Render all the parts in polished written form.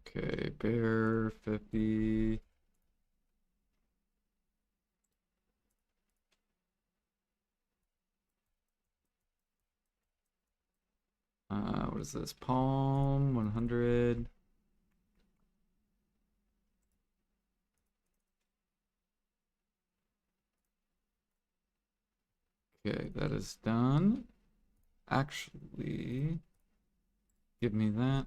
Okay, bear 50. What is this? Palm 100. Okay, that is done. Actually, give me that.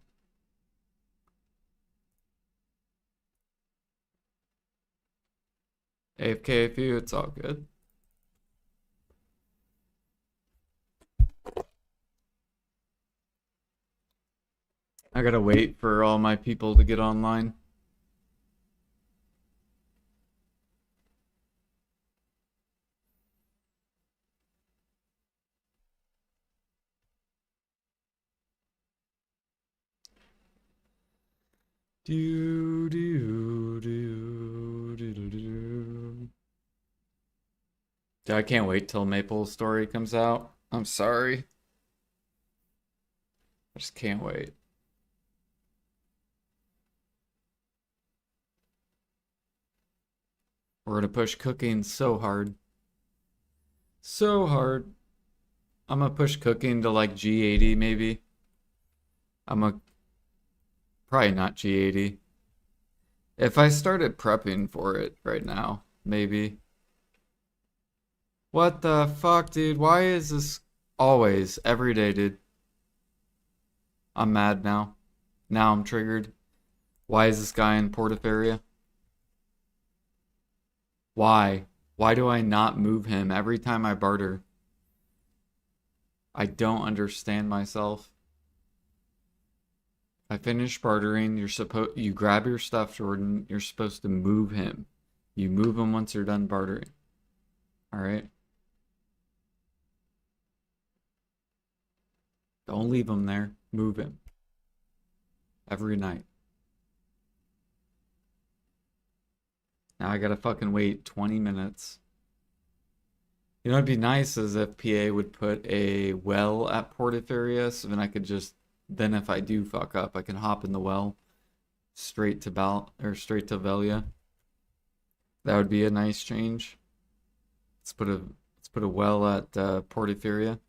AFK if you, it's all good. I gotta wait for all my people to get online. Do do do do do do. I can't wait till Maple's story comes out. I'm sorry. I just can't wait. We're gonna push cooking so hard. So hard. I'm gonna push cooking to like G80 maybe. I'm a probably not G80. If I started prepping for it right now, maybe. What the fuck, dude? Why is this always every day, dude? I'm mad now. Now I'm triggered. Why is this guy in Portaferia? Why? Why do I not move him every time I barter? I don't understand myself. I finish bartering. You grab your stuff, Jordan. You're supposed to move him. You move him once you're done bartering. All right. Don't leave him there. Move him. Every night. Now I gotta fucking wait 20 minutes. You know, it'd be nice is if PA would put a well at Portaferia, so then I could just, then if I do fuck up, I can hop in the well straight to straight to Velia. That would be a nice change. Let's put a well at Portaferia.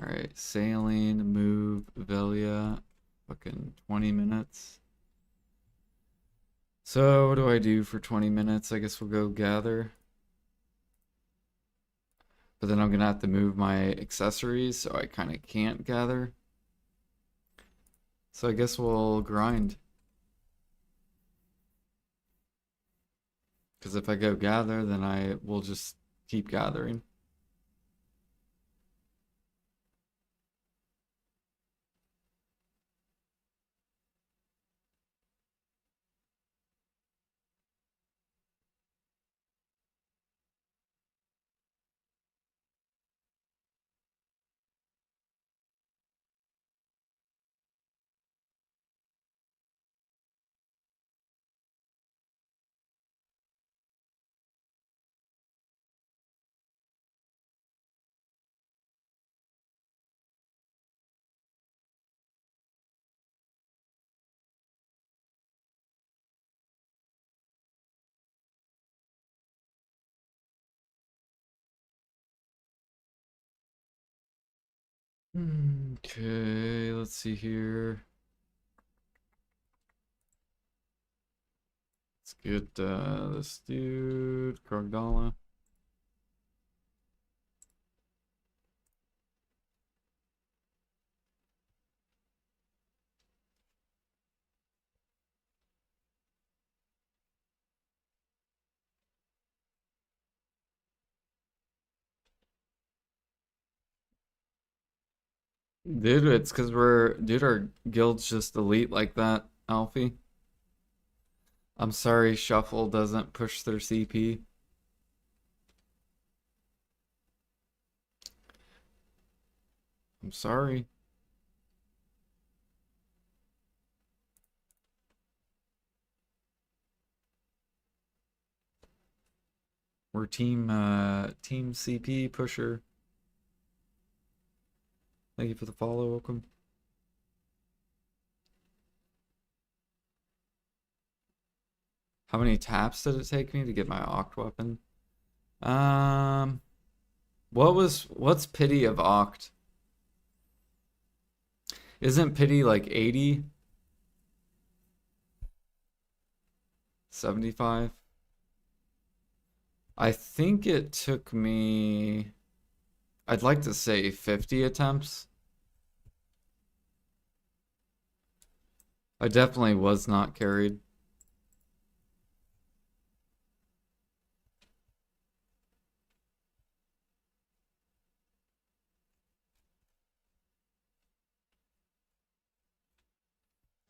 All right, sailing, move, Velia, fucking 20 minutes. So what do I do for 20 minutes? I guess we'll go gather. But then I'm gonna have to move my accessories, so I kind of can't gather. So I guess we'll grind. Because if I go gather, then I will just keep gathering. Okay, let's see here. Let's get this dude, Krogdala. Dude, it's because our guild's just elite like that, Alfie. I'm sorry, Shuffle doesn't push their CP. I'm sorry. We're team CP pusher. Thank you for the follow. Welcome. How many taps did it take me to get my Oct weapon? What's pity of Oct? Isn't pity like 80? 75? I think it took me, I'd like to say 50 attempts. I definitely was not carried.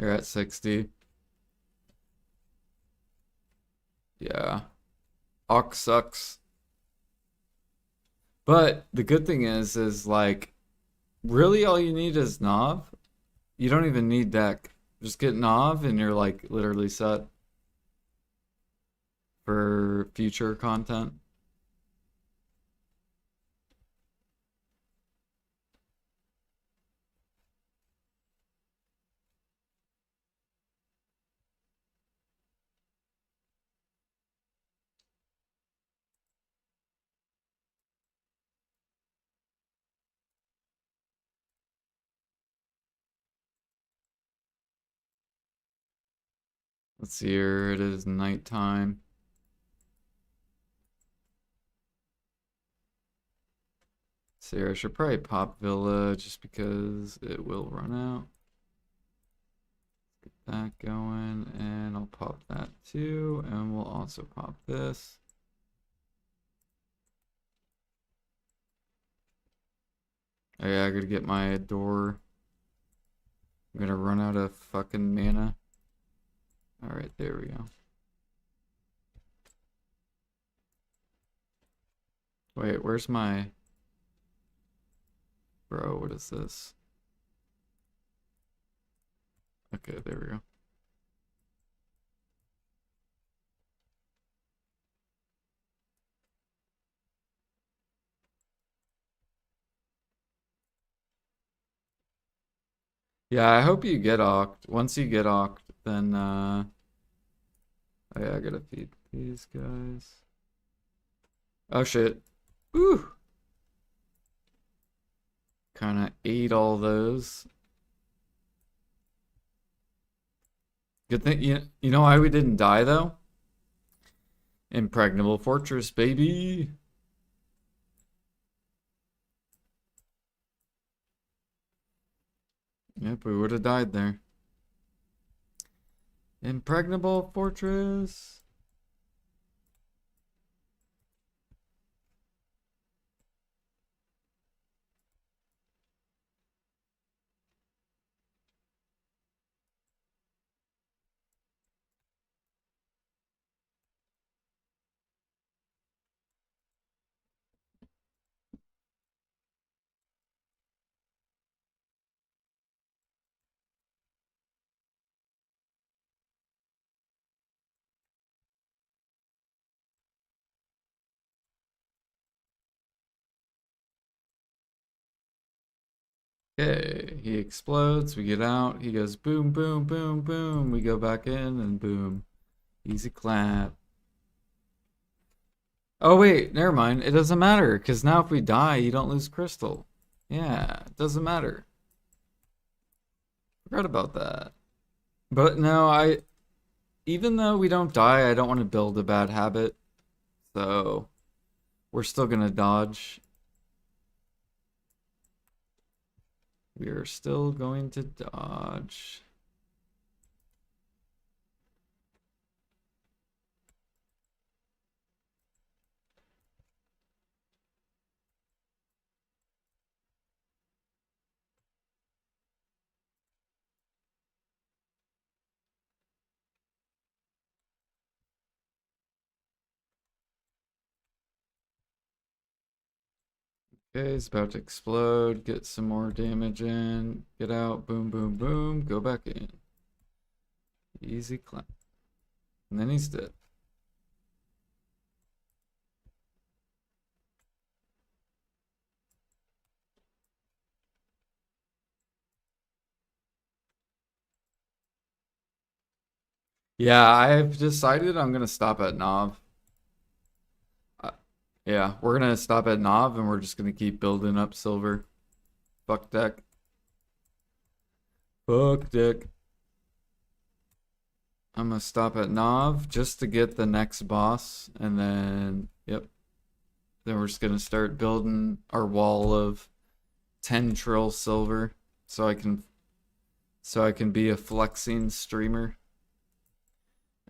You're at 60. Yeah. Oct sucks. But the good thing is like, really all you need is Nav. You don't even need deck. Just get Nav and you're like literally set for future content. Let's see here. It is nighttime. So here, I should probably pop Villa just because it will run out. Get that going, and I'll pop that too, and we'll also pop this. Oh yeah, I gotta get my door. I'm gonna run out of fucking mana. Alright, there we go. Wait, where's my... Bro, what is this? Okay, there we go. Yeah, I hope you get Oct. Once you get Oct, then, oh yeah, I gotta feed these guys. Oh shit. Woo! Kinda ate all those. Good thing, you know why we didn't die, though? Impregnable Fortress, baby! Yep, we would have died there. Impregnable Fortress! Okay, he explodes, we get out, he goes boom, boom, boom, boom, we go back in, and boom. Easy clap. Oh wait, never mind, it doesn't matter, because now if we die, you don't lose crystal. Yeah, it doesn't matter. Forgot about that. But no, even though we don't die, I don't want to build a bad habit. So, we're still gonna dodge. We are still going to dodge. Okay, it's about to explode. Get some more damage in. Get out. Boom, boom, boom. Go back in. Easy clap. And then he's dead. Yeah, I've decided I'm gonna stop at Nov. Uh, yeah, we're gonna stop at Nov and we're just gonna keep building up silver. Fuck deck. Fuck deck. I'm gonna stop at Nov just to get the next boss, and then yep. Then we're just gonna start building our wall of 10 trill silver so I can be a flexing streamer.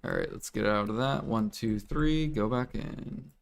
All right, let's get out of that. 1, 2, 3, go back in.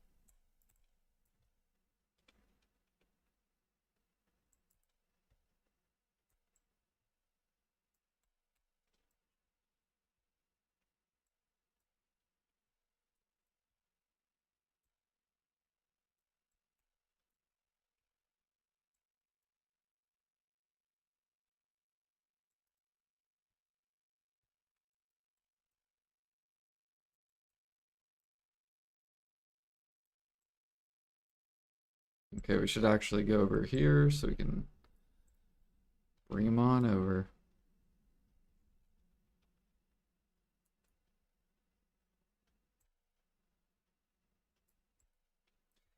Okay, we should actually go over here so we can bring him on over.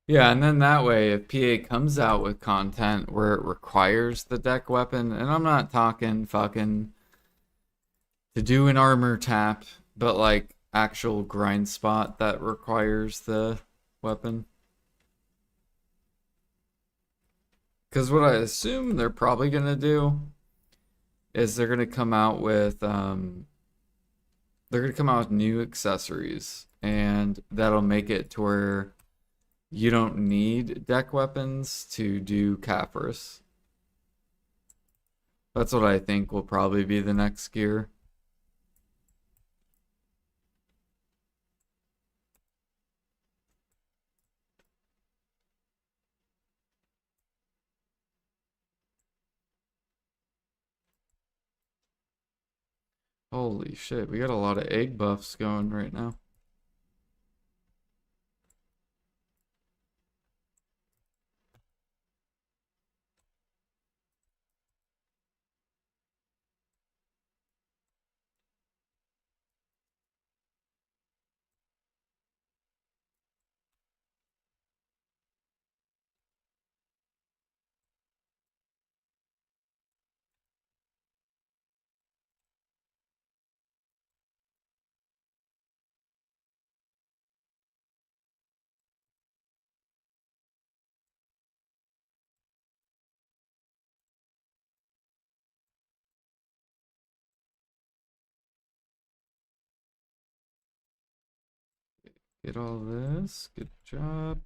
Yeah, and then that way, if PA comes out with content where it requires the deck weapon, and I'm not talking fucking to do an armor tap, but like actual grind spot that requires the weapon. Because what I assume they're probably gonna do is they're gonna come out with new accessories, and that'll make it to where you don't need deck weapons to do Capris. That's what I think will probably be the next gear. Holy shit, we got a lot of egg buffs going right now. Get all this. Good job.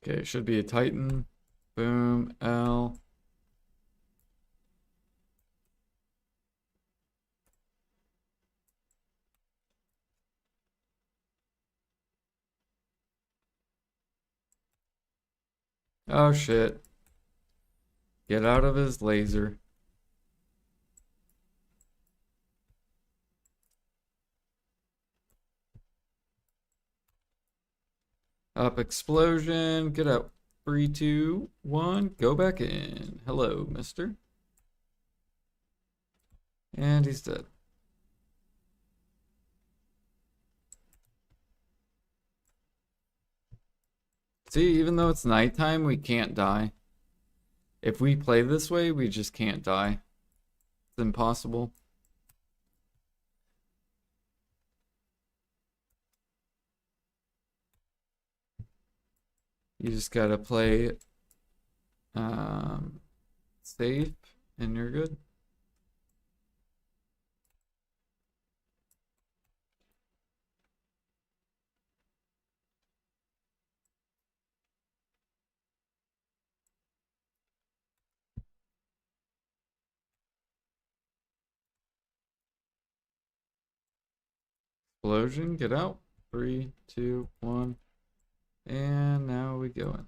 Okay, should be a Titan. Boom, L. Oh shit. Get out of his laser. Up explosion. Get out. 3, 2, 1. Go back in. Hello, mister. And he's dead. See, even though it's nighttime, we can't die. If we play this way, we just can't die. It's impossible. You just gotta play safe and you're good. Explosion, get out. 3, 2, 1. And now we go in.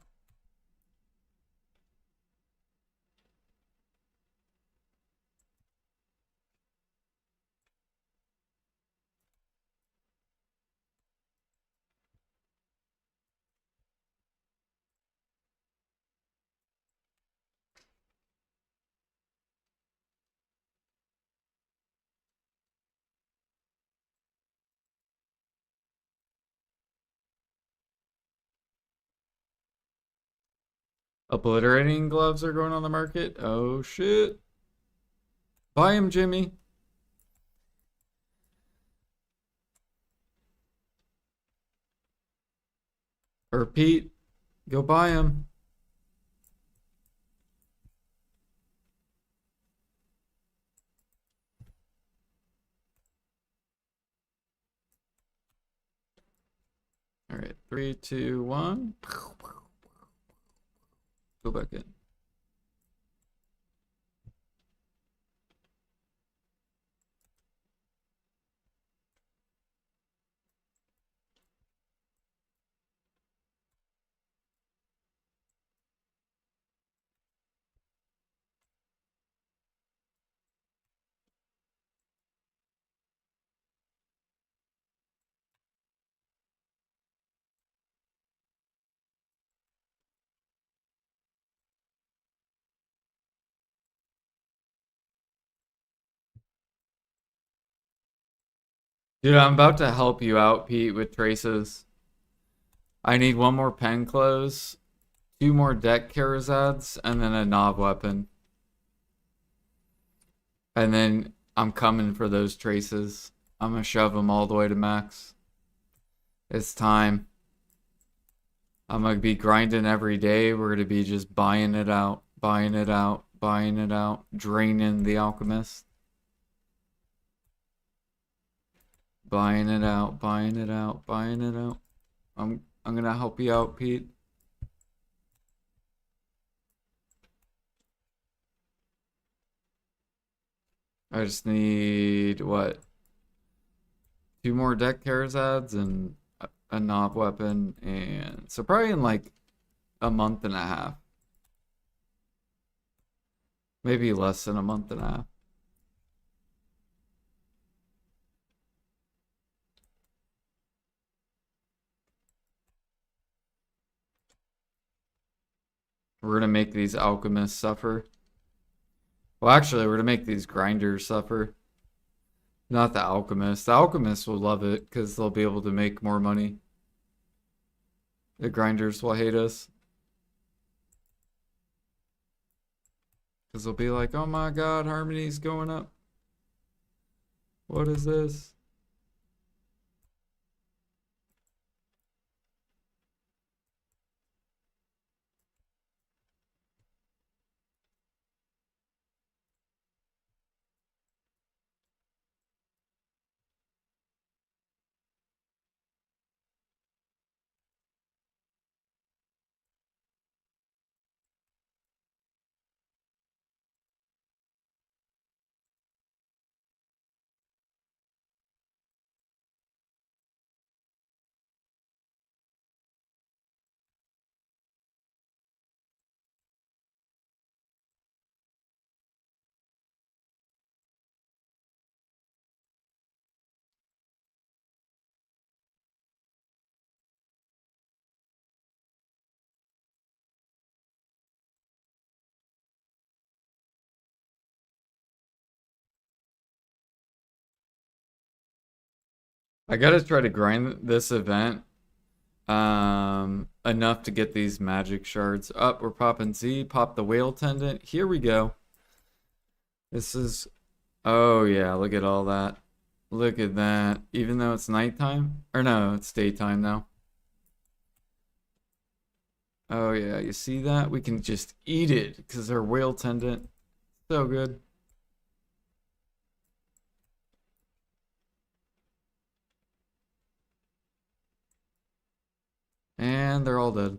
Obliterating gloves are going on the market. Oh shit. Buy him, Jimmy. Or Pete. Go buy him. All right. 3, 2, 1. Go back in. Dude, I'm about to help you out, Pete, with traces. I need one more pen close, 2 more deck Karazads, and then a knob weapon. And then I'm coming for those traces. I'm gonna shove them all the way to max. It's time. I'm gonna be grinding every day. We're gonna be just buying it out, buying it out, buying it out, draining the alchemist. Buying it out, buying it out, buying it out. I'm gonna help you out, Pete. I just need what? 2 more deck Karazads and a knob weapon, and so probably in like a month and a half. Maybe less than a month and a half. We're gonna make these alchemists suffer. Well, actually, we're gonna make these grinders suffer. Not the alchemists. The alchemists will love it because they'll be able to make more money. The grinders will hate us. Because they'll be like, oh my god, Harmony's going up. What is this? I gotta try to grind this event enough to get these magic shards up. We're popping Z, pop the whale tendon. Here we go. This is, oh yeah, look at all that. Look at that. Even though it's nighttime, or no, it's daytime now. Oh yeah, you see that? We can just eat it because our whale tendon, so good. And they're all dead.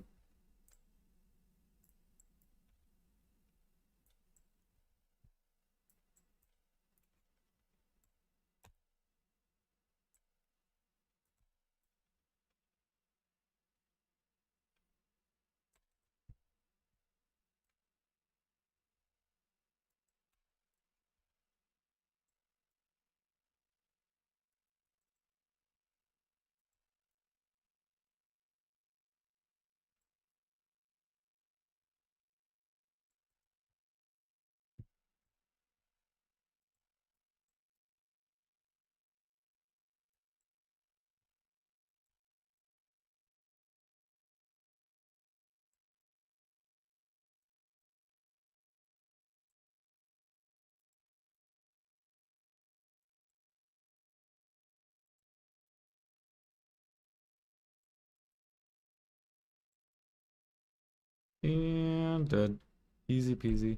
And dead. Easy peasy.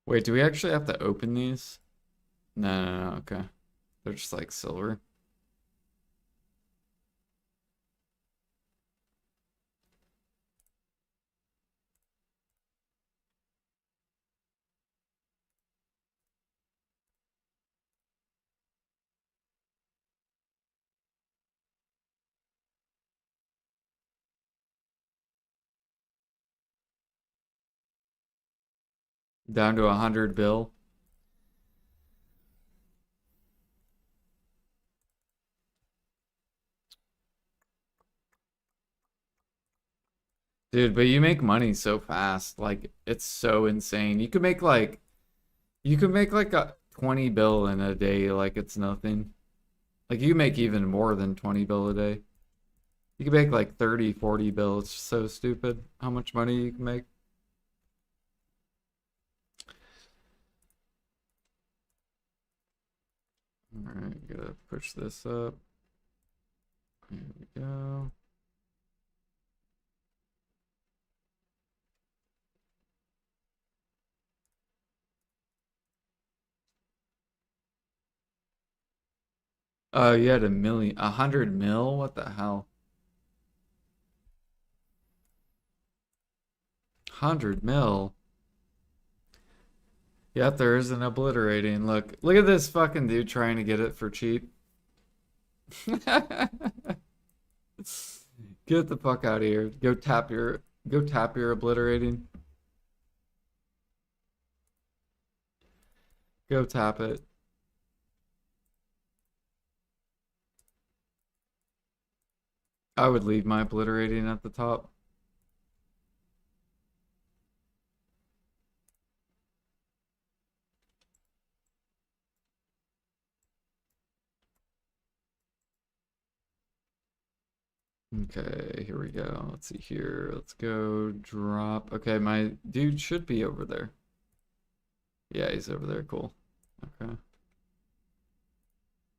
Wait, do we actually have to open these? No, no, no, okay. They're just like silver. Down to 100 bill. Dude, but you make money so fast. Like, it's so insane. You could make like a 20 bill in a day like it's nothing. Like you make even more than 20 bill a day. You can make like 30, 40 bill. It's so stupid how much money you can make. All right, gotta push this up. Here we go. Oh, you had 100 mil? What the hell? 100 mil? Yep, there is an obliterating. Look at this fucking dude trying to get it for cheap. Get the fuck out of here. Go tap your obliterating. Go tap it. I would leave my obliterating at the top. Okay, here we go. Let's see here. Let's go drop. Okay, my dude should be over there. Yeah, he's over there. Cool. Okay.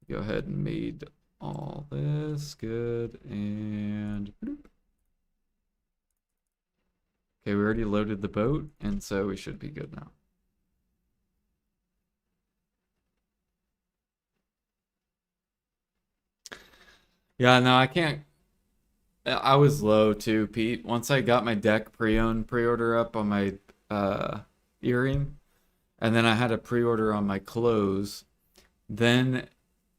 Go ahead and made all this. Good. And bloop. Okay, we already loaded the boat, and so we should be good now. Yeah, no, I can't. I was low too, Pete. Once I got my deck pre-owned pre-order up on my earring, and then I had a pre-order on my clothes. Then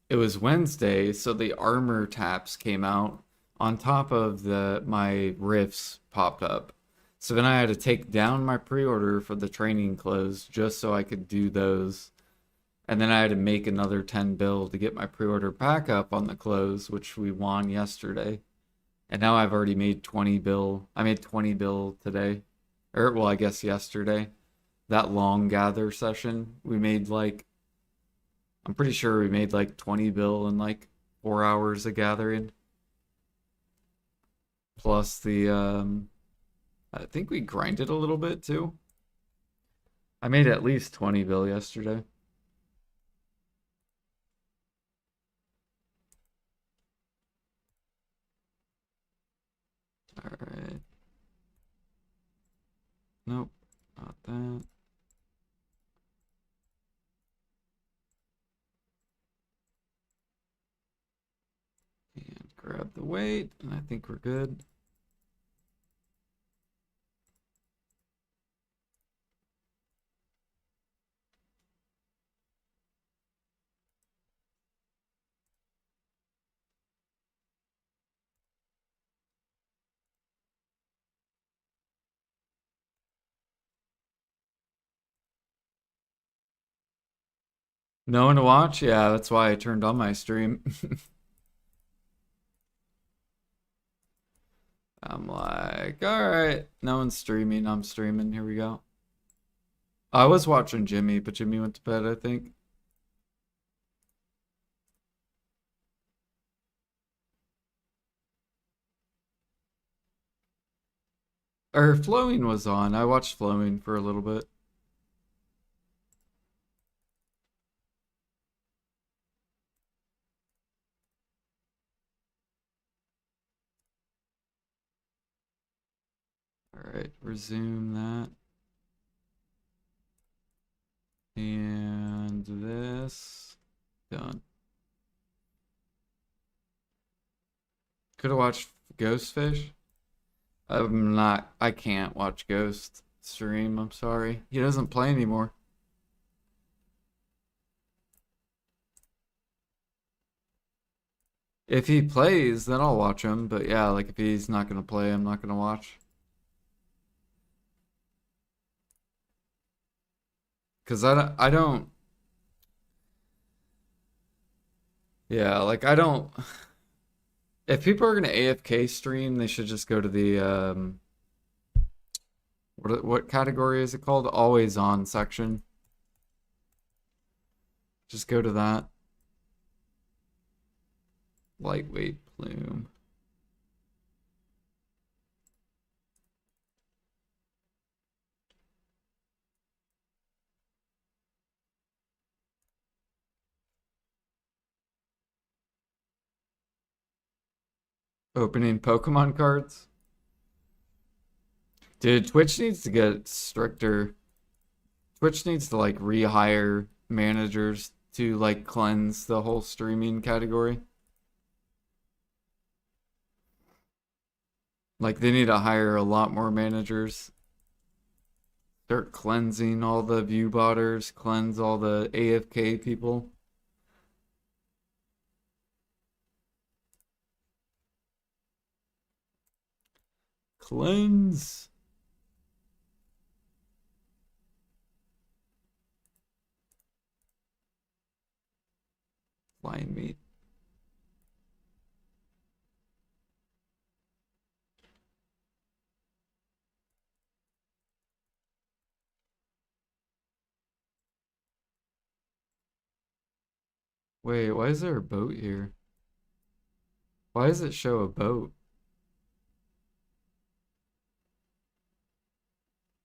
it was Wednesday, so the armor taps came out on top of the my riffs popped up. So then I had to take down my pre-order for the training clothes just so I could do those. And then I had to make another 10 bill to get my pre-order back up on the clothes, which we won yesterday. And now I've already made 20 bill. I made 20 bill today. Or well, I guess yesterday. That long gather session, we made like I'm pretty sure we made like 20 bill in like 4 hours of gathering. Plus I think we grinded a little bit too. I made at least 20 bill yesterday. All right. Nope, not that. And grab the weight, and I think we're good. No one to watch? Yeah, that's why I turned on my stream. I'm like, all right, no one's streaming. I'm streaming. Here we go. I was watching Jimmy, but Jimmy went to bed, I think. Or Flowing was on. I watched Flowing for a little bit. Alright, resume that. And this. Done. Could have watched Ghostfish. I can't watch Ghost stream, I'm sorry. He doesn't play anymore. If he plays, then I'll watch him. But yeah, like if he's not gonna play, I'm not gonna watch. Cause I don't. Yeah, like I don't. If people are gonna AFK stream, they should just go to the what category is it called? Always on section. Just go to that. Lightweight plume. Opening Pokemon cards. Dude, Twitch needs to get stricter. Twitch needs to like rehire managers to like cleanse the whole streaming category. Like they need to hire a lot more managers. Start cleansing all the view botters, cleanse all the AFK people. Cleanse. Flying meat. Wait, why is there a boat here? Why does it show a boat?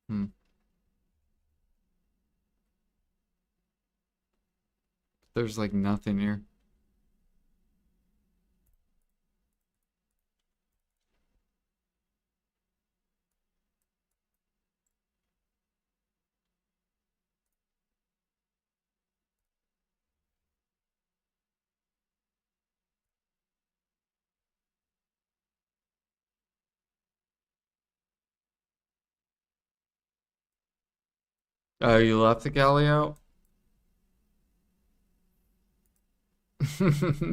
Hmm. There's like nothing here. Oh, you left the galley out?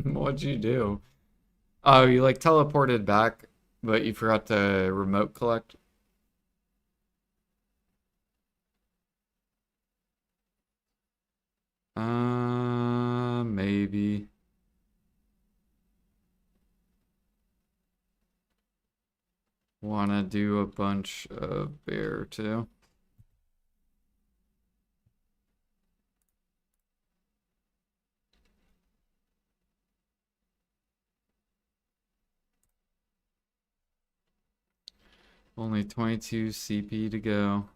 What'd you do? Oh, you like teleported back, but you forgot to remote collect? Maybe. Wanna do a bunch of bear too? Only 22 CP to go.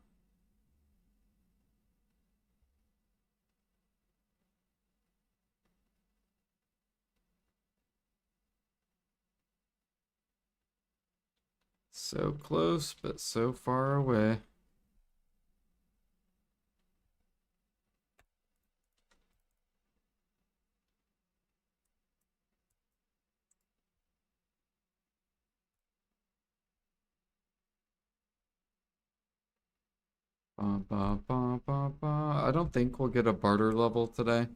So close, but so far away. Ba, ba, ba, ba, ba. I don't think we'll get a barter level today. I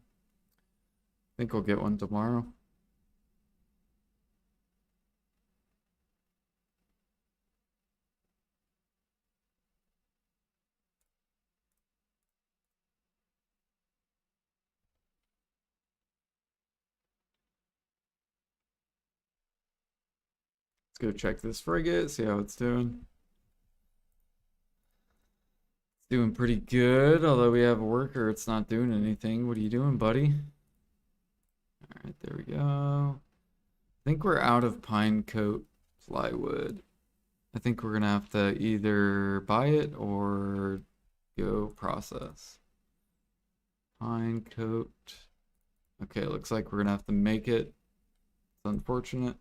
think we'll get one tomorrow. Let's go check this frigate, see how it's doing. It's doing pretty good, although we have a worker, it's not doing anything. What are you doing, buddy? Alright, there we go. I think we're out of pine coat plywood. I think we're gonna have to either buy it or go process. Pine coat. Okay, looks like we're gonna have to make it. It's unfortunate.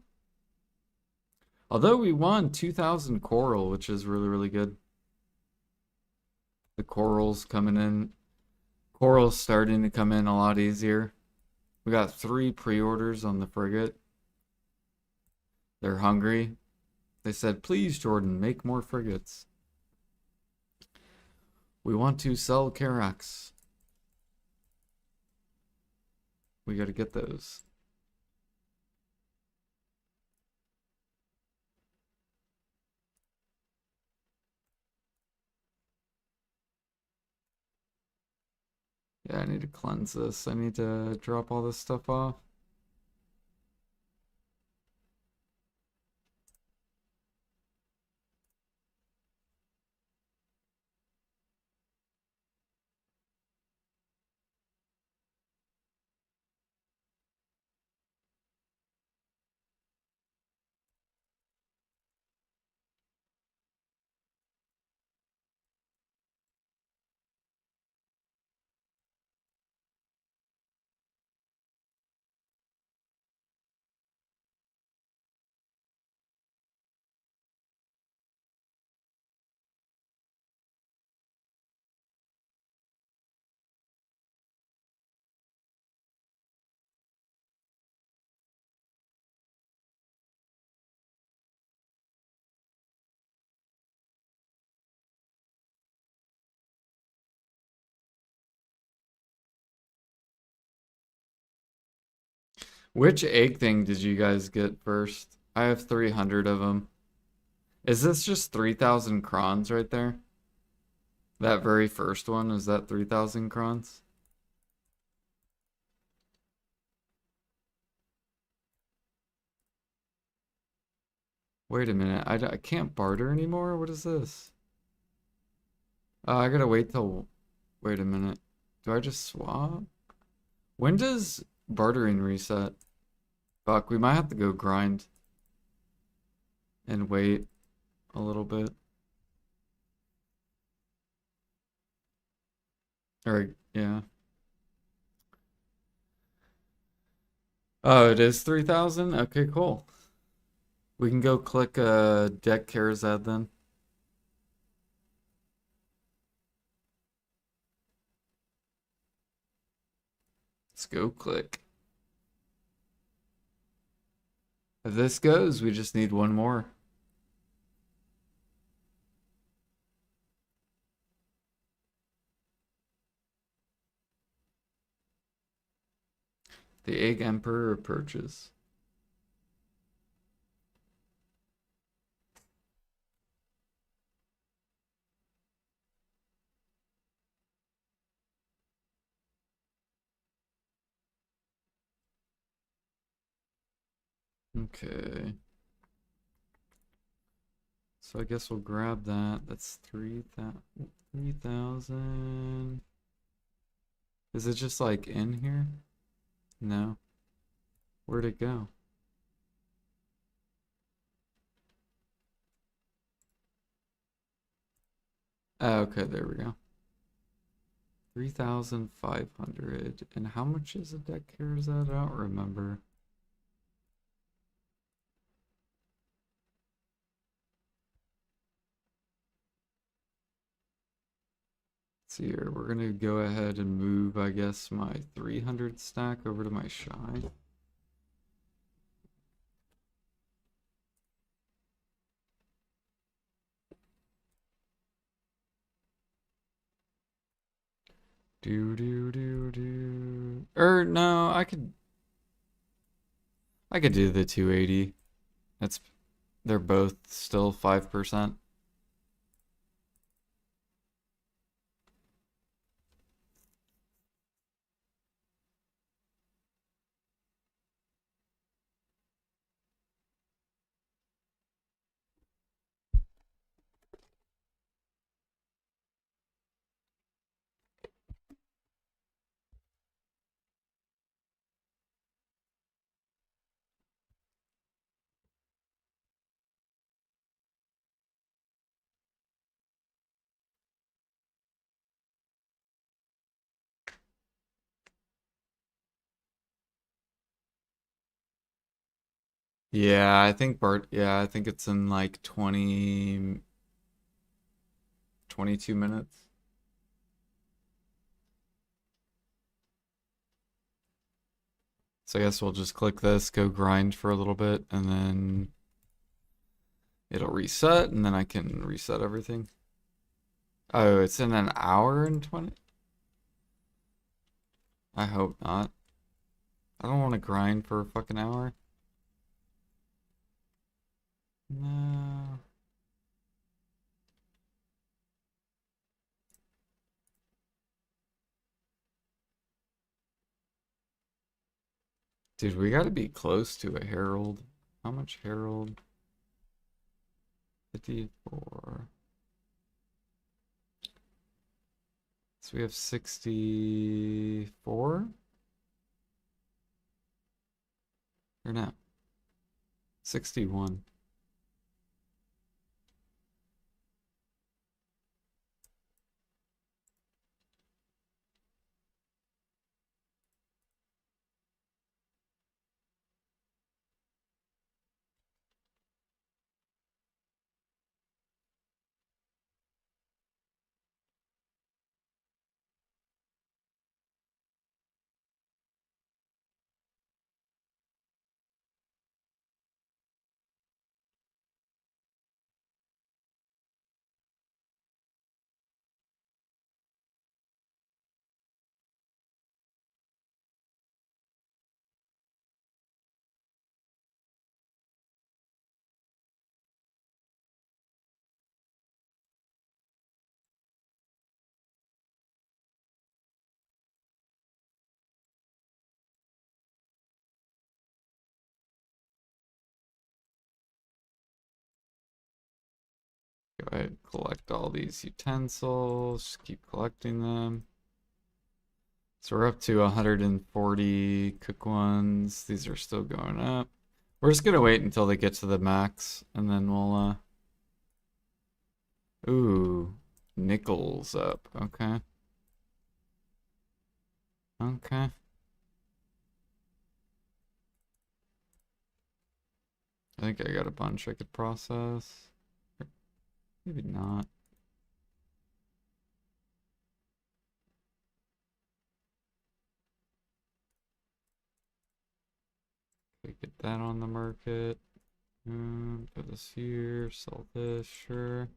Although we won 2,000 coral, which is really, really good. The corals coming in. Corals starting to come in a lot easier. We got 3 pre-orders on the frigate. They're hungry. They said, please, Jordan, make more frigates. We want to sell Carax. We got to get those. Yeah, I need to cleanse this. I need to drop all this stuff off. Which egg thing did you guys get first? I have 300 of them. Is this just 3,000 crons right there? That very first one, is that 3,000 crons? Wait a minute, I can't barter anymore? What is this? I gotta wait till... Wait a minute. Do I just swap? When does bartering reset? Fuck, we might have to go grind. And wait a little bit. Or, yeah. Oh, it is 3,000? Okay, cool. We can go click Dec Cares ad then. Let's go click. If this goes, we just need one more. The Egg Emperor approaches. Okay. So I guess we'll grab that. That's 3,000. Is it just like in here? No. Where'd it go? Oh, okay, there we go. 3,500. And how much is a deck here? Is that? I don't remember. Let's see here. We're gonna go ahead and move, I guess, my 300 stack over to my shy. Do. No, I could do the 280. They're both still 5%. Yeah, I think I think it's in like 22 minutes. So I guess we'll just click this, go grind for a little bit, and then it'll reset, and then I can reset everything. Oh, it's in an hour and 20? I hope not. I don't want to grind for a fucking hour. No. Dude, we gotta be close to a herald. How much herald? 54. So we have 64? Or no? 61. Go ahead, collect all these utensils. Just keep collecting them. So we're up to 140 cook ones. These are still going up. We're just gonna wait until they get to the max, and then we'll ooh, nickels up. Okay. Okay. I think I got a bunch I could process. Maybe not. Okay, get that on the market. Put this here, sell this, sure.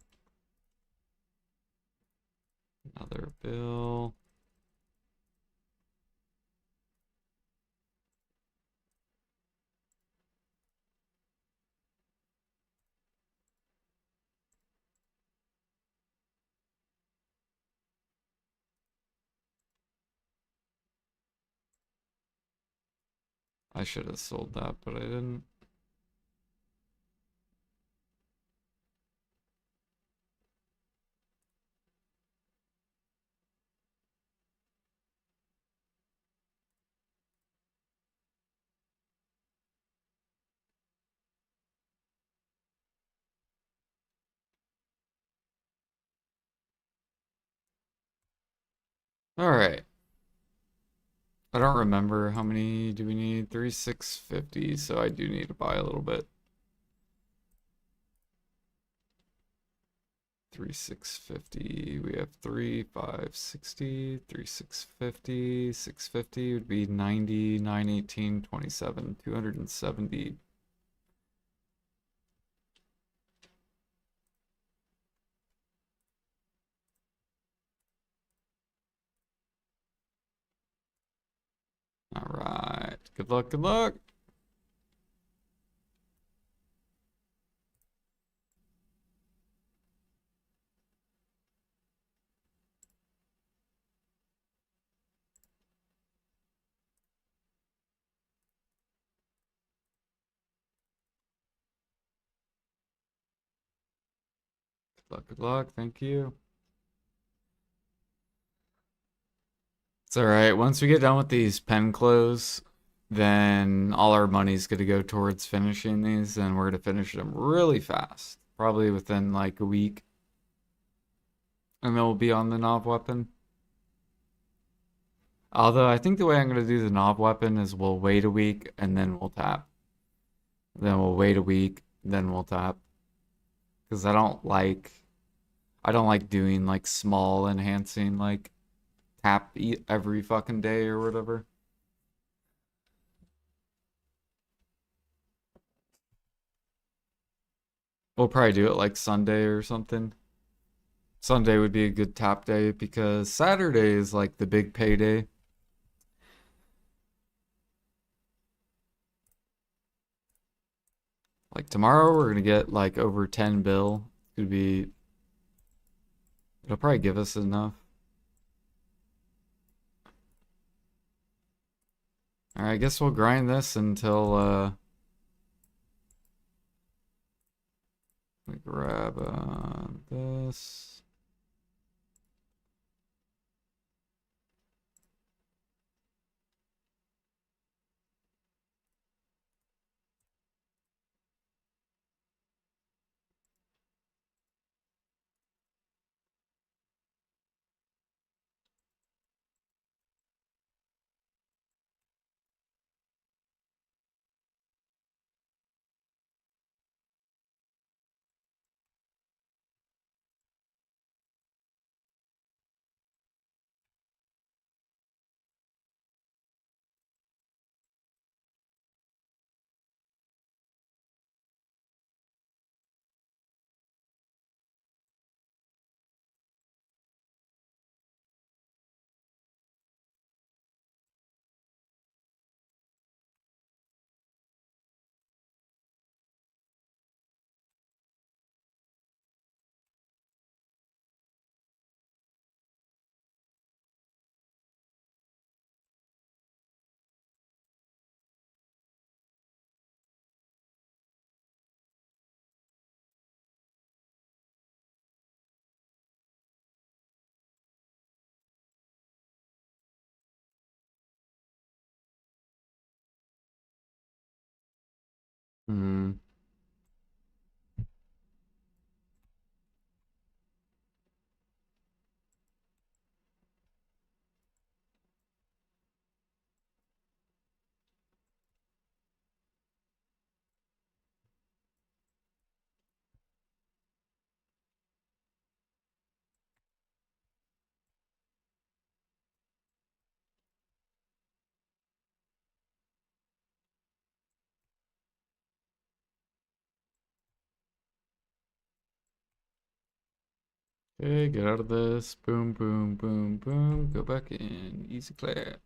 Another bill. I should have sold that, but I didn't. All right. I don't remember how many do we need? 3650, so I do need to buy a little bit. 3650. We have 3560, 3650, 650 would be 90, 918, 27, 270. All right. Good luck, good luck. Good luck, good luck. Thank you. It's all right. Once we get done with these pen close, then all our money's going to go towards finishing these, and we're going to finish them really fast. Probably within like a week. And then we'll be on the knob weapon. Although I think the way I'm going to do the knob weapon is we'll wait a week and then we'll tap. Then we'll wait a week, then we'll tap. Because I don't like doing like small enhancing like tap every fucking day or whatever. We'll probably do it like Sunday or something. Sunday would be a good tap day because Saturday is like the big payday. Like tomorrow we're gonna get like over 10 bill. It'll probably give us enough. Alright, I guess we'll grind this until let me grab this. Hmm. Okay, get out of this. Boom, boom, boom, boom. Go back in. Easy clap.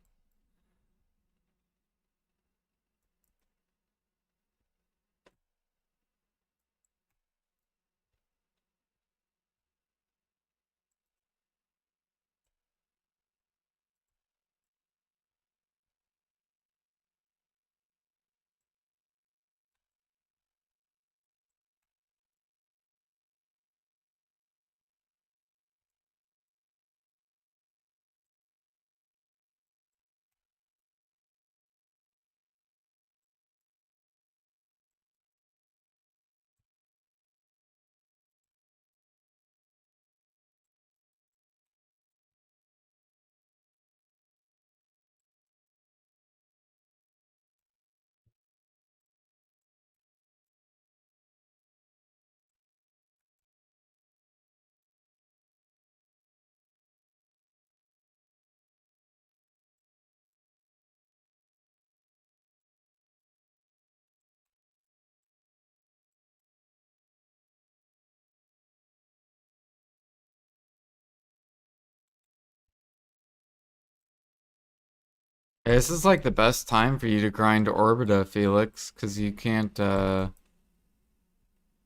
Hey, this is like the best time for you to grind Orbita, Felix, because you can't,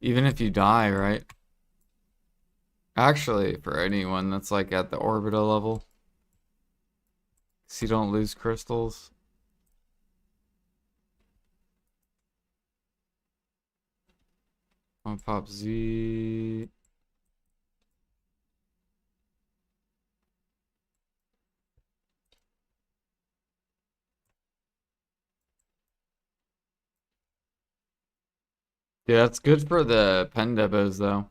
even if you die, right? Actually, for anyone that's like at the Orbita level, so you don't lose crystals. On pop Z. Yeah, that's good for the pen debos though.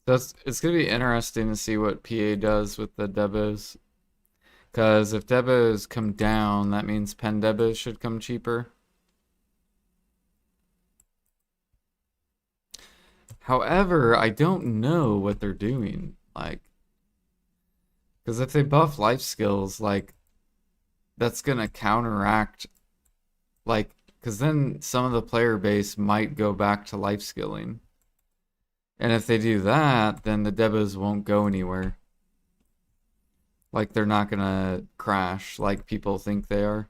It's gonna be interesting to see what PA does with the debos. Because if debos come down, that means pen debos should come cheaper. However, I don't know what they're doing. Like, because if they buff life skills, like, that's gonna counteract, like, because then some of the player base might go back to life skilling. And if they do that, then the debos won't go anywhere. Like, they're not gonna crash like people think they are.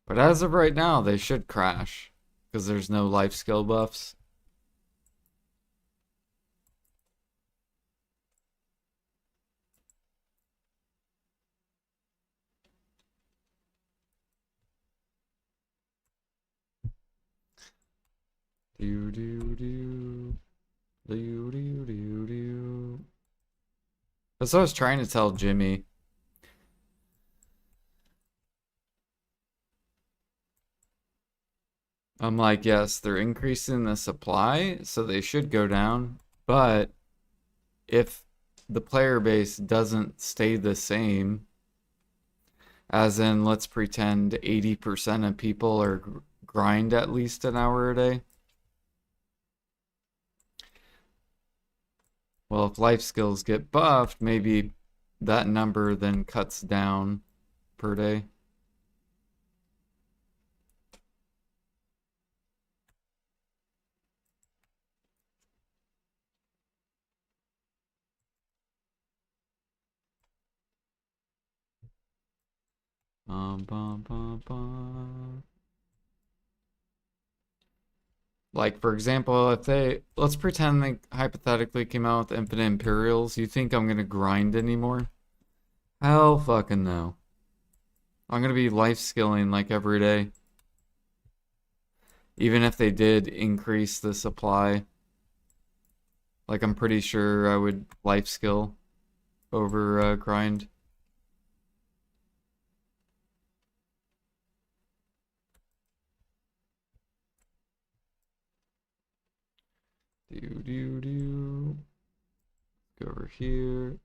But as of right now, they should crash because there's no life skill buffs. Do do do do do do do. That's what I was trying to tell Jimmy. I'm like, yes, they're increasing the supply, so they should go down. But if the player base doesn't stay the same, as in, let's pretend 80% of people are grind at least an hour a day. Well, if life skills get buffed, maybe that number then cuts down per day. Bum, bum, bum. Like, for example, if they, let's pretend they hypothetically came out with infinite imperials, you think I'm gonna grind anymore? Hell fucking no. I'm gonna be life skilling like every day. Even if they did increase the supply. Like, I'm pretty sure I would life skill over grind. Do do do. Go over here.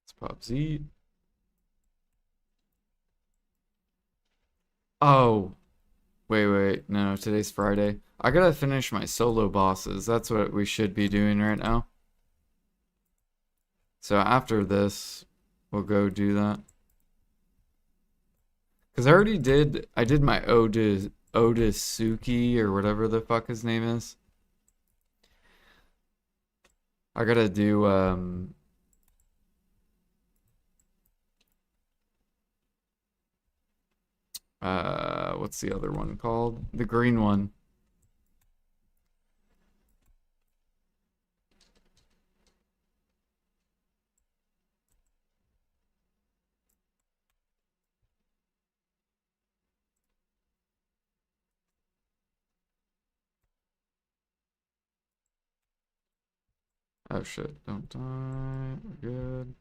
Let's pop Z. Oh, wait. No, today's Friday. I gotta finish my solo bosses. That's what we should be doing right now. So after this, we'll go do that. Because I did my Odasuki or whatever the fuck his name is. I gotta do, what's the other one called? The green one. Oh shit, don't die. We're good.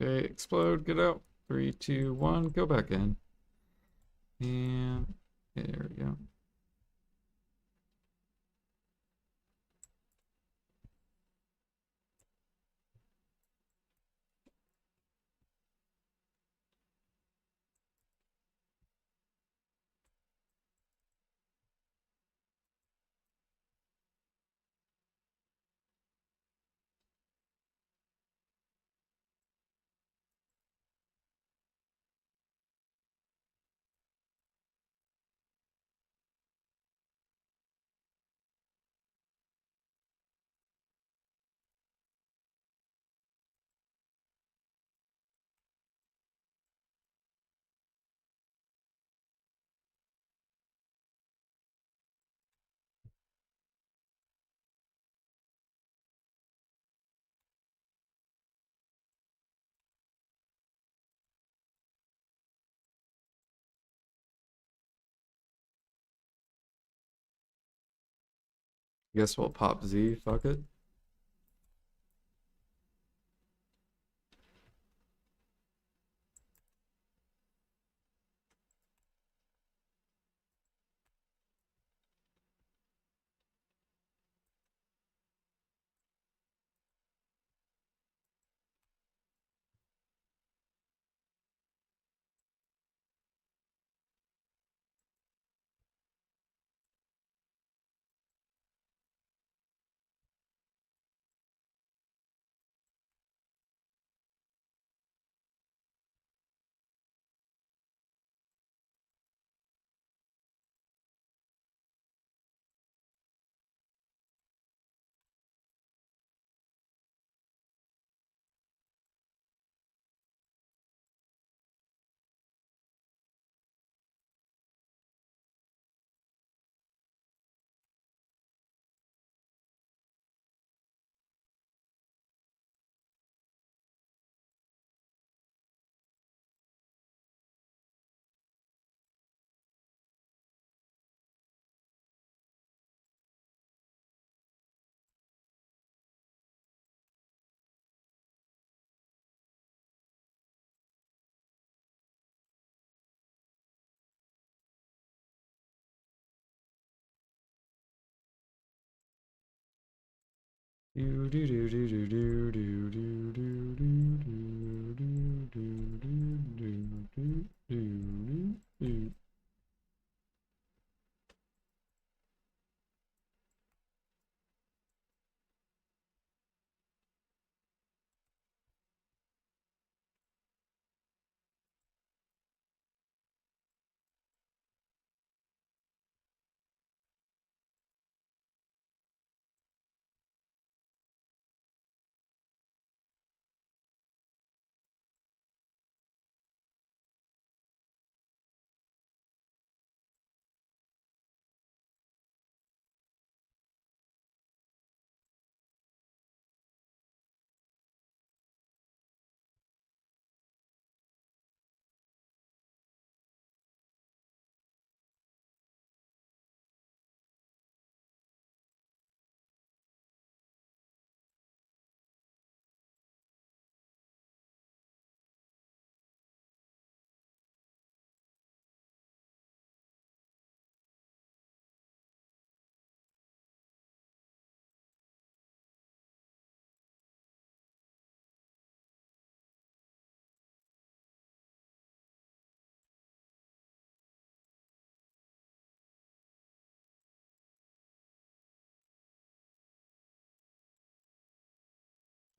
Okay, explode, get out. 3, 2, 1, go back in. And there we go. Guess we'll pop Z. Fuck it.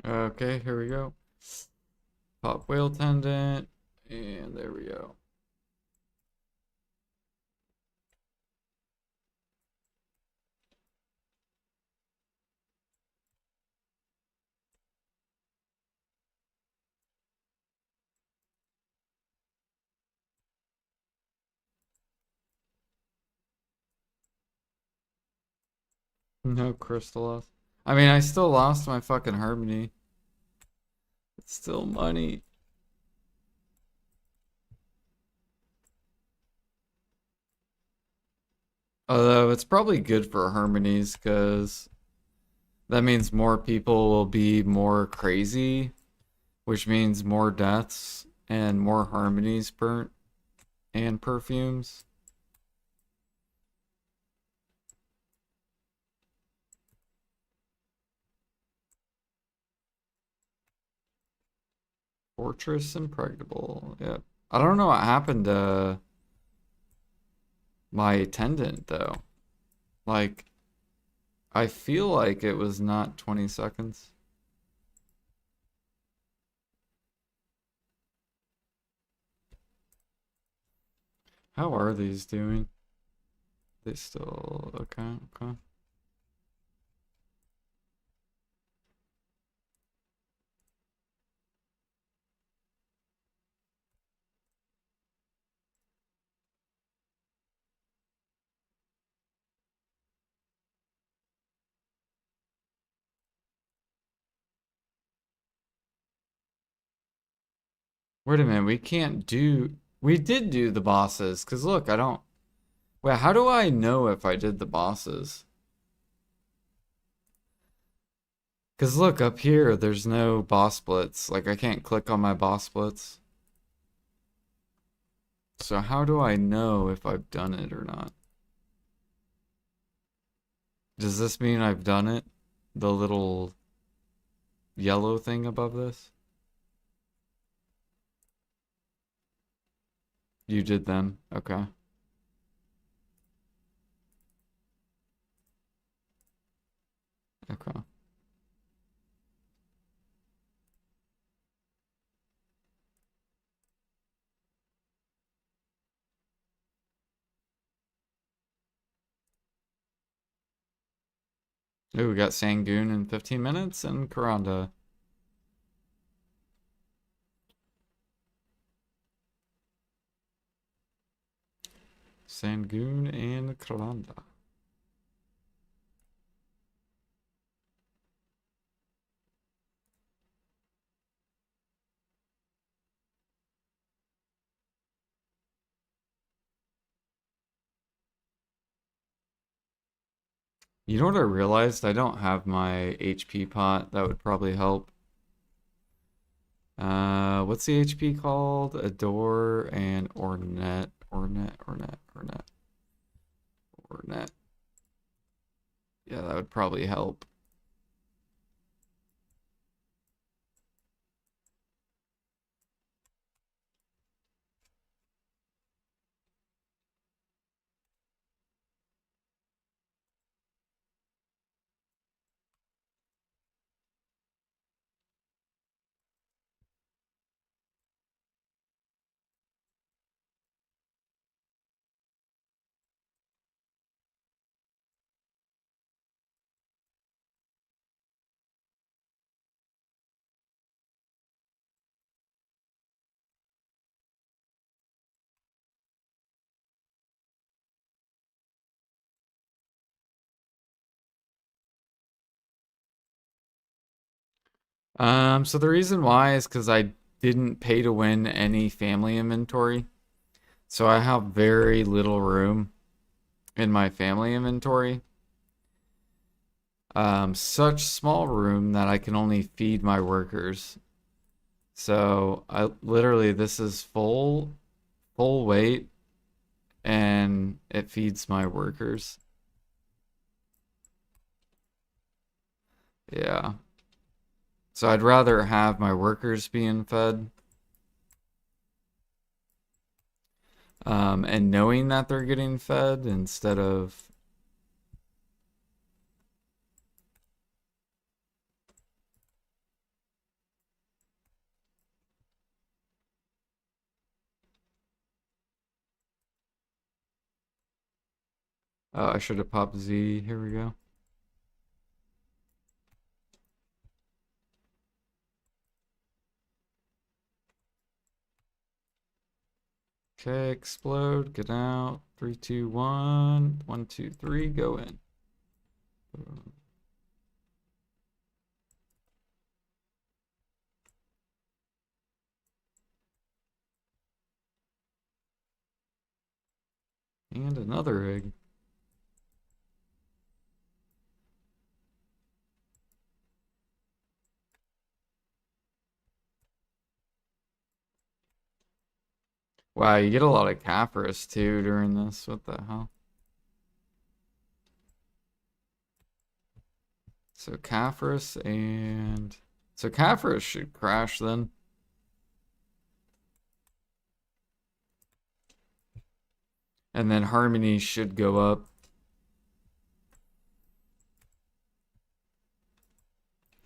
Okay, here we go. Pop whale tendon, and there we go. No crystal loss. I mean, I still lost my fucking harmony. It's still money. Although it's probably good for harmonies because that means more people will be more crazy, which means more deaths and more harmonies burnt and perfumes. Fortress impregnable. Yep. I don't know what happened to my attendant though. Like, I feel like it was not 20 seconds. How are these doing? They still okay, okay. Wait a minute, we did do the bosses, because look, I don't. Wait, how do I know if I did the bosses? Because look, up here, there's no boss blitz. Like, I can't click on my boss blitz. So how do I know if I've done it or not? Does this mean I've done it? The little yellow thing above this? You did then. Okay. Okay. Ooh, we got Sangoon in 15 minutes and Karanda. Sangoon and Karanda. You know what I realized? I don't have my HP pot. That would probably help. What's the HP called? Adore and Ornette. Ornette. Yeah, that would probably help. So the reason why is because I didn't pay to win any family inventory. So I have very little room in my family inventory. Such small room that I can only feed my workers. So I literally this is full weight and it feeds my workers. Yeah. So I'd rather have my workers being fed. And knowing that they're getting fed instead of I should have popped Z. Here we go. Okay, explode, get out. 3, 2, 1. 1, 2, 3, go in. And another egg. Wow, you get a lot of Caphras too during this. What the hell? So Caphras and... So Caphras should crash then. And then Harmony should go up.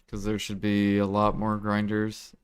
Because there should be a lot more grinders.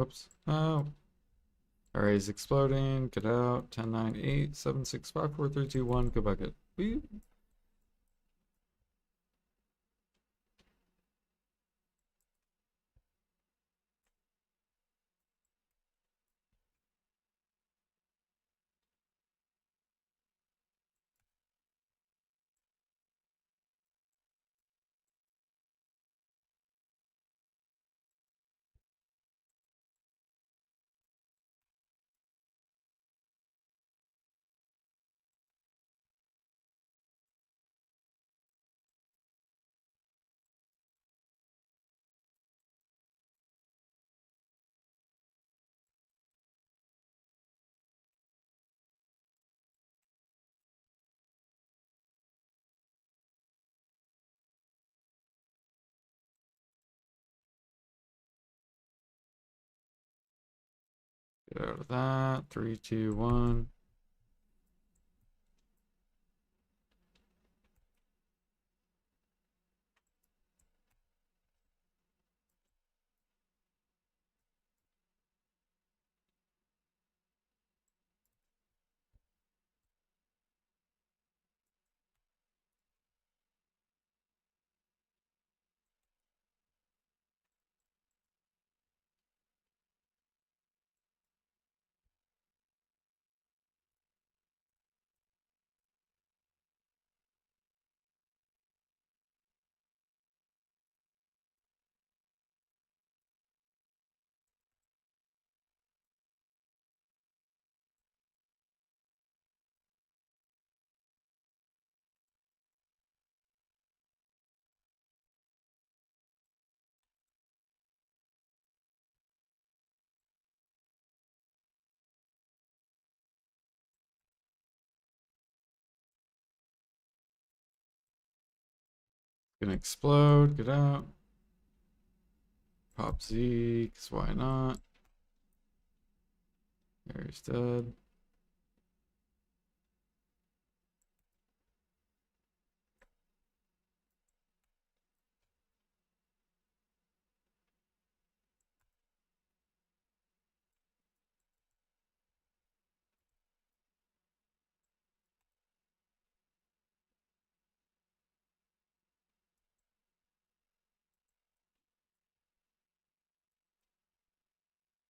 Oops. Oh. Array's exploding. Get out. 10, 9, 8, 7, 6, 5, 4, 3, 2, 1. Go bucket. Whee. Get out of that. 3, 2, 1. Gonna explode. Get out. Pop Z, because why not? There's dead.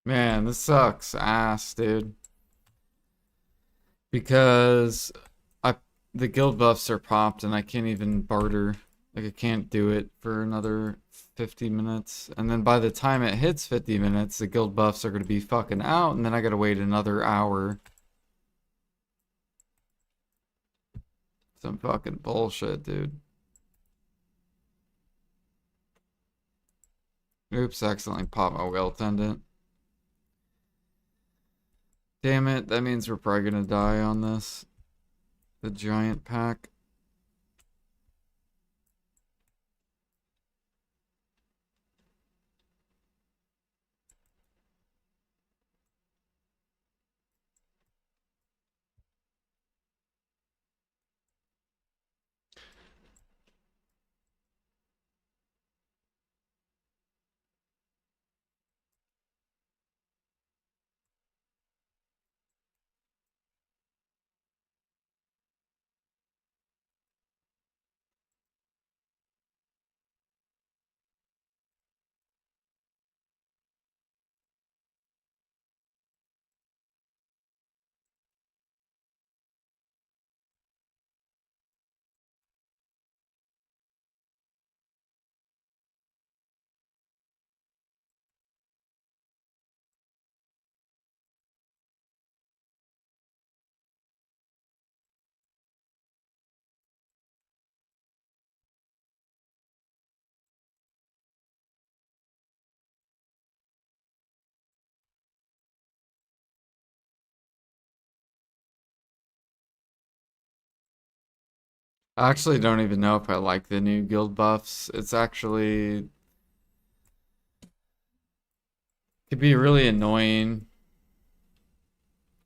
Man, this sucks ass, dude. Because I the guild buffs are popped and I can't even barter. Like I can't do it for another 50 minutes. And then by the time it hits 50 minutes, the guild buffs are going to be fucking out and then I got to wait another hour. Some fucking bullshit, dude. Oops, accidentally popped my whale tendon. Damn it, that means we're probably gonna die on this. The giant pack. I actually don't even know if I like the new guild buffs. It's actually could be really annoying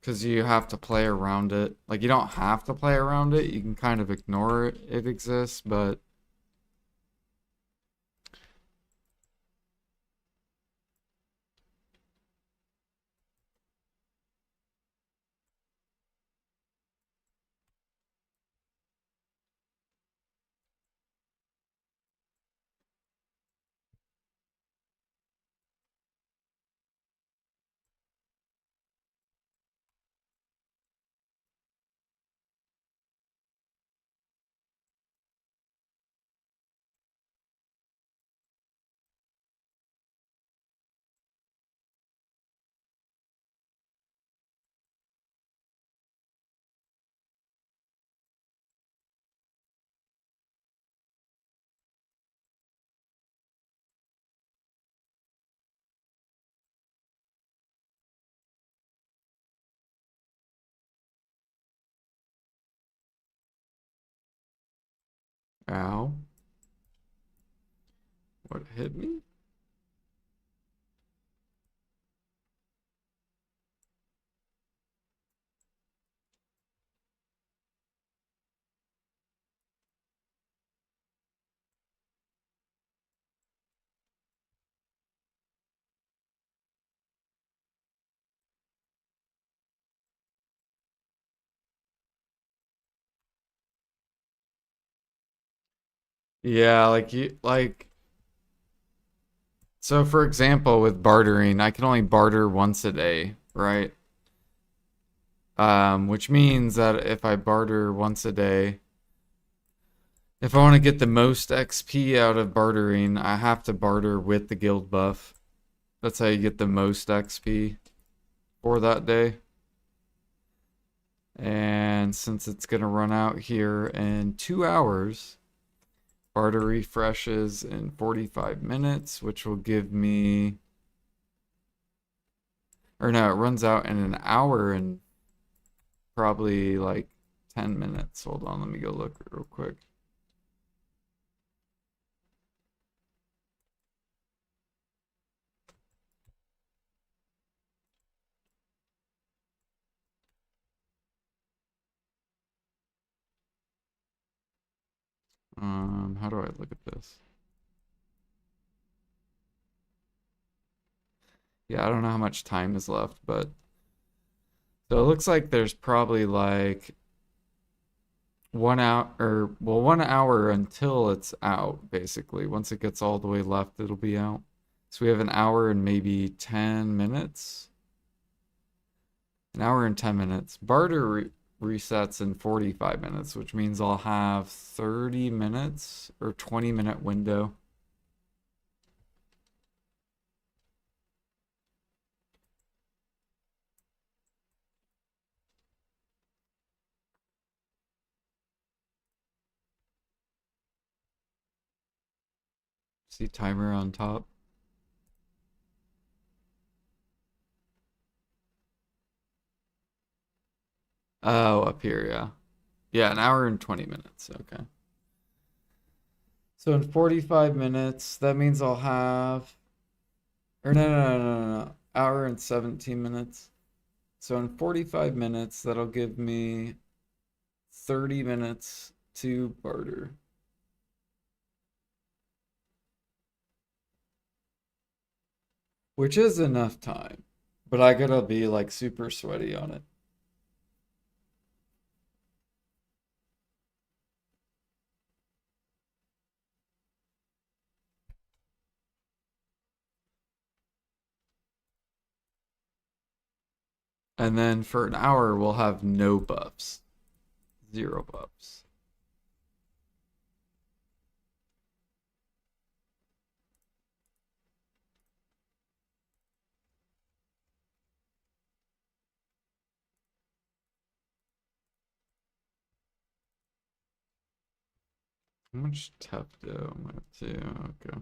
because you have to play around it. Like you don't have to play around it. You can kind of ignore it exists, but ow. What hit me? Yeah, like you like so for example with bartering, I can only barter once a day, right? Which means that if I barter once a day, if I want to get the most XP out of bartering, I have to barter with the guild buff. That's how you get the most XP for that day. And since it's going to run out here in 2 hours, barter refreshes in 45 minutes, which will give me, or no, it runs out in an hour and probably like 10 minutes. Hold on, let me go look real quick. How do I look at this? Yeah, I don't know how much time is left, but so it looks like there's probably like 1 hour or well 1 hour until it's out, basically. Once it gets all the way left, it'll be out. So we have an hour and maybe 10 minutes. An hour and 10 minutes. Barter resets in 45 minutes, which means I'll have 30 minutes or 20-minute window. See timer on top. Oh, up here, yeah. Yeah, an hour and 20 minutes. Okay. So in 45 minutes, that means I'll have, or no. Hour and 17 minutes. So in 45 minutes, that'll give me 30 minutes to barter. Which is enough time. But I gotta be like super sweaty on it. And then for an hour, we'll have no buffs. 0 buffs. How much tough dough am I to? Okay.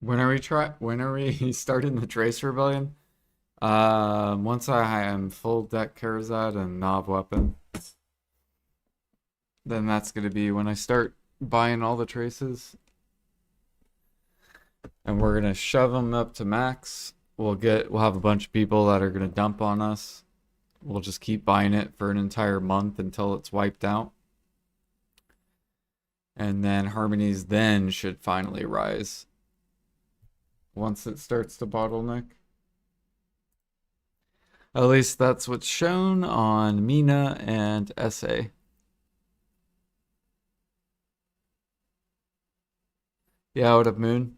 When are we starting the Trace Rebellion? Once I am full deck Karazad and Knob Weapon, then that's gonna be when I start buying all the traces. And we're gonna shove them up to max. We'll have a bunch of people that are gonna dump on us. We'll just keep buying it for an entire month until it's wiped out. And then harmonies then should finally rise once it starts to bottleneck. At least that's what's shown on Mina and SA. Yeah, what up, Moon?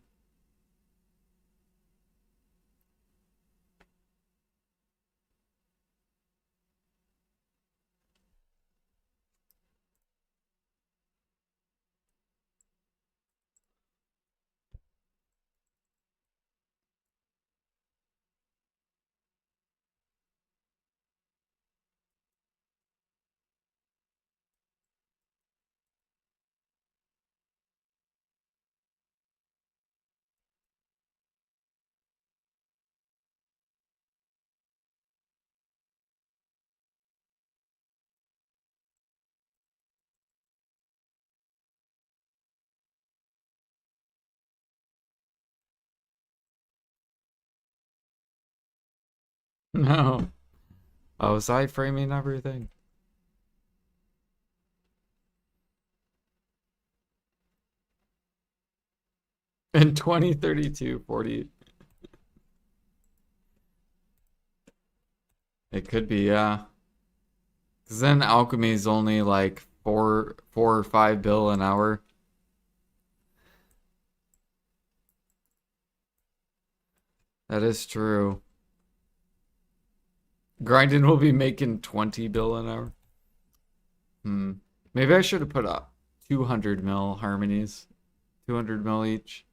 No. Oh, was I framing everything? In 2032, 40. It could be, yeah. Because then alchemy is only like four or 5 bill an hour. That is true. Grinding will be making 20 bill an hour. Maybe I should have put up 200 mil harmonies. 200 mil each.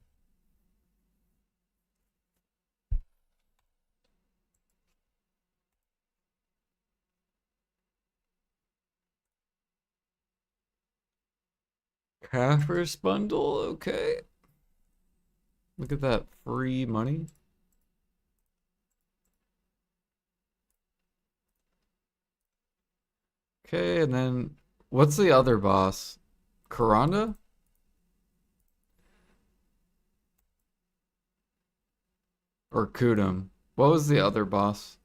Crafters bundle, okay. Look at that free money. Okay, and then what's the other boss? Karanda? Or Kudum? What was the other boss?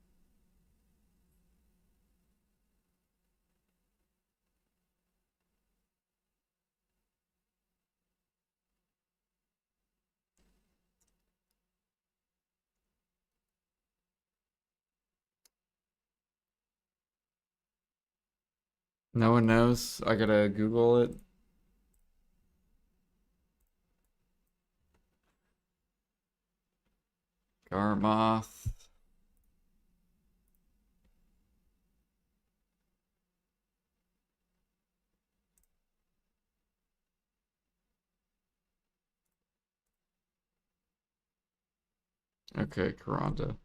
No one knows. I gotta Google it. Garmoth. Okay, Karanda.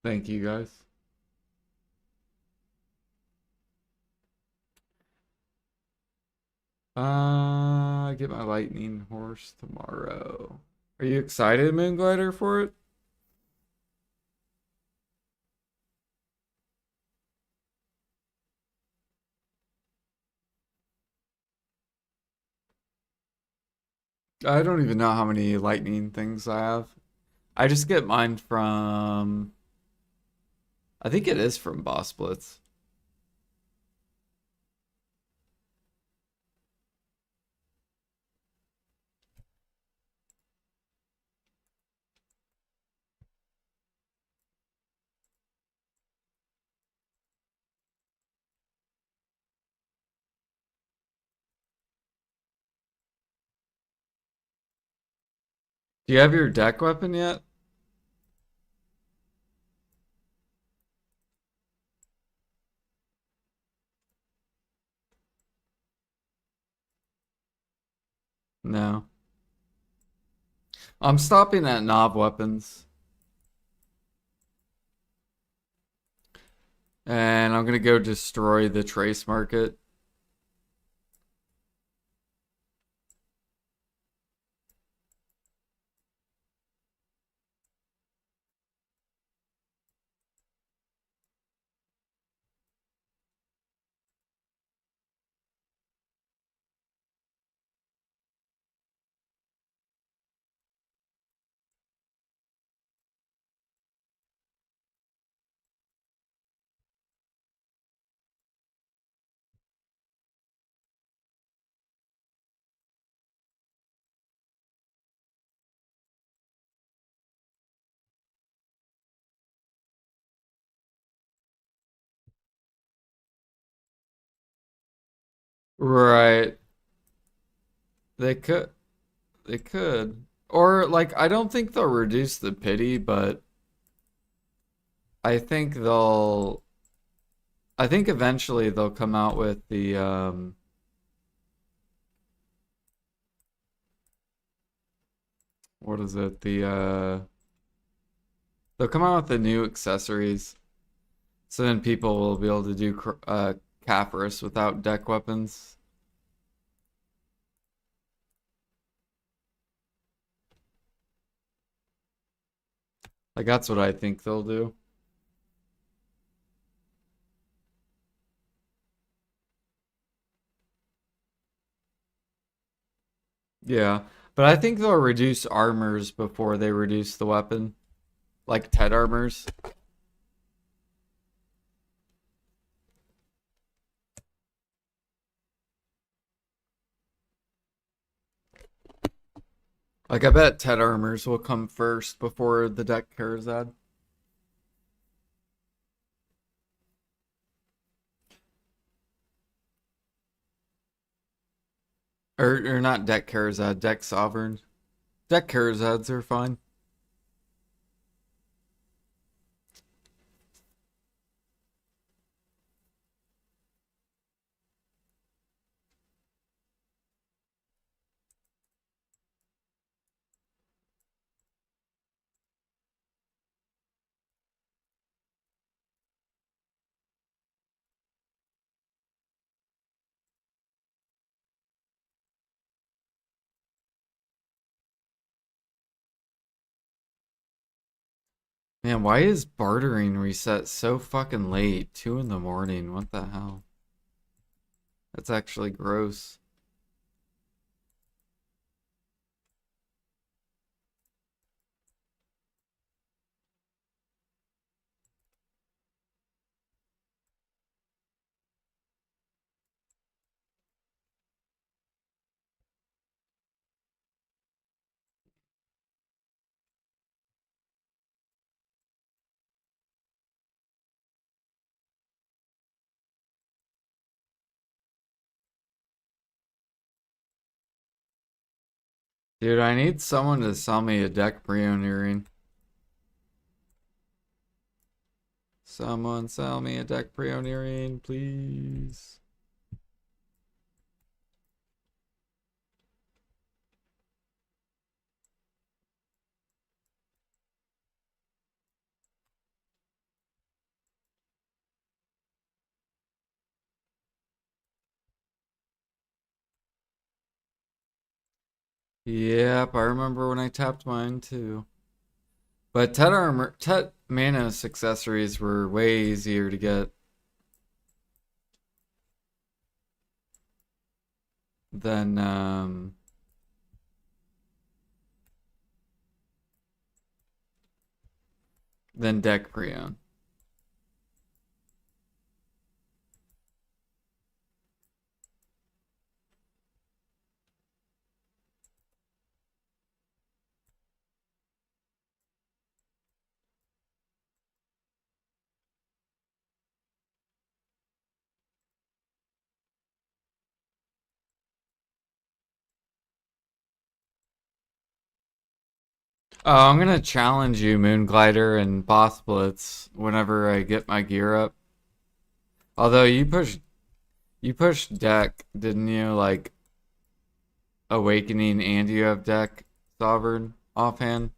Thank you guys. I get my lightning horse tomorrow. Are you excited, Moonglider, for it? I don't even know how many lightning things I have. I just get mine from, I think it is from Boss Blitz. Do you have your deck weapon yet? No. I'm stopping at knob weapons. And I'm gonna go destroy the trace market. Right. They could. They could. Or, like, I don't think they'll reduce the pity, but I think they'll. I think eventually they'll come out with the, what is it? They'll come out with the new accessories. So then people will be able to do, Caphras without deck weapons. Like, that's what I think they'll do. Yeah. But I think they'll reduce armors before they reduce the weapon. Like Ted armors. Like, I bet Ted armors will come first before the deck Karazad. Or not deck Karazad, deck Sovereign. Deck Karazads are fine. Man, why is bartering reset so fucking late? 2 in the morning. What the hell? That's actually gross. Dude, I need someone to sell me a deck pre-ownering. Someone sell me a deck pre-ownering, please. Yep, I remember when I tapped mine too. But Tet Manos accessories were way easier to get than deck pre-own. Oh, I'm gonna challenge you, Moonglider and Boss Blitz, whenever I get my gear up. Although you pushed deck, didn't you? Like Awakening, and you have deck Sovereign offhand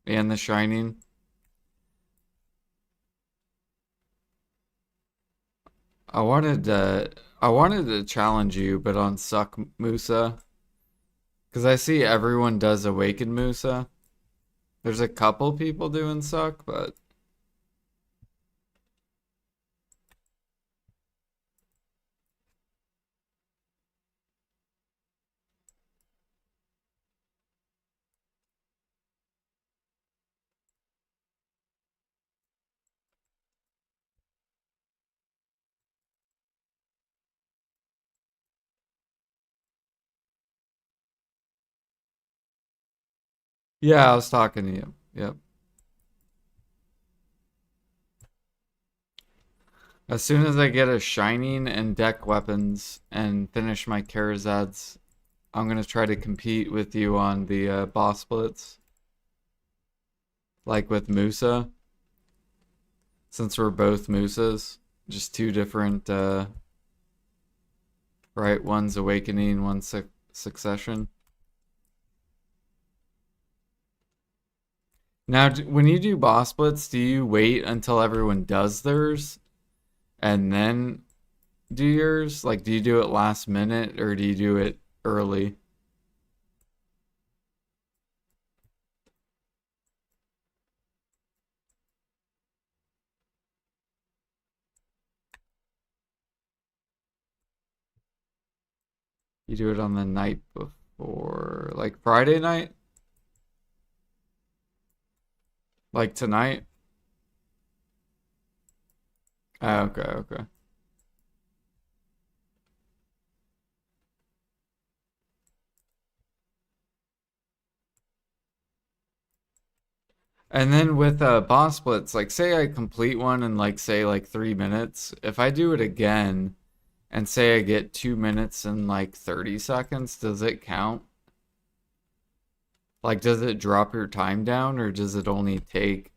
and the Shining. I wanted to challenge you, but on Suck Musa, because I see everyone does Awaken Musa. There's a couple people doing Suck, but yeah, I was talking to you. Yep. As soon as I get a Shining and deck weapons and finish my Karazads, I'm gonna try to compete with you on the boss splits, like with Musa, since we're both Musas, just two different, right? One's Awakening, one's Succession. Now, when you do boss splits, do you wait until everyone does theirs and then do yours? Like, do you do it last minute or do you do it early? You do it on the night before, like Friday night? Like tonight? Oh, okay, okay. And then with boss splits, like say I complete one in like say like 3 minutes. If I do it again and say I get 2 minutes and like 30 seconds, does it count? Like does it drop your time down or does it only take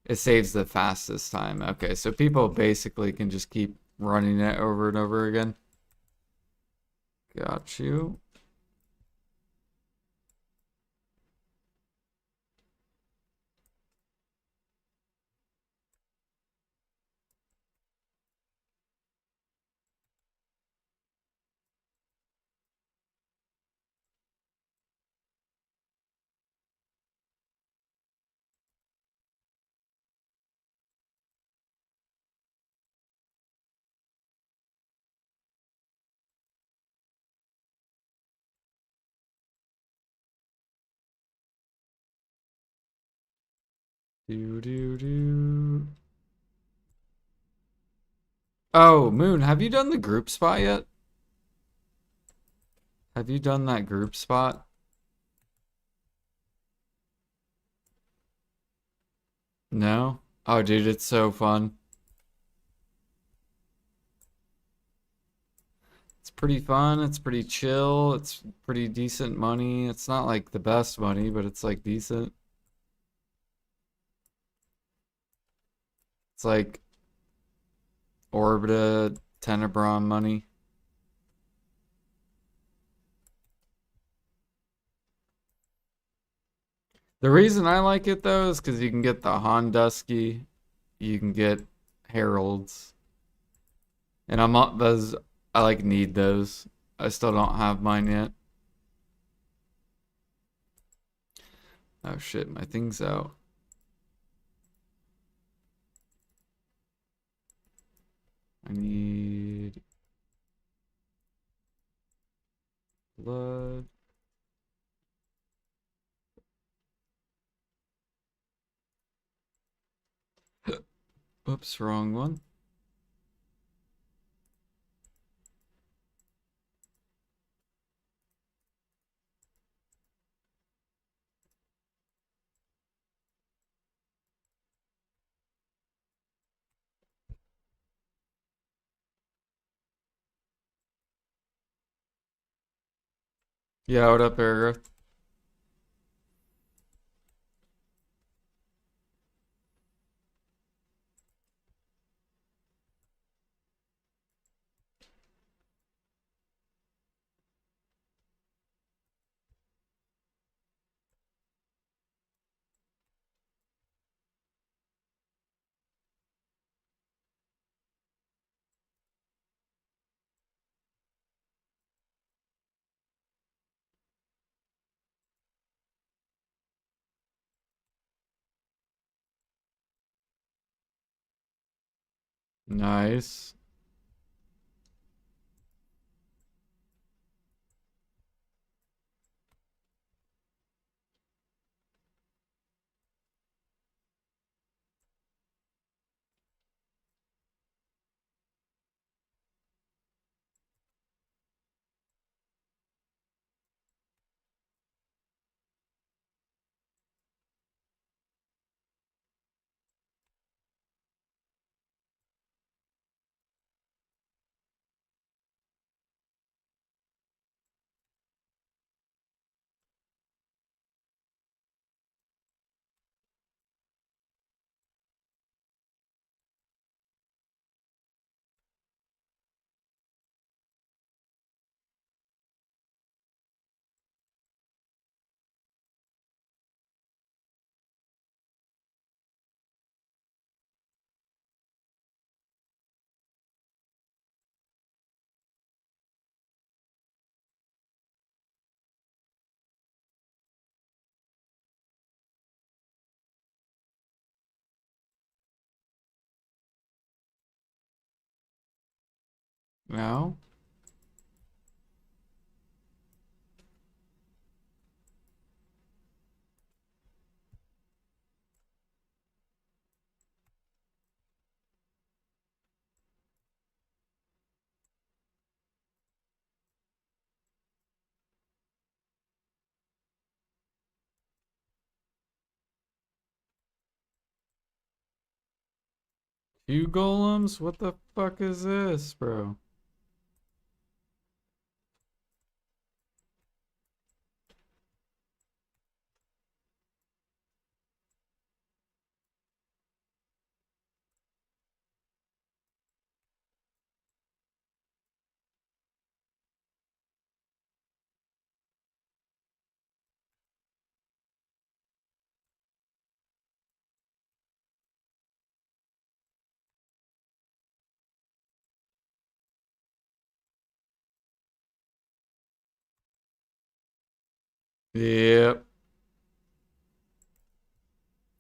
it saves the fastest time? Okay, so people basically can just keep running it over and over again. Got you. Do do do. Oh, Moon, have you done the group spot yet? Have you done that group spot? No? Oh, dude, it's so fun. It's pretty fun. It's pretty chill. It's pretty decent money. It's not like the best money, but it's like decent. It's like Orbita Tenebron money. The reason I like it though is because you can get the Hondusky, you can get Heralds, and I'm not those. I like need those. I still don't have mine yet. Oh shit, my thing's out. I need blood. Oops, wrong one. Yeah, what up, Eric? Nice. Now, 2 golems? What the fuck is this, bro? Yep.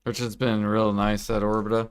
Which has been real nice at Orbita.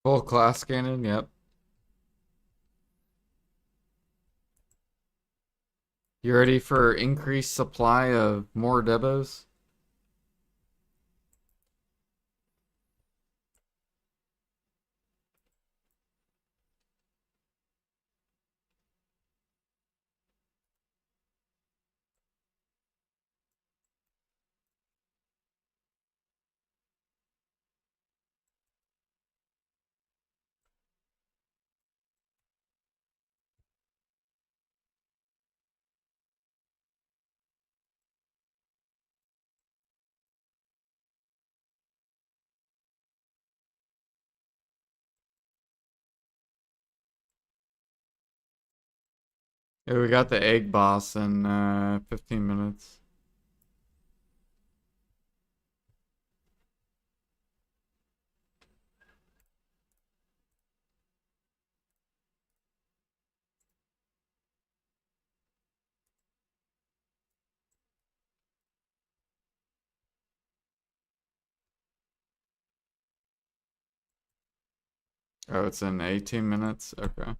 Full class cannon, yep. You ready for increased supply of more Debos? Yeah, we got the egg boss in 15 minutes. Oh, it's in 18 minutes? Okay.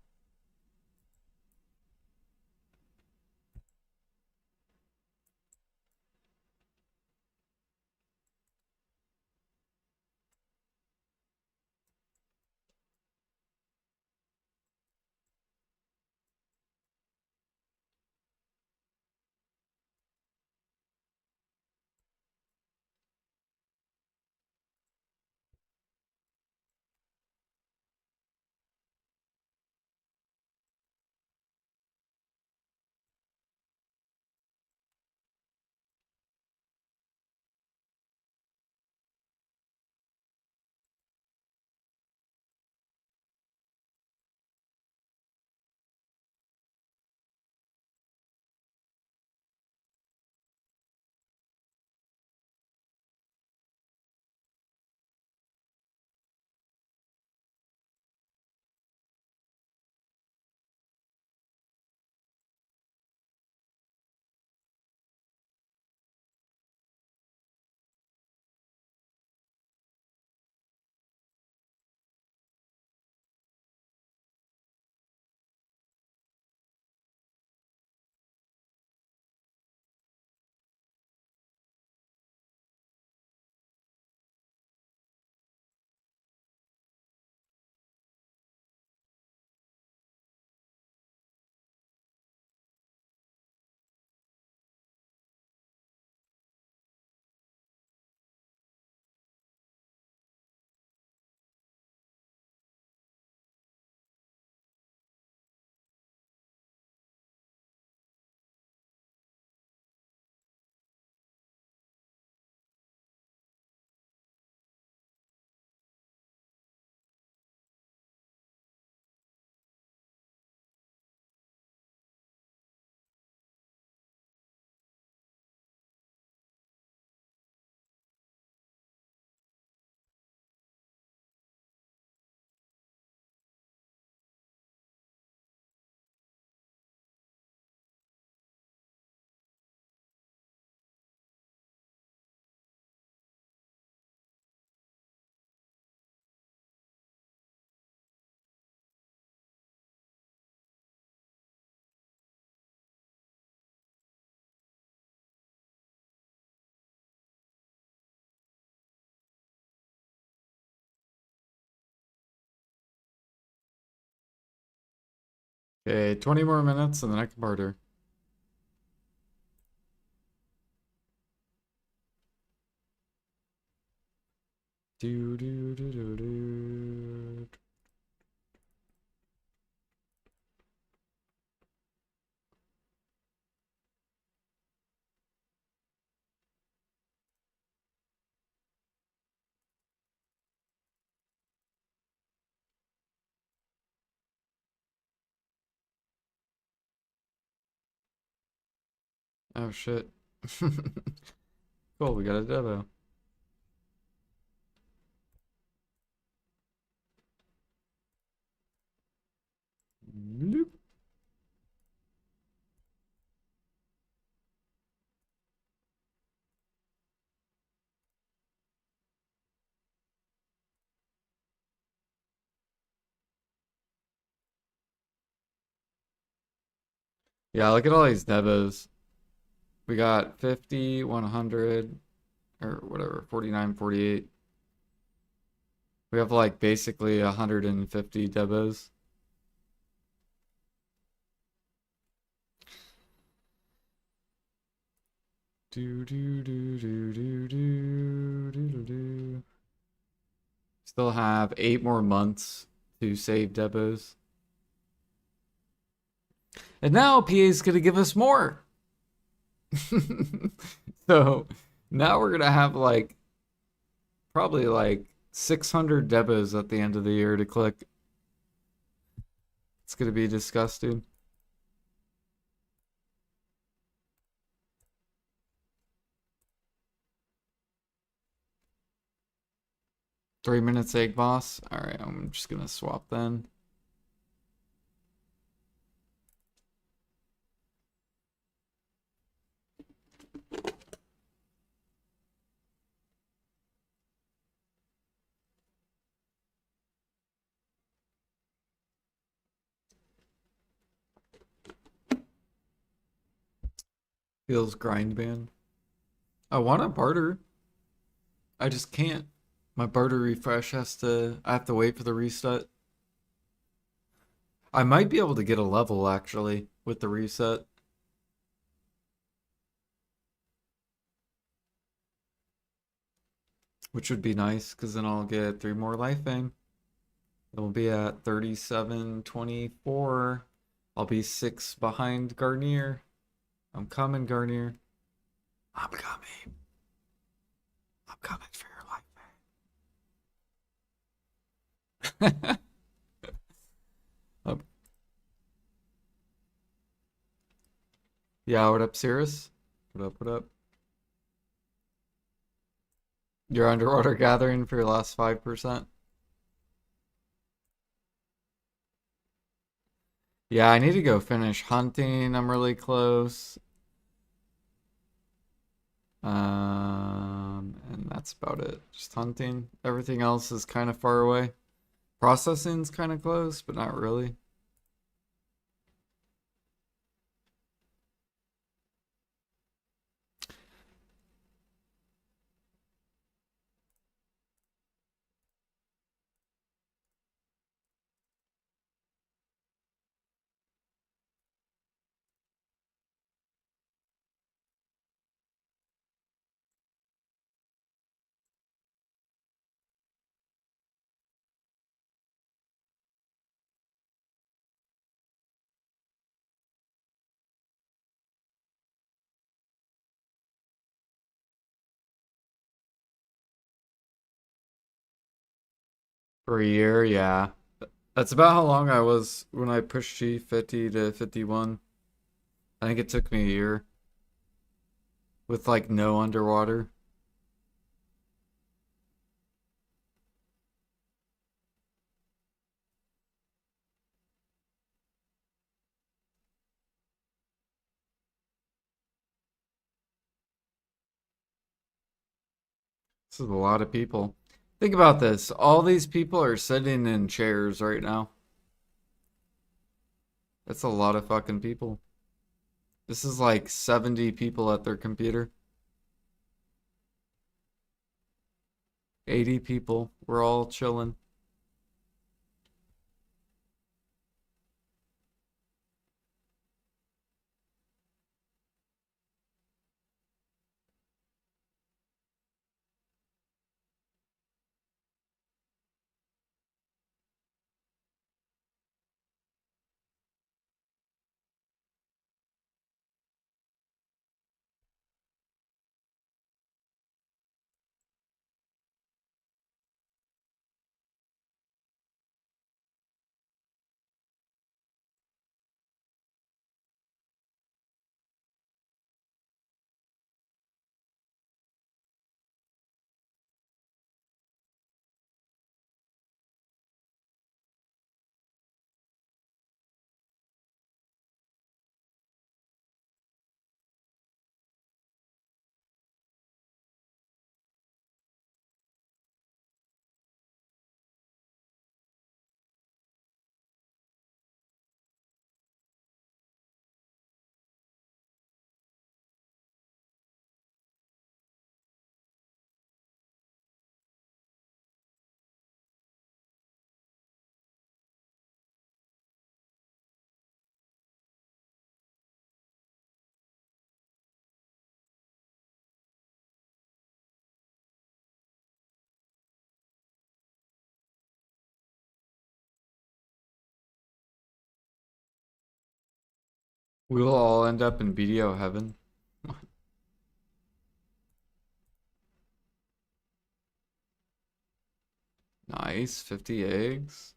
Okay, 20 more minutes and then I can barter. Do do do do do. Oh shit. Cool, we got a Debo. Bloop. Yeah, look at all these devos. We got 50, 100, or whatever, 49, 48. We have like basically 150 devos. Do do do do do do do do do. Still have 8 more months to save devos. And now PA is gonna give us more. So now we're gonna have like probably like 600 devos at the end of the year to click. It's gonna be disgusting. Three minutes egg boss. All right, I'm just gonna swap then. Feels grind band. I want to barter. I just can't. My barter refresh has to. I have to wait for the reset. I might be able to get a level actually with the reset. Which would be nice because then I'll get 3 more life fame. Then we'll be at 37.24. I'll be 6 behind Garnier. I'm coming, Garnier. I'm coming. I'm coming for your life. Um, yeah, what up, Cirrus? What up, what up? You're underwater gathering for your last 5%. Yeah, I need to go finish hunting. I'm really close. And that's about it. Just hunting. Everything else is kind of far away. Processing's kind of close, but not really. For a year, yeah. That's about how long I was when I pushed G 50 to 51. I think it took me a year with like no underwater. This is a lot of people. Think about this. All these people are sitting in chairs right now. That's a lot of fucking people. This is like 70 people at their computer. 80 people. We're all chilling. We will all end up in BDO heaven. Nice, 50 eggs.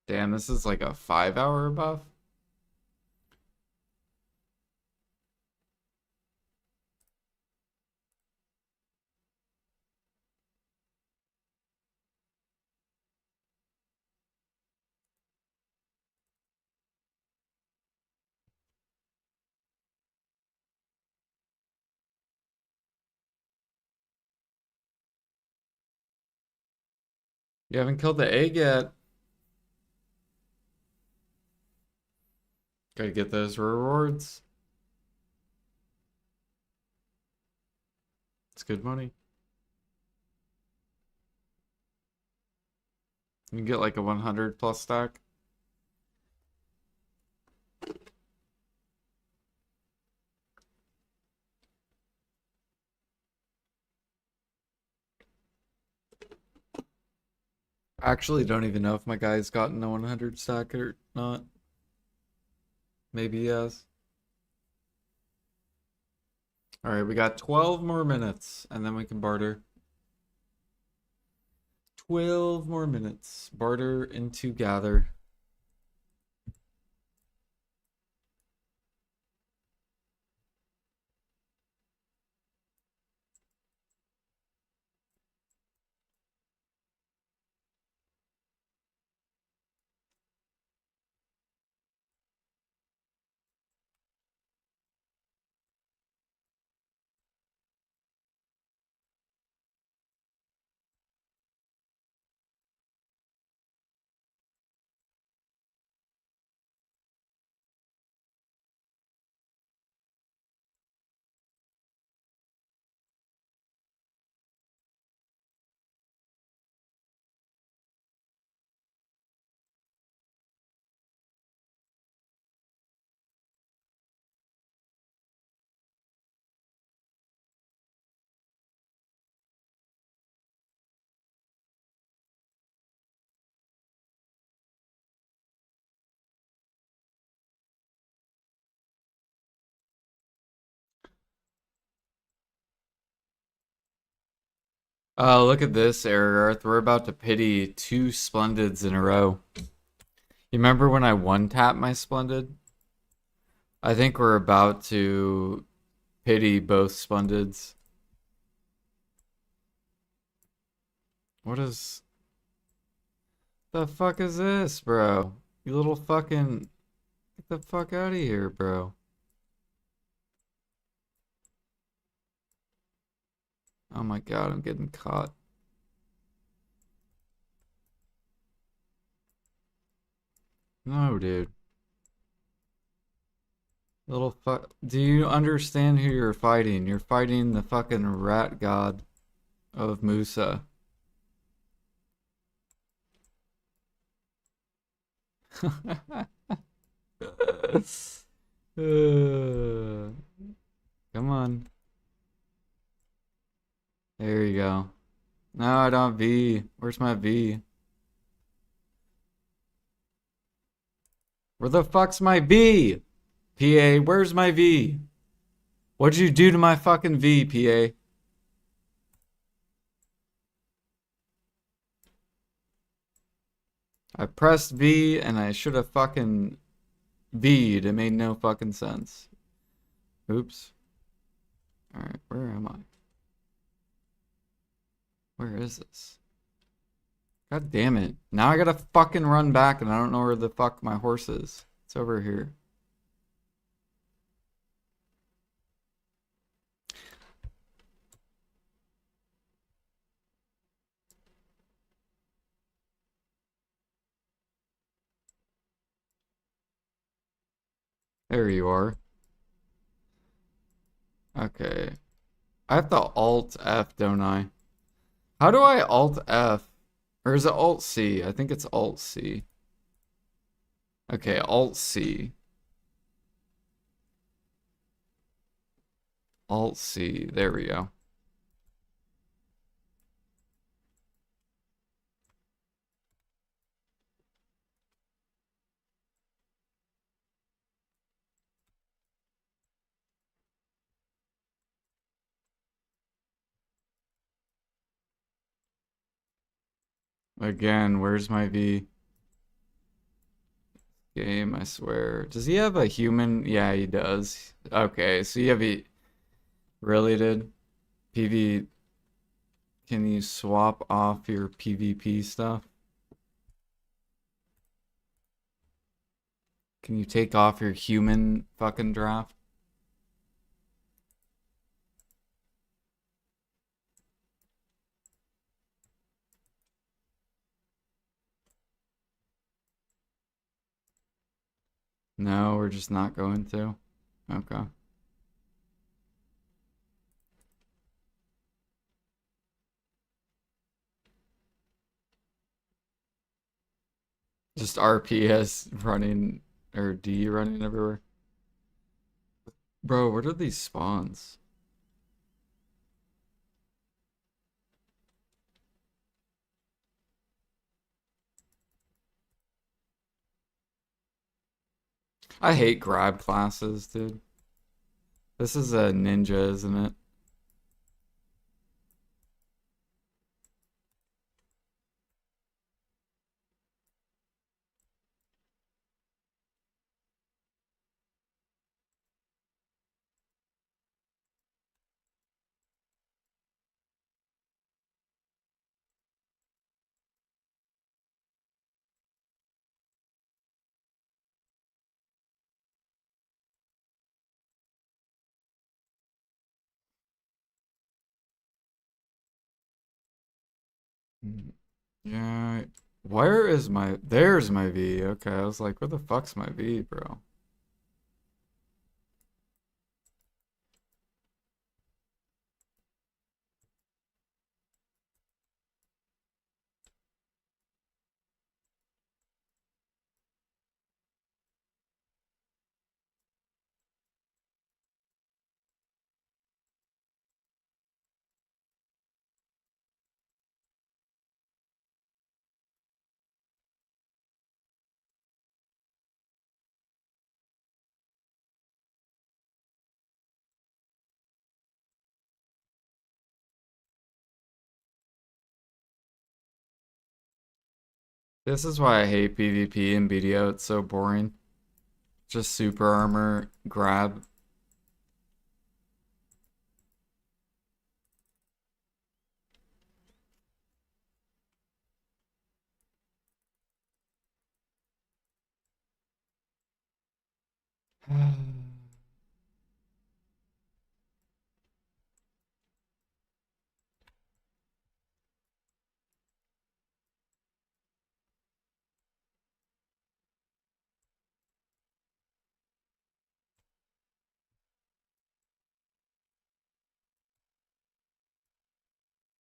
Damn, this is like a 5-hour buff. You haven't killed the egg yet. Gotta get those rewards. It's good money. You can get like a 100 plus stack. I actually don't even know if my guy's gotten a 100 stack or not. Maybe he has. Alright, we got 12 more minutes and then we can barter. 12 more minutes. Barter into gather. Oh, look at this, Earth. We're about to pity 2 Splendids in a row. You remember when I one-tapped my Splendid? I think we're about to pity both Splendids. What is... the fuck is this, bro? You little fucking... get the fuck out of here, bro. Oh my god, I'm getting caught. No, dude. Little fuck. Do you understand who you're fighting? You're fighting the fucking rat god of Musa. Come on. There you go. No, I don't have V. Where's my V? Where the fuck's my V? PA, where's my V? What'd you do to my fucking V, PA? I pressed V and I should have fucking V'd. It made no fucking sense. Oops. Alright, where am I? Where is this? God damn it. Now I gotta fucking run back and I don't know where the fuck my horse is. It's over here. There you are. Okay. I have to Alt F, don't I? How do I Alt F? Or is it Alt C? I think it's Alt C. Okay, Alt C. Alt C. There we go. Again, where's my V? Game, I swear. Does he have a human? Yeah, he does. Okay, so you have a... Really, dude? PV... Can you swap off your PvP stuff? Can you take off your human fucking draft? No, we're just not going to. Okay. Just RPS running, or D running everywhere. Bro, what are these spawns? I hate grab classes, dude. This is a ninja, isn't it? Yeah. Where is my... There's my V. Okay, I was like, where the fuck's my V, bro? This is why I hate PvP and BDO. It's so boring. Just super armor, grab.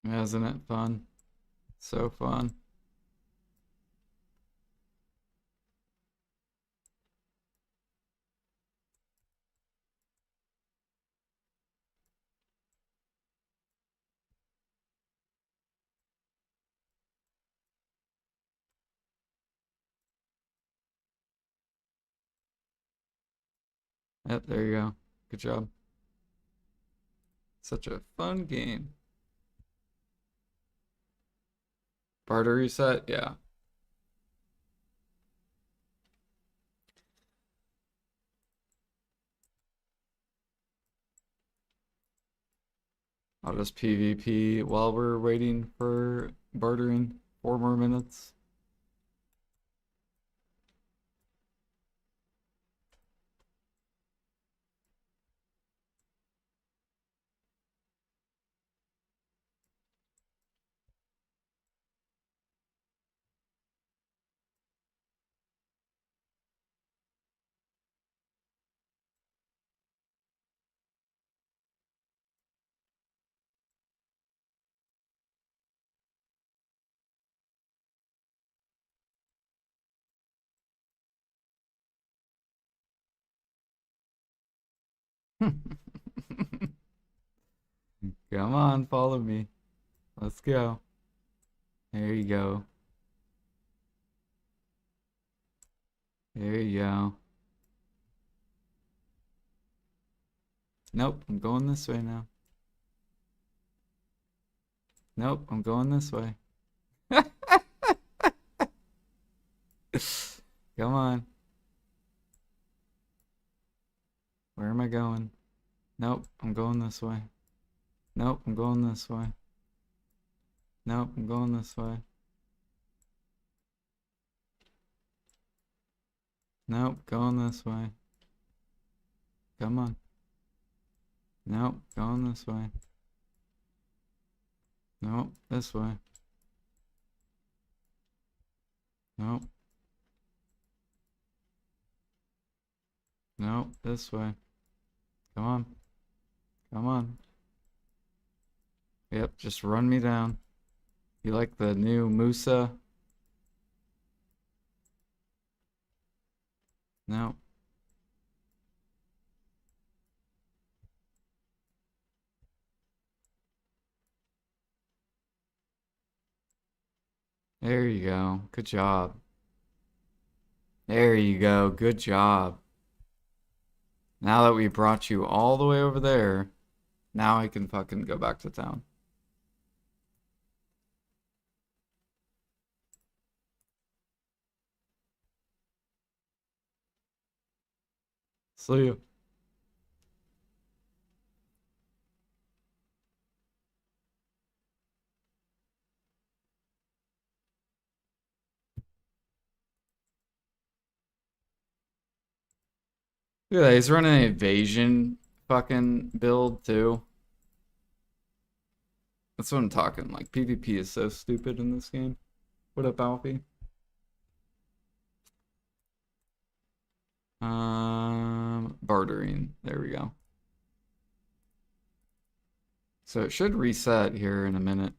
Isn't it fun? So fun. Yep, there you go. Good job. Such a fun game. Barter reset? Yeah. I'll just PvP while we're waiting for bartering. 4 more minutes. Come on, follow me. Let's go. There you go. There you go. Nope, I'm going this way now. Nope, I'm going this way. Come on. Where am I going? Nope, I'm going this way. Nope, I'm going this way. Nope, I'm going this way. Nope, going this way. Come on. Nope, going this way. Nope, this way. Nope. Nope, this way. Come on. Come on. Yep, just run me down. You like the new Musa? No. There you go. Good job. There you go. Good job. Now that we brought you all the way over there, now I can fucking go back to town. See you. Look at that, he's running an evasion fucking build too. That's what I'm talking. Like, PvP is so stupid in this game. What up, Alfie? Bartering. There we go. So it should reset here in a minute.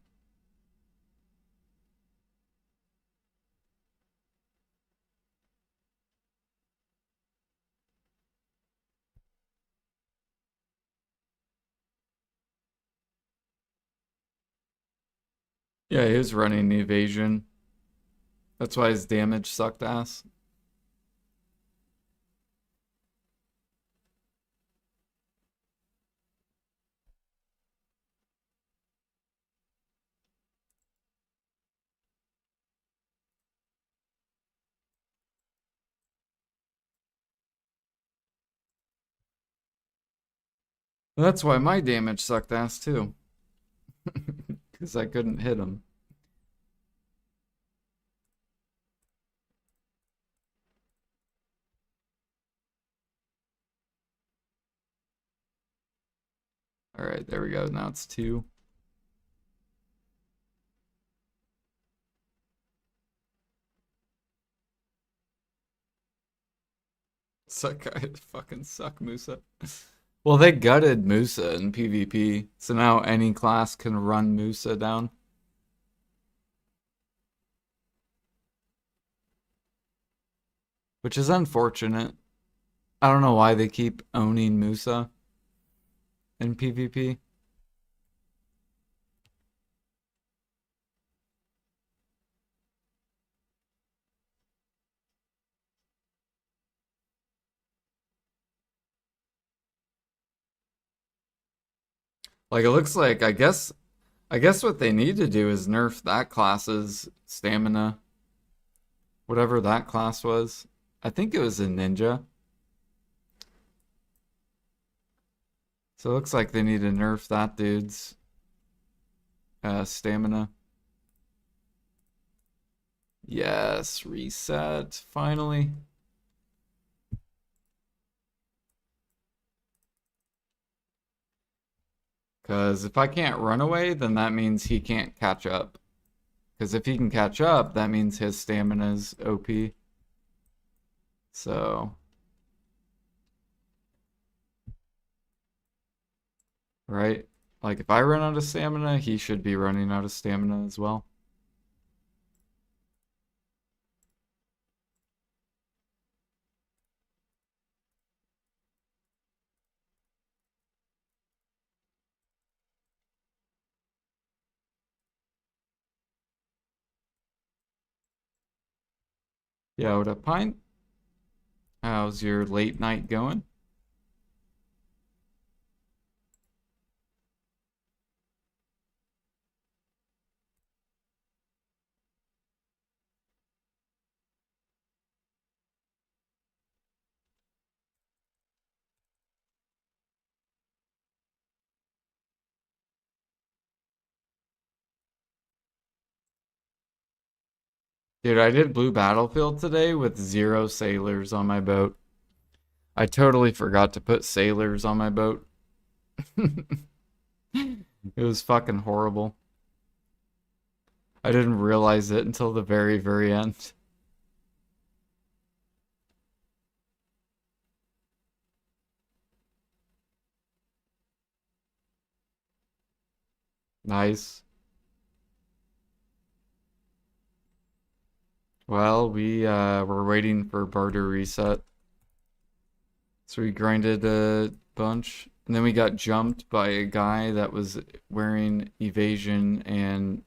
Yeah, he was running the evasion. That's why his damage sucked ass. That's why my damage sucked ass too. Because I couldn't hit him. Alright, there we go. Now it's 2. Suck guy, fucking suck Musa. Well, they gutted Musa in PvP, so now any class can run Musa down. Which is unfortunate. I don't know why they keep owning Musa in PvP. Like, it looks like, I guess what they need to do is nerf that class's stamina. Whatever that class was. I think it was a ninja. So it looks like they need to nerf that dude's stamina. Yes, reset, finally. Because if I can't run away, then that means he can't catch up. Because if he can catch up, that means his stamina's OP. So, right? Like, if I run out of stamina, he should be running out of stamina as well. Yeah, what up, Pine? How's your late night going? Dude, I did Blue Battlefield today with 0 sailors on my boat. I totally forgot to put sailors on my boat. It was fucking horrible. I didn't realize it until the very, very end. Nice. Well, we were waiting for barter reset. So we grinded a bunch. And then we got jumped by a guy that was wearing evasion and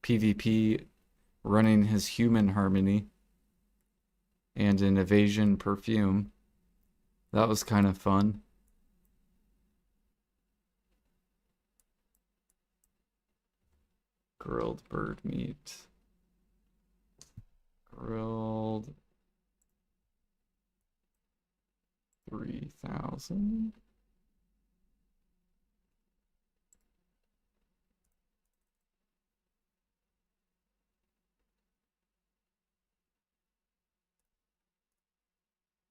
PvP running his human harmony and an evasion perfume. That was kind of fun. Grilled bird meat. Grilled 3,000.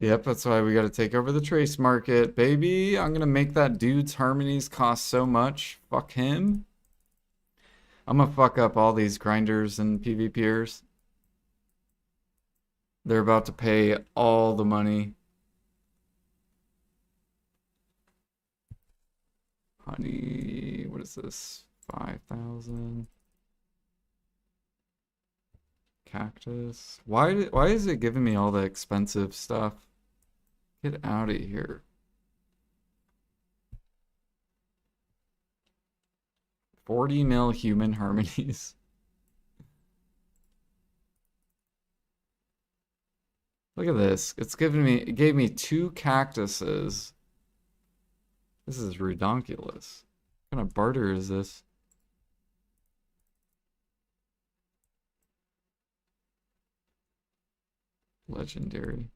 Yep, that's why we got to take over the trace market, baby. I'm gonna make that dude's harmonies cost so much. Fuck him. I'm gonna fuck up all these grinders and PvPers. They're about to pay all the money. Honey, what is this? 5,000. Cactus. Why is it giving me all the expensive stuff? Get out of here. 40 mil human harmonies. Look at this. It gave me 2 cactuses. This is redonkulous. What kind of barter is this? Legendary.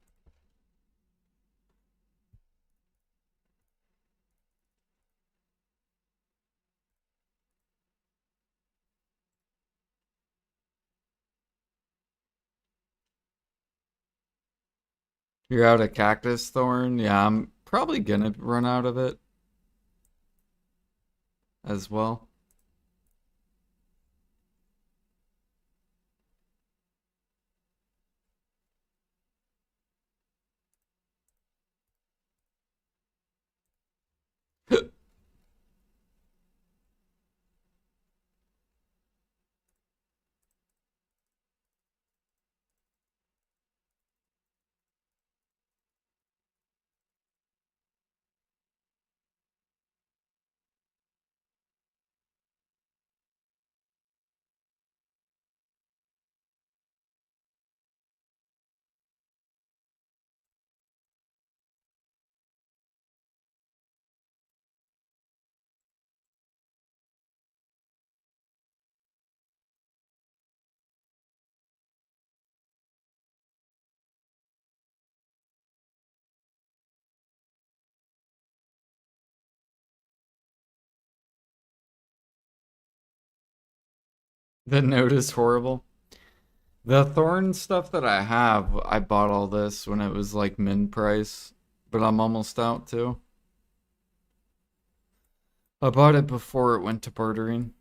You're out of cactus thorn? Yeah, I'm probably gonna run out of it as well. The note is horrible. The thorn stuff that I have, I bought all this when it was like min price, but I'm almost out too. I bought it before it went to bartering.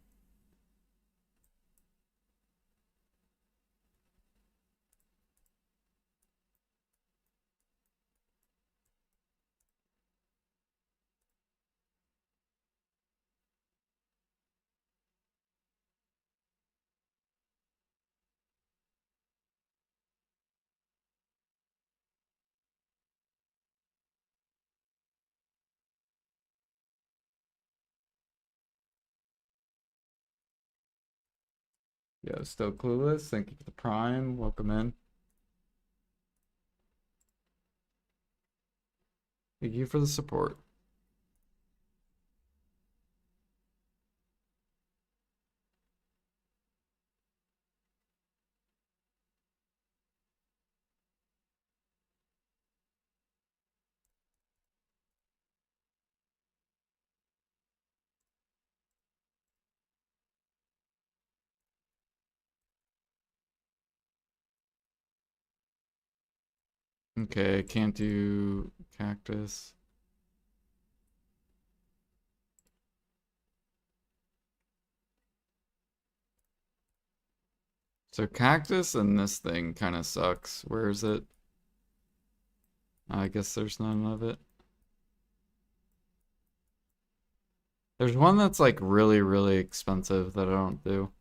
Yo, still clueless. Thank you for the prime. Welcome in. Thank you for the support. Okay, can't do cactus. So cactus and this thing kind of sucks. Where is it? I guess there's none of it. There's one that's like really, really expensive that I don't do.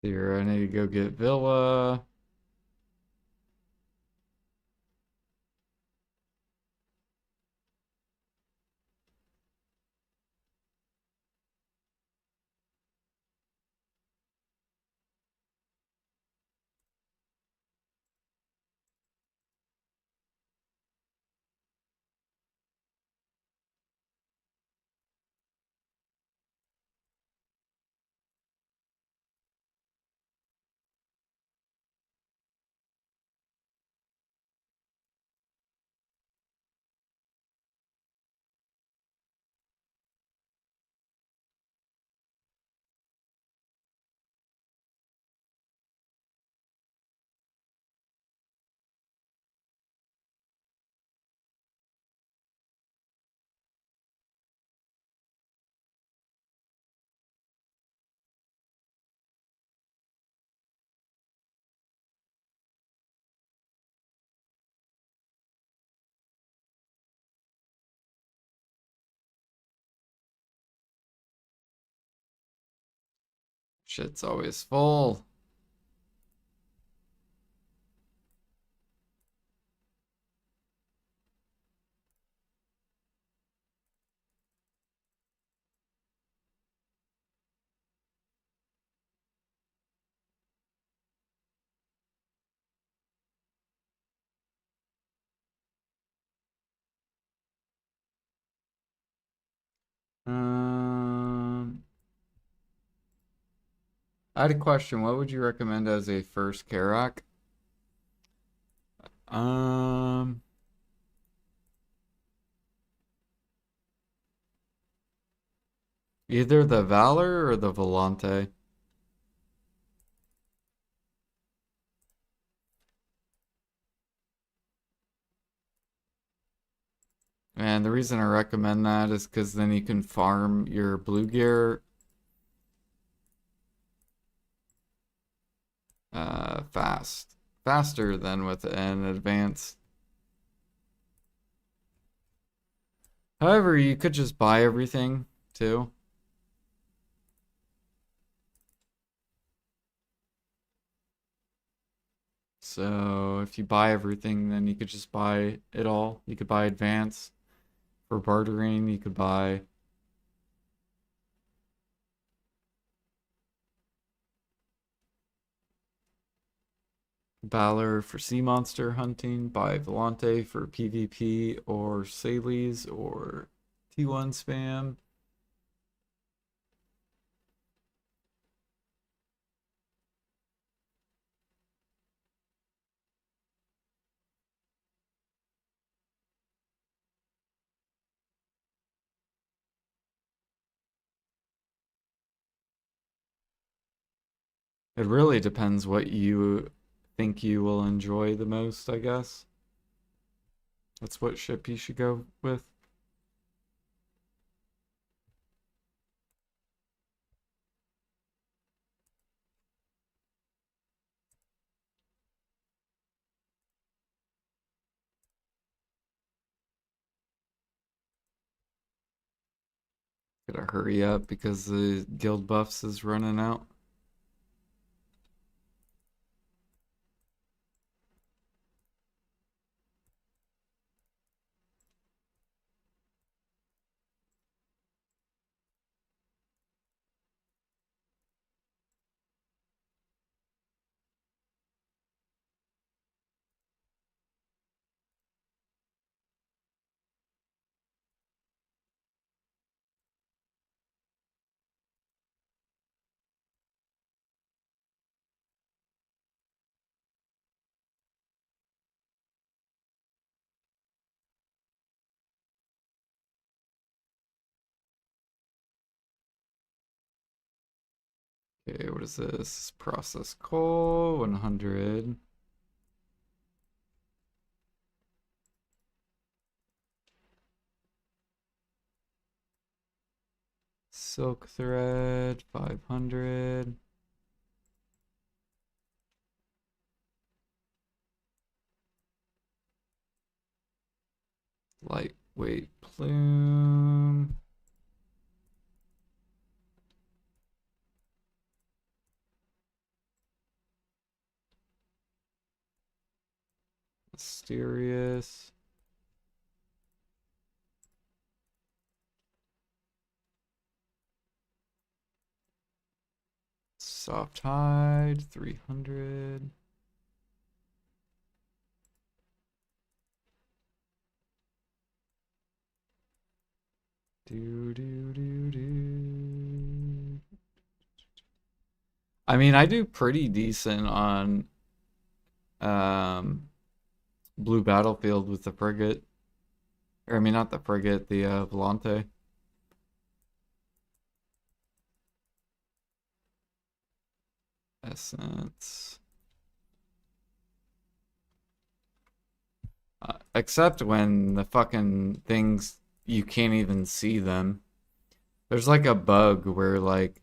Here, I need to go get Villa. Shit's always full. Um, I had a question. What would you recommend as a first Karak? Um, Either the Valor or the Volante. And the reason I recommend that is because then you can farm your blue gear faster than with an advanced. However, you could just buy everything too. So if you buy everything, then you could just buy it all. You could buy advance for bartering. You could buy Valor for sea monster hunting, buy Volante for PvP or Salies or T1 spam. It really depends what you think you will enjoy the most, I guess. That's what ship you should go with. Gotta hurry up because the guild buffs is running out. Okay, what is this? Process coal, 100. Silk thread, 500. Lightweight plume. Mysterious. Soft hide, 300. Do. I mean, I do pretty decent on blue battlefield with the frigate. Or I mean, not the frigate, the Volante. Essence. Except when the fucking things, you can't even see them. There's like a bug where like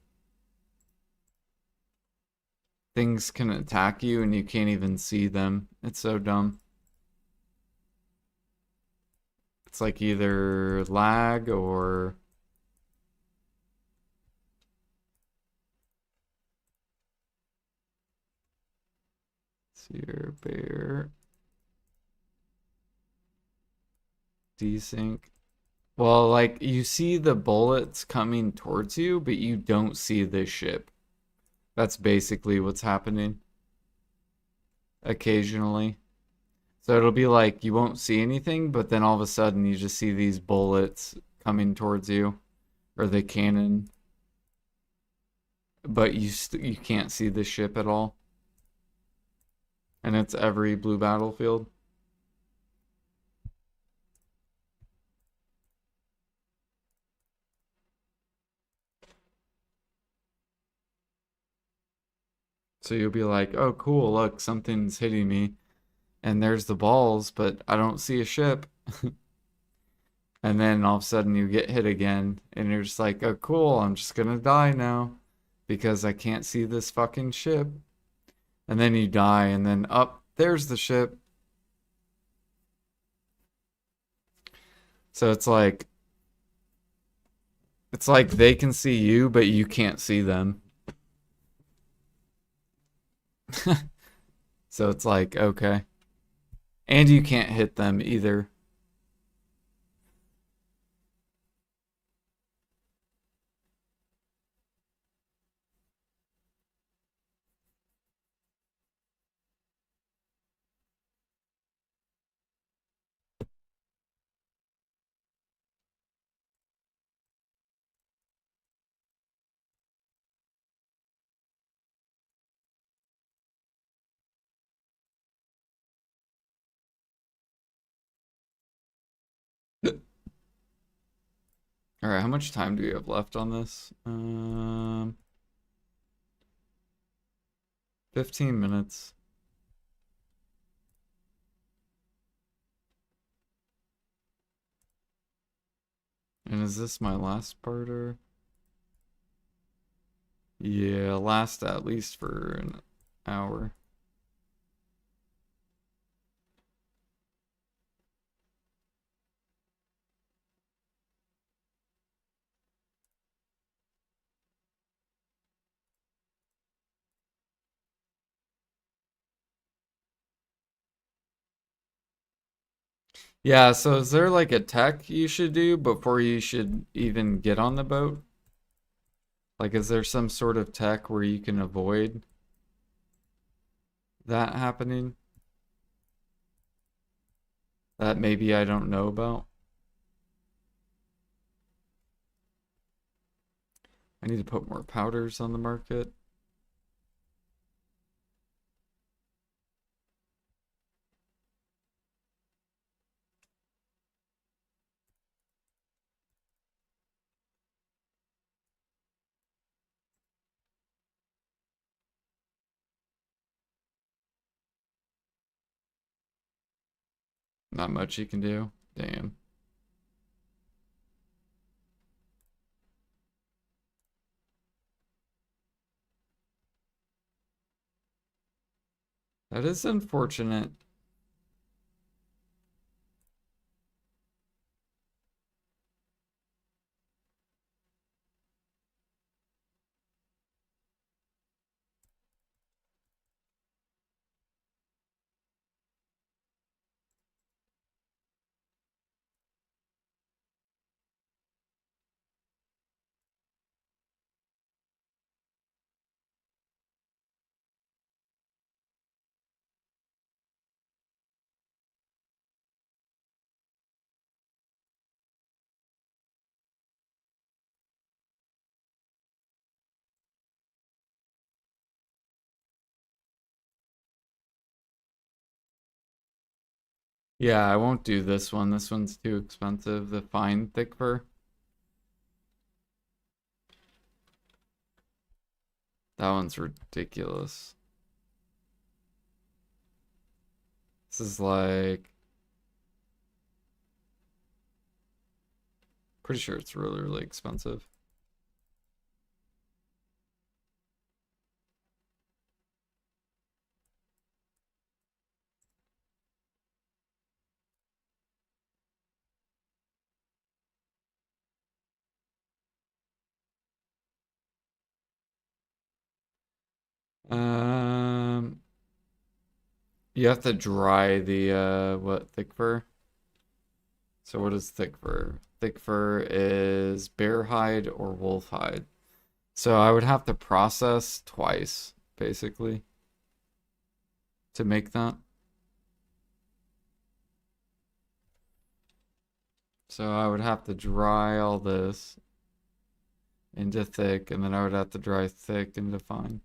things can attack you and you can't even see them. It's so dumb. It's like either lag or Seer Bear. Desync. Well, like you see the bullets coming towards you, but you don't see the ship. That's basically what's happening occasionally. So it'll be like you won't see anything, but then all of a sudden you just see these bullets coming towards you, or the cannon, but you can't see the ship at all. And it's every blue battlefield. So you'll be like, oh cool, look, something's hitting me. And there's the balls, but I don't see a ship. And then all of a sudden you get hit again, and you're just like, oh cool, I'm just gonna die now because I can't see this fucking ship. And then you die, and then up, there's the ship. So it's like they can see you, but you can't see them. So it's like, okay. And you can't hit them either. All right, how much time do we have left on this? 15 minutes. And is this my last barter? Yeah, last at least for an hour. Yeah, so is there like a tech you should do before you should even get on the boat? Like, is there some sort of tech where you can avoid that happening that maybe I don't know about? I need to put more powders on the market. Not much you can do. Damn. That is unfortunate. Yeah, I won't do this one. This one's too expensive. The fine thick fur. That one's ridiculous. This is like, pretty sure it's really, really expensive. Um, you have to dry the what thick fur? So what is thick fur? Thick fur is bear hide or wolf hide. So I would have to process twice, basically, to make that. So I would have to dry all this into thick, and then I would have to dry thick into fine.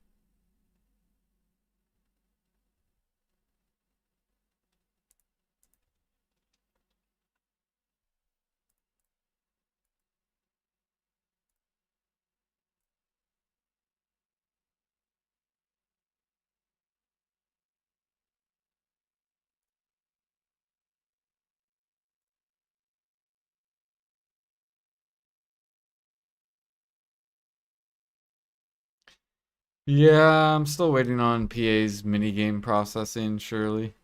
Yeah, I'm still waiting on PA's minigame processing, surely.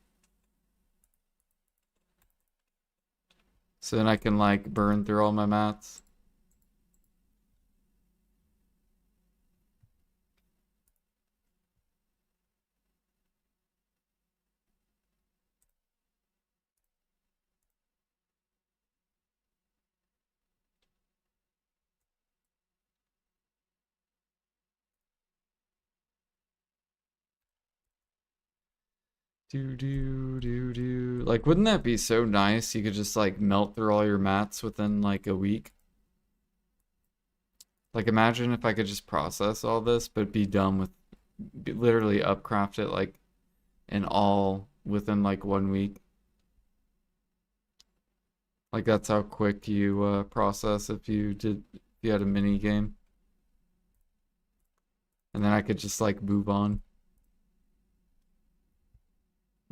So then I can like burn through all my mats. Like, wouldn't that be so nice? You could just like melt through all your mats within like a week. Like, imagine if I could just process all this, but be done with, literally upcraft it like in all within like 1 week. Like, that's how quick you process if you had a mini game. And then I could just like move on.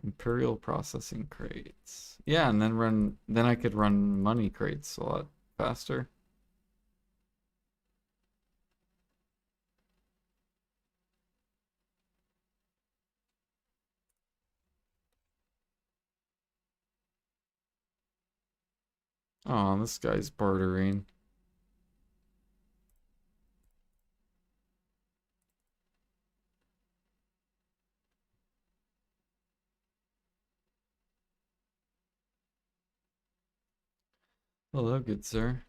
Imperial processing crates. Yeah, and then I could run money crates a lot faster. Oh, this guy's bartering. Hello, good sir.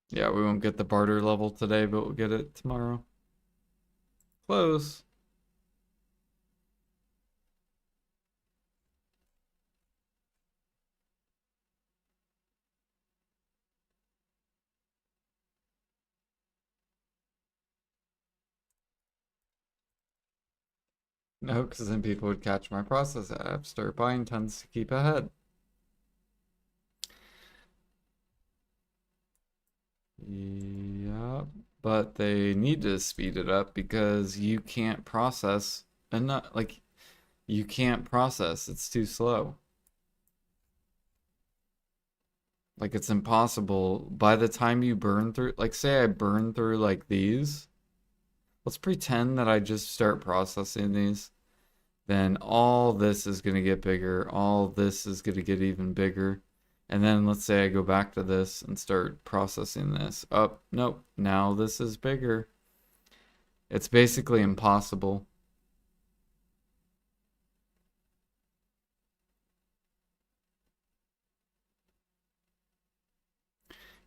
Yeah, we won't get the barter level today, but we'll get it tomorrow. Close. No, because then people would catch my process app, start buying tons to keep ahead. Yeah, but they need to speed it up because you can't process enough. Like, you can't process, it's too slow. Like, it's impossible. By the time you burn through, like, say I burn through like these, let's pretend that I just start processing these. Then all this is going to get bigger. All this is going to get even bigger. And then let's say I go back to this and start processing this. Oh, nope. Now this is bigger. It's basically impossible.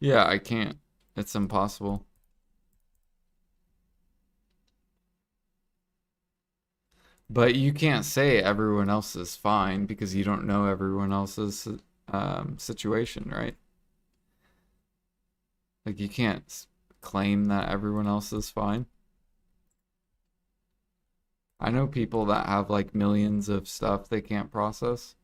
Yeah, I can't. It's impossible. But you can't say everyone else is fine because you don't know everyone else's situation, right? Like, you can't claim that everyone else is fine. I know people that have like millions of stuff they can't process.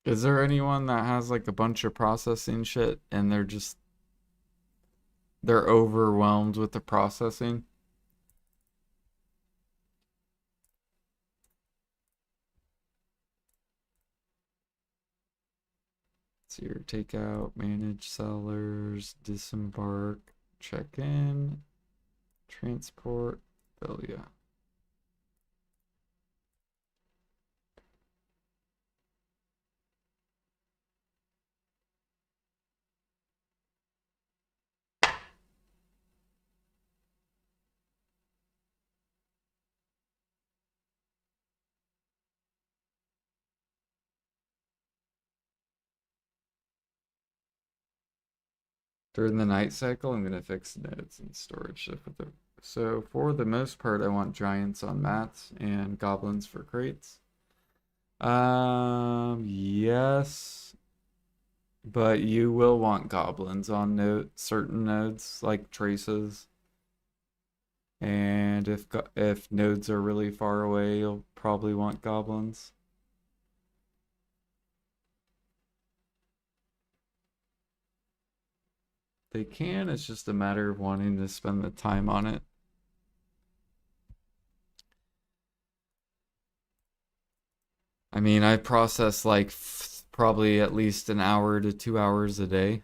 Is there anyone that has like a bunch of processing shit and they're overwhelmed with the processing? It's your takeout, manage sellers, disembark, check in, transport, bill ya. During the night cycle, I'm gonna fix nodes and storage shift with it. So for the most part, I want giants on mats and goblins for crates. Yes, but you will want goblins on certain nodes like traces. And if nodes are really far away, you'll probably want goblins. They can, it's just a matter of wanting to spend the time on it. I mean, I process like probably at least an hour to 2 hours a day.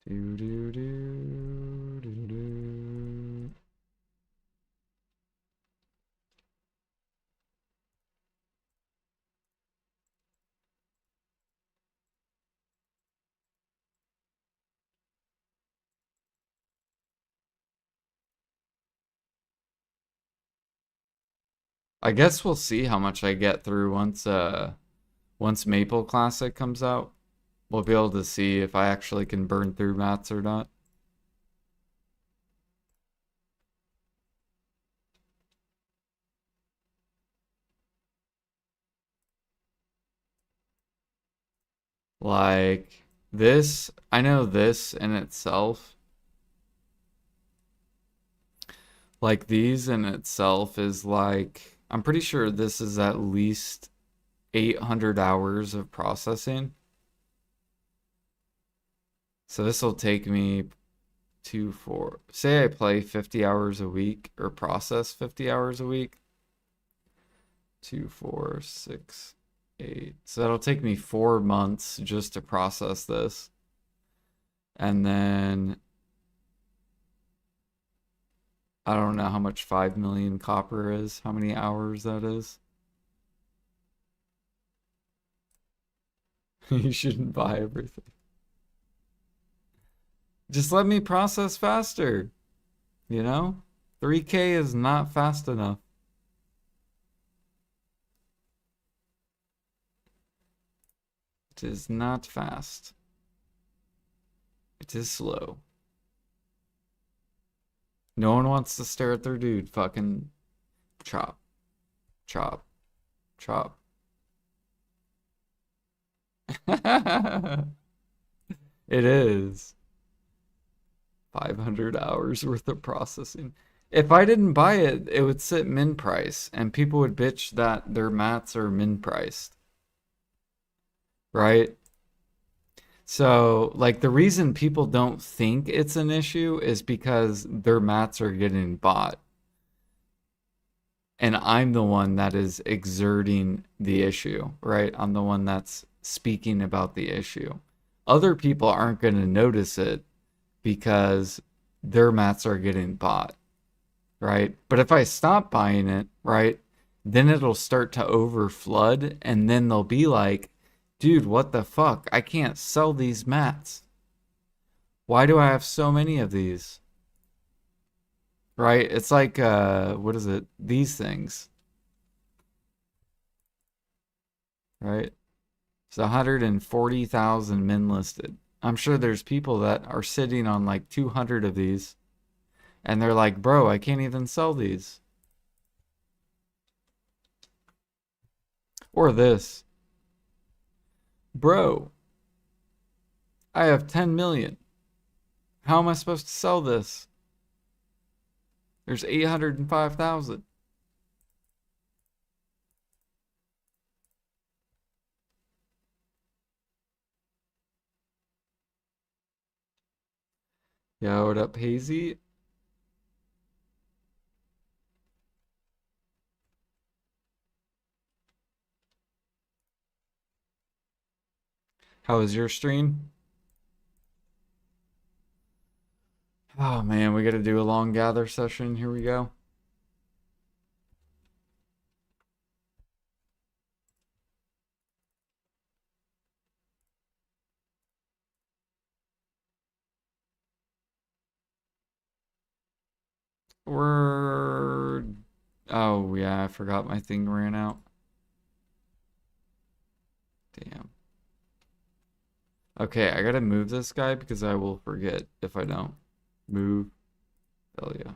Do do do do do. I guess we'll see how much I get through once Maple Classic comes out. We'll be able to see if I actually can burn through mats or not. Like this, I know this in itself, like these in itself is like, I'm pretty sure this is at least 800 hours of processing. So this will take me say I play 50 hours a week or process 50 hours a week. 2, 4, 6, 8. So that'll take me 4 months just to process this. And then I don't know how much 5 million copper is, how many hours that is. You shouldn't buy everything. Just let me process faster. You know? 3K is not fast enough. It is not fast. It is slow. No one wants to stare at their dude. Fucking chop. Chop. Chop. It is. 500 hours worth of processing. If I didn't buy it, it would sit min price, and people would bitch that their mats are min priced. Right? So, like, the reason people don't think it's an issue is because their mats are getting bought. And I'm the one that is exerting the issue, right? I'm the one that's speaking about the issue. Other people aren't going to notice it because their mats are getting bought, right? But if I stop buying it, right, then it'll start to overflood, and then they'll be like, dude, what the fuck? I can't sell these mats. Why do I have so many of these? Right? It's like, what is it? These things. Right? It's 140,000 min listed. I'm sure there's people that are sitting on like 200 of these, and they're like, bro, I can't even sell these. Or this. Bro, I have 10 million. How am I supposed to sell this? There's 805,000. Yo, what up, Hazy? How was your stream? Oh man, we gotta do a long gather session. Here we go. We're... Oh yeah, I forgot my thing ran out. Damn. Okay, I gotta move this guy because I will forget if I don't. Move. Hell yeah.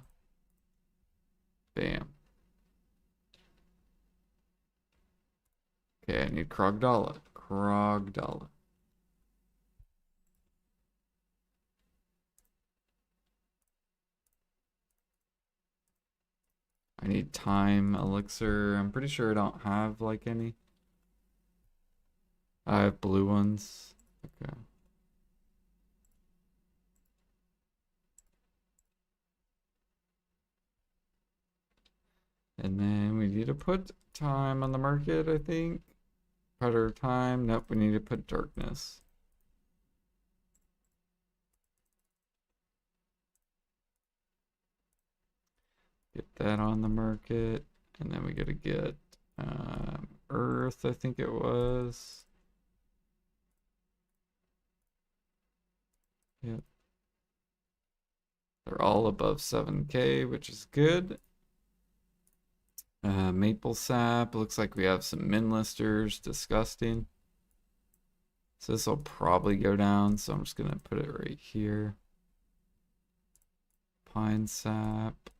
Bam. Okay, I need Krogdala. Krogdala. I need time elixir. I'm pretty sure I don't have like any. I have blue ones. Okay. And then we need to put time on the market, I think. Predator time. Nope, we need to put darkness. Get that on the market. And then we gotta get Earth, I think it was. Yep. They're all above 7K, which is good. Maple sap. Looks like we have some min listers. Disgusting. So this will probably go down. So I'm just going to put it right here. Pine sap.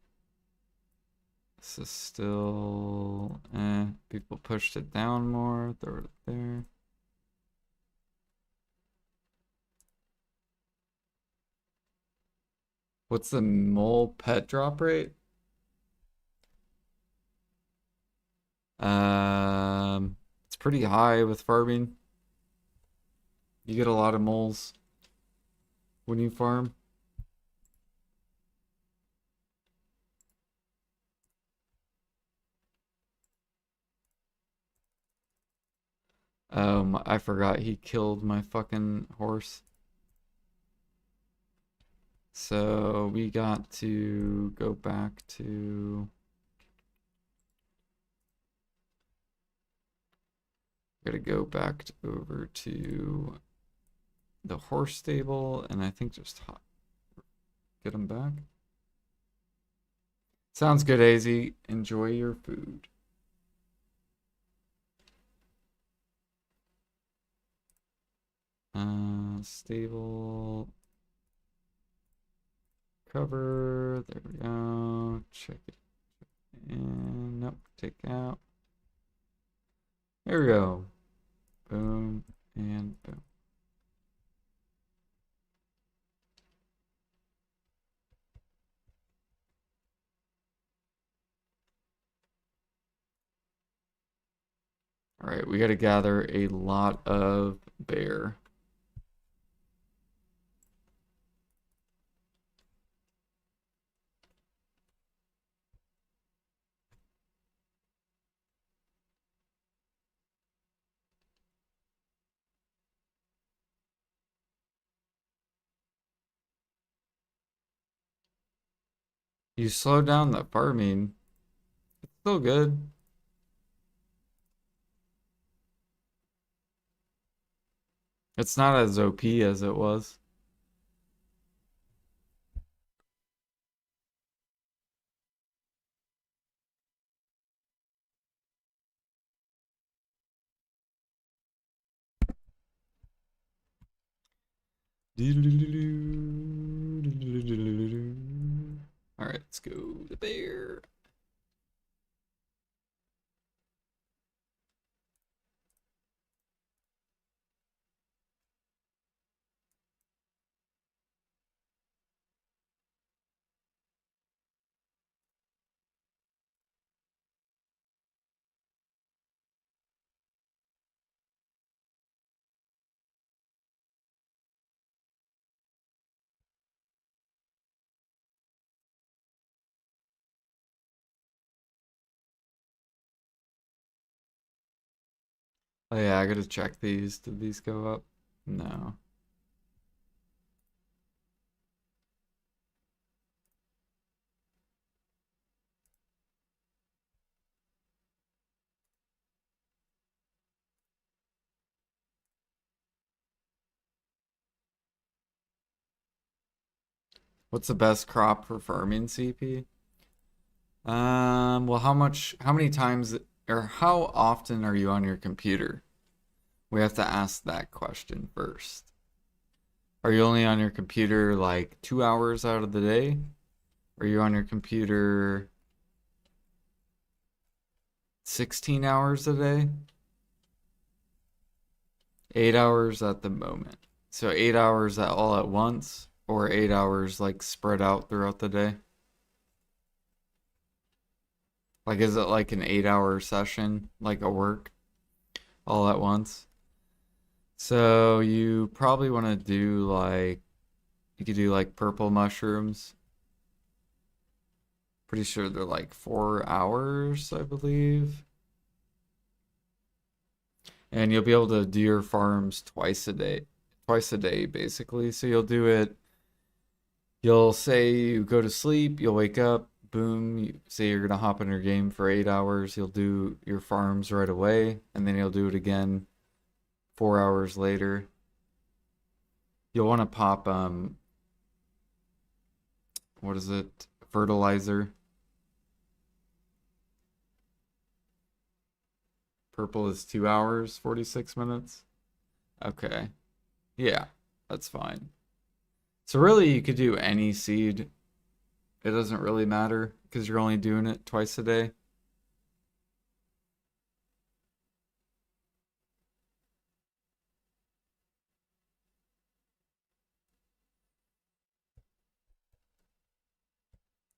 This is still... People pushed it down more. Throw it there. What's the mole pet drop rate? It's pretty high with farming. You get a lot of moles when you farm. I forgot he killed my fucking horse. So we got to go back to... Gotta go back over to the horse stable, and I think just get him back. Sounds good, AZ. Enjoy your food. Stable. Cover. There we go. Check it. And nope, take out. There we go. Boom and boom. All right, we got to gather a lot of bear. You slow down the farming. It's still good. It's not as OP as it was. All right, let's go to bear. Oh yeah, I gotta check these. Did these go up? No. What's the best crop for farming CP? Well, how many times, or how often are you on your computer? We have to ask that question first. Are you only on your computer like 2 hours out of the day? Are you on your computer 16 hours a day? 8 hours at the moment. So 8 hours all at once, or 8 hours like spread out throughout the day? Like, is it like an 8-hour session, like a work, all at once? So you probably want to do like, you could do like purple mushrooms. Pretty sure they're like 4 hours, I believe. And you'll be able to do your farms twice a day basically. So you'll do it, you'll say you go to sleep, you'll wake up, boom, you say you're gonna hop in your game for 8 hours, you'll do your farms right away, and then you'll do it again 4 hours later. You'll want to pop what is it? Fertilizer. Purple is 2 hours, 46 minutes. Okay. Yeah, that's fine. So really you could do any seed. It doesn't really matter because you're only doing it twice a day.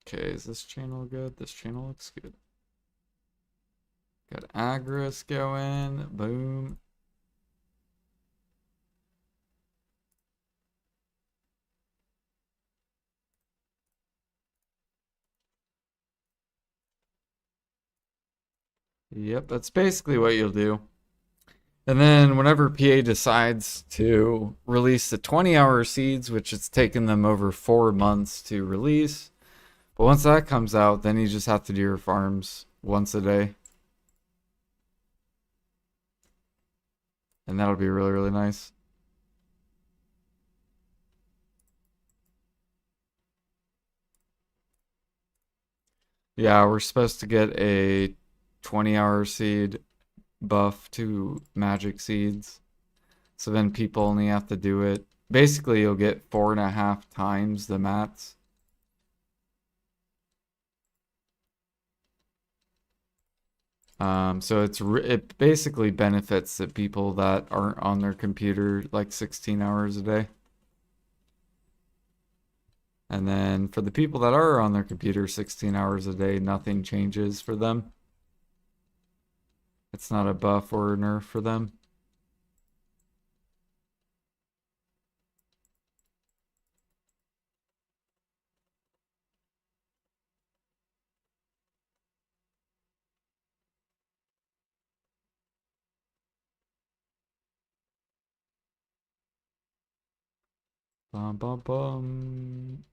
Okay, is this channel good? This channel looks good. Got Agris going. Boom. Yep, that's basically what you'll do. And then whenever PA decides to release the 20-hour seeds, which it's taken them over 4 months to release, but once that comes out, then you just have to do your farms once a day. And that'll be really, really nice. Yeah, we're supposed to get a 20-hour seed buff to magic seeds. So then people only have to do it. Basically, you'll get 4.5 times the mats. So it basically benefits the people that aren't on their computer like 16 hours a day. And then for the people that are on their computer 16 hours a day, nothing changes for them. It's not a buff or a nerf for them. Bum bum bum.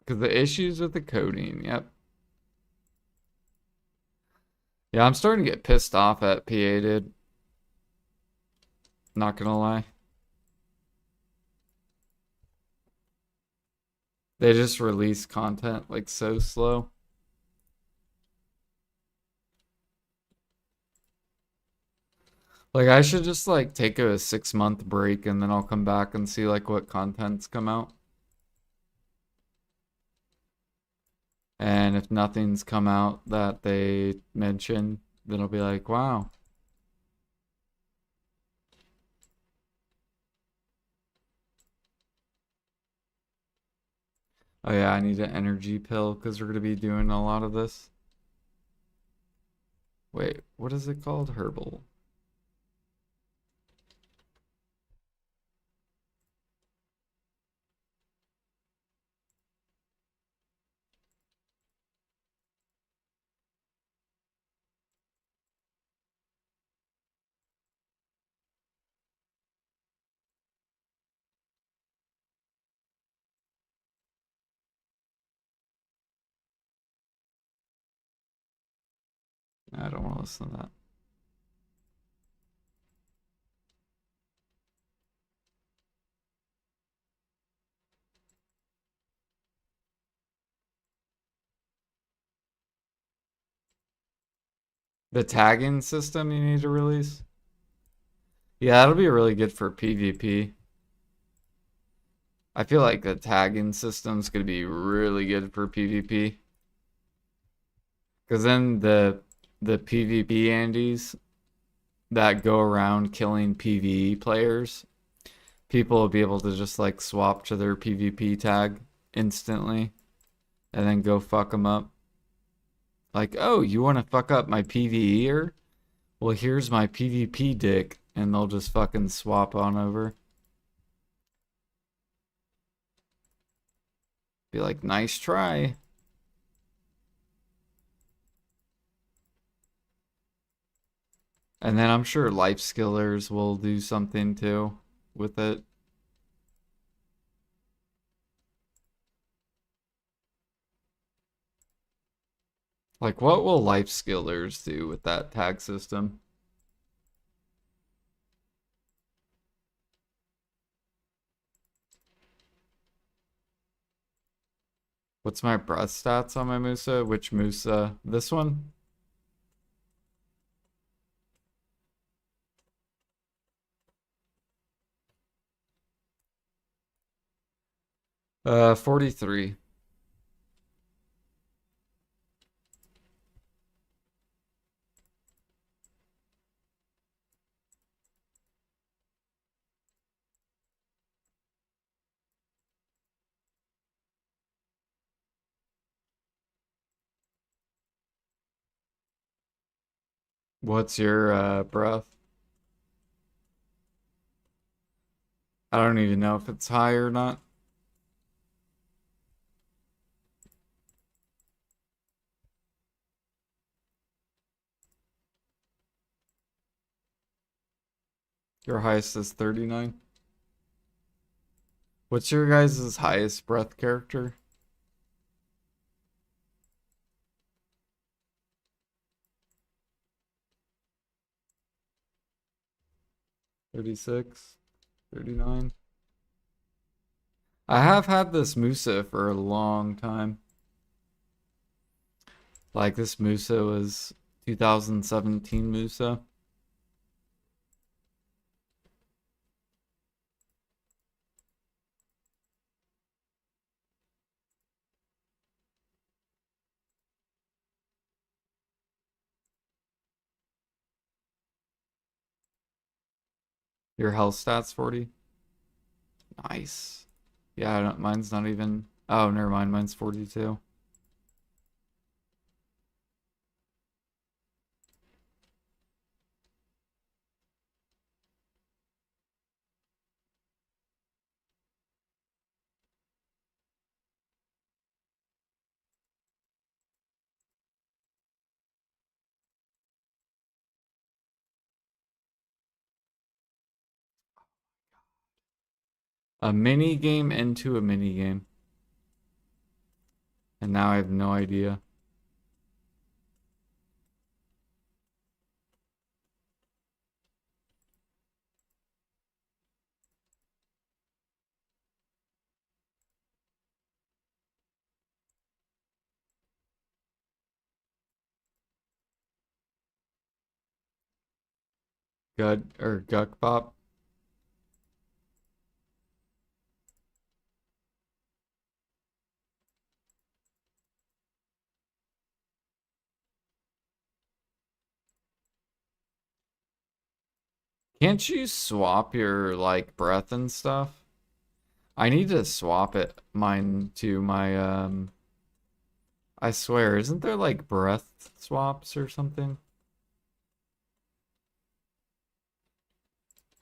Because the issues with the coding, yep. Yeah, I'm starting to get pissed off at PA, dude. Not gonna lie. They just release content like so slow. Like I should just like take a 6-month break and then I'll come back and see like what contents come out. And if nothing's come out that they mention, then I'll be like, wow. Oh yeah, I need an energy pill because we're gonna be doing a lot of this. Wait, what is it called? Herbal. I don't want to listen to that. The tagging system you need to release? Yeah, that'll be really good for PvP. I feel like the tagging system's gonna be really good for PvP. Because then the PvP Andes that go around killing PvE players, people will be able to just like swap to their PvP tag instantly and then go fuck them up. Like, oh, you want to fuck up my PvEer? Well, here's my PvP dick, and they'll just fucking swap on over. Be like, nice try. And then I'm sure life skillers will do something too with it. Like, what will life skillers do with that tag system? What's my breath stats on my Musa? Which Musa? This one? 43. What's your breath? I don't even know if it's high or not. Your highest is 39. What's your guys' highest breath character? $36, $39. I have had this Musa for a long time. Like this Musa was 2017 Musa. Your health stats 40. Nice. Yeah, mine's not even. Oh, never mind. Mine's 42. A mini game into a mini game. And now I have no idea. Good or Guck Pop. Can't you swap your like breath and stuff? I need to swap it mine to my I swear, isn't there like breath swaps or something?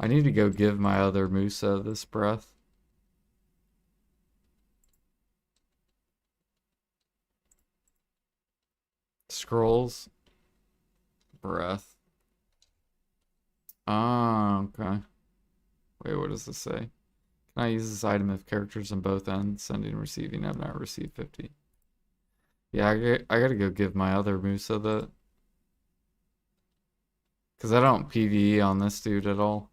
I need to go give my other Musa this breath. Scrolls, breath. Ah, okay. Wait, what does this say? Can I use this item if characters on both ends, sending and receiving, have not received 50? Yeah, I gotta go give my other Musa that. Because I don't PvE on this dude at all.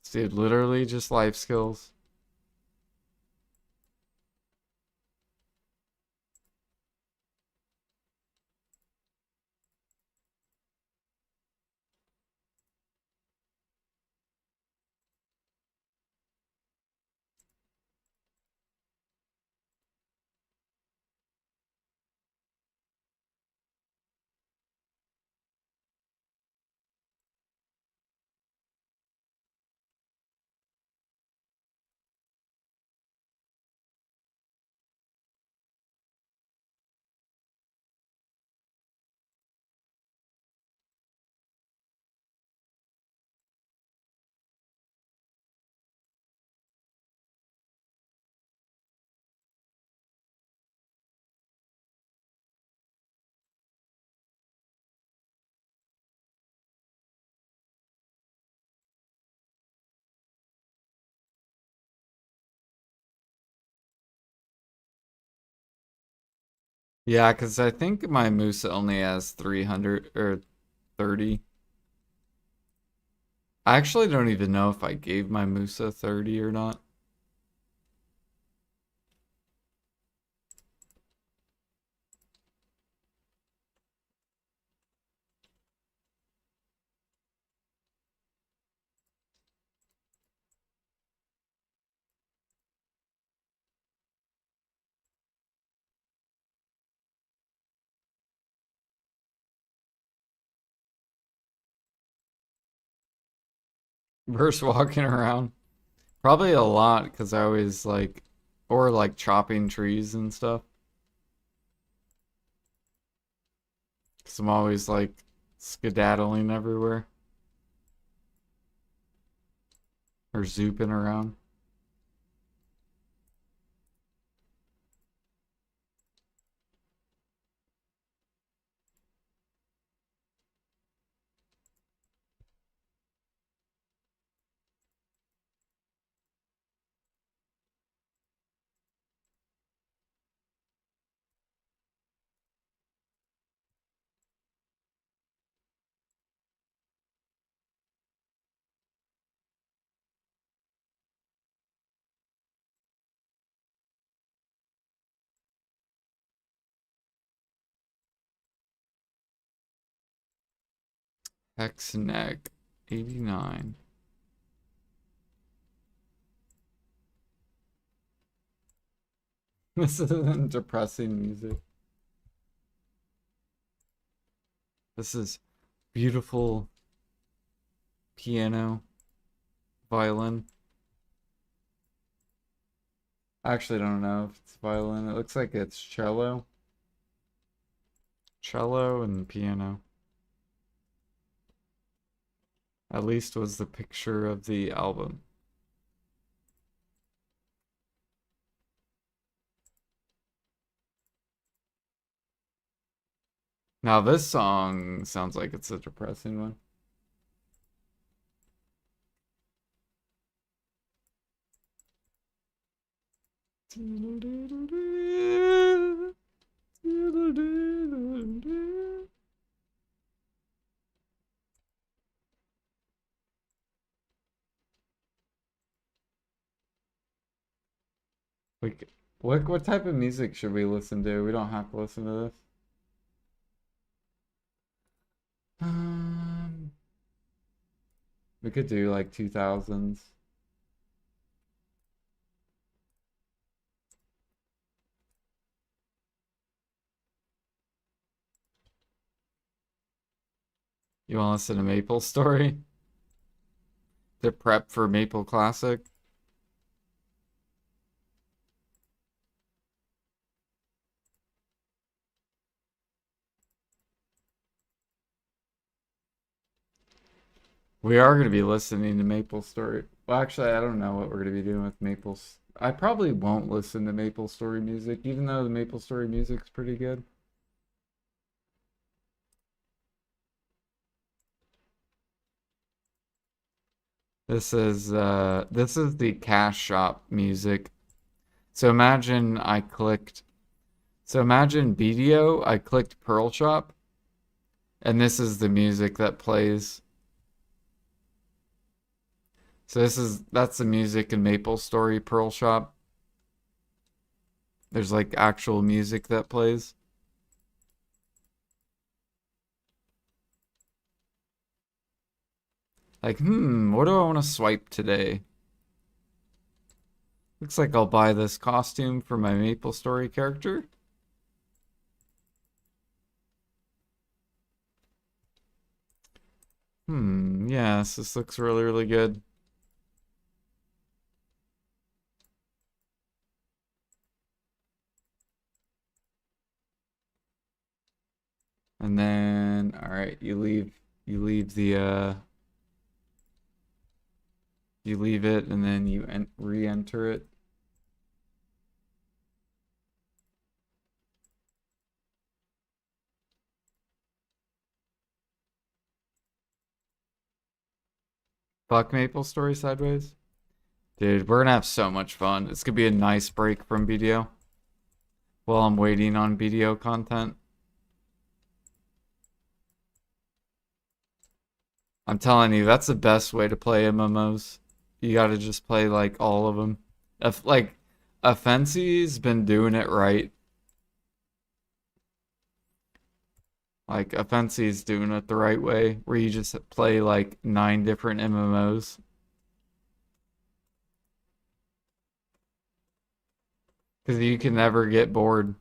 This dude literally just life skills. Yeah, because I think my Musa only has 300 or 30. I actually don't even know if I gave my Musa 30 or not. Versus walking around. Probably a lot because I always like, or like chopping trees and stuff. Because I'm always like skedaddling everywhere or zooping around. Hex neck 89. This isn't depressing music. This is beautiful piano, violin. I actually don't know if it's violin. It looks like it's cello. Cello and piano. At least was the picture of the album. Now this song sounds like it's a depressing one. Like, what type of music should we listen to? We don't have to listen to this. Um, we could do like 2000s. You want to listen to Maple Story? To prep for Maple Classic? We are going to be listening to Maple Story. Well, actually, I don't know what we're going to be doing with Maples. I probably won't listen to Maple Story music, even though the Maple Story music's pretty good. This is the cash shop music. So imagine BDO, I clicked Pearl Shop, and this is the music that plays. So that's the music in Maple Story Pearl Shop. There's like actual music that plays. Like, what do I want to swipe today? Looks like I'll buy this costume for my Maple Story character. Yes, this looks really, really good. And then, all right, you leave the you leave it, and then you re-enter it. Fuck Maple Story sideways. Dude, we're gonna have so much fun. It's gonna be a nice break from BDO. while I'm waiting on video content. I'm telling you, that's the best way to play MMOs. You gotta just play like all of them. If like Offensi's been doing it right. Like Offensi's doing it the right way, where you just play like 9 different MMOs. Because you can never get bored.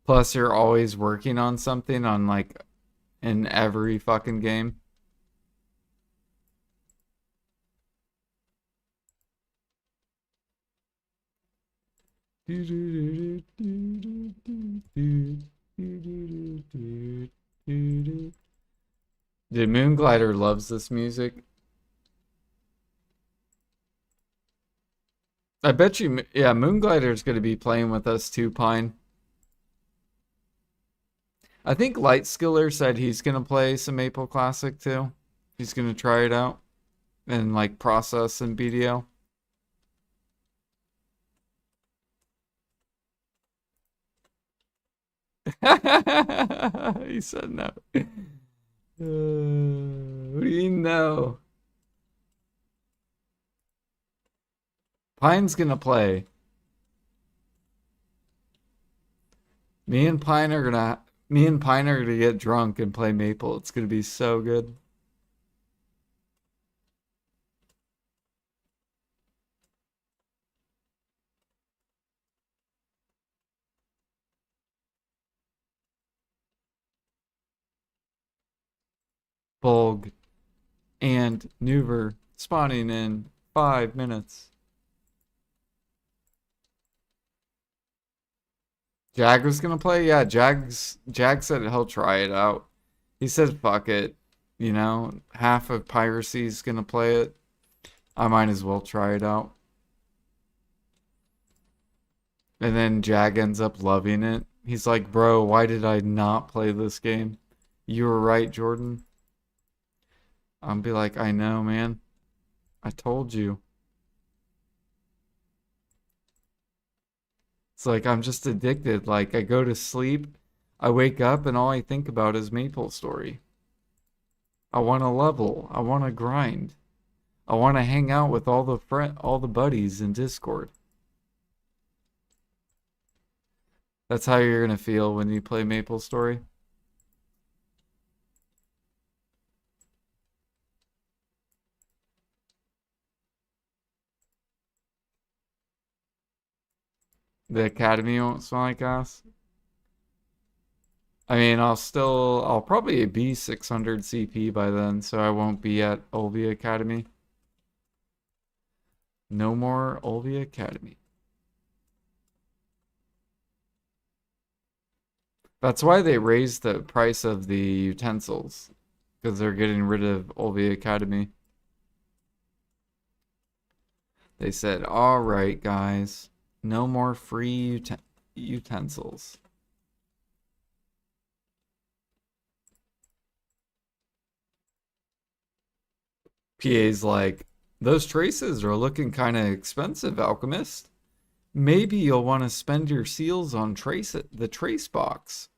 Plus, you're always working on something on like in every fucking game. Dude, Moonglider loves this music. I bet you, yeah, Moonglider's going to be playing with us too, Pine. I think Lightskiller said he's going to play some Maple Classic too. He's going to try it out and like process and BDO. He said no. What do you know? Pine's gonna play. Me and Pine are gonna get drunk and play Maple. It's gonna be so good. Bolg and Nuver spawning in 5 minutes. Jag was gonna play? Yeah, Jag said he'll try it out. He said fuck it. You know, half of piracy's gonna play it. I might as well try it out. And then Jag ends up loving it. He's like, bro, why did I not play this game? You were right, Jordan. I'll be like, I know, man. I told you. It's like I'm just addicted. Like I go to sleep, I wake up, and all I think about is Maple Story. I want to level. I want to grind. I want to hang out with all the buddies in Discord. That's how you're gonna feel when you play Maple Story. The Academy won't smell like ass. I mean, I'll probably be 600 CP by then, so I won't be at Olvia Academy. No more Olvia Academy. That's why they raised the price of the utensils, because they're getting rid of Olvia Academy. They said, all right, guys, no more free utensils. PA's like, those traces are looking kind of expensive, Alchemist. Maybe you'll want to spend your seals on the trace box.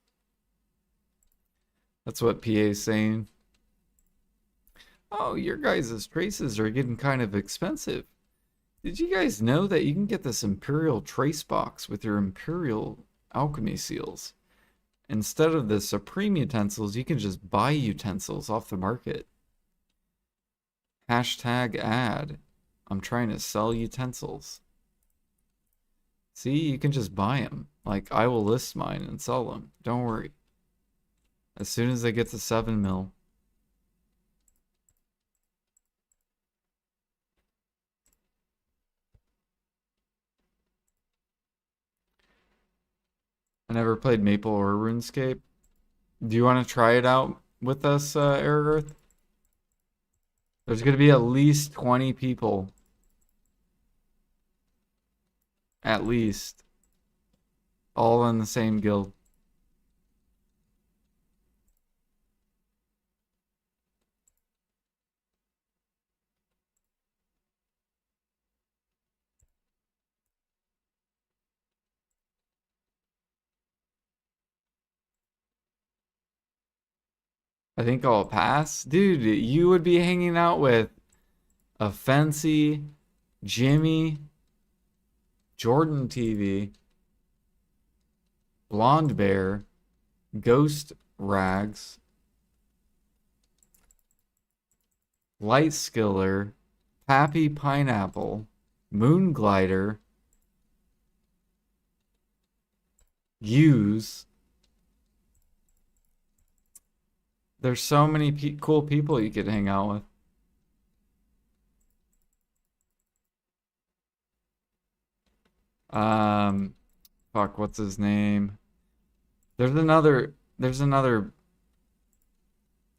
That's what PA's saying. Oh, your guys' traces are getting kind of expensive. Did you guys know that you can get this imperial trace box with your imperial alchemy seals? Instead of the supreme utensils, you can just buy utensils off the market. Hashtag ad. I'm trying to sell utensils. See, you can just buy them. Like, I will list mine and sell them. Don't worry. As soon as they get to 7 mil. I never played Maple or RuneScape. Do you want to try it out with us, Ergurth? There's going to be at least 20 people. At least. All in the same guild. I think I'll pass. Dude, you would be hanging out with a Fancy, Jimmy, Jordan TV, Blonde Bear, Ghost Rags, Light Skiller, Pappy Pineapple, Moon Glider, Use. There's so many cool people you could hang out with. Um, Fuck, what's his name?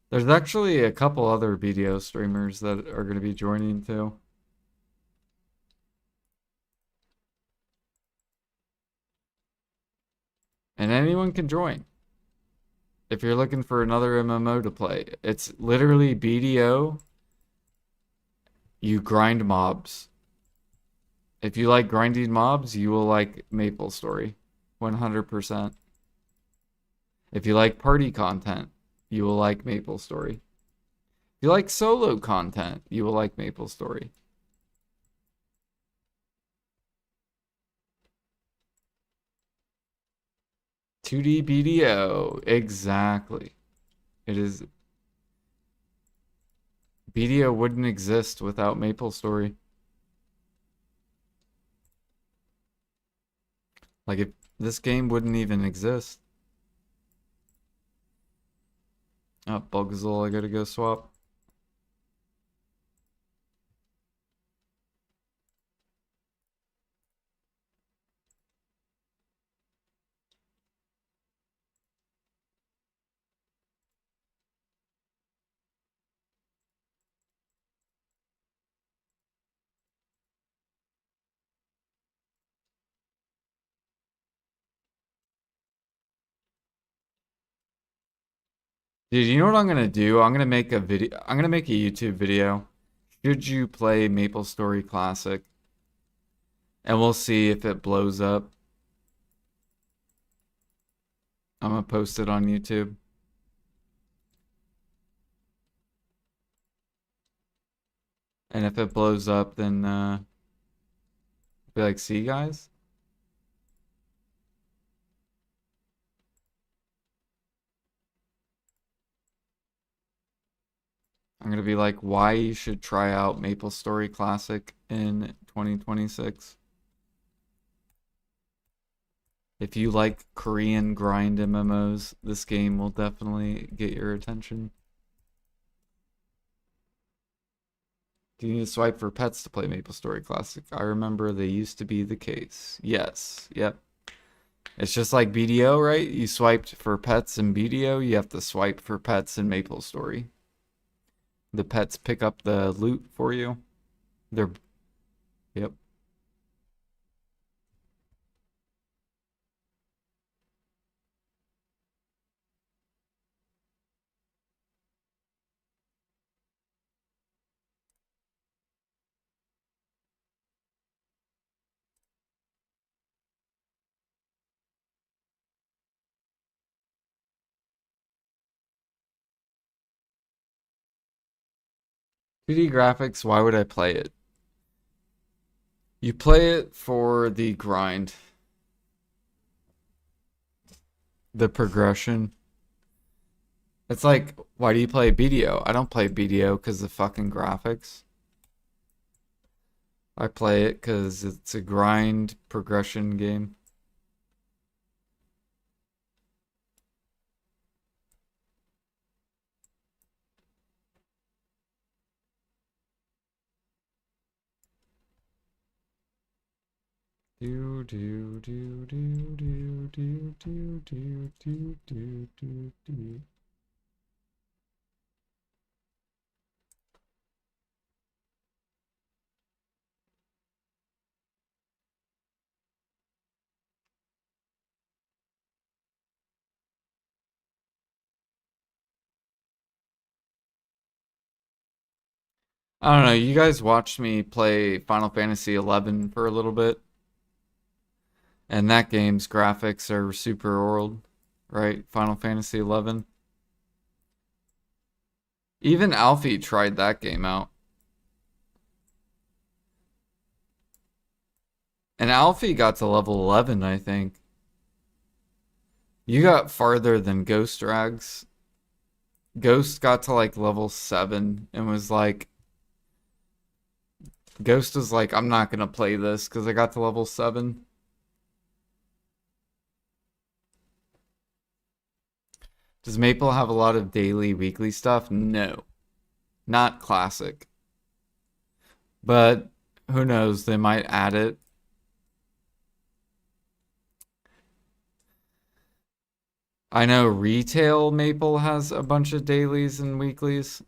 There's actually a couple other video streamers that are going to be joining too. And anyone can join. If you're looking for another MMO to play, it's literally BDO. You grind mobs. If you like grinding mobs, you will like MapleStory. 100%. If you like party content, you will like MapleStory. If you like solo content, you will like MapleStory. "2D BDO." Exactly. It is. BDO wouldn't exist without MapleStory. Like, if this game wouldn't even exist. Oh, Bugzil, I gotta go swap. Dude, you know what I'm gonna do? I'm gonna make a video. I'm gonna make a YouTube video. Should you play MapleStory Classic? And we'll see if it blows up. I'm gonna post it on YouTube. And if it blows up, then be like, "See, guys?" I'm gonna be like, "Why you should try out MapleStory Classic in 2026. If you like Korean grind MMOs, this game will definitely get your attention." Do you need to swipe for pets to play MapleStory Classic? I remember they used to be the case. Yes. Yep. It's just like BDO, right? You swiped for pets in BDO, you have to swipe for pets in MapleStory. The pets pick up the loot for you. They're, yep. "2D graphics, why would I play it?" You play it for the grind, the progression. It's like, why do you play BDO? I don't play BDO because of fucking graphics. I play it because it's a grind progression game. Do do do do do do do do do do do do. I don't know. You guys watched me play Final Fantasy 11 for a little bit, and that game's graphics are super old, right? Final Fantasy 11. Even Alfie tried that game out. And Alfie got to level 11, I think. You got farther than Ghost Rags. Ghost got to like level 7 and was like, Ghost was like, I'm not gonna play this because I got to level 7. Does Maple have a lot of daily, weekly stuff? No. Not classic. But who knows? They might add it. I know retail Maple has a bunch of dailies and weeklies.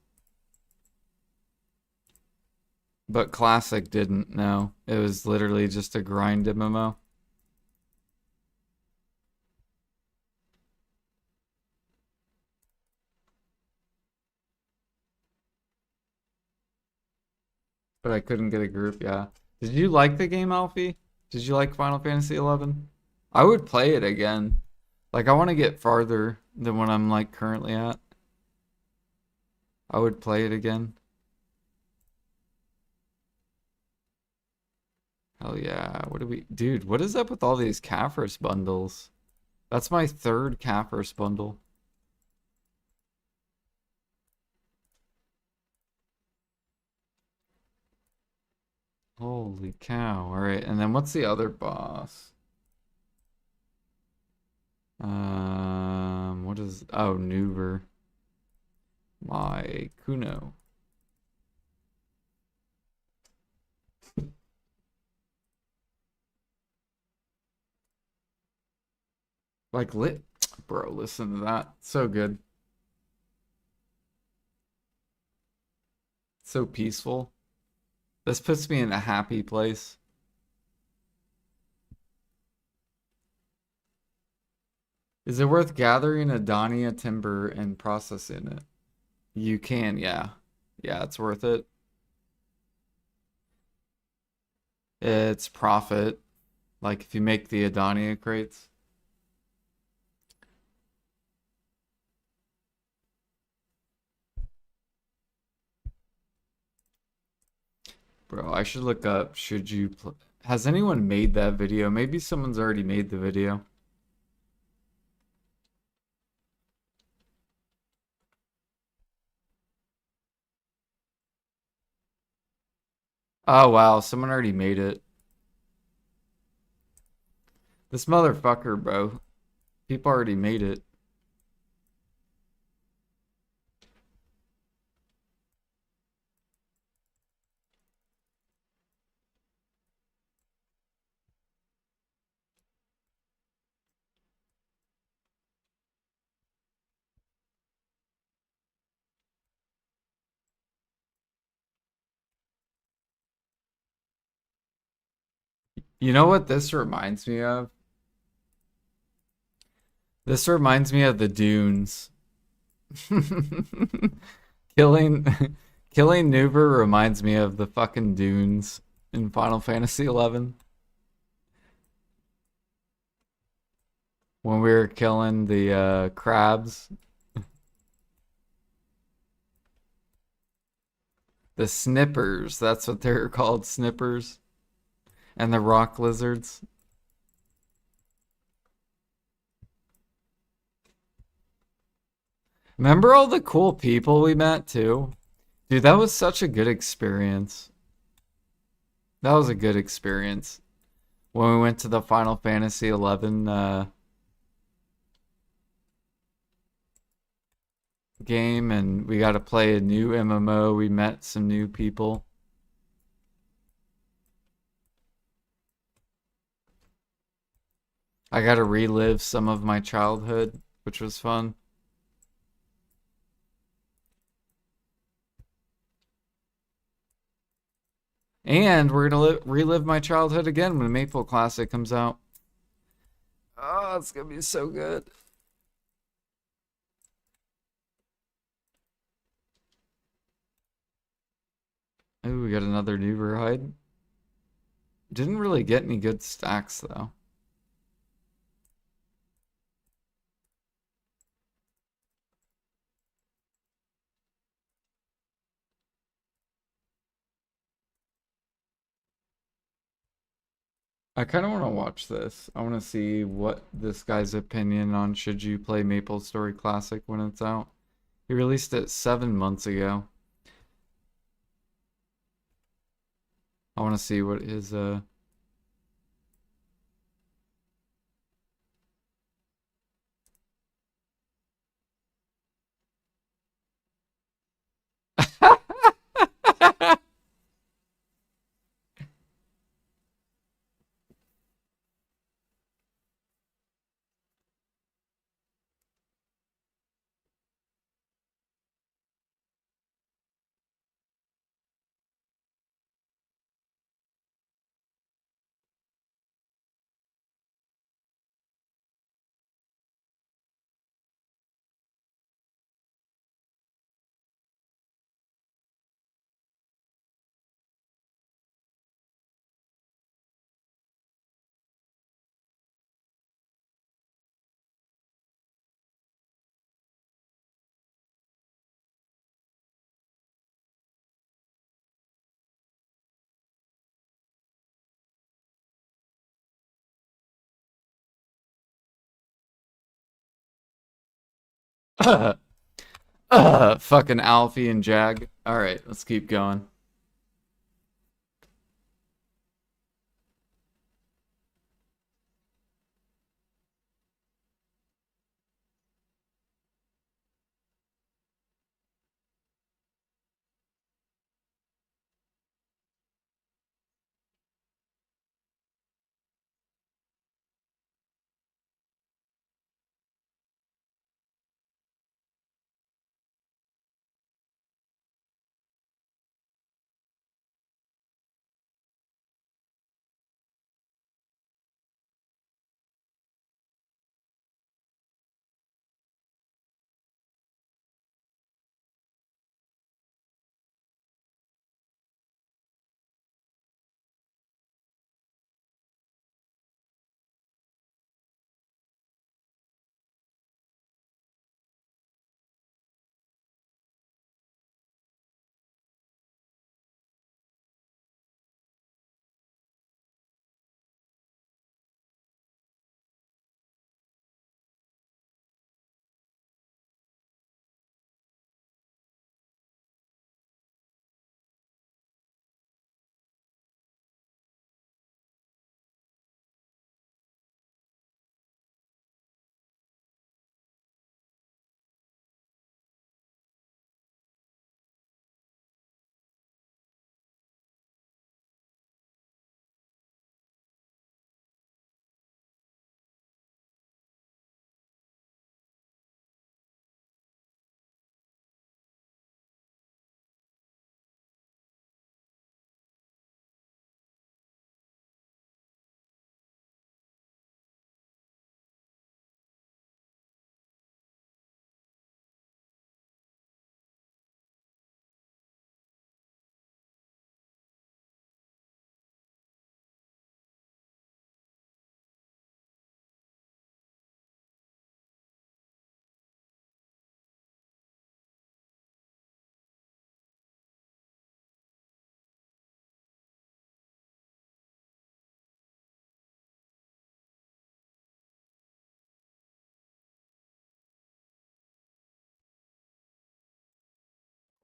But classic didn't, no. It was literally just a grind MMO. But I couldn't get a group, yeah. Did you like the game, Alfie? Did you like Final Fantasy 11? I would play it again. Like, I want to get farther than what I'm, like, currently at. I would play it again. Hell yeah. What do we... Dude, what is up with all these Kaffir's bundles? That's my third Kaffir's bundle. Holy cow. Alright, and then what's the other boss? What is... Oh, Nuver. My Kuno. Like, lit... Bro, listen to that. So good. So peaceful. This puts me in a happy place. Is it worth gathering Adonia timber and processing it? You can, yeah. Yeah, it's worth it. It's profit. Like if you make the Adonia crates. Bro, I should look up, should you has anyone made that video? Maybe someone's already made the video. Oh wow, someone already made it. This motherfucker, bro. People already made it. You know what this reminds me of? This reminds me of the Dunes. Killing killing Nuber reminds me of the fucking Dunes in Final Fantasy 11 when we were killing the crabs. The snippers, that's what they're called, snippers. And the rock lizards. Remember all the cool people we met too? Dude, that was such a good experience. That was a good experience. When we went to the Final Fantasy 11 game and we got to play a new MMO, we met some new people. I got to relive some of my childhood, which was fun. And we're gonna relive my childhood again when Maple Classic comes out. Oh, it's gonna be so good. Oh, we got another new hide. Didn't really get any good stacks though. I kind of want to watch this. I want to see what this guy's opinion on should you play Maple Story Classic when it's out. He released it 7 months ago. I want to see what his fucking Alfie and Jag. All right, let's keep going.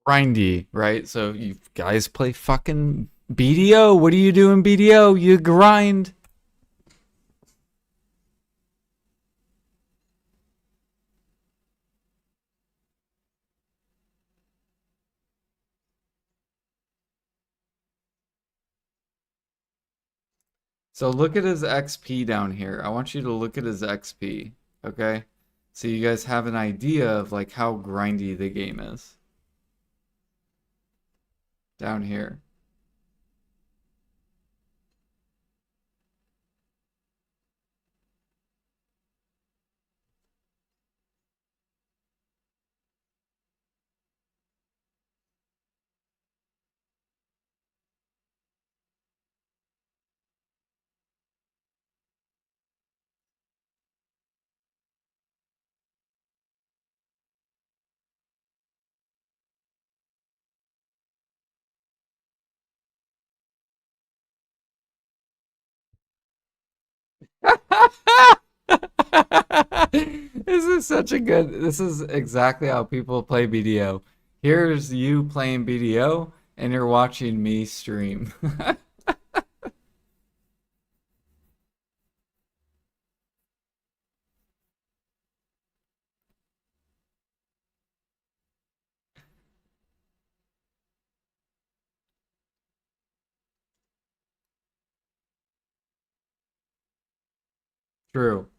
Grindy, right? So you guys play fucking BDO. What do you do in BDO? You grind. So look at his XP down here. I want you to look at his XP, okay? So you guys have an idea of like how grindy the game is down here. This is exactly how people play BDO. Here's you playing BDO, and you're watching me stream. True.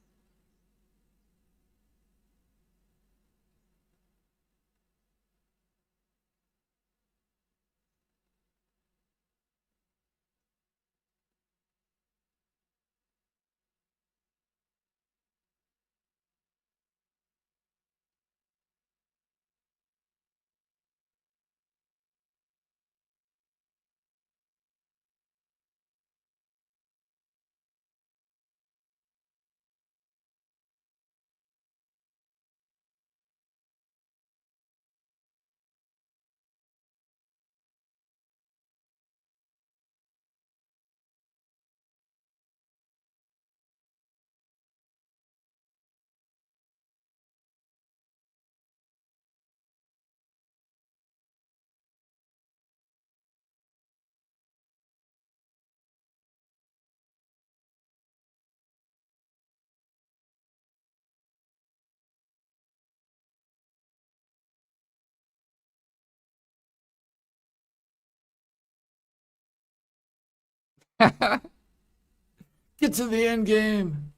Get to the end game.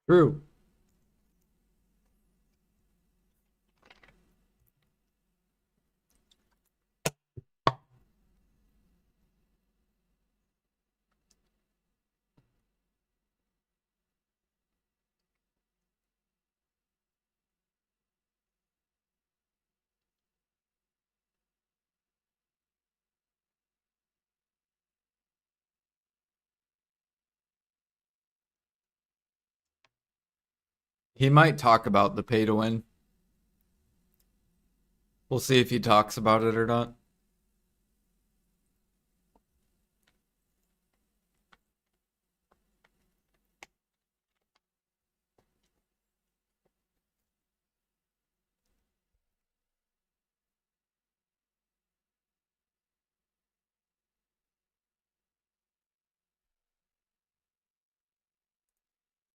True. He might talk about the pay to win. We'll see if he talks about it or not.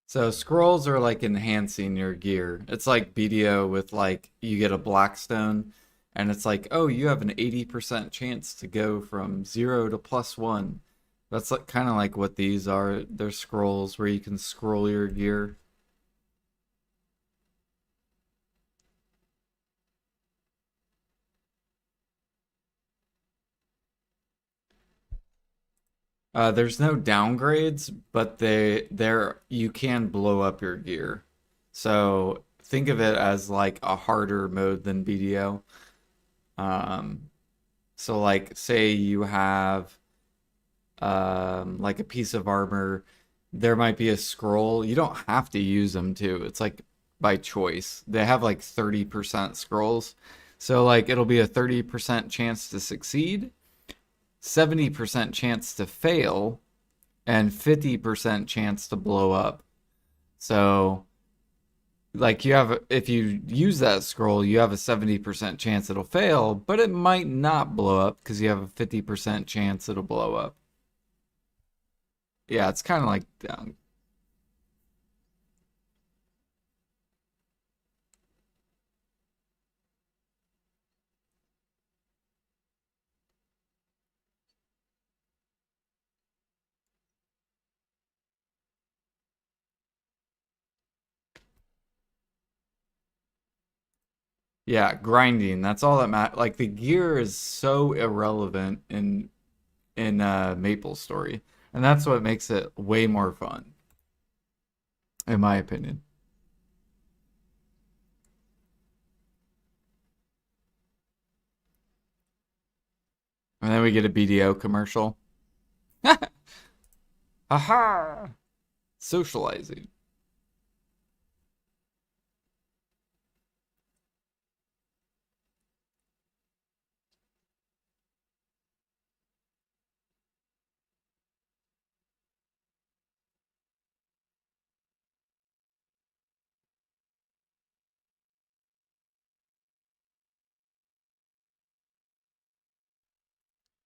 So scrolls are like enhancing your gear. It's like BDO with like you get a Blackstone and it's like, oh, you have an 80% chance to go from 0 to +1. That's like kind of like what these are. They're scrolls where you can scroll your gear. There's no downgrades, but there you can blow up your gear. So think of it as like a harder mode than BDO. Um, so like say you have like a piece of armor, there might be a scroll. You don't have to use them too. It's like by choice. They have like 30% scrolls. So like it'll be a 30% chance to succeed, 70% chance to fail, and 50% chance to blow up. So like you have if you use that scroll, you have a 70% chance it'll fail, but it might not blow up because you have a 50% chance it'll blow up. Yeah, it's kind of like yeah, grinding. That's all that matters. Like the gear is so irrelevant in Maple Story, and that's what makes it way more fun, in my opinion. And then we get a BDO commercial. Haha! Socializing.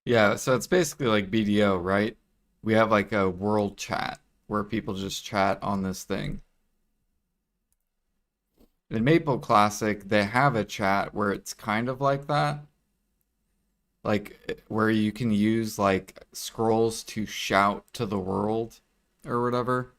Yeah, so it's basically like BDO, right? We have like a world chat where people just chat on this thing. In Maple Classic, they have a chat where it's kind of like that, like where you can use like scrolls to shout to the world or whatever.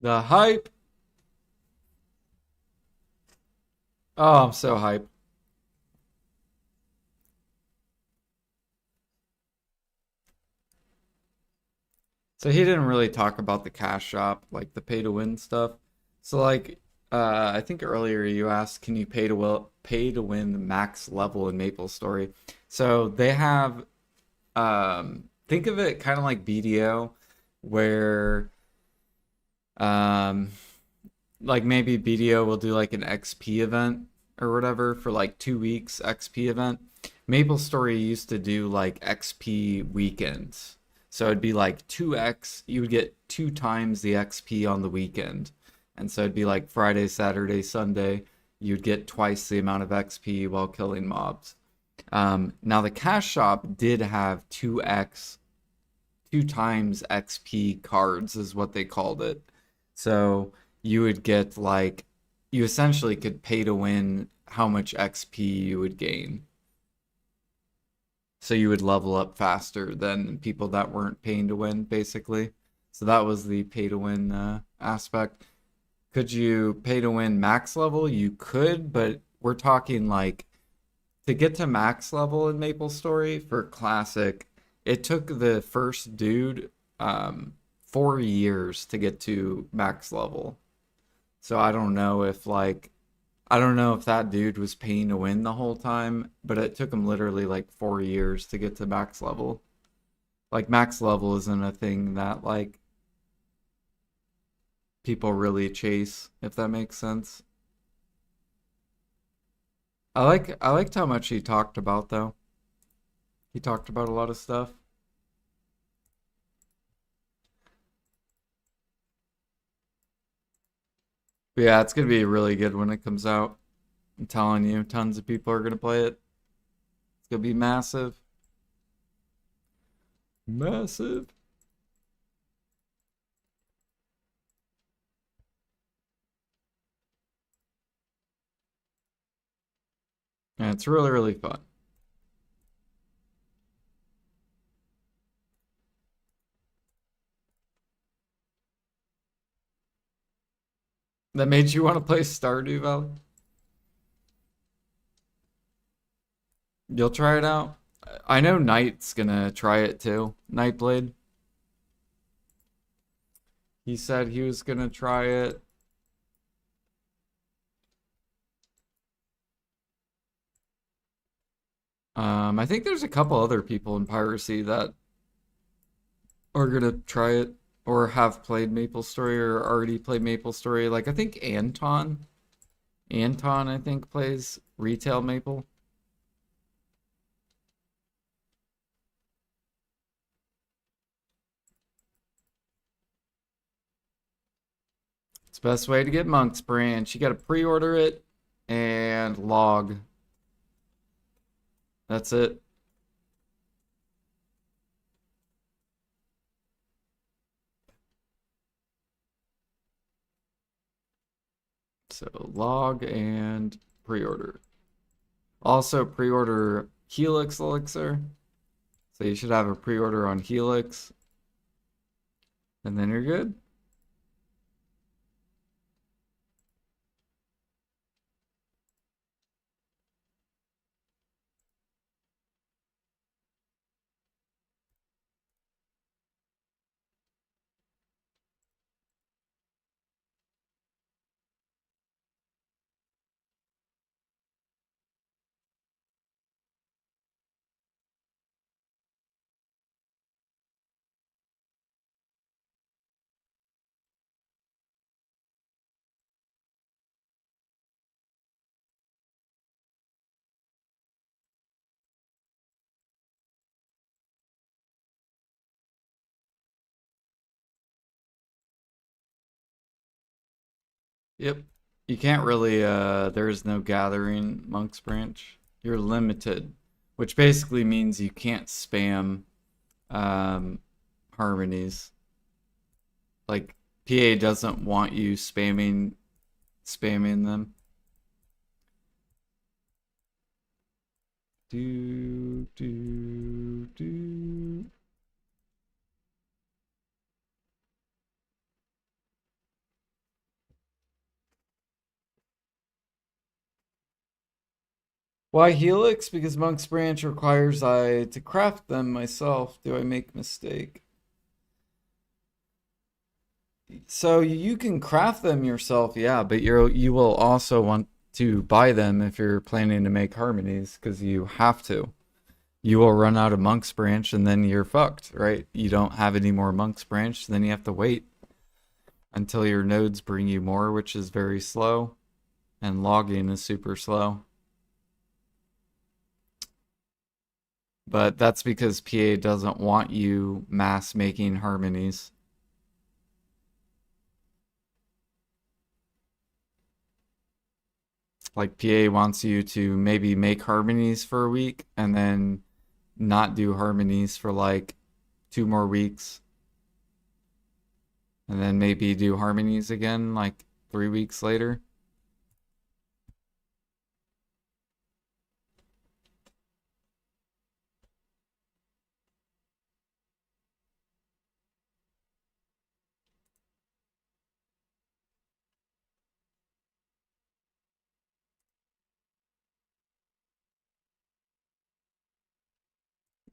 The hype. Oh, I'm so hype. So he didn't really talk about the cash shop, like the pay to win stuff. So like I think earlier you asked, can you pay to win the max level in MapleStory? So they have think of it kind of like BDO where um like maybe BDO will do like an XP event or whatever for like 2 weeks XP event. MapleStory used to do like XP weekends. So it'd be like 2x, you would get 2 times the XP on the weekend. And so it'd be like Friday, Saturday, Sunday, you'd get twice the amount of XP while killing mobs. Now the cash shop did have 2 times XP cards is what they called it. So you would get like you essentially could pay to win how much XP you would gain. So you would level up faster than people that weren't paying to win, basically. So that was the pay to win aspect. Could you pay to win max level? You could, but we're talking like to get to max level in MapleStory for classic, it took the first dude 4 years to get to max level. So I don't know if that dude was paying to win the whole time, but it took him literally like 4 years to get to max level. Like max level isn't a thing that like people really chase, if that makes sense. I liked how much he talked about though. He talked about a lot of stuff. But yeah, it's gonna be really good when it comes out. I'm telling you, tons of people are gonna play it. It's gonna be massive. Massive. And it's really, really fun. That made you want to play Stardew Valley? You'll try it out? I know Knight's gonna try it too. Nightblade. He said he was gonna try it. I think there's a couple other people in Piracy that are gonna try it or have played MapleStory or already played MapleStory. Like I think Anton. Anton, I think, plays retail Maple. It's the best way to get Monk's Branch. You gotta pre-order it and log. That's it. So log and pre-order. Also pre-order Helix Elixir. So you should have a pre-order on Helix. And then you're good. Yep. You can't really there is no gathering Monk's Branch. You're limited, which basically means you can't spam um harmonies. Like PA doesn't want you spamming them. Do. Why Helix? Because Monk's Branch requires I to craft them myself. Do I make mistake? So you can craft them yourself, yeah, but you will also want to buy them if you're planning to make harmonies, because you have to. You will run out of Monk's Branch and then you're fucked, right? You don't have any more Monk's Branch, then you have to wait until your nodes bring you more, which is very slow, and logging is super slow. But that's because PA doesn't want you mass making harmonies. Like PA wants you to maybe make harmonies for a week and then not do harmonies for like 2 more weeks. And then maybe do harmonies again like 3 weeks later.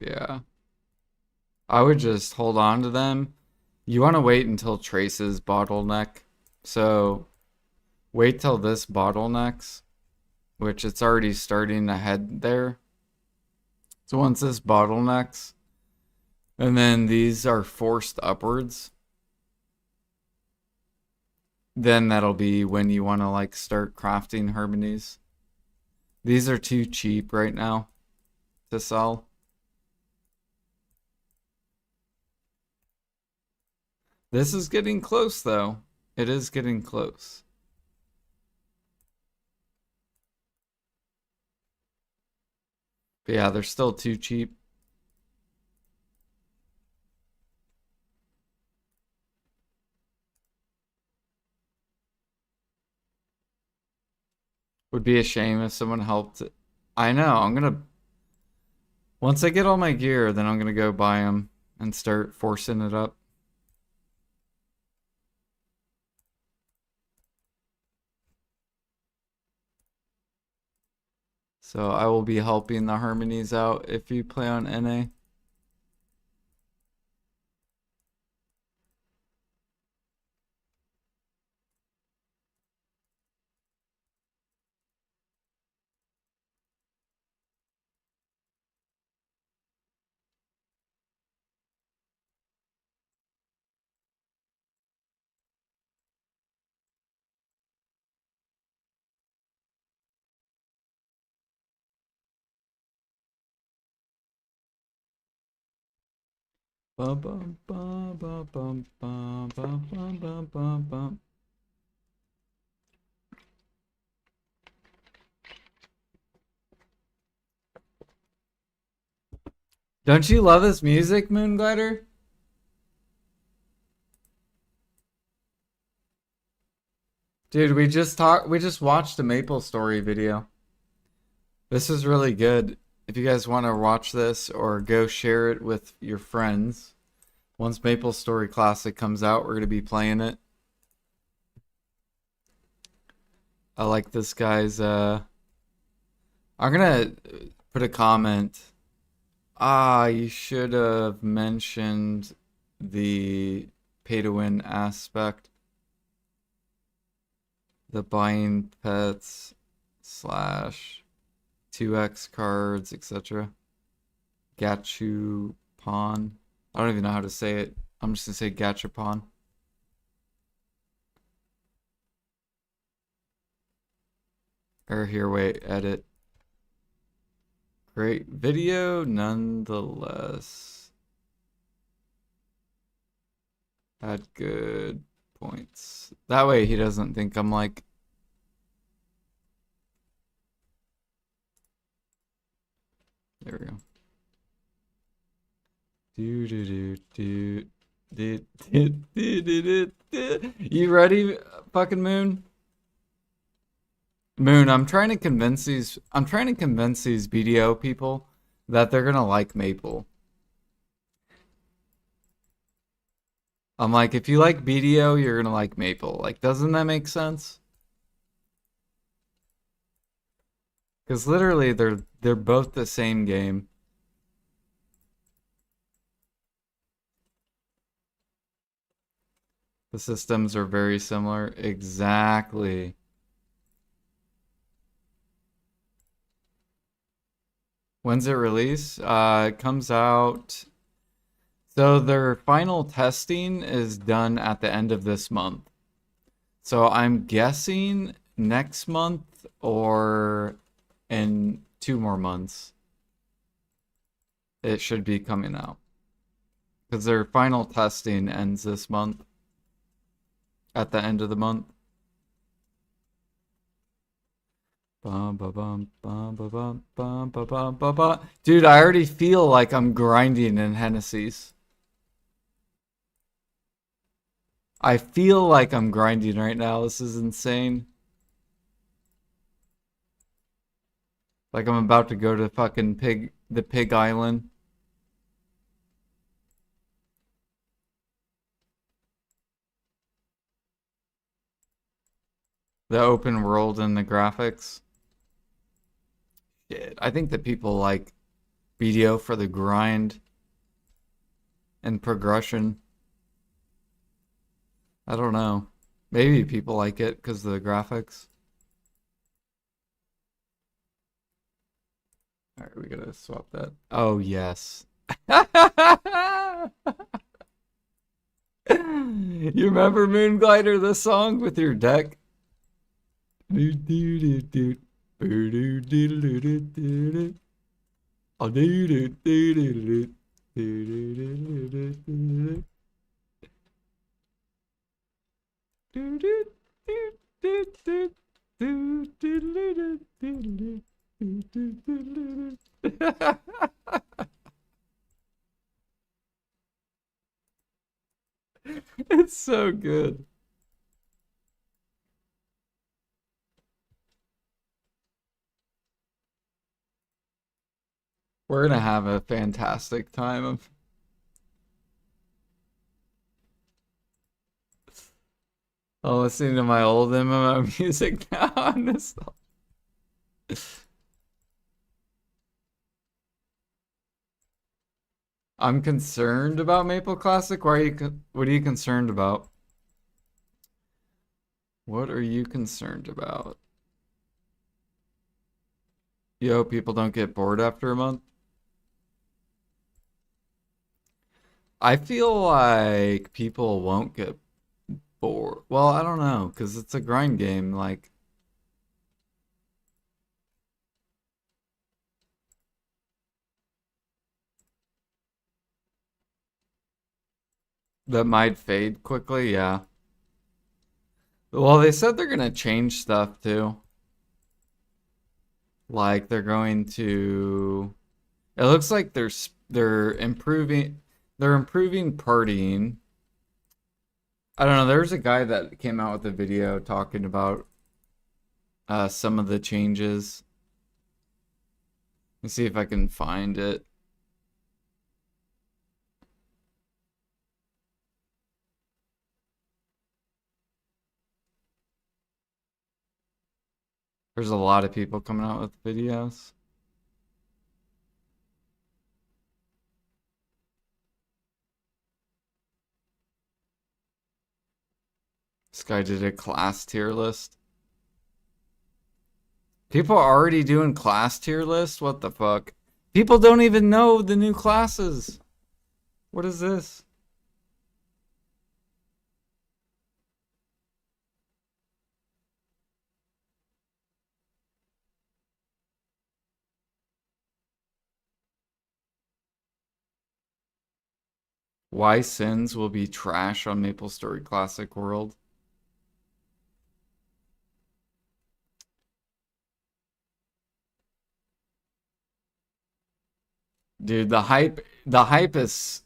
Yeah. I would just hold on to them. You want to wait until Trace's bottleneck. So wait till this bottlenecks, which it's already starting to head there. So once this bottlenecks, and then these are forced upwards, then that'll be when you want to like start crafting harmonies. These are too cheap right now to sell. This is getting close though. It is getting close. But yeah, they're still too cheap. Would be a shame if someone helped. I know, once I get all my gear, then I'm gonna go buy them and start forcing it up. So I will be helping the harmonies out if you play on NA. Bum, bum, bum, bum, bum, bum, bum, bum, bum, bum, bum. Don't you love this music, Moonglider? Dude, we just watched a Maple Story video. This is really good. If you guys want to watch this or go share it with your friends, once Maple Story Classic comes out, we're going to be playing it. I like this guy's, I'm going to put a comment. You should have mentioned the pay to win aspect. The buying pets / 2x cards, etc. Gachu pawn. I don't even know how to say it. I'm just gonna say gachapon. Or here, wait, edit. Great video, nonetheless. Had good points. That way he doesn't think I'm like... There we go. You ready, fucking Moon? Moon, I'm trying to convince these BDO people that they're gonna like Maple. I'm like, if you like BDO, you're gonna like Maple. Like, doesn't that make sense? Because literally they're both the same game. The systems are very similar. Exactly. When's it release? It comes out. So their final testing is done at the end of this month. So I'm guessing next month or in 2 more months it should be coming out. Because their final testing ends this month. At the end of the month. Bum, ba, bum, bum, ba, bum, bum, ba, bum, ba, ba. Dude, I already feel like I'm grinding in Hennessy's. I feel like I'm grinding right now. This is insane. Like I'm about to go to fucking the Pig Island. The open world and the graphics. Shit, I think that people like BDO for the grind and progression. I don't know. Maybe people like it because of the graphics. Alright, we gotta swap that. Oh, yes. You remember Moonglider, the song with your deck? It's so good. We're gonna have a fantastic time of listening to my old MMO music now on this. I'm concerned about Maple Classic. Why are you? What are you concerned about? What are you concerned about? You hope people don't get bored after a month? I feel like people won't get bored. Well, I don't know, because it's a grind game. Like, that might fade quickly, yeah. Well, they said they're gonna change stuff too. Like they're going to. It looks like they're improving partying. I don't know. There's a guy that came out with a video talking about some of the changes. Let me see if I can find it. There's a lot of people coming out with videos. This guy did a class tier list. People are already doing class tier lists? What the fuck? People don't even know the new classes. What is this? Why Sins will be trash on MapleStory Classic World? Dude, the hype is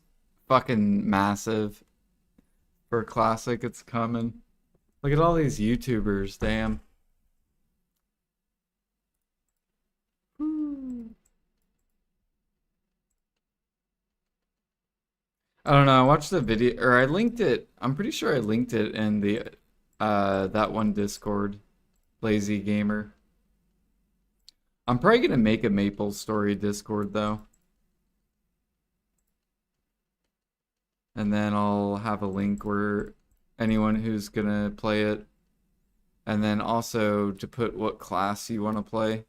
fucking massive for Classic. It's coming. Look at all these YouTubers, damn. I don't know. I watched the video, or I linked it. I'm pretty sure I linked it in the that one Discord, Lazy Gamer. I'm probably gonna make a Maple Story Discord though. And then I'll have a link where anyone who's gonna play it, and then also to put what class you want to play.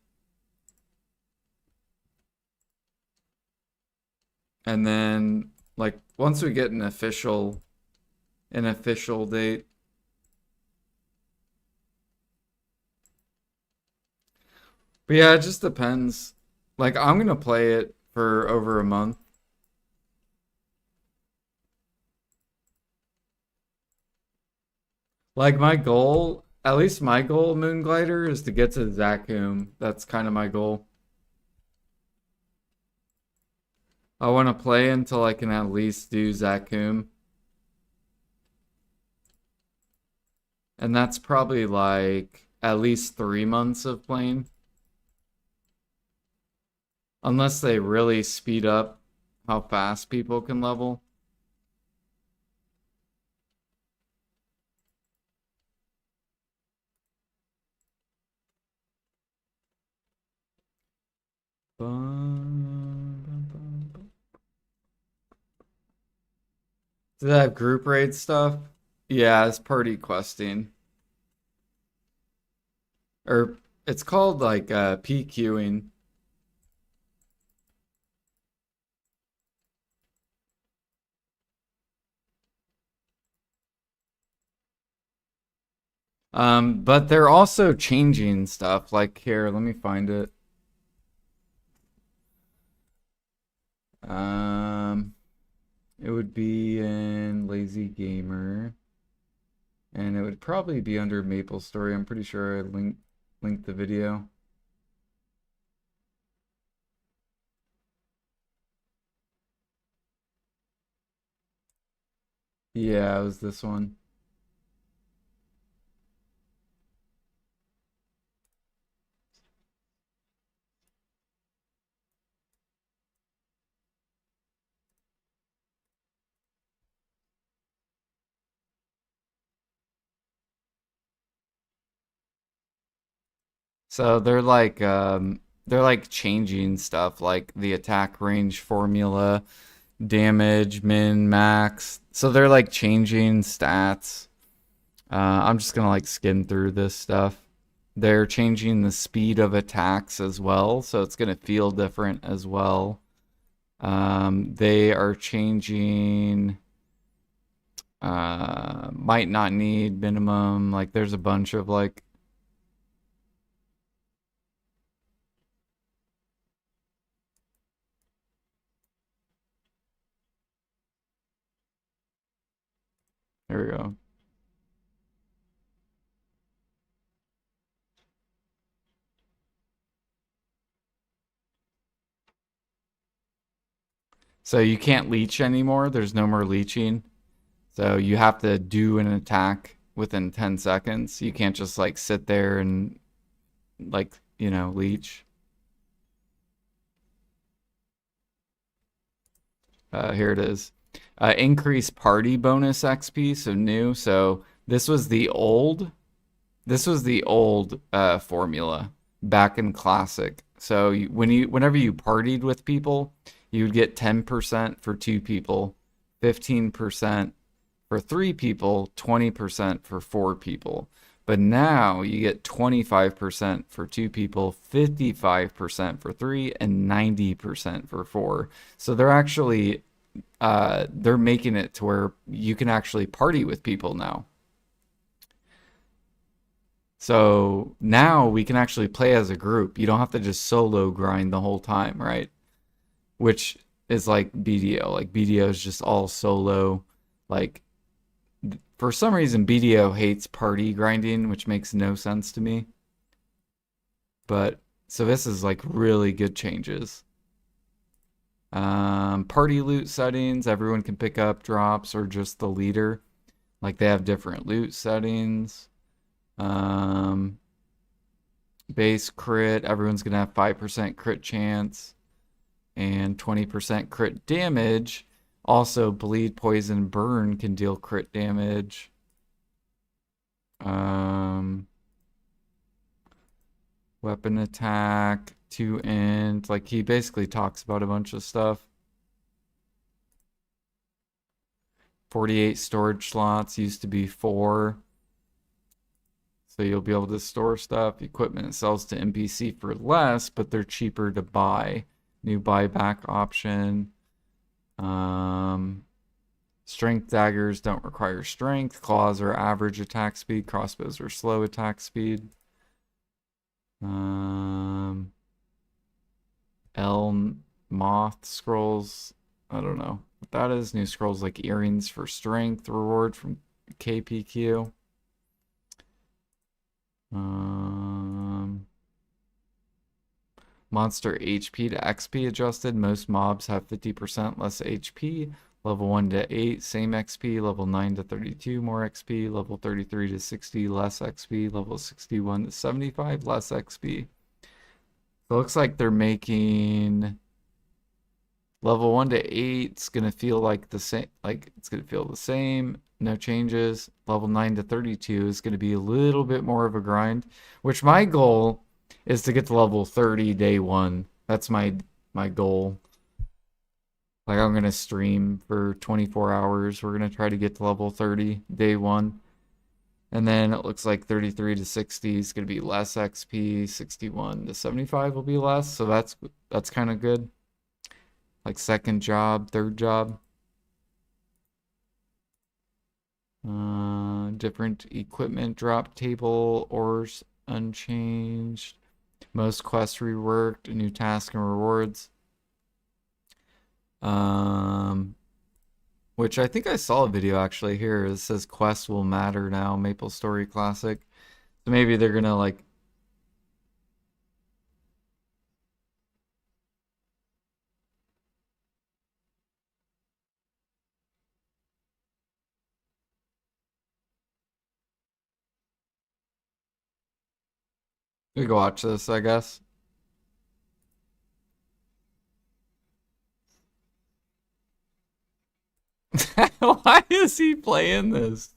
And then like once we get an official date. But yeah, it just depends. Like I'm gonna play it for over a month. Like my goal, at least my goal, Moonglider, is to get to Zakum. That's kind of my goal. I want to play until I can at least do Zakum. And that's probably like at least 3 months of playing. Unless they really speed up how fast people can level. Does that have group raid stuff? Yeah, it's party questing. Or it's called like PQing. But they're also changing stuff. Like here, let me find it. It would be in Lazy Gamer, and it would probably be under Maple Story. I'm pretty sure I linked the video. Yeah, it was this one. So they're like changing stuff like the attack range formula, damage, min, max. So they're like changing stats. I'm just gonna like skim through this stuff. They're changing the speed of attacks as well, so it's gonna feel different as well. They are changing might not need minimum. Like there's a bunch of like there we go. So you can't leech anymore. There's no more leeching. So you have to do an attack within 10 seconds. You can't just like sit there and like, leech. Here it is. Increase party bonus XP, so new. So this was the old formula back in classic. So whenever you partied with people, you would get 10% for 2 people, 15% for 3 people, 20% for 4 people. But now you get 25% for 2 people, 55% for 3, and 90% for 4. So they're making it to where you can actually party with people now. So now we can actually play as a group. You don't have to just solo grind the whole time, right? Which is like BDO. Like BDO is just all solo. Like for some reason BDO hates party grinding, which makes no sense to me. But so this is like really good changes. Party loot settings, everyone can pick up drops or just the leader. Like they have different loot settings. Base crit, everyone's gonna have 5% crit chance and 20% crit damage. Also, bleed, poison, burn can deal crit damage. Weapon attack, 2 int. Like, he basically talks about a bunch of stuff. 48 storage slots, used to be 4. So you'll be able to store stuff. Equipment sells to NPC for less, but they're cheaper to buy. New buyback option. Strength daggers don't require strength. Claws are average attack speed. Crossbows are slow attack speed. L moth scrolls. I don't know what that is. New scrolls like earrings for strength reward from KPQ. Monster HP to XP adjusted. Most mobs have 50% less HP. Level 1 to 8, same XP. Level 9 to 32, more XP. Level 33 to 60, less XP. Level 61 to 75, less XP. So it looks like they're making level 1 to 8. It's gonna feel like the same. Like it's gonna feel the same. No changes. Level 9 to 32 is gonna be a little bit more of a grind. Which my goal is to get to level 30 day 1. That's my goal. Like I'm gonna stream for 24 hours. We're gonna try to get to level 30 day 1. And then it looks like 33 to 60 is gonna be less XP. 61 to 75 will be less. So that's kind of good. Like second job, third job. Different equipment drop table, ores unchanged. Most quests reworked, new task and rewards. Which I think I saw a video actually here. It says quests will matter now, Maple Story Classic. So maybe they're gonna like we go watch this, I guess. Why is he playing this?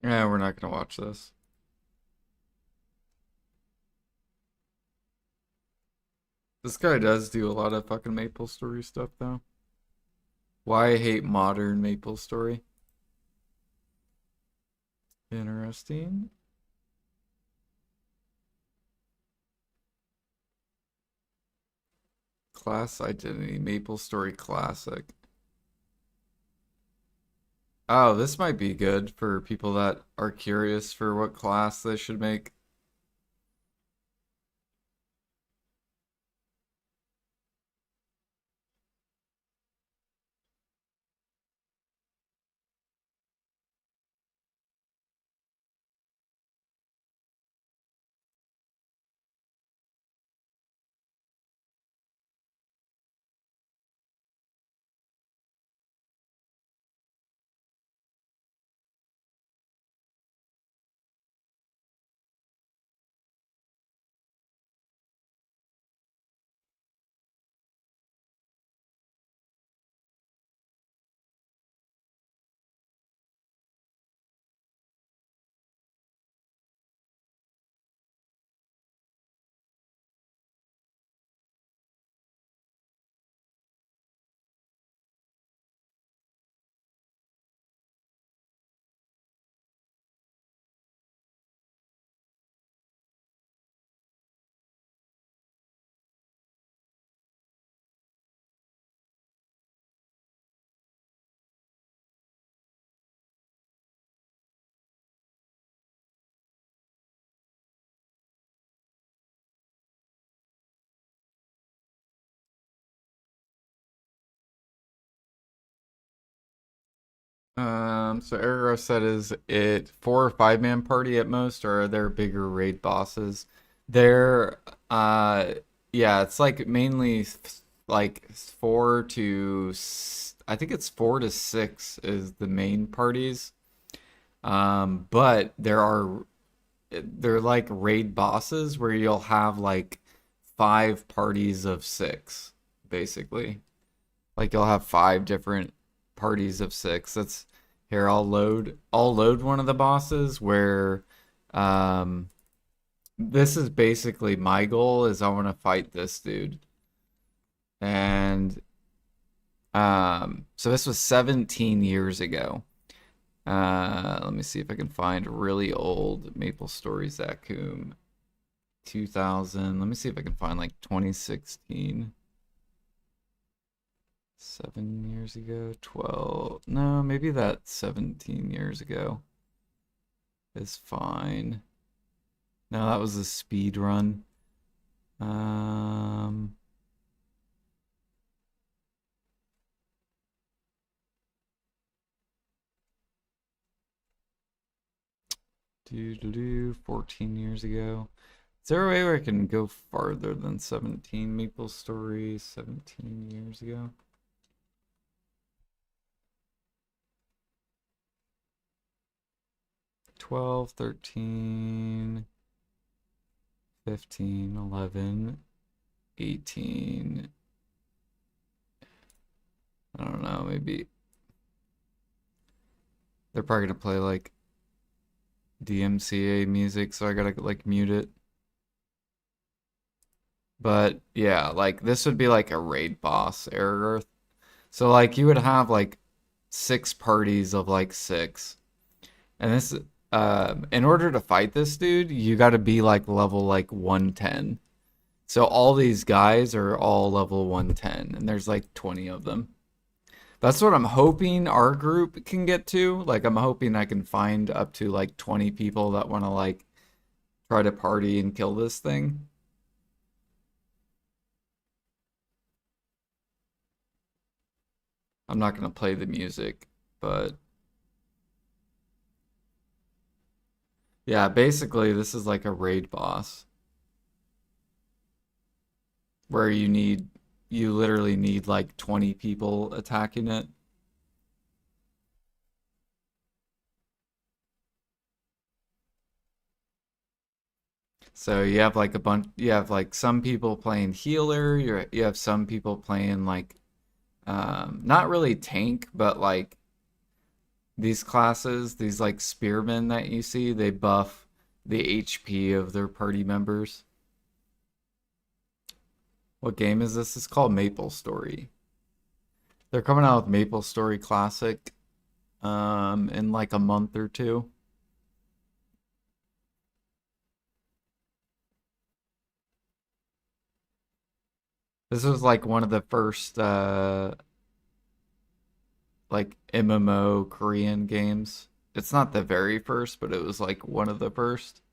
Yeah, we're not gonna watch this. This guy does do a lot of fucking Maple Story stuff, though. Why I hate modern Maple Story. Interesting. Class identity, Maple Story Classic. Oh, this might be good for people that are curious for what class they should make. So Ergo said, is it 4 or 5 man party at most, or are there bigger raid bosses? They're, yeah, it's like mainly like I think it's 4 to 6 is the main parties. But they're like raid bosses where you'll have like 5 parties of 6, basically. Like you'll have 5 different parties of 6. That's here. I'll load one of the bosses where um this is basically my goal is I want to fight this dude. And so this was 17 years ago. Let me see if I can find really old Maple Story Zakum 2000. Let me see if I can find like 2016. 7 years ago, 12. No, maybe that 17 years ago is fine. No, that was a speed run. Um, do 14 years ago. Is there a way where I can go farther than 17 Maple Story 17 years ago? 12, 13, 15, 11, 18. I don't know, maybe they're probably gonna play like DMCA music, so I gotta like mute it. But yeah, like this would be like a raid boss, Earth. So like you would have like 6 parties of like 6. And this in order to fight this dude, you gotta be like level like 110. So all these guys are all level 110, and there's like 20 of them. That's what I'm hoping our group can get to. Like I'm hoping I can find up to like 20 people that want to like try to party and kill this thing. I'm not gonna play the music, but yeah, basically this is like a raid boss where you literally need like 20 people attacking it. So you have like some people playing healer, you have some people playing like not really tank, but like these classes, these like spearmen that you see, they buff the HP of their party members. What game is this? It's called Maple Story. They're coming out with Maple Story Classic in like a month or two. This was like one of the first like MMO Korean games. It's not the very first, but it was like one of the first.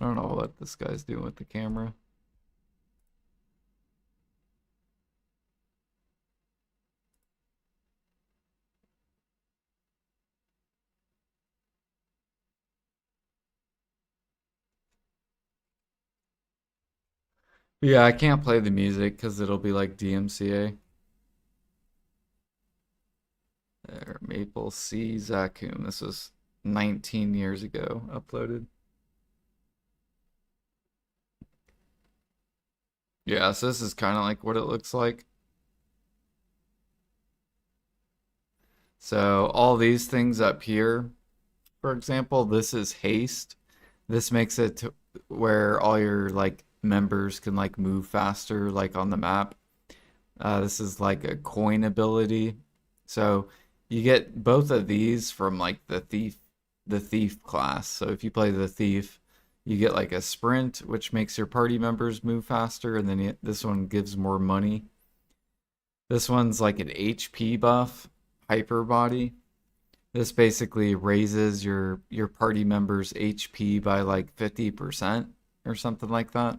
I don't know what this guy's doing with the camera. Yeah, I can't play the music because it'll be like DMCA. There, Maple C Zakum. This was 19 years ago uploaded. Yeah, so this is kind of like what it looks like. So all these things up here, for example, this is haste. This makes it to where all your like members can like move faster like on the map. This is like a coin ability. So you get both of these from like the thief class. So if you play the thief, you get like a sprint, which makes your party members move faster, and then this one gives more money. This one's like an HP buff, hyper body. This basically raises your party members' HP by like 50% or something like that.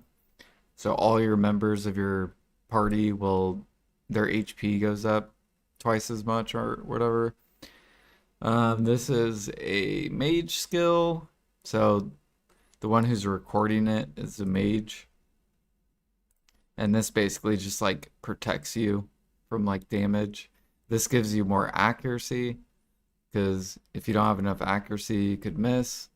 So all your members of your party will their HP goes up twice as much or whatever. This is a mage skill. So the one who's recording it is a mage. And this basically just like protects you from like damage. This gives you more accuracy because if you don't have enough accuracy, you could miss.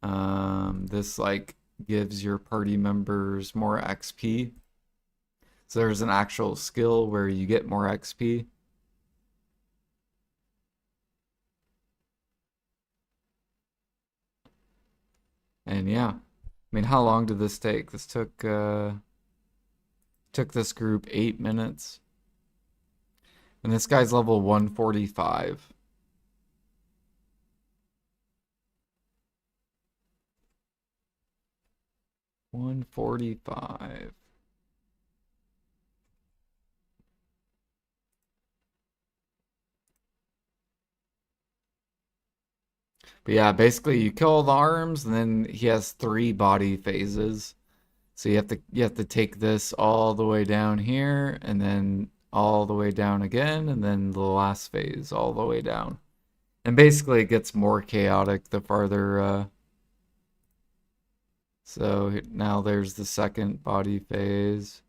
This like gives your party members more XP. So there's an actual skill where you get more XP. And yeah, I mean, how long did this take? This took this group 8 minutes. And this guy's level 145. 145. But yeah, basically you kill the arms and then he has 3 body phases. So you have to take this all the way down here and then all the way down again and then the last phase all the way down. And basically it gets more chaotic the farther so now there's the second body phase.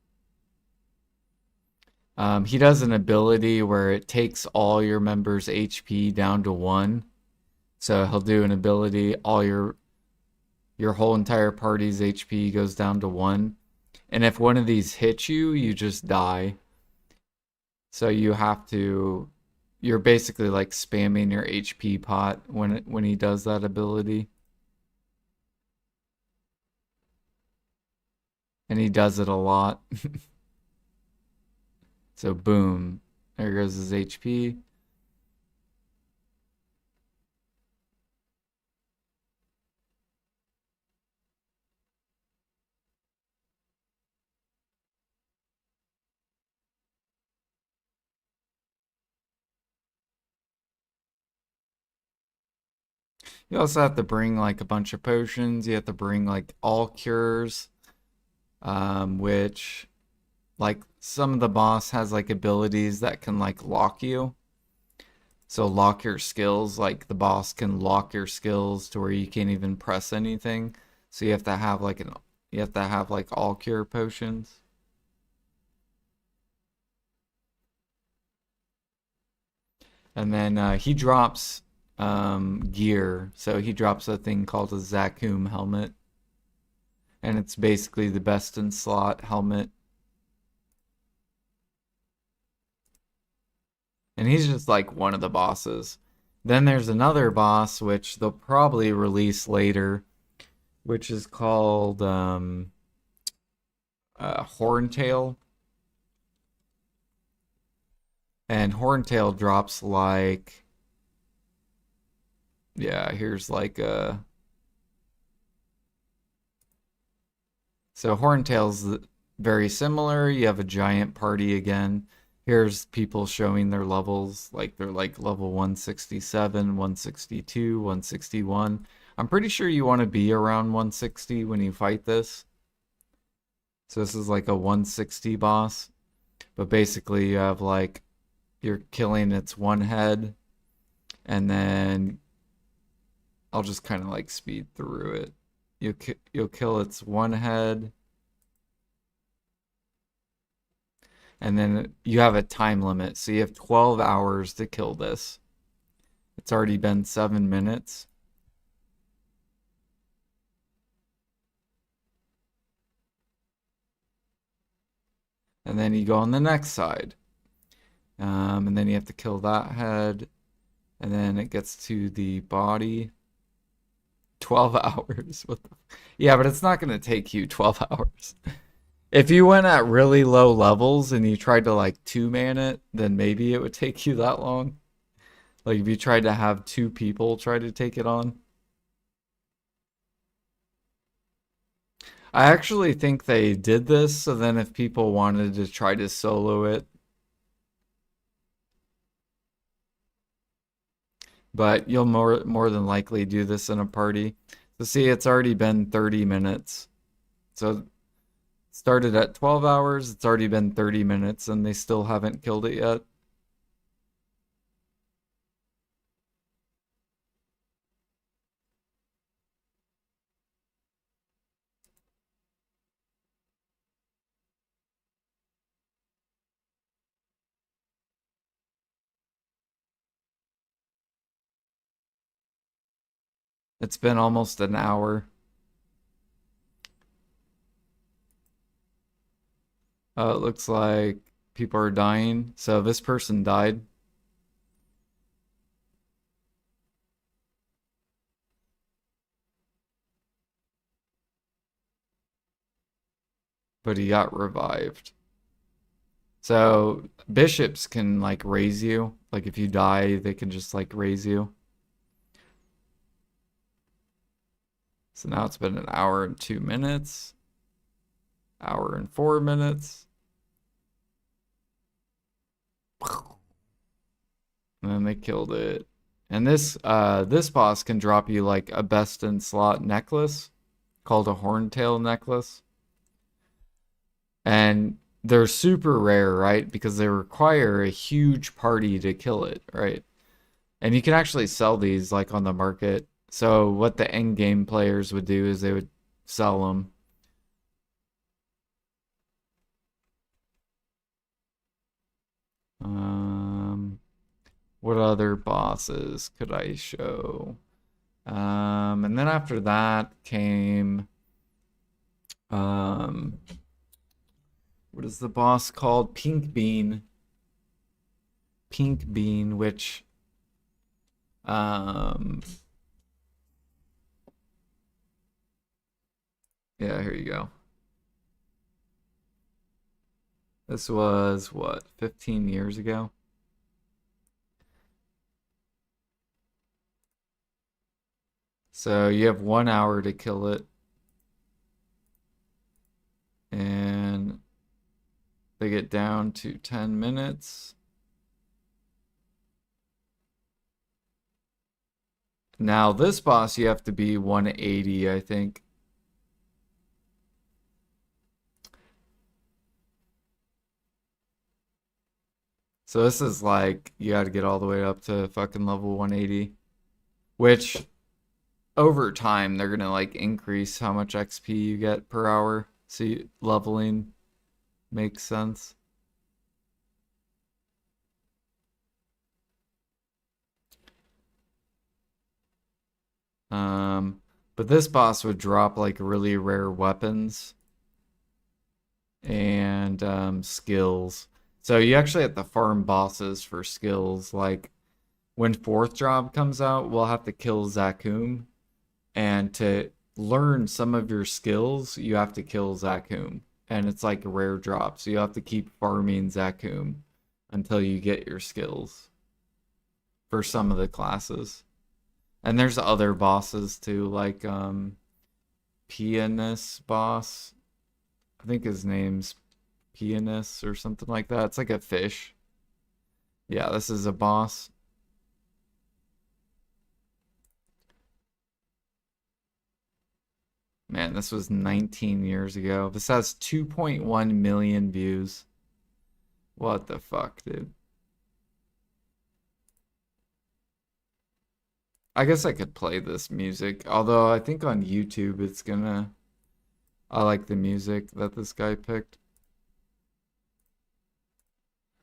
He does an ability where it takes all your members' HP down to 1. So he'll do an ability, all your whole entire party's HP goes down to 1. And if one of these hits you, you just die. So you're basically like spamming your HP pot when he does that ability. And he does it a lot. So boom, there goes his HP. You also have to bring like a bunch of potions. You have to bring like all cures, which like some of the boss has like abilities that can like lock you. So lock your skills, like the boss can lock your skills to where you can't even press anything. So you have to have like all cure potions. And then he drops gear. So he drops a thing called a Zakum helmet. And it's basically the best in slot helmet. And he's just like one of the bosses. Then there's another boss, which they'll probably release later, which is called Horntail. And Horntail drops like, yeah, here's like a. So Horntail's very similar. You have a giant party again. Here's people showing their levels. Like they're like level 167, 162, 161. I'm pretty sure you want to be around 160 when you fight this. So this is like a 160 boss. But basically you have like, you're killing its one head. And then I'll just kind of like speed through it. You'll kill its one head. And then you have a time limit. So you have 12 hours to kill this. It's already been 7 minutes. And then you go on the next side. And then you have to kill that head. And then it gets to the body. 12 hours. Yeah, but it's not going to take you 12 hours. If you went at really low levels and you tried to like 2-man it, then maybe it would take you that long. Like if you tried to have 2 people try to take it on. I actually think they did this so then if people wanted to try to solo it. But you'll more than likely do this in a party. So see, it's already been 30 minutes. So started at 12 hours, it's already been 30 minutes and they still haven't killed it yet. It's been almost an hour. It looks like people are dying. So this person died. But he got revived. So bishops can like raise you. Like if you die, they can just like raise you. So now it's been an hour and 2 minutes. Hour and 4 minutes. And then they killed it. And this boss can drop you like a best in slot necklace called a horntail necklace. And they're super rare, right? Because they require a huge party to kill it, right? And you can actually sell these like on the market. So what the end game players would do is they would sell them. What other bosses could I show? And then after that came, what is the boss called? Pink Bean. Pink Bean, which, yeah, here you go. This was, what, 15 years ago? So you have 1 hour to kill it. And they get down to 10 minutes. Now this boss you have to be 180, I think. So this is like, you gotta get all the way up to fucking level 180. Which, over time, they're gonna like increase how much XP you get per hour. So leveling makes sense. But this boss would drop like really rare weapons and skills. So you actually have to farm bosses for skills. Like when fourth job comes out, we'll have to kill Zakum. And to learn some of your skills, you have to kill Zakum. And it's like a rare drop. So you have to keep farming Zakum until you get your skills for some of the classes. And there's other bosses too, like Pianist boss. I think his name's Pianist or something like that. It's like a fish. Yeah, this is a boss. Man, this was 19 years ago. This has 2.1 million views. What the fuck, dude? I guess I could play this music, although I think on YouTube it's gonna... I like the music that this guy picked.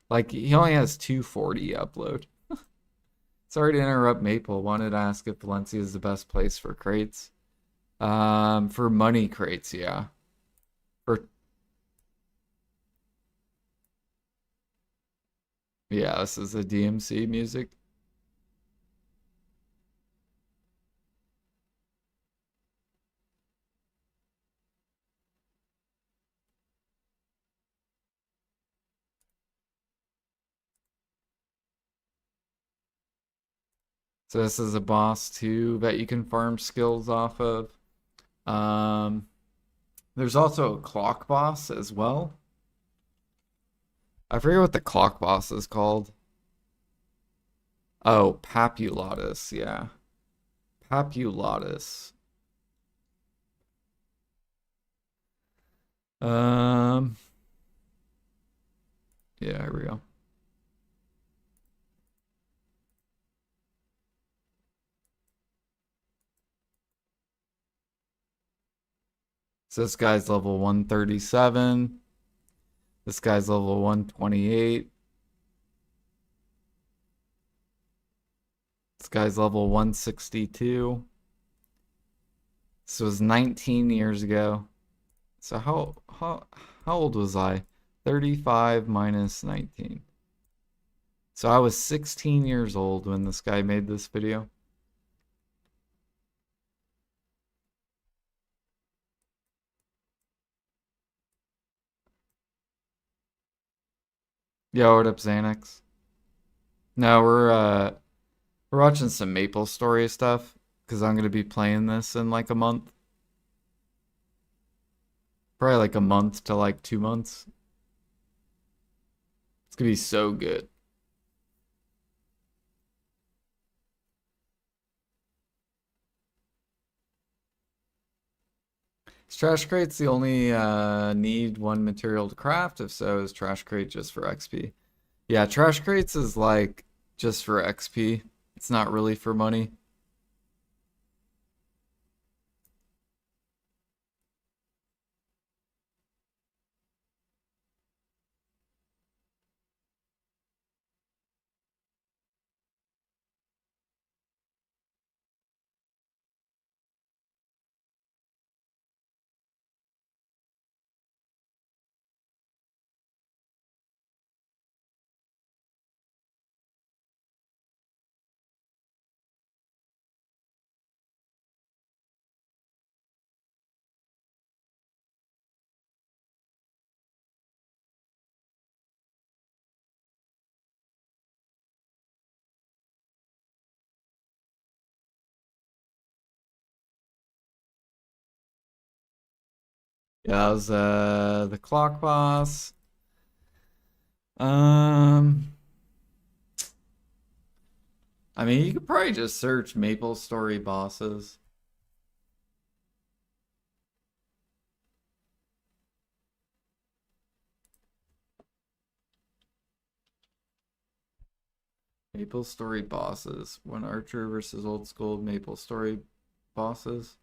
Like, he only has 240 upload. Sorry to interrupt Maple. Wanted to ask if Valencia is the best place for crates. For money crates, yeah. For Yeah, this is the DMC music. So this is a boss too that you can farm skills off of. Um, there's also a clock boss as well. I forget what the clock boss is called. Oh, Papulatus, yeah. Papulatus. Um, yeah, here we go. So this guy's level 137. This guy's level 128. This guy's level 162. This was 19 years ago. So how old was I? 35 minus 19. So I was 16 years old when this guy made this video. Yo, what up, Xanax? No, we're watching some Maple Story stuff because I'm gonna be playing this in like a month. Probably like a month to like 2 months. It's gonna be so good. Is trash crates the only need one material to craft? If so, is trash crate just for XP? Yeah, trash crates is like just for XP. It's not really for money. Yeah, that was the clock boss. Um, I mean, you could probably just search Maple Story bosses. Maple Story bosses. One Archer versus old school Maple Story bosses.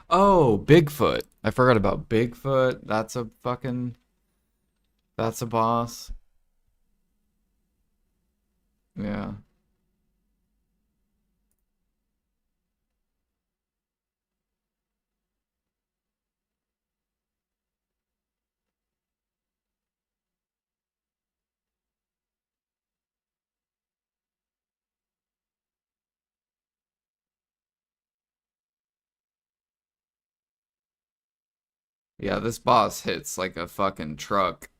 Oh, Bigfoot. I forgot about Bigfoot. That's a boss. Yeah. Yeah, this boss hits like a fucking truck.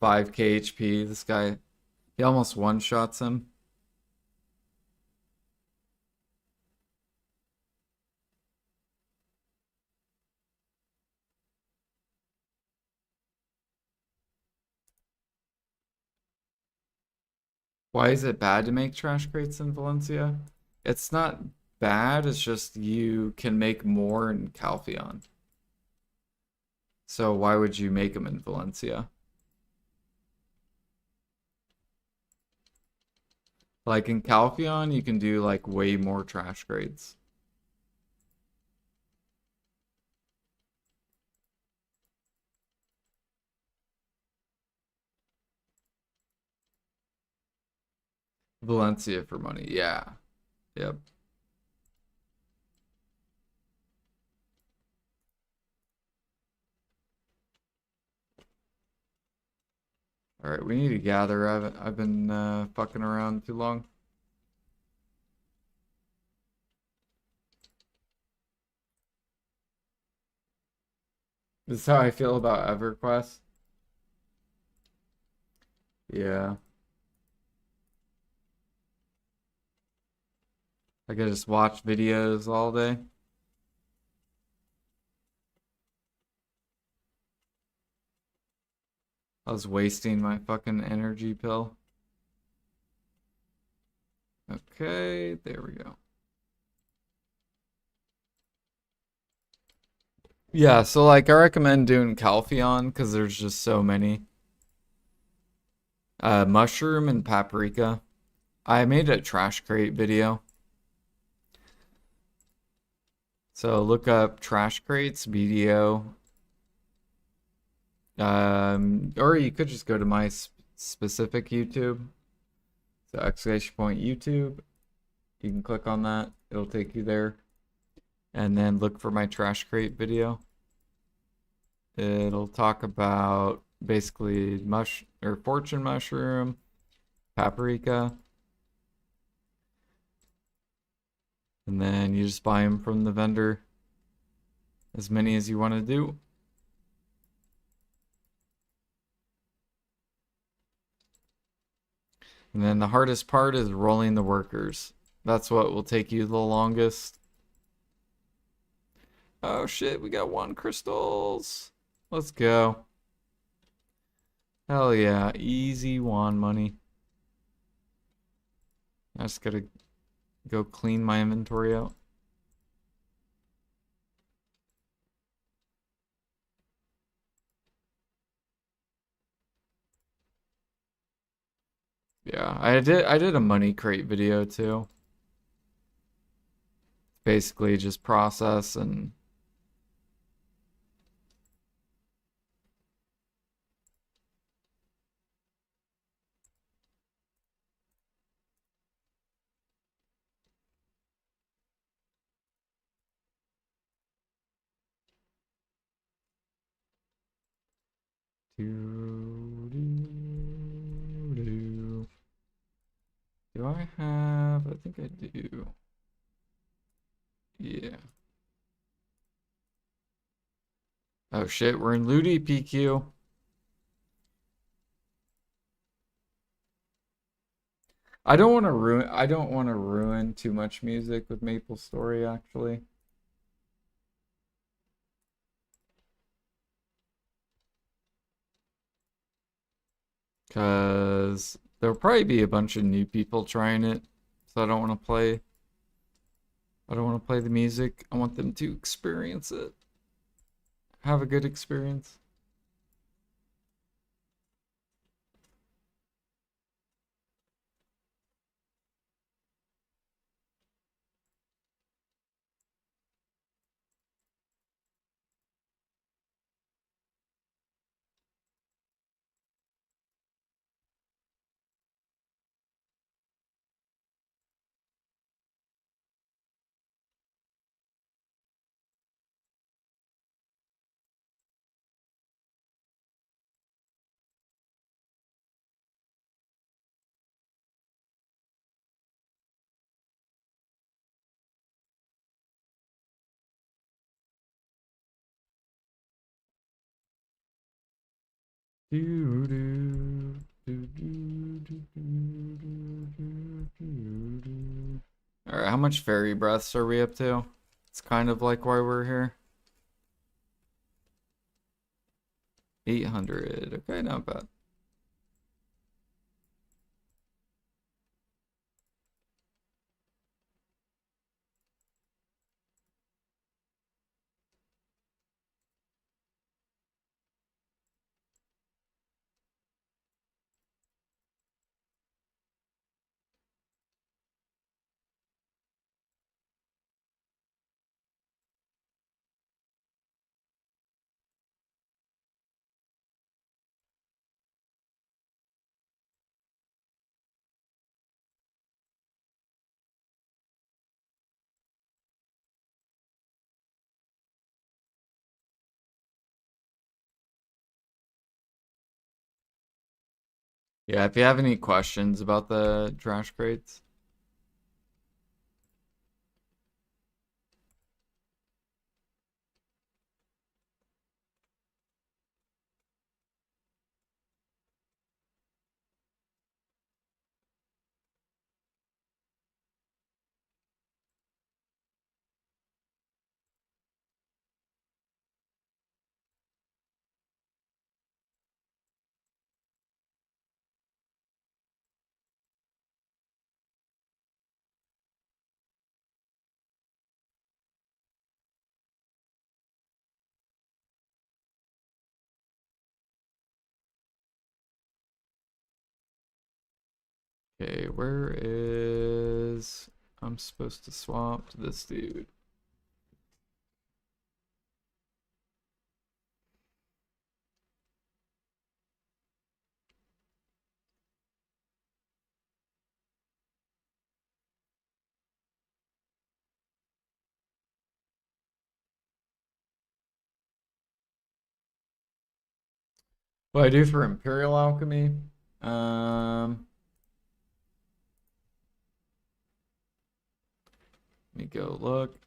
5k HP. This guy, he almost one-shots him. Why is it bad to make trash crates in Valencia? It's not bad, it's just you can make more in Calpheon. So why would you make them in Valencia? Like in Calpheon, you can do like way more trash crates. Valencia for money, yeah. Yep. All right, we need to gather. I've been fucking around too long. This is how I feel about EverQuest. Yeah. I could just watch videos all day. I was wasting my fucking energy pill. Okay, there we go. Yeah, so like I recommend doing Calpheon because there's just so many. Mushroom and paprika. I made a trash crate video. So look up trash crates, BDO. Or you could just go to my specific YouTube. So exclamation point YouTube. You can click on that. It'll take you there. And then look for my trash crate video. It'll talk about basically fortune mushroom, paprika. And then you just buy them from the vendor. As many as you want to do. And then the hardest part is rolling the workers. That's what will take you the longest. Oh shit, we got 1 crystals. Let's go. Hell yeah, easy wand money. I just gotta go clean my inventory out. Yeah, I did a money crate video too. Basically just process and do I have? I think I do. Yeah. Oh shit, we're in Looty PQ. I don't want to ruin too much music with Maple Story actually. Cause there'll probably be a bunch of new people trying it. So I don't want to play the music. I want them to experience it. Have a good experience. Alright, how much fairy breaths are we up to? It's kind of like why we're here. 800. Okay, not bad. Yeah, if you have any questions about the trash crates. Okay, where is... I'm supposed to swap to this dude. What I do for imperial alchemy? Let me go look.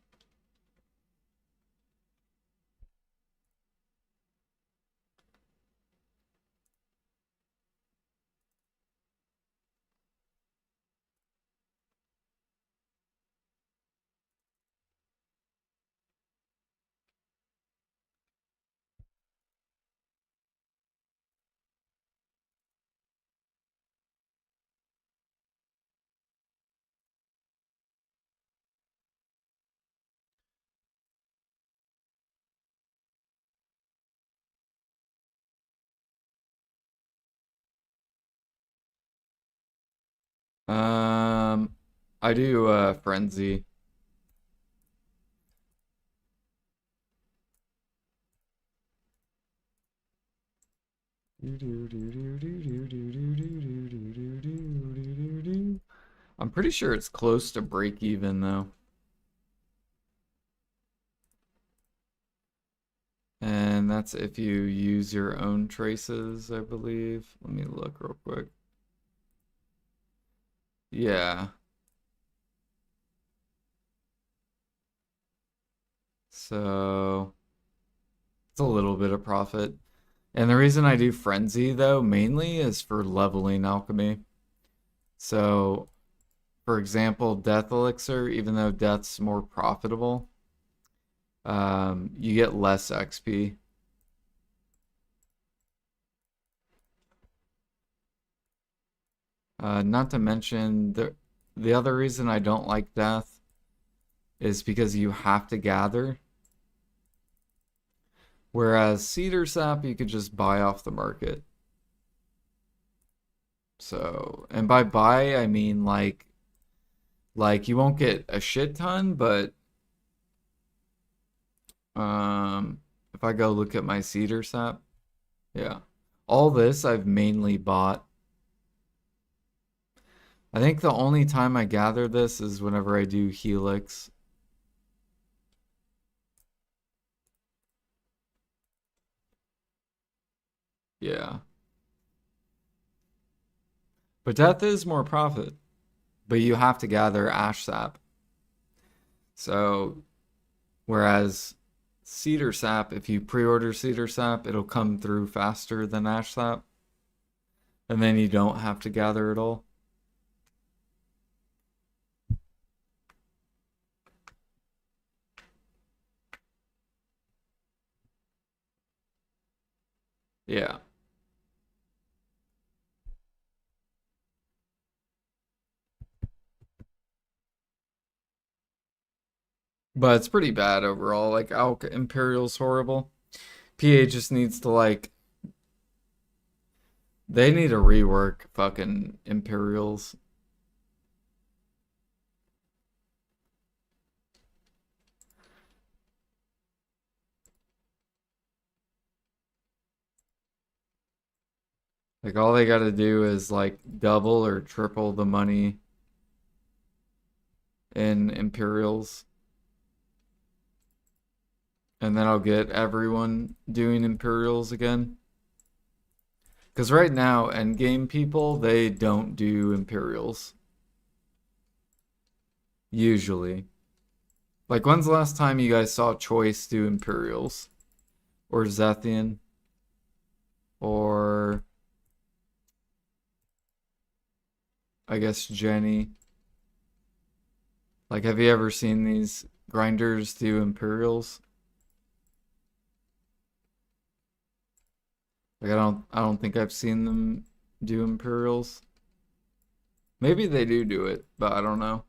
I do frenzy. I'm pretty sure it's close to break even though. And that's if you use your own traces, I believe. Let me look real quick. Yeah. So it's a little bit of profit. And the reason I do frenzy though mainly is for leveling alchemy. So for example, death elixir, even though death's more profitable, you get less XP. Not to mention the other reason I don't like death is because you have to gather. Whereas cedar sap you could just buy off the market. So, and by buy I mean like you won't get a shit ton, but if I go look at my cedar sap, yeah. All this I've mainly bought. I think the only time I gather this is whenever I do Helix. Yeah. But death is more profit. But you have to gather ash sap. So, whereas cedar sap, if you pre-order cedar sap, it'll come through faster than ash sap. And then you don't have to gather it all. Yeah. But it's pretty bad overall. Like, Imperial's horrible. PA just needs to, like, they need to rework fucking Imperials. Like, all they gotta do is, like, double or triple the money in Imperials. And then I'll get everyone doing Imperials again. Because right now, endgame people, they don't do Imperials. Usually. Like, when's the last time you guys saw Choice do Imperials? Or Zethian? Or I guess Jenny. Like, have you ever seen these grinders do Imperials? Like, I don't think I've seen them do Imperials. Maybe they do it, but I don't know.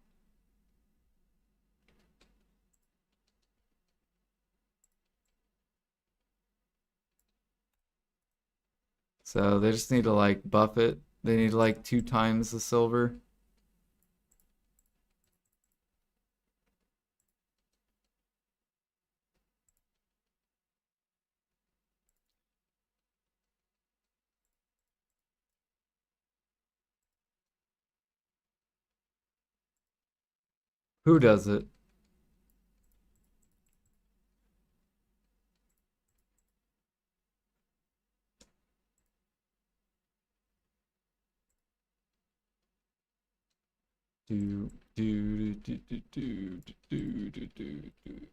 So they just need to, like, buff it. They need, like, 2 times the silver. Who does it? Do do do do do do do do do.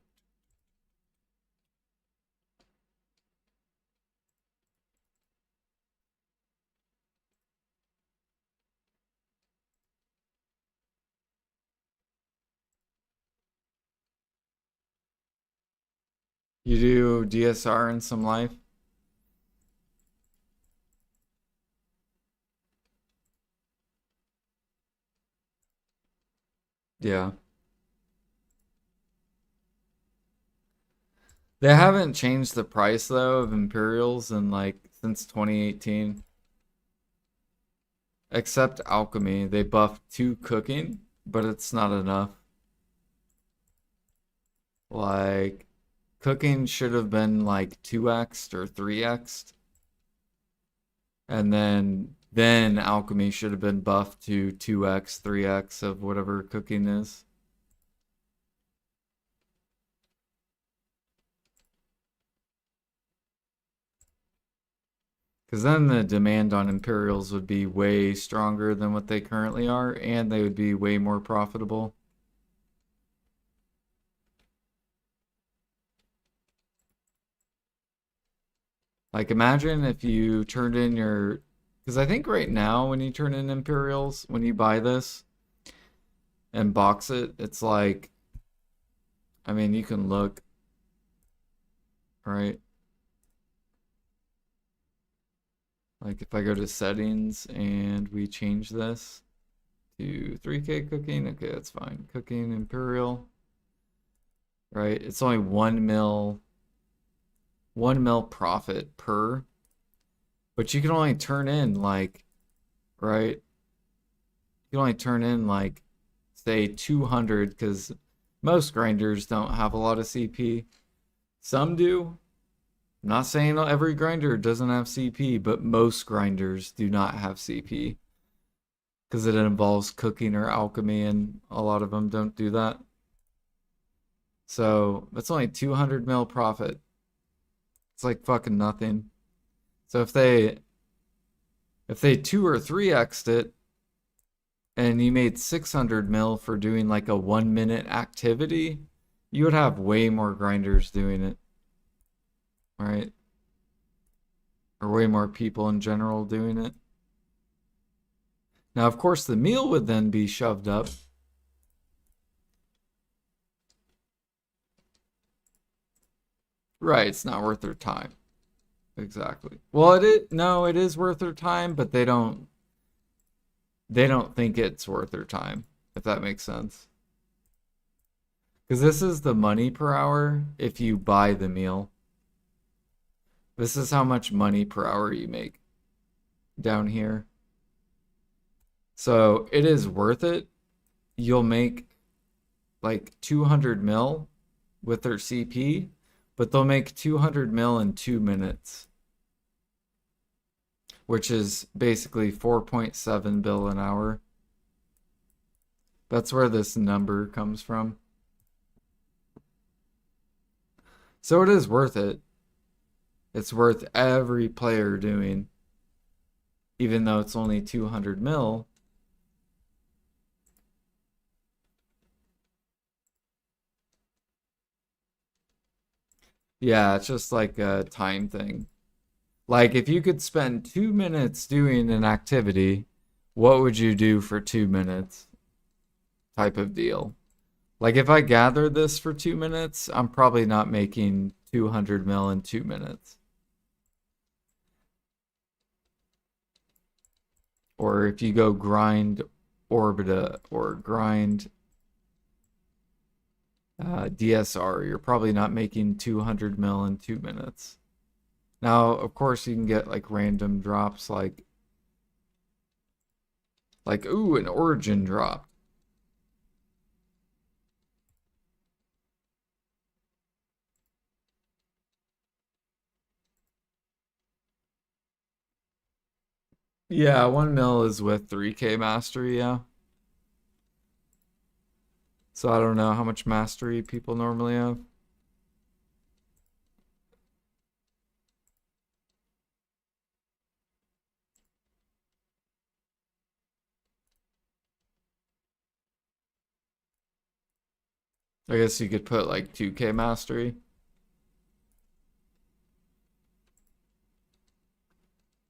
You do DSR in some life? Yeah. They haven't changed the price though of Imperials in like since 2018. Except alchemy. They buffed 2 cooking, but it's not enough. Like cooking should have been like 2x'd or 3x'd. And then alchemy should have been buffed to 2x, 3x of whatever cooking is. Because then the demand on Imperials would be way stronger than what they currently are, and they would be way more profitable. Like, imagine if you turned in your... Because I think right now, when you turn in Imperials, when you buy this and box it, it's like... I mean, you can look, right? Like, if I go to settings and we change this to 3K cooking, okay, that's fine. Cooking, Imperial, right? It's only 1 mil profit per, but you can only turn in like, right? You can only turn in like, say 200 because most grinders don't have a lot of CP. Some do. I'm not saying every grinder doesn't have CP, but most grinders do not have CP because it involves cooking or alchemy, and a lot of them don't do that. So that's only 200 mil profit. It's like fucking nothing. So if they 2 or 3x'd it and you made 600 mil for doing like a 1 minute activity, you would have way more grinders doing it. right? Or way more people in general doing it. Now, of course, the meal would then be shoved up. Right, it's not worth their time. Exactly. Well, it is worth their time, but they don't think it's worth their time, if that makes sense. Because this is the money per hour if you buy the meal. This is how much money per hour you make down here. So it is worth it. You'll make like 200 mil with their CP, but they'll make 200 mil in 2 minutes, which is basically 4.7 bill an hour. That's where this number comes from. So it is worth it. It's worth every player doing, even though it's only 200 mil. Yeah, it's just like a time thing. Like if you could spend 2 minutes doing an activity, what would you do for 2 minutes? Type of deal. Like if I gather this for 2 minutes, I'm probably not making 200 mil in 2 minutes. Or if you go grind Orbita or grind DSR, you're probably not making 200 mil in 2 minutes. Now, of course, you can get like random drops like ooh, an origin drop. Yeah, 1 mil is with 3K mastery, yeah. So I don't know how much mastery people normally have. I guess you could put like 2K mastery.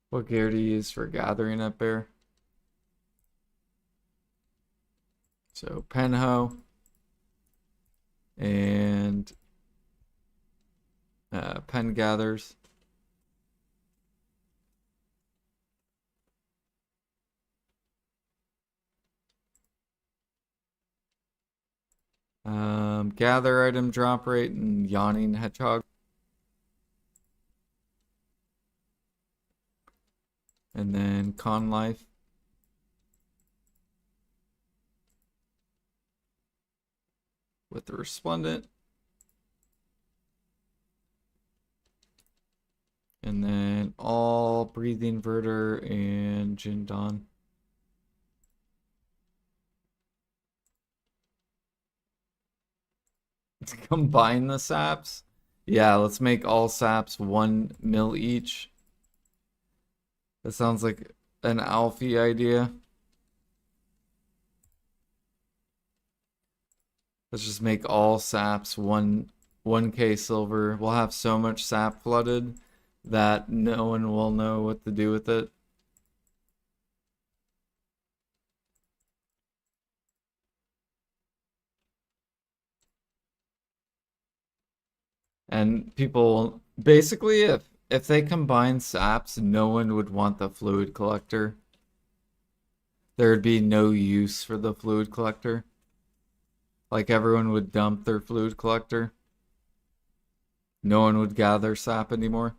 What gear do you use for gathering up there? So penho and pen gathers. Gather item drop rate and yawning hedgehog. And then con life. With the resplendent. And then all breathing verter and Jindan. To combine the saps. Yeah, let's make all saps 1 mil each. That sounds like an Alfie idea. Let's just make all saps 1K silver. We'll have so much sap flooded that no one will know what to do with it. And people basically if they combine saps, no one would want the fluid collector. There would be no use for the fluid collector. Like everyone would dump their fluid collector. No one would gather sap anymore.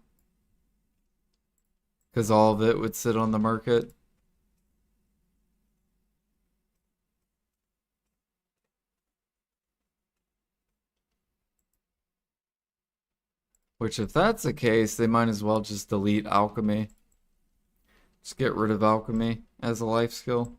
Because all of it would sit on the market. Which if that's the case, they might as well just delete alchemy. Just get rid of alchemy as a life skill.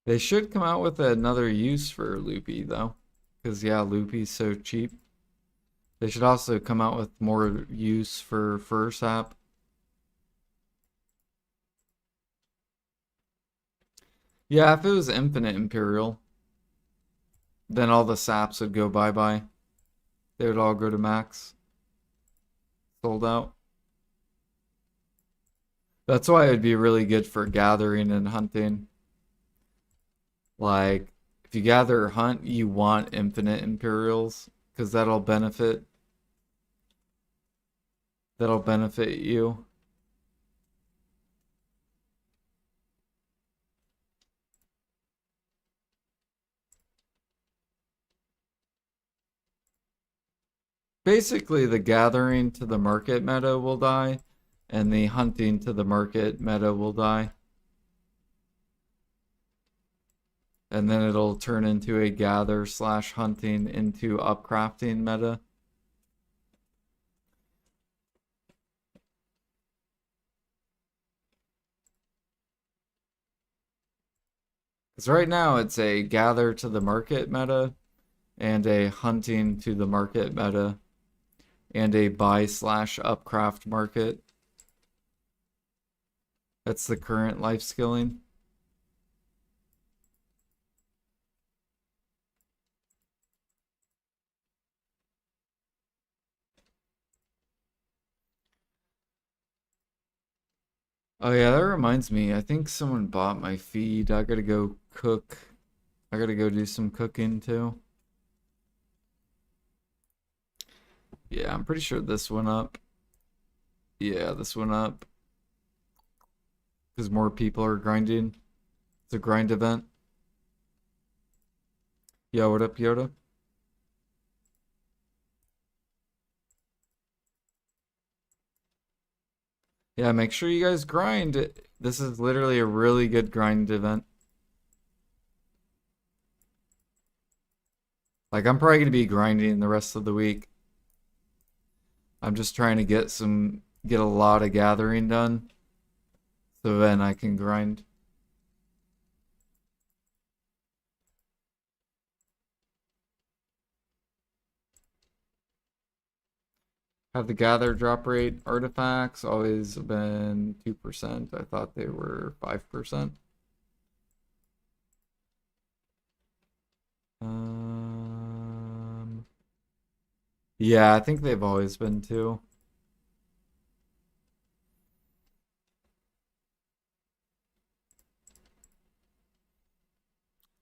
They should come out with another use for Loopy though. Because yeah, Loopy's so cheap. They should also come out with more use for Fur Sap. Yeah, if it was infinite imperial, then all the saps would go bye-bye. They would all go to max. Sold out. That's why it'd be really good for gathering and hunting. Like, if you gather or hunt, you want infinite imperials, because that'll benefit you. Basically, the gathering to the market meta will die, and the hunting to the market meta will die. And then it'll turn into a gather slash hunting into upcrafting meta. Because right now it's a gather to the market meta, and a hunting to the market meta, and a buy slash upcraft market. That's the current life skilling. Oh yeah, that reminds me. I think someone bought my feed. I gotta go cook. I gotta go do some cooking too. Yeah, I'm pretty sure this went up. Yeah, this went up. Because more people are grinding. It's a grind event. Yo, what up, Yoda? Yeah, make sure you guys grind. This is literally a really good grind event. Like, I'm probably gonna be grinding the rest of the week. I'm just trying to get a lot of gathering done, so then I can grind. Have the gather drop rate artifacts always been 2%? I thought they were 5%. Um, yeah, I think they've always been 2.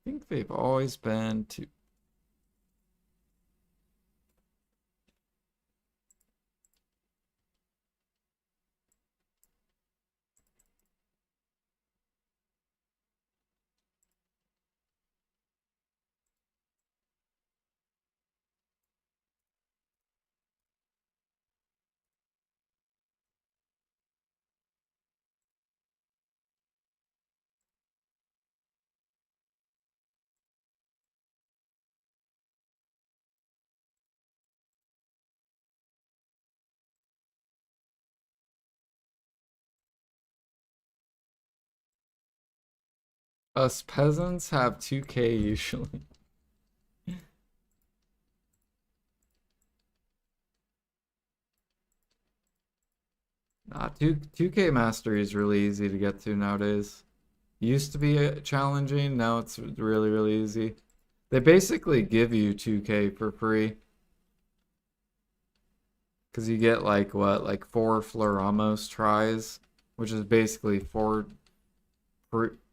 I think they've always been 2. Us peasants have 2K usually. Nah, 2K mastery is really easy to get to nowadays. Used to be challenging, now it's really, really easy. They basically give you 2K for free. Because you get like what, like 4 Floramos tries, which is basically four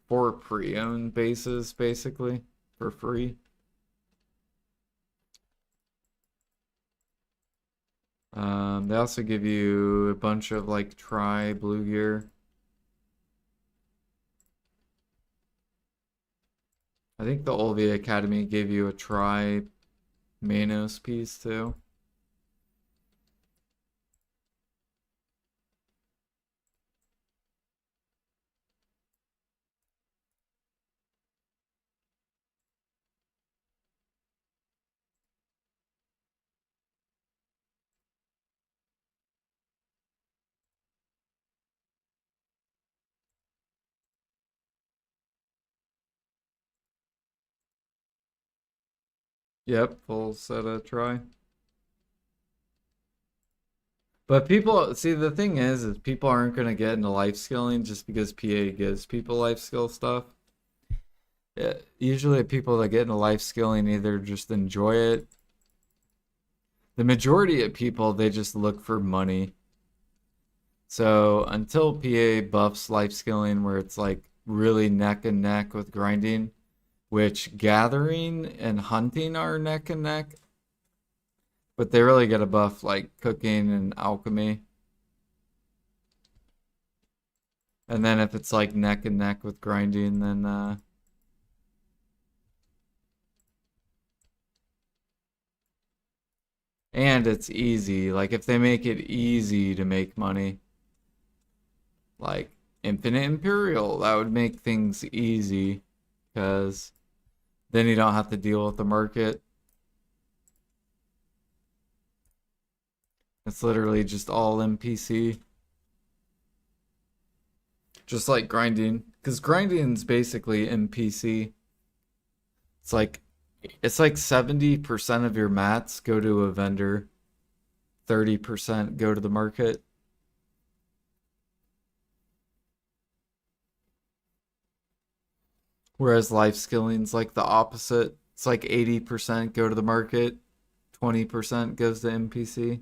pre-owned bases, basically, for free. They also give you a bunch of like try blue gear. I think the Olvia Academy gave you a try Manos piece too. Yep, full set of try. But people, see, the thing is people aren't gonna get into life skilling just because PA gives people life skill stuff. Usually people that get into life skilling either just enjoy it. The majority of people, they just look for money. So until PA buffs life skilling where it's like really neck and neck with grinding, which gathering and hunting are neck and neck, but they really get a buff like cooking and alchemy. And then if it's like neck and neck with grinding, then and it's easy. Like if they make it easy to make money, like infinite imperial, that would make things easy because then you don't have to deal with the market. It's literally just all NPC. Just like grinding. Because grinding's basically NPC. It's like 70% of your mats go to a vendor, 30% go to the market. Whereas life skilling's like the opposite. It's like 80% go to the market, 20% goes to NPC.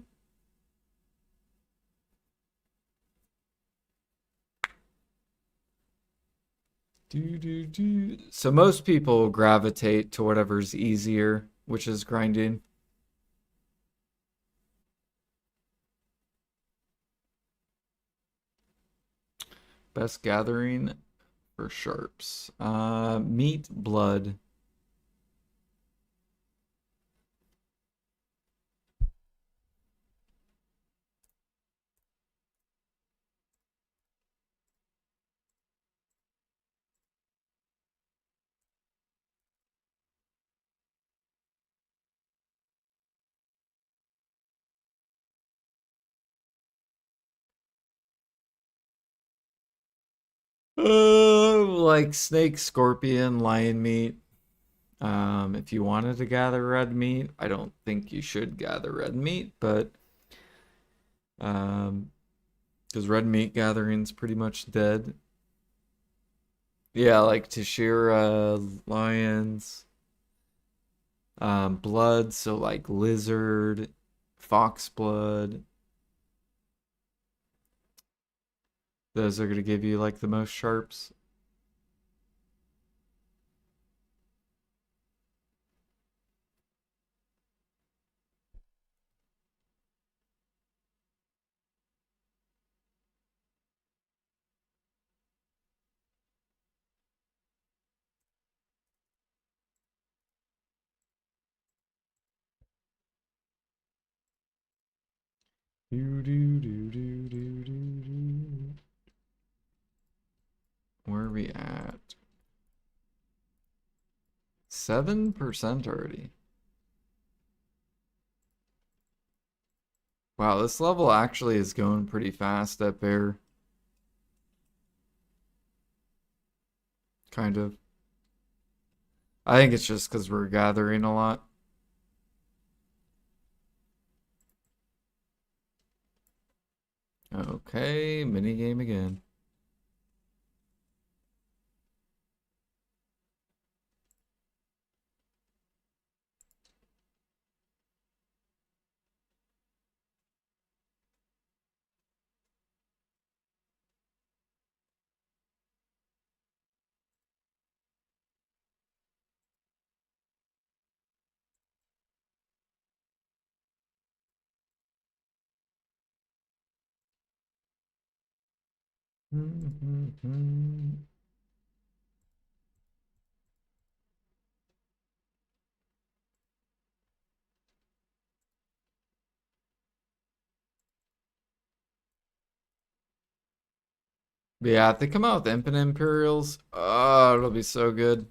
So most people gravitate to whatever's easier, which is grinding. Best gathering for sharps. Meat, blood. Like snake, scorpion, lion meat. If you wanted to gather red meat, I don't think you should gather red meat, but because red meat gathering's pretty much dead. Yeah, like Tashira, lions, blood, so like lizard, fox blood. Those are gonna give you like the most sharps. Do, do, do, do, do, do, do. Where are we at? 7% already. Wow, this level actually is going pretty fast at Bear. Kind of. I think it's just because we're gathering a lot. Okay, minigame again. But yeah, if they come out with infinite Imperials, oh, it'll be so good.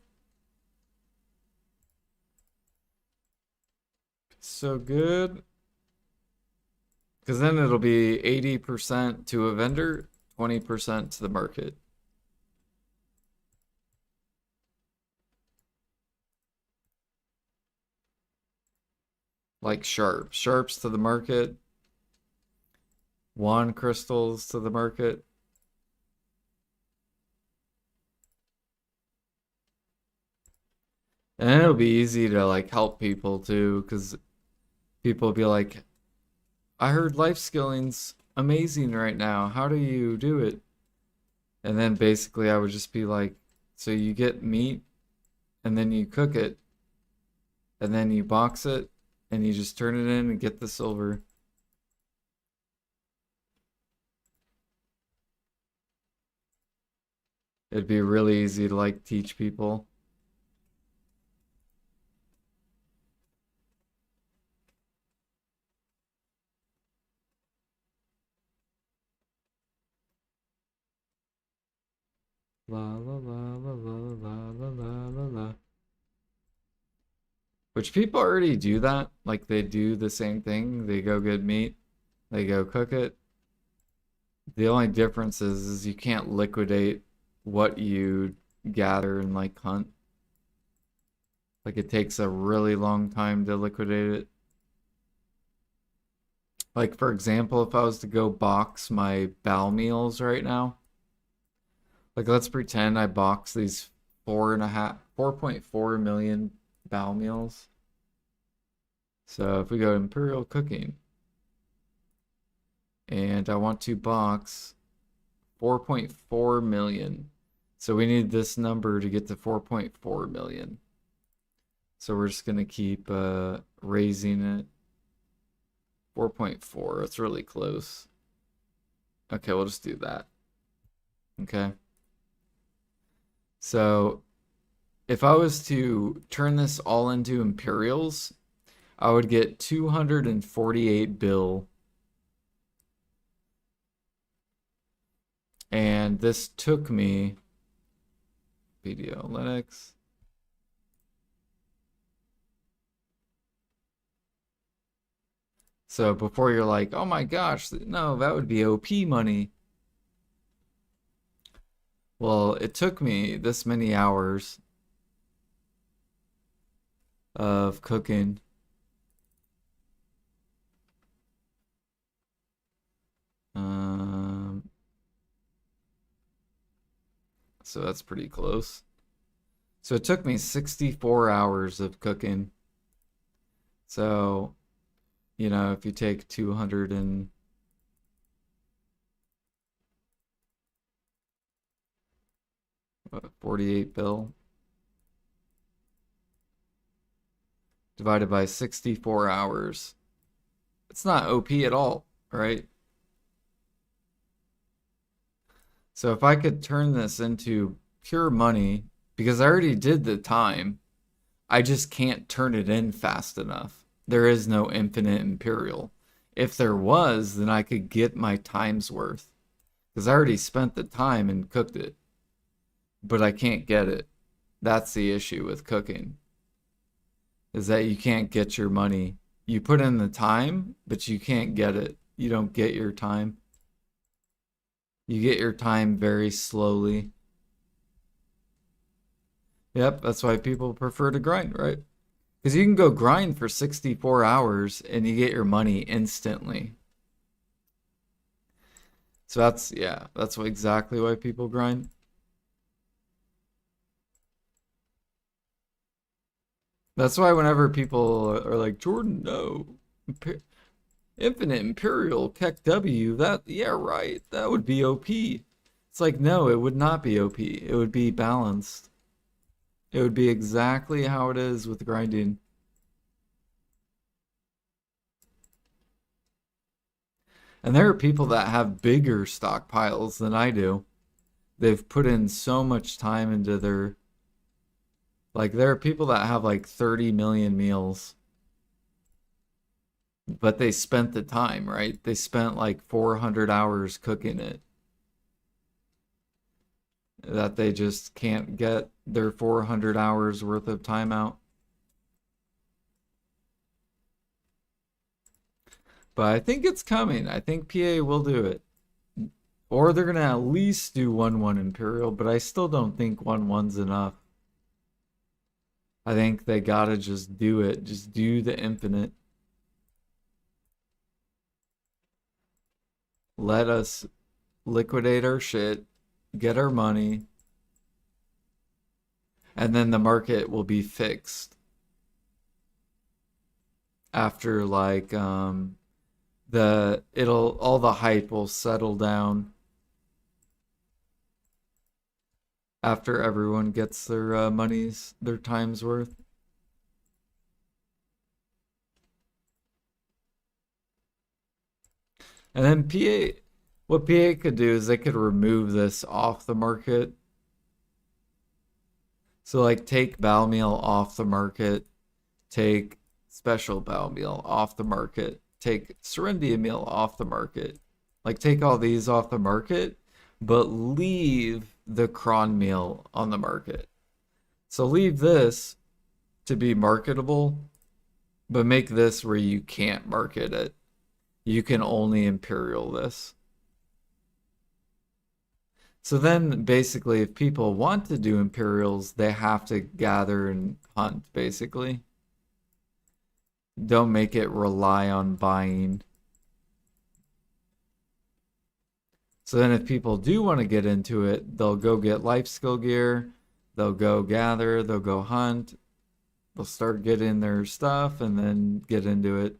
So good. Because then it'll be 80% to a vendor, 20% to the market. Like sharps. Sharps to the market. Wand crystals to the market. And it'll be easy to like help people too, because people will be like, I heard life skilling's amazing right now. How do you do it? And then basically I would just be like, so you get meat and then you cook it and then you box it and you just turn it in and get the silver. It'd be really easy to like teach people. La la la la la la la la la la. Which people already do that. Like they do the same thing. They go get meat, they go cook it. The only difference is you can't liquidate what you gather and like hunt. Like it takes a really long time to liquidate it. Like for example, if I was to go box my bow meals right now, like let's pretend I box these 4.4 million bow meals. So if we go to imperial cooking and I want to box 4.4 million. So we need this number to get to 4.4 million. So we're just going to keep raising it. 4.4, it's really close. Okay, we'll just do that. Okay. So if I was to turn this all into imperials, I would get 248 bill. And this took me video Linux. So before you're like, oh my gosh, no, that would be OP money. Well, it took me this many hours of cooking. So that's pretty close. So it took me 64 hours of cooking. So, you know, if you take 248 bill divided by 64 hours, it's not OP at all, right? So if I could turn this into pure money, because I already did the time, I just can't turn it in fast enough. There is no infinite imperial. If there was, then I could get my time's worth. Because I already spent the time and cooked it. But I can't get it. That's the issue with cooking. Is that you can't get your money. You put in the time, but you can't get it. You don't get your time. You get your time very slowly. Yep, that's why people prefer to grind, right? Because you can go grind for 64 hours and you get your money instantly. So that's, yeah, that's exactly why people grind. That's why whenever people are like, Jordan, no, infinite imperial Keck W, that, yeah, right, that would be OP. It's like, no, it would not be OP. It would be balanced. It would be exactly how it is with grinding. And there are people that have bigger stockpiles than I do. They've put in so much time into their... Like, there are people that have like 30 million meals. But they spent the time, right? They spent like 400 hours cooking it. That they just can't get their 400 hours worth of time out. But I think it's coming. I think PA will do it. Or they're going to at least do 1-1 Imperial, but I still don't think 1-1's enough. I think they gotta just do it. Just do the infinite. Let us liquidate our shit, get our money. And then the market will be fixed after like all the hype will settle down after everyone gets their their time's worth. And then what PA could do is they could remove this off the market. So like take bow meal off the market, take special bow meal off the market, take serendia meal off the market. Like take all these off the market, but leave the cron meal on the market. So leave this to be marketable, but make this where you can't market it. You can only imperial this. So then basically if people want to do imperials, they have to gather and hunt basically. Don't make it rely on buying. So then if people do want to get into it, they'll go get life skill gear, they'll go gather, they'll go hunt, they'll start getting their stuff and then get into it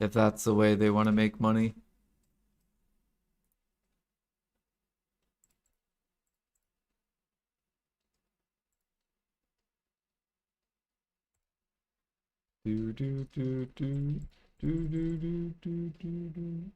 if that's the way they want to make money. Do do do do do do do do do do.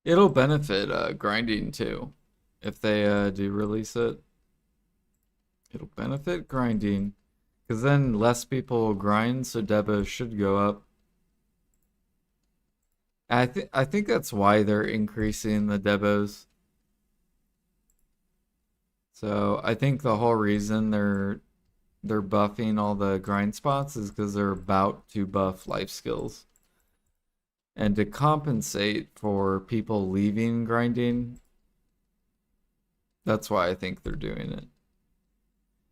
It'll benefit grinding too if they do release it. It'll benefit grinding because then less people will grind, so Debo should go up. I think that's why they're increasing the Debos. So I think the whole reason they're buffing all the grind spots is because they're about to buff life skills. And to compensate for people leaving grinding, that's why I think they're doing it.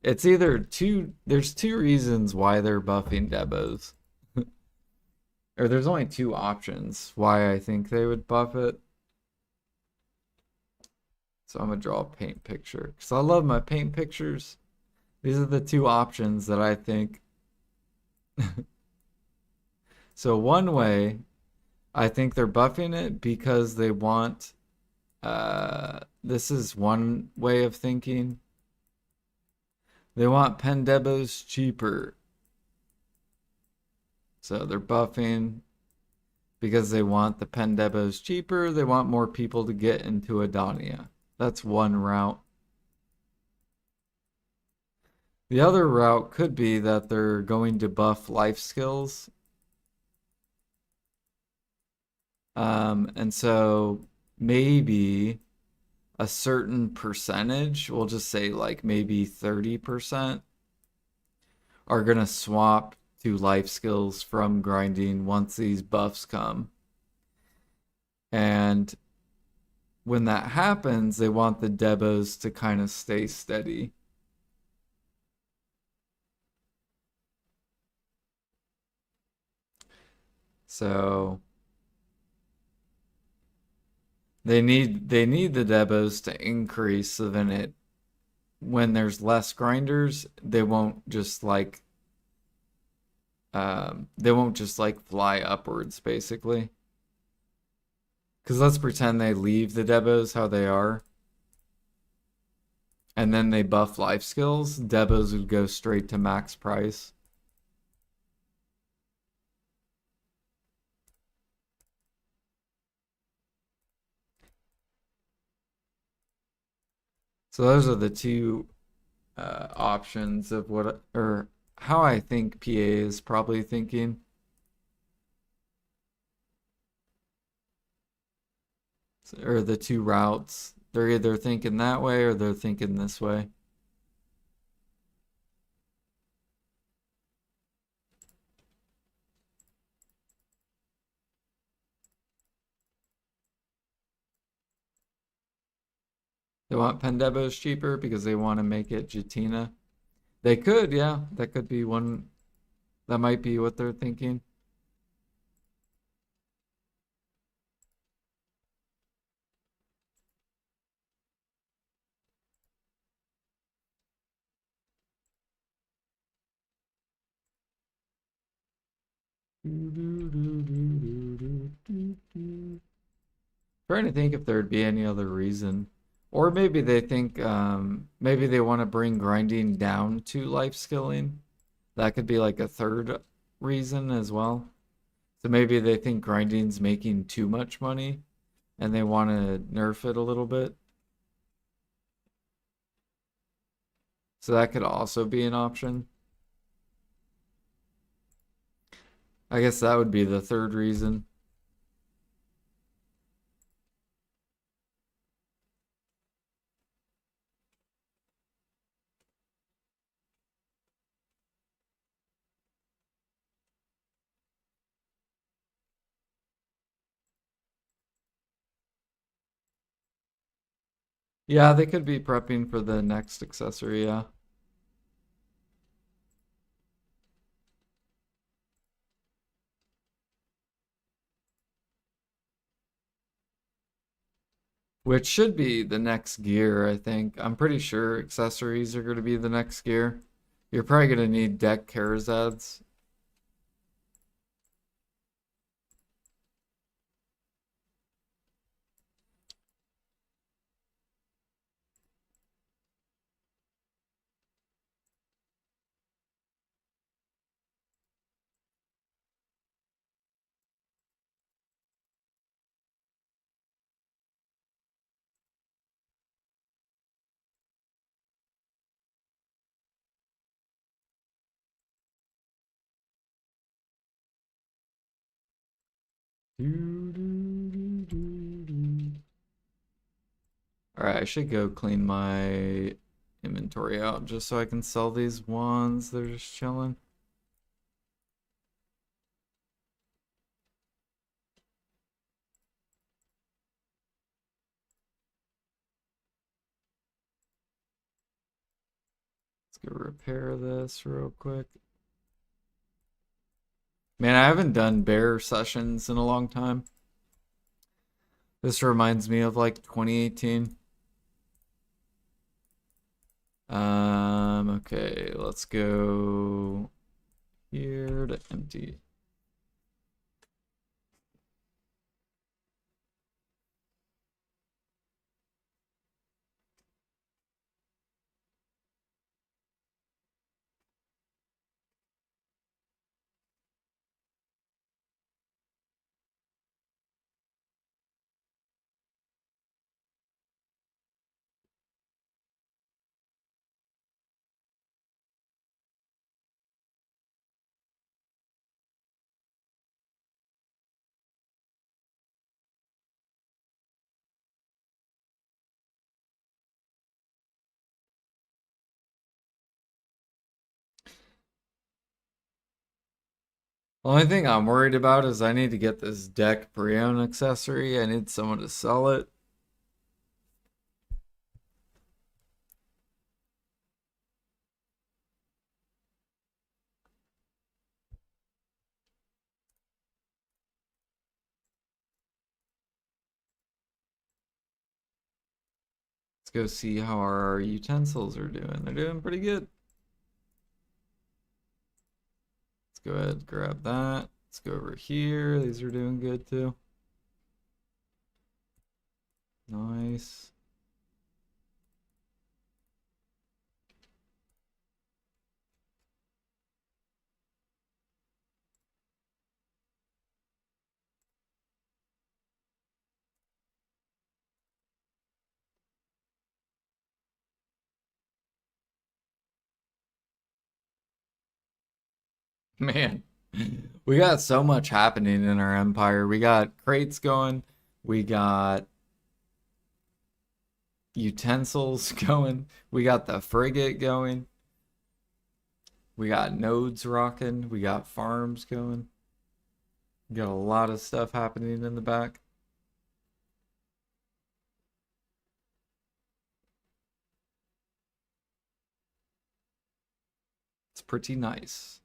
It's either there's two reasons why they're buffing Debos. Or there's only two options why I think they would buff it. So I'm gonna draw a paint picture because I love my paint pictures. These are the two options that I think. So one way, I think they're buffing it because they want, this is one way of thinking. They want pen debos cheaper. So they're buffing because they want the pen debos cheaper. They want more people to get into Adania. That's one route. The other route could be that they're going to buff life skills. And so maybe a certain percentage, we'll just say like maybe 30%, are going to swap to life skills from grinding once these buffs come. And when that happens, they want the Debos to kind of stay steady. So they need the Debos to increase so then when there's less grinders, they won't just like fly upwards basically. Because let's pretend they leave the debos how they are, and then they buff life skills. Debos would go straight to max price. So those are the two options of what, or how I think PA is probably thinking. Or the two routes. They're either thinking that way or they're thinking this way. They want Pendebos cheaper because they want to make it Jatina. They could, yeah. That could be one. That might be what they're thinking. Trying to think if there'd be any other reason. Or maybe they think maybe they want to bring grinding down to life skilling. That could be like a third reason as well. So maybe they think grinding's making too much money and they want to nerf it a little bit. So that could also be an option. I guess that would be the third reason. Yeah, they could be prepping for the next accessory, yeah. Which should be the next gear, I think. I'm pretty sure accessories are going to be the next gear. You're probably going to need deck Karazads. Alright, I should go clean my inventory out just so I can sell these ones. They're just chilling. Let's go repair this real quick. Man, I haven't done bear sessions in a long time. This reminds me of like 2018. Okay, let's go here to empty. The only thing I'm worried about is I need to get this deck pre-owned accessory. I need someone to sell it. Let's go see how our utensils are doing. They're doing pretty good. Let's go ahead and grab that. Let's go over here. These are doing good too. Nice. Man, we got so much happening in our empire. We got crates going. We got utensils going. We got the frigate going. We got nodes rocking. We got farms going. We got a lot of stuff happening in the back. It's pretty nice.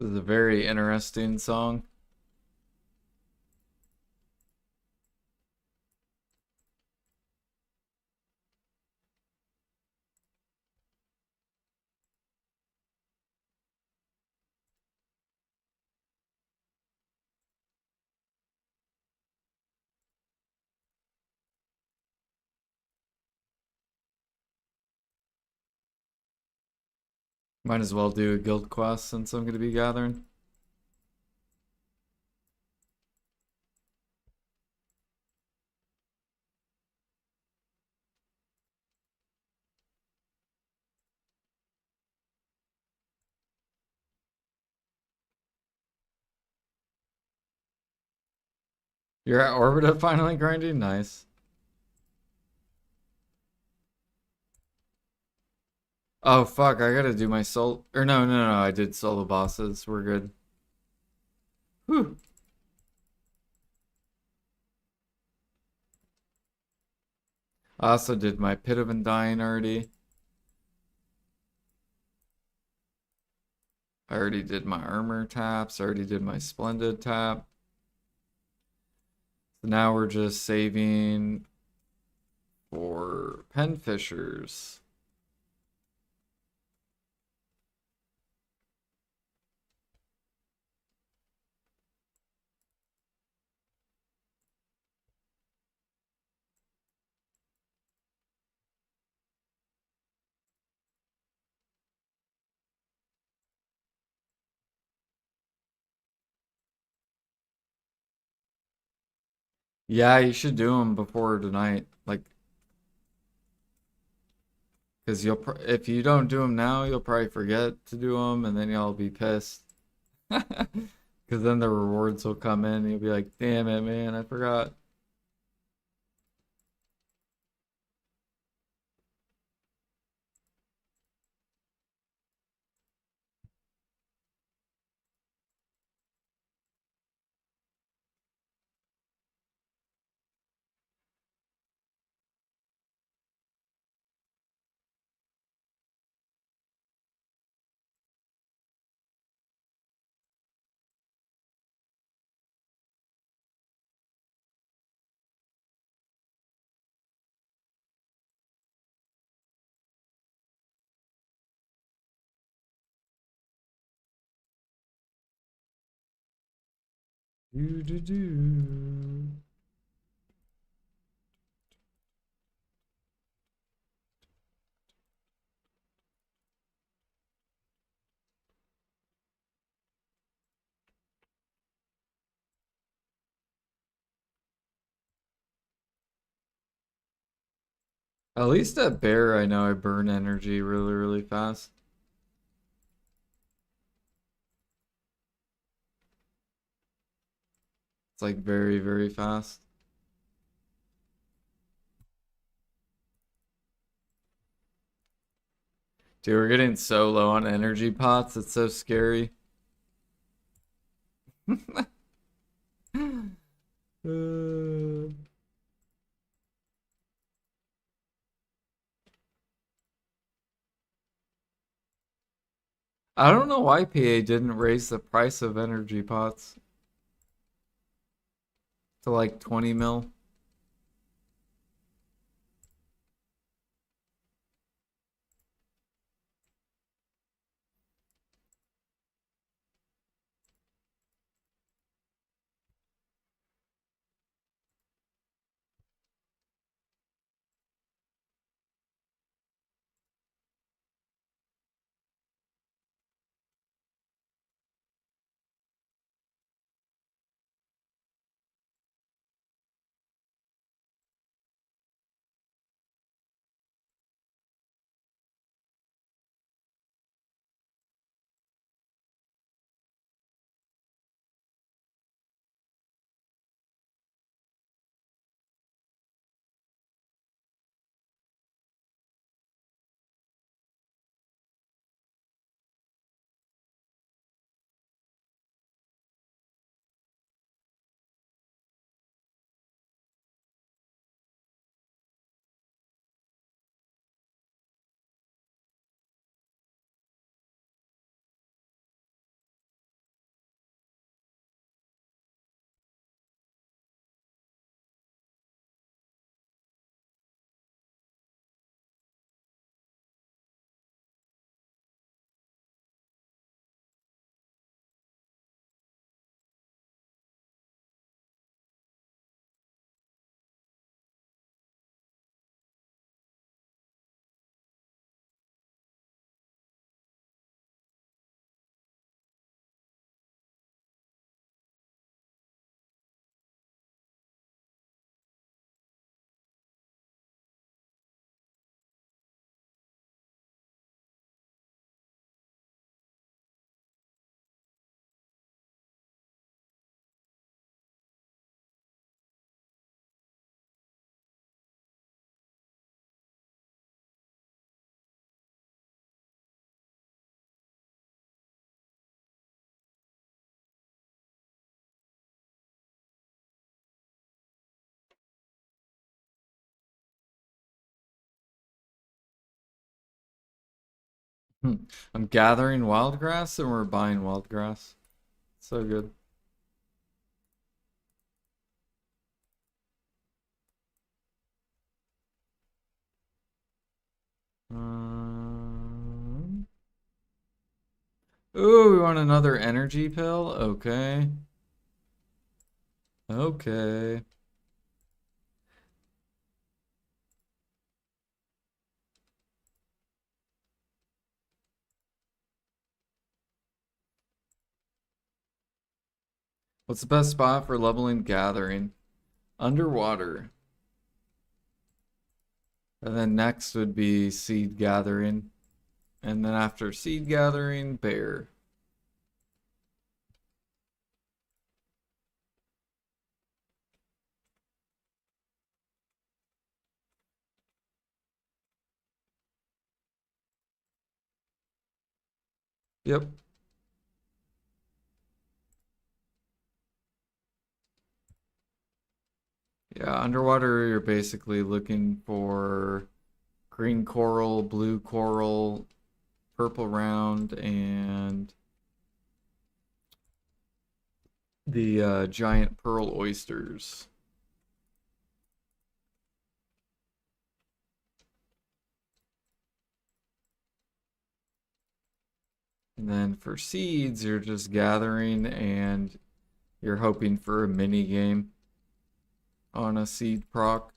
This is a very interesting song. Might as well do a guild quest since I'm going to be gathering. You're at Orbita finally grinding? Nice. Oh fuck, I gotta do my soul. Or no, I did solo bosses. We're good. Whew. I also did my Pit of Undying already. I already did my armor taps. I already did my splendid tap. So now we're just saving for penfishers. Yeah, you should do them before tonight. Like, because if you don't do them now, you'll probably forget to do them, and then you'll be pissed. Because then the rewards will come in, and you'll be like, "Damn it, man, I forgot." Do do do. At least at bear, I know I burn energy really, really fast. It's like very, very fast. Dude, we're getting so low on energy pots. It's so scary. I don't know why PA didn't raise the price of energy pots to like 20 mil. I'm gathering wild grass and we're buying wild grass. So good. Ooh, we want another energy pill? Okay. Okay. What's the best spot for leveling gathering? Underwater. And then next would be seed gathering. And then after seed gathering, bear. Yep. Yeah, underwater you're basically looking for green coral, blue coral, purple round, and the giant pearl oysters. And then for seeds, you're just gathering and you're hoping for a mini game on a seed proc.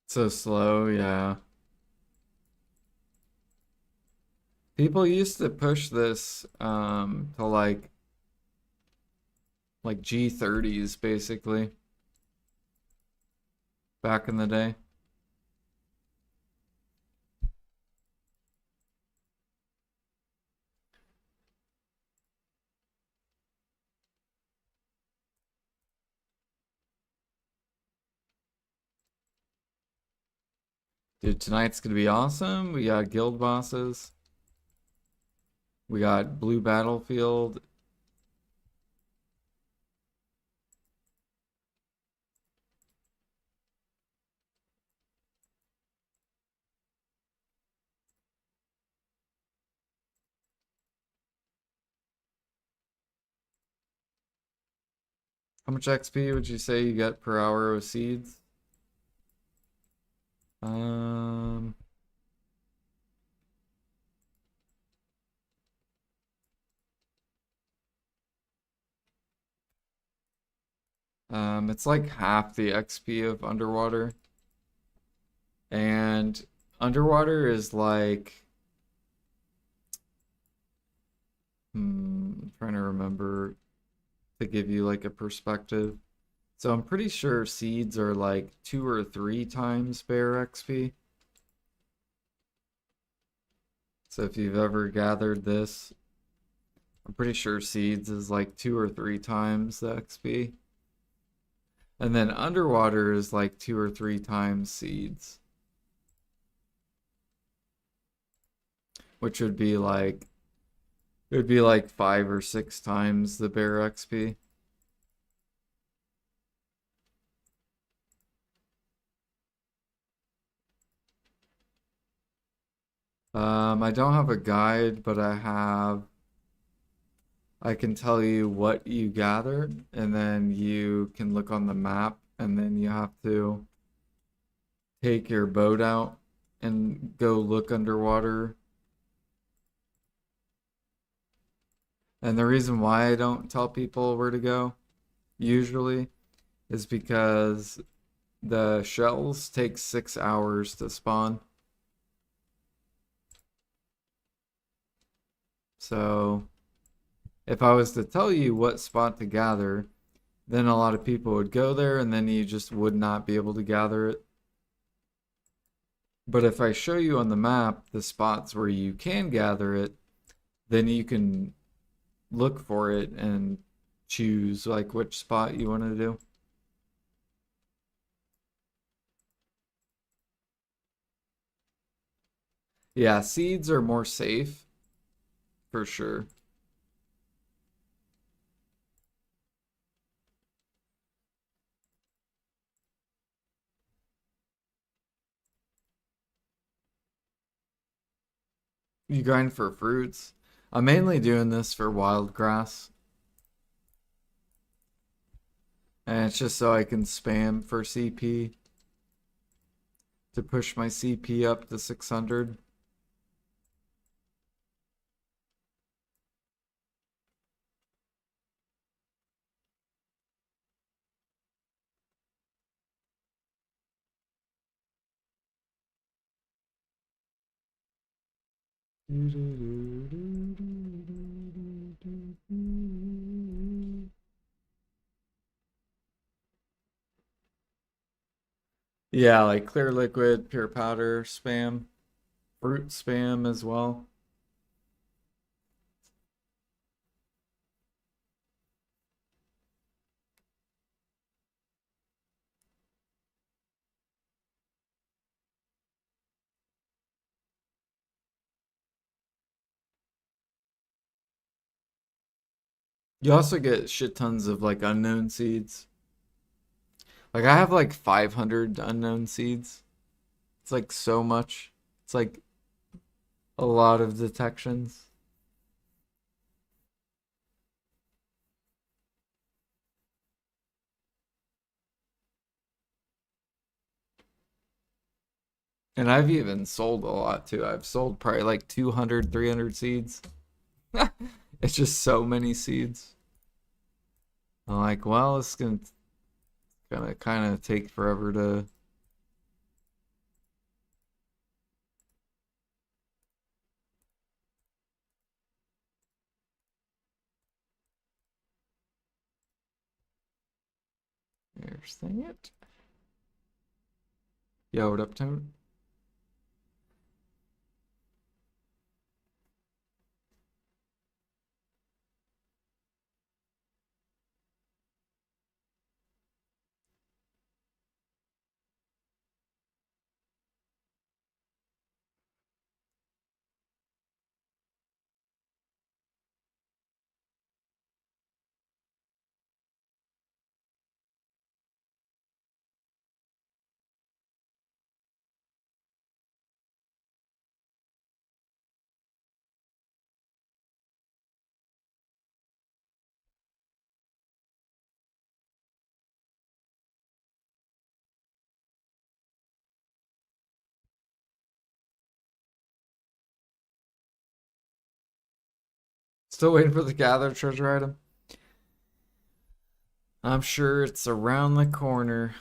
So slow, yeah. People used to push this to like G30s basically back in the day. Dude, tonight's gonna be awesome. We got guild bosses. We got blue battlefield. How much XP would you say you get per hour with seeds? Um, it's like half the XP of underwater. And underwater is like, I'm trying to remember to give you like a perspective. So I'm pretty sure seeds are like 2 or 3 times bear XP. So if you've ever gathered this, I'm pretty sure seeds is like 2 or 3 times the XP. And then underwater is like 2 or 3 times seeds. Which would be like, it would be like 5 or 6 times the bear XP. I don't have a guide, but I can tell you what you gather, and then you can look on the map, and then you have to take your boat out and go look underwater. And the reason why I don't tell people where to go, usually, is because the shells take 6 hours to spawn. So if I was to tell you what spot to gather, then a lot of people would go there and then you just would not be able to gather it. But if I show you on the map the spots where you can gather it, then you can look for it and choose like which spot you want to do. Yeah, seeds are more safe for sure. You grind for fruits. I'm mainly doing this for wild grass. And it's just so I can spam for CP to push my CP up to 600. Yeah, like clear liquid, pure powder, spam, fruit spam as well. You also get shit tons of like unknown seeds. Like I have like 500 unknown seeds. It's like so much. It's like a lot of detections. And I've even sold a lot too. I've sold probably like 200, 300 seeds. It's just so many seeds. I'm like, well, it's gonna kind of take forever to. Here's it. Yo, what up, Tone? Still waiting for the gather treasure item. I'm sure it's around the corner.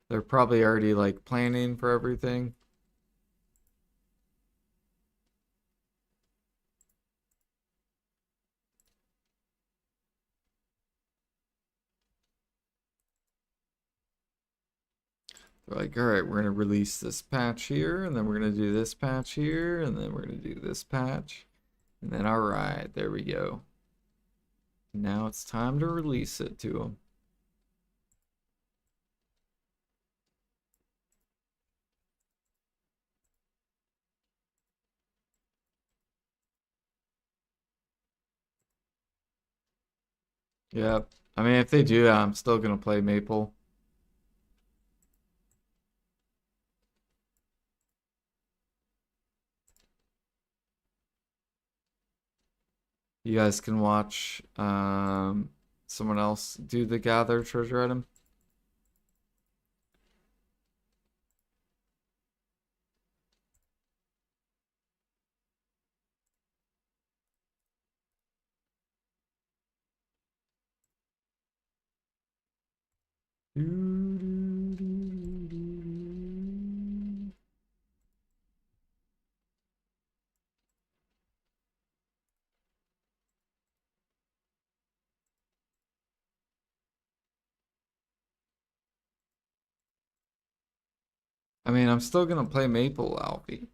They're probably already like planning for everything. They're like, all right, we're going to release this patch here, and then we're going to do this patch here, and then we're going to do this patch. And then, all right, there we go. Now it's time to release it to them. Yep. I mean, if they do, I'm still going to play Maple. You guys can watch someone else do the gather treasure item. I mean, I'm still gonna play Maple, Alfie.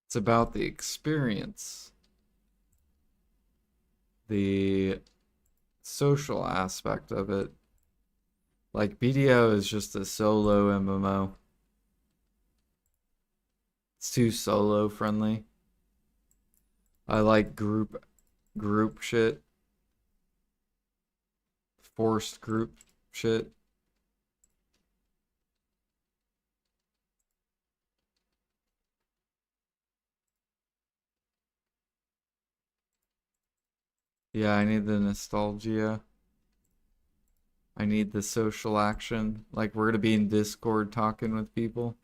It's about the experience, the social aspect of it. Like BDO is just a solo MMO. It's too solo friendly. I like group shit. Forced group shit. Yeah, I need the nostalgia. I need the social action. Like we're gonna be in Discord talking with people.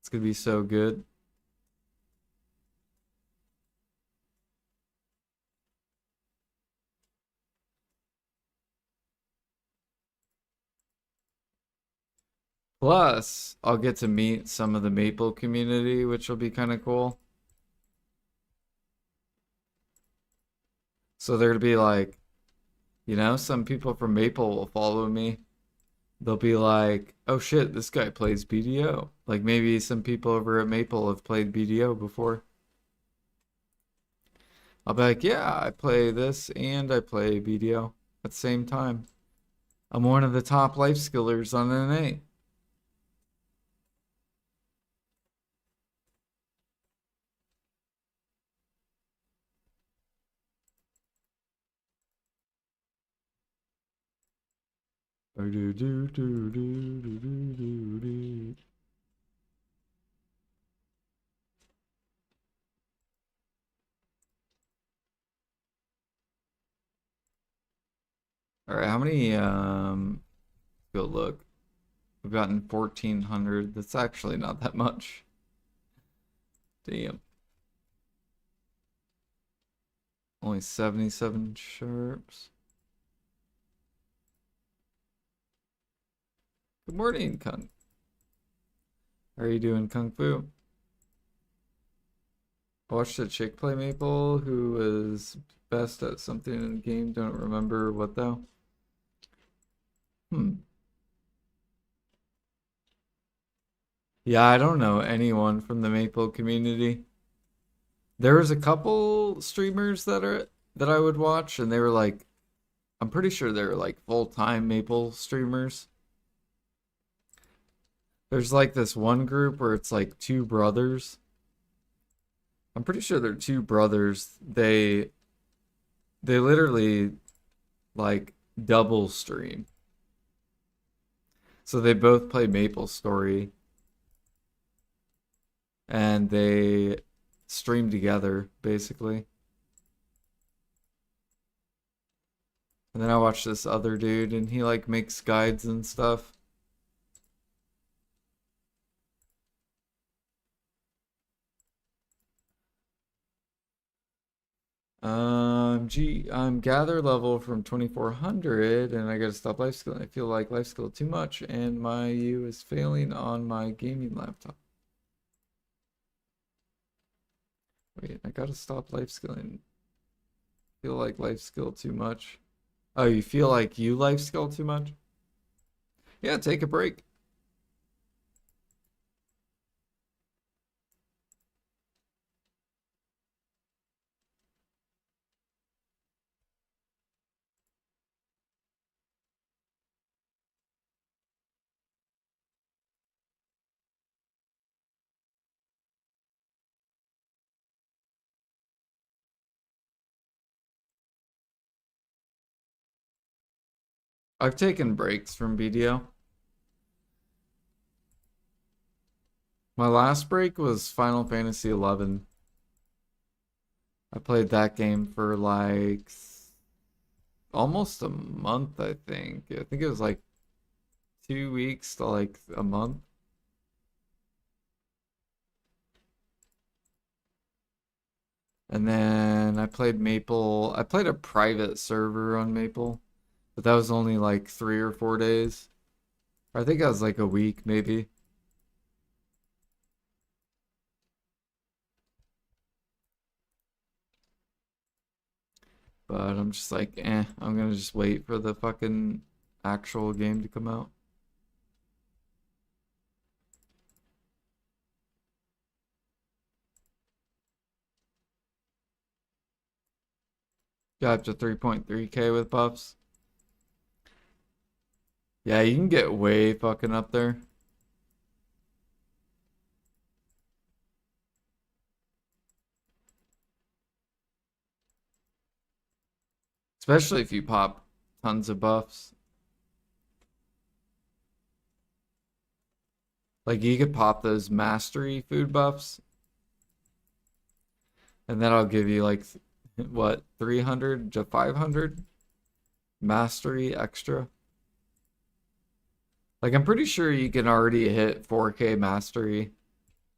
It's gonna be so good. Plus, I'll get to meet some of the Maple community, which will be kind of cool. So there'll be like, you know, some people from Maple will follow me. They'll be like, oh shit, this guy plays BDO. Like maybe some people over at Maple have played BDO before. I'll be like, yeah, I play this and I play BDO at the same time. I'm one of the top life skillers on NA. All right, how many go look. We've gotten 1400. That's actually not that much. Damn. Only 77 sharps. Good morning, Kung. How are you doing, Kung Fu? I watched a chick play Maple who was best at something in the game. Don't remember what though. Yeah, I don't know anyone from the Maple community. There was a couple streamers that I would watch, and they were like, I'm pretty sure they were like full-time Maple streamers. There's like this one group where it's like two brothers. I'm pretty sure they're two brothers. They literally like double stream. So they both play Maple Story and they stream together basically. And then I watch this other dude and he like makes guides and stuff. I'm gather level from 2400 and I gotta stop life skill. I feel like life skill too much and my U is failing on my gaming laptop. Wait, I gotta stop life skilling. Feel like life skill too much. Oh, you feel like you life skill too much? Yeah, take a break. I've taken breaks from BDO. My last break was Final Fantasy 11. I played that game for like almost a month, I think. I think it was like 2 weeks to like a month. And then I played Maple. I played a private server on Maple, but that was only like 3 or 4 days. I think that was like a week, maybe. But I'm just like, I'm gonna just wait for the fucking actual game to come out. Got up to 3.3K with buffs. Yeah, you can get way fucking up there. Especially if you pop tons of buffs. Like you could pop those mastery food buffs. And that'll give you like, what, 300 to 500 mastery extra. Like I'm pretty sure you can already hit 4K mastery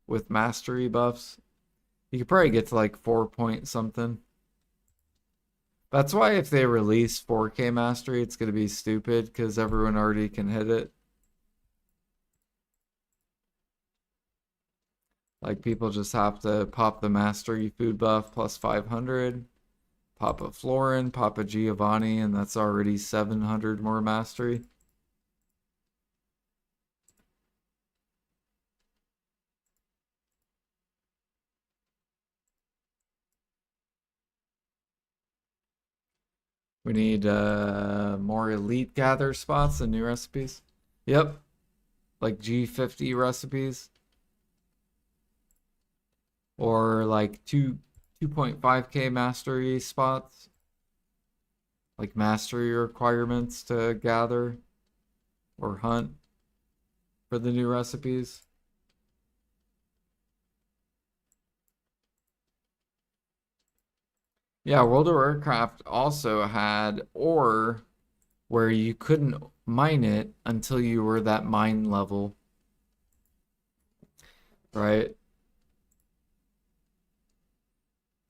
with mastery buffs. You could probably get to like 4 point something. That's why if they release 4K mastery, it's going to be stupid because everyone already can hit it. Like people just have to pop the mastery food buff plus 500, pop a Florin, pop a Giovanni, and that's already 700 more mastery. We need more elite gather spots and new recipes. Yep, like G50 recipes. Or like 2.5K mastery spots. Like mastery requirements to gather or hunt for the new recipes. Yeah, World of Warcraft also had ore where you couldn't mine it until you were that mine level. Right?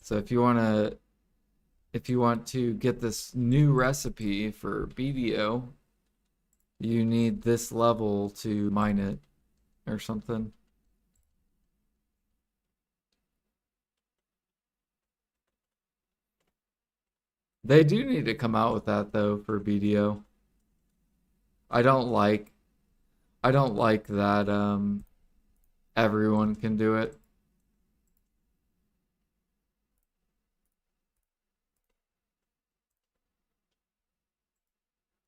So if you want to get this new recipe for BDO, you need this level to mine it or something. They do need to come out with that though for BDO. I don't like I don't like that everyone can do it.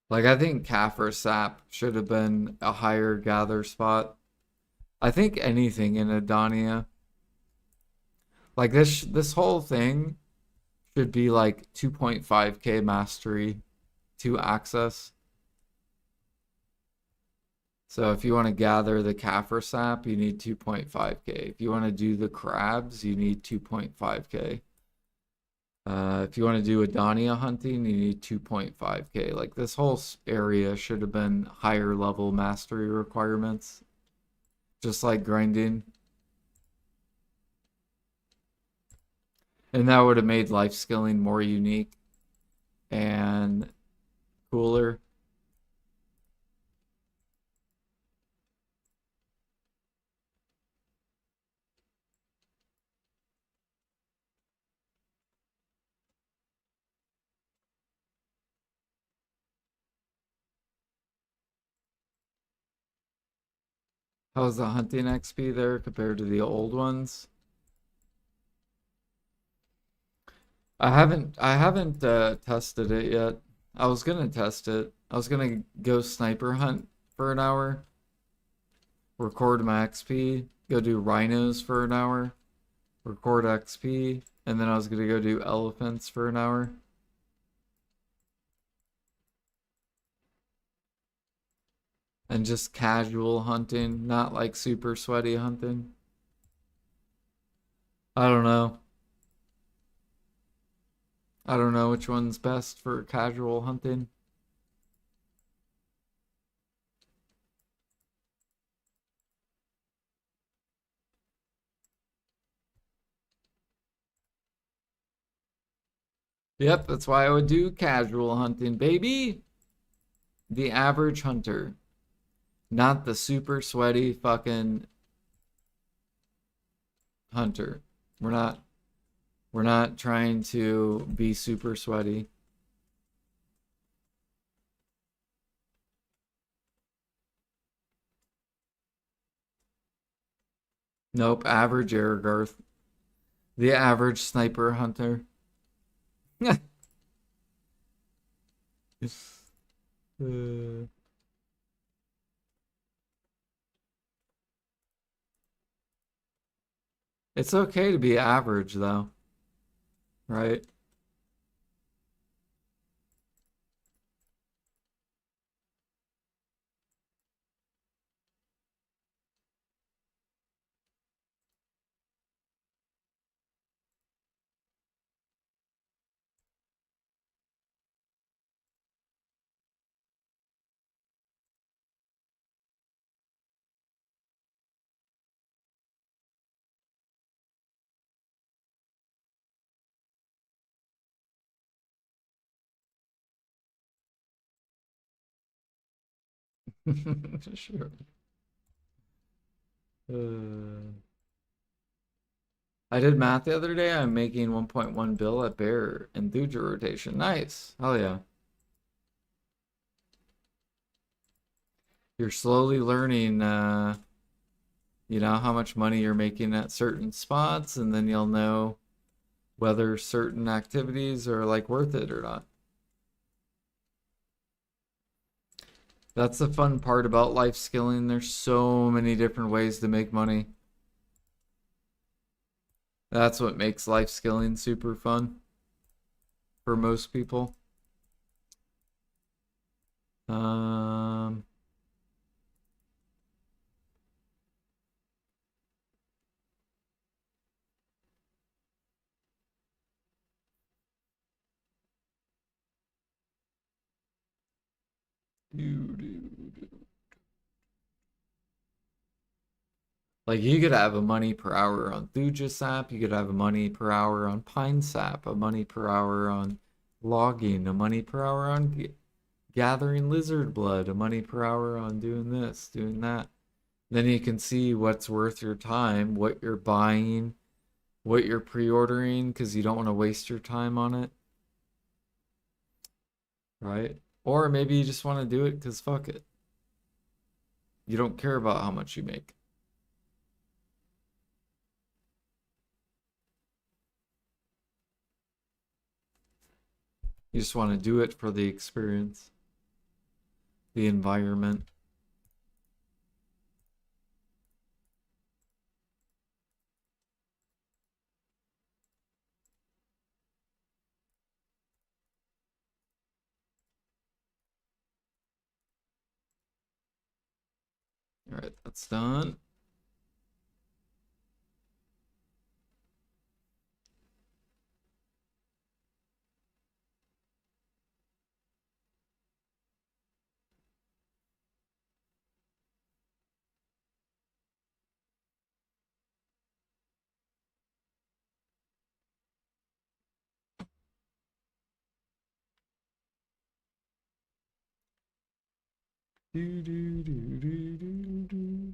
Like I think Kaffir Sap should have been a higher gather spot. I think anything in Adonia. Like this whole thing should be like 2.5K mastery to access. So if you want to gather the kaffir sap, you need 2.5k. If you want to do the crabs, you need 2.5k. If you want to do Adania hunting, you need 2.5k. Like this whole area should have been higher level mastery requirements. Just like grinding. And that would have made life skilling more unique and cooler. How's the hunting XP there compared to the old ones? I haven't tested it yet. I was gonna test it. I was gonna go sniper hunt for an hour, record my XP, go do rhinos for an hour, record XP, and then I was gonna go do elephants for an hour. And just casual hunting, not like super sweaty hunting. I don't know. I don't know which one's best for casual hunting. Yep, that's why I would do casual hunting, baby. The average hunter. Not the super sweaty fucking hunter. We're not trying to be super sweaty. Nope, average Aragorth. The average sniper hunter. Uh, it's okay to be average though, right? Sure. I did math the other day. I'm making 1.1 bill at Bear and Thuja rotation. Nice. Hell yeah. You're slowly learning, how much money you're making at certain spots, and then you'll know whether certain activities are like worth it or not. That's the fun part about life skilling. There's so many different ways to make money. That's what makes life skilling super fun for most people. Um, like you could have a money per hour on Thuja sap, you could have a money per hour on pine sap, a money per hour on logging, a money per hour on gathering lizard blood, a money per hour on doing this, doing that. Then you can see what's worth your time, what you're buying, what you're pre-ordering, because you don't want to waste your time on it. Right? Or maybe you just want to do it because fuck it. You don't care about how much you make. You just want to do it for the experience, the environment. Alright, that's done. Do, do, do, do, do, do.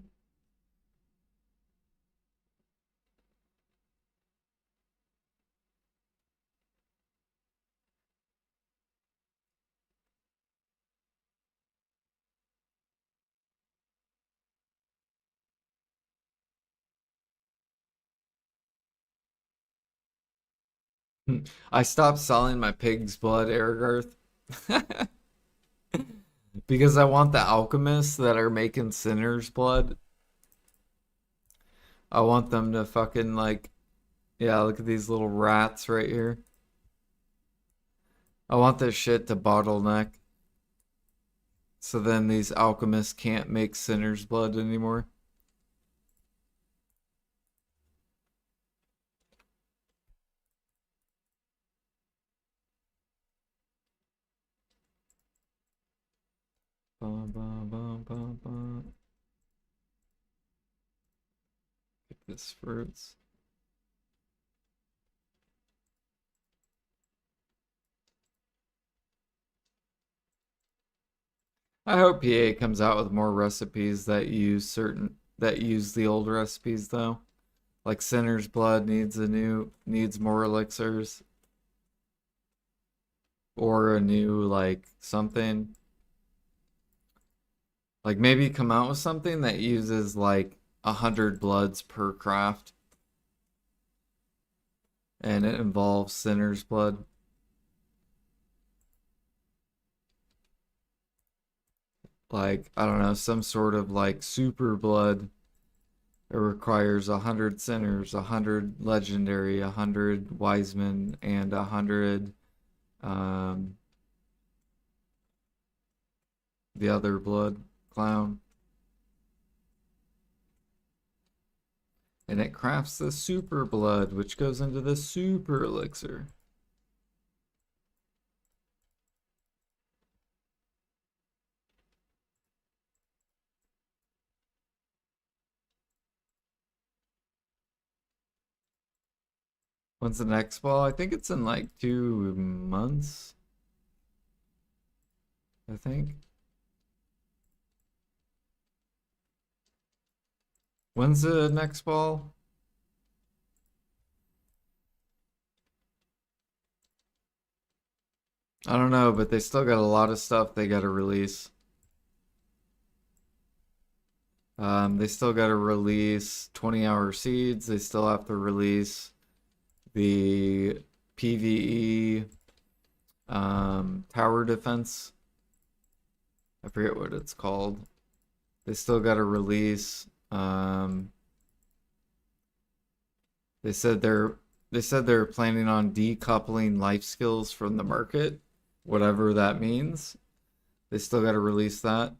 I stopped selling my pig's blood, Erigarth. Because I want the alchemists that are making sinner's blood. I want them to fucking like, yeah, look at these little rats right here. I want this shit to bottleneck. So then these alchemists can't make sinner's blood anymore. Bum, bum, bum, bum, bum. Get this fruits. I hope PA comes out with more recipes that use the old recipes though. Like Sinner's Blood needs more elixirs. Or a new like something. Like maybe come out with something that uses like 100 bloods per craft. And it involves Sinner's Blood. Like, I don't know, some sort of like super blood. It requires 100 sinners, 100 legendary, 100 wisemen, and 100 the other blood clown. And it crafts the super blood, which goes into the super elixir. When's the next ball? I think it's in like 2 months. I think. When's the next ball? I don't know, but they still got a lot of stuff they got to release. They still got to release 20-hour seeds. They still have to release the PvE tower defense. I forget what it's called. They still got to release. They said they're planning on decoupling life skills from the market, whatever that means. They still got to release that.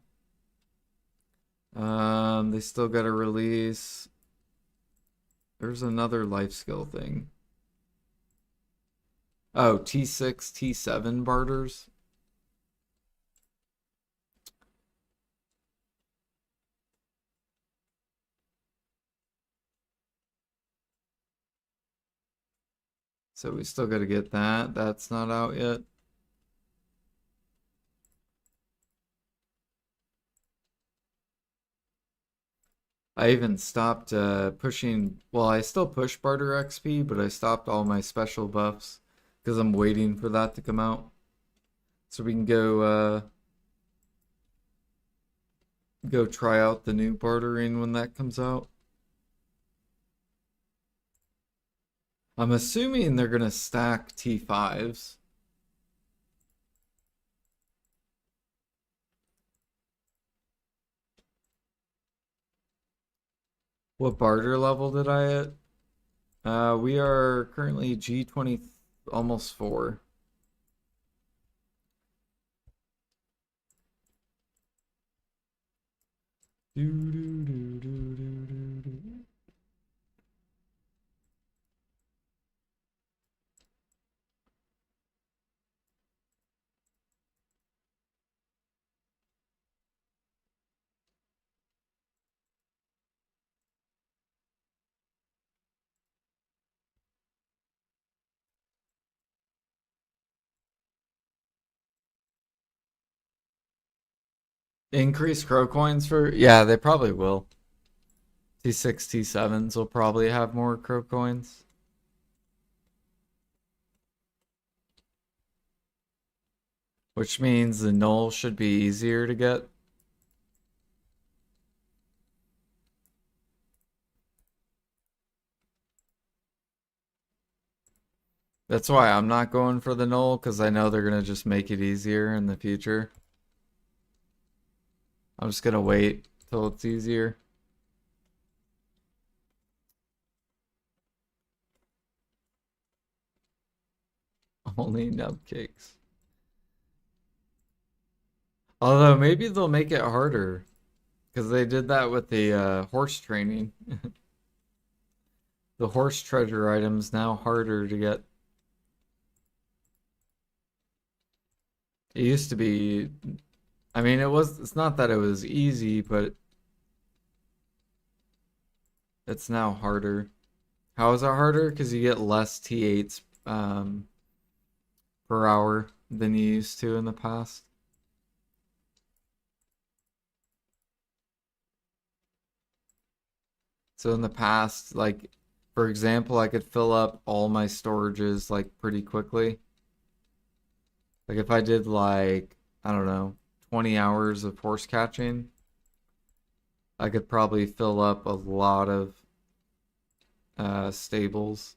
They still got to release. There's another life skill thing. Oh, T6, T7 barters. So we still got to get that. That's not out yet. I even stopped pushing. Well, I still push Barter XP, but I stopped all my special buffs because I'm waiting for that to come out. So we can go try out the new bartering when that comes out. I'm assuming they're gonna stack T5s. What barter level did I hit? We are currently G20, almost 4. Increase crow coins for, yeah, they probably will. T6, T7s will probably have more crow coins. Which means the null should be easier to get. That's why I'm not going for the null, because I know they're going to just make it easier in the future. I'm just going to wait till it's easier. Only nub cakes. Although maybe they'll make it harder, because they did that with the horse training. The horse treasure item's now harder to get. It used to be, I mean, it's not that it was easy, but it's now harder. How is it harder? Because you get less T8s per hour than you used to in the past. So in the past, like, for example, I could fill up all my storages, like, pretty quickly. Like, if I did, like, I don't know, 20 hours of horse catching, I could probably fill up a lot of stables.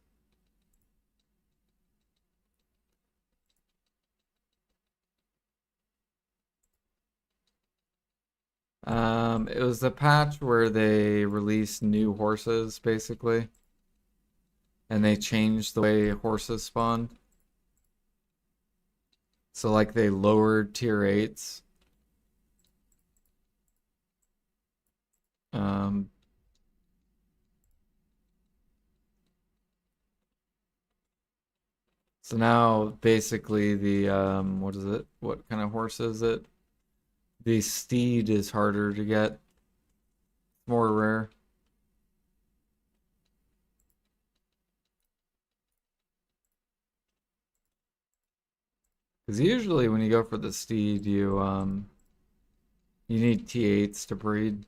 It was the patch where they released new horses, basically. And they changed the way horses spawned. So, like, they lowered tier 8s. So now, basically, the, what is it? What kind of horse is it? The steed is harder to get. More rare. Because usually when you go for the steed, you need T8s to breed.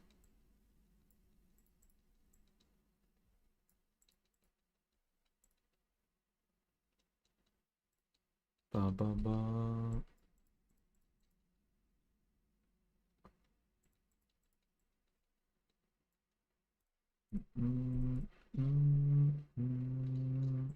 Ba, ba, ba. Mm, mm, mm.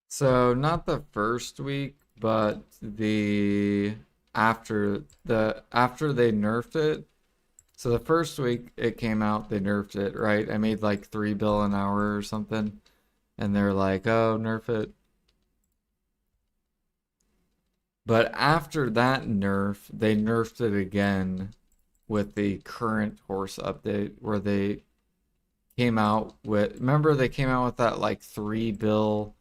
So not the first week, but the after they nerfed it. So the first week it came out, they nerfed it, right? I made like 3 bill an hour or something, and they're like, "Oh, nerf it." But after that nerf, they nerfed it again with the current horse update where they came out with, remember they came out with that like 3 bill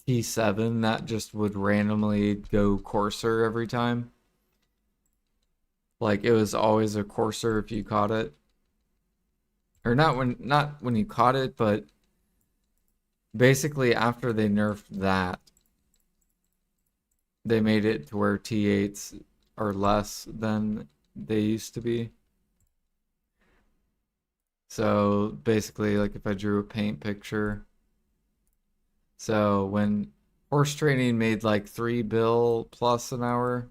T7 that just would randomly go courser every time. Like it was always a courser if you caught it. Or not when you caught it, but basically after they nerfed that, they made it to where T8s are less than they used to be. So basically, like if I drew a paint picture, so when horse training made like 3 bill plus an hour,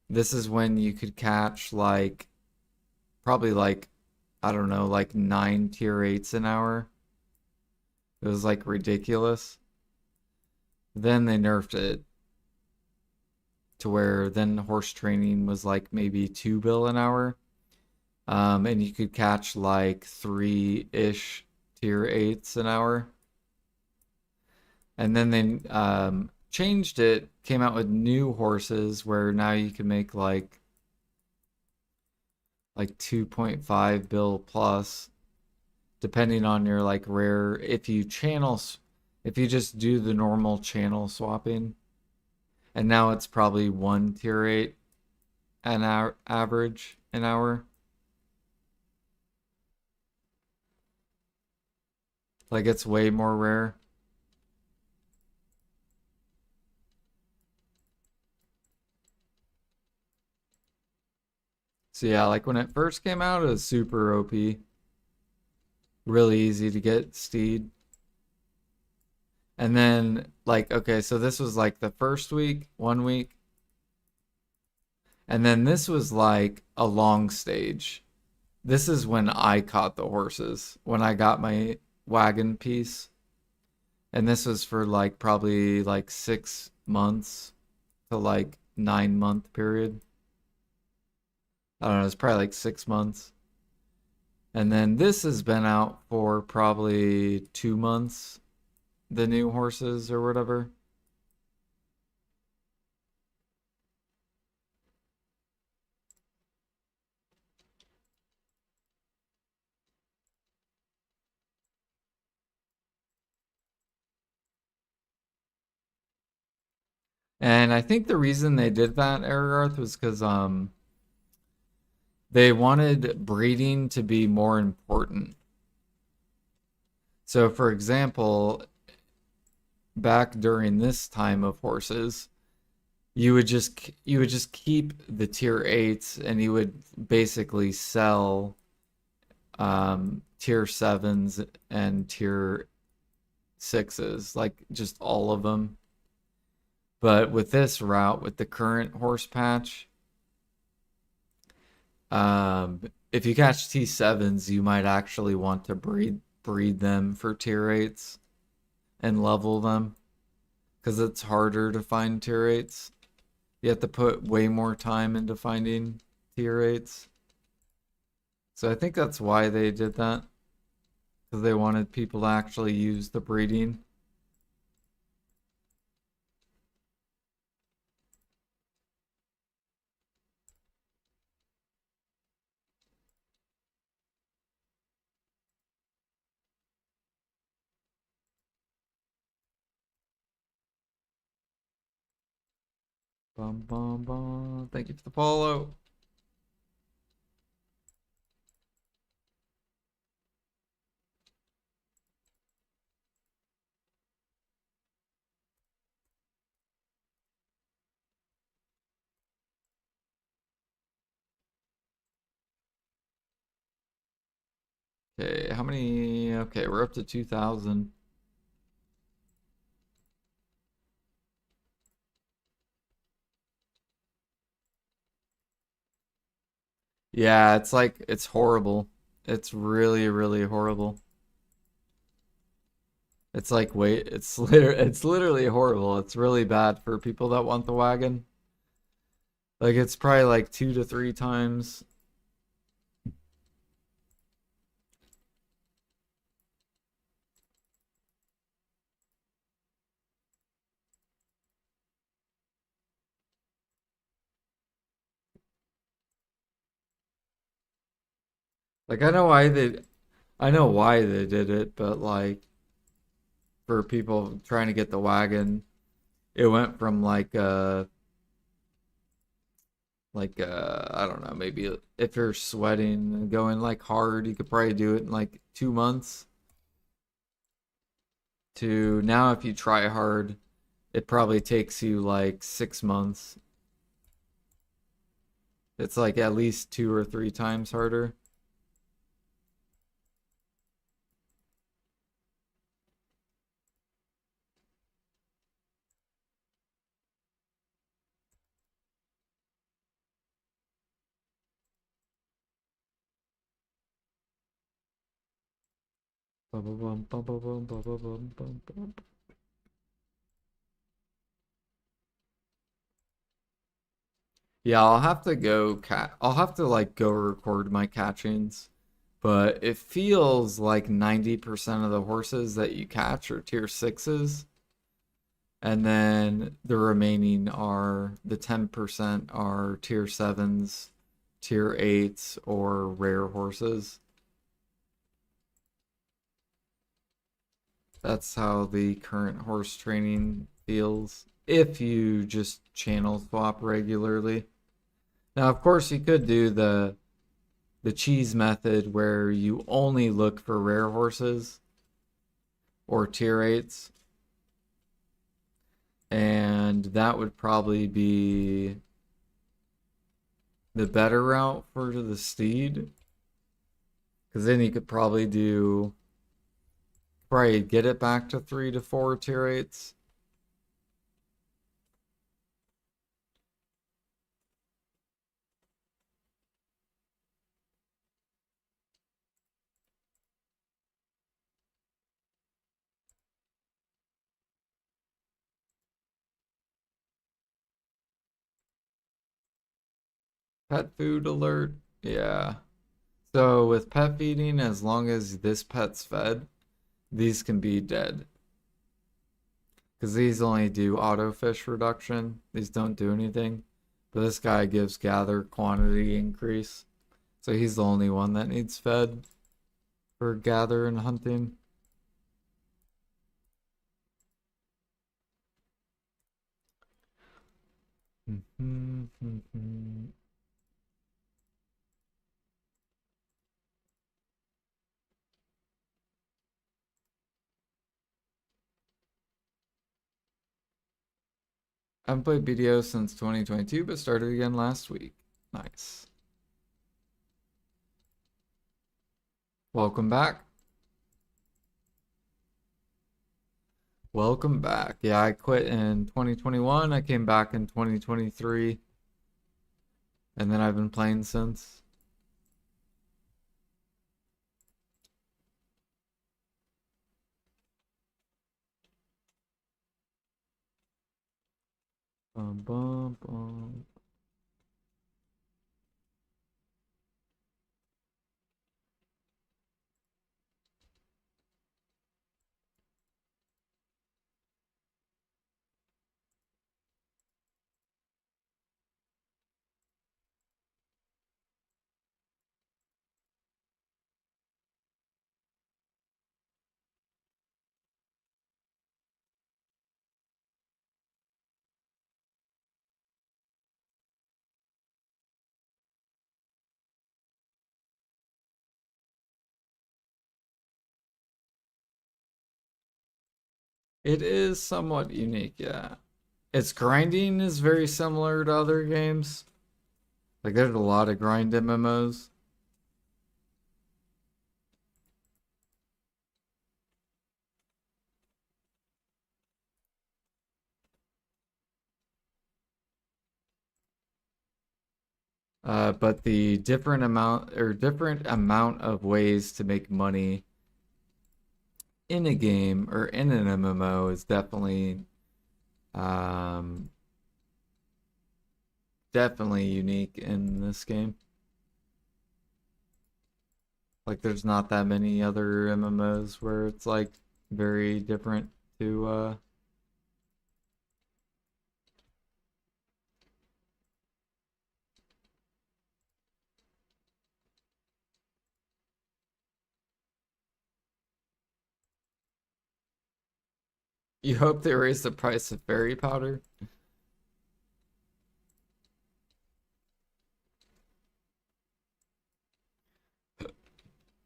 this is when you could catch like probably like, I don't know, like 9 tier 8s an hour. It was like ridiculous. Then they nerfed it. to where then horse training was like maybe 2 bill an hour. And you could catch like 3-ish tier 8s an hour. And then they changed it, came out with new horses where now you can make like 2.5 bill plus, depending on your like rare. If you just do the normal channel swapping, and now it's probably 1 tier 8 an hour average an hour. Like it's way more rare. So yeah, like when it first came out, it was super OP. Really easy to get steed. And then like okay, so this was like the first week, 1 week. And then this was like a long stage. This is when I caught the horses, when I got my wagon piece. And this was for like probably like 6 months to like 9 month period. I don't know, it's probably like 6 months. And then this has been out for probably 2 months, the new horses or whatever. And I think the reason they did that, Erigarth, was because they wanted breeding to be more important. So for example, back during this time of horses, you would just keep the tier 8s and you would basically sell tier 7s and tier 6s, like just all of them. But with this route, with the current horse patch, if you catch T7s, you might actually want to breed them for tier 8s and level them because it's harder to find tier 8s. You have to put way more time into finding tier 8s. So I think that's why they did that, because they wanted people to actually use the breeding. Bum bum bum. Thank you for the follow. Okay, how many? Okay, we're up to 2,000. Yeah, it's like it's horrible. It's really, really horrible. It's like wait, it's literally horrible. It's really bad for people that want the wagon. Like it's probably like 2 to 3 times. Like I know why they did it, but like for people trying to get the wagon, it went from I don't know, maybe if you're sweating and going like hard, you could probably do it in like 2 months, to now if you try hard, it probably takes you like 6 months. It's like at least 2 or 3 times harder. Bum, bum, bum, bum, bum, bum, bum, bum, bum, bum. Yeah, I'll have to go I'll have to like go record my catchings, but it feels like 90% of the horses that you catch are tier sixes, and then the remaining are the 10% are tier sevens, tier eights, or rare horses. That's how the current horse training feels if you just channel swap regularly. Now, of course, you could do the cheese method where you only look for rare horses or tier eights, and that would probably be the better route for the steed, because then you could probably get it back to 3 to 4 tier eights. Pet food alert. Yeah. So with pet feeding, as long as this pet's fed, these can be dead. Because these only do auto fish reduction. These don't do anything. But this guy gives gather quantity increase. So he's the only one that needs fed for gather and hunting. I haven't played BDO since 2022, but started again last week. Nice. Welcome back. Welcome back. Yeah, I quit in 2021. I came back in 2023. And then I've been playing since. Bum, bum, bum. It is somewhat unique, yeah. Its grinding is very similar to other games. Like there's a lot of grind MMOs. But the different amount of ways to make money in a game or in an MMO is um, definitely unique in this game. Like there's not that many other MMOs where it's like very different to You hope they raise the price of fairy powder?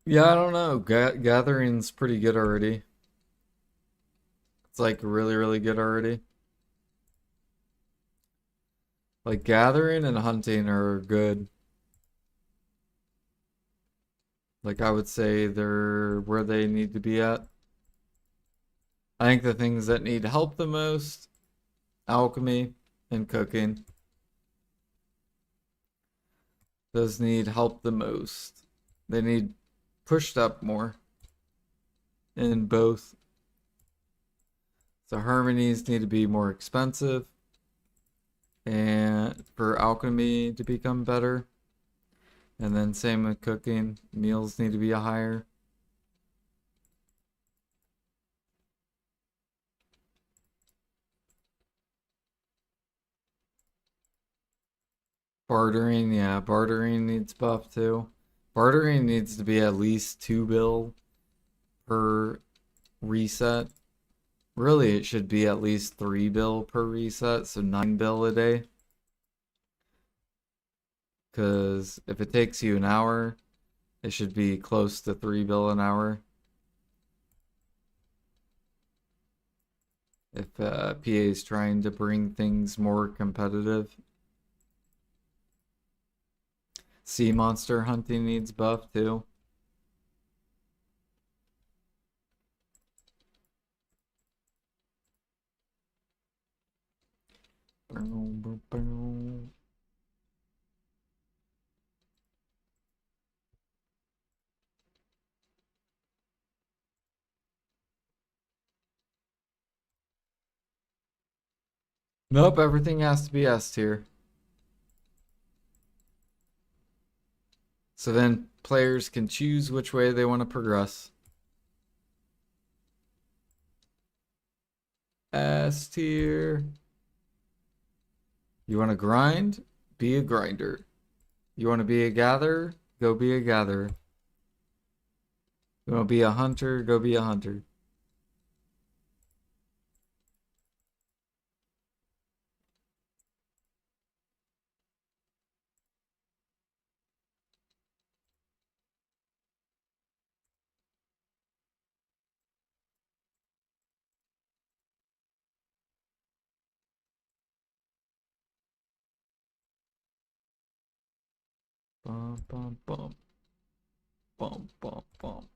Yeah, I don't know. Gathering's pretty good already. It's like really, really good already. Like gathering and hunting are good. Like I would say they're where they need to be at. I think the things that need help the most, alchemy and cooking. Those need help the most. They need pushed up more in both. So harmonies need to be more expensive. And for alchemy to become better. And then same with cooking. Meals need to be higher. Bartering, yeah, bartering needs buff too. Bartering needs to be at least 2 bill per reset. Really, it should be at least 3 bill per reset, so 9 bill a day. Because if it takes you an hour, it should be close to 3 bill an hour. If PA is trying to bring things more competitive. Sea monster hunting needs buff too. Nope, everything has to be S tier. So then players can choose which way they want to progress. S tier. You want to grind? Be a grinder. You want to be a gatherer? Go be a gatherer. You want to be a hunter? Go be a hunter. Bum, bum, bum. Bum, bum, bum.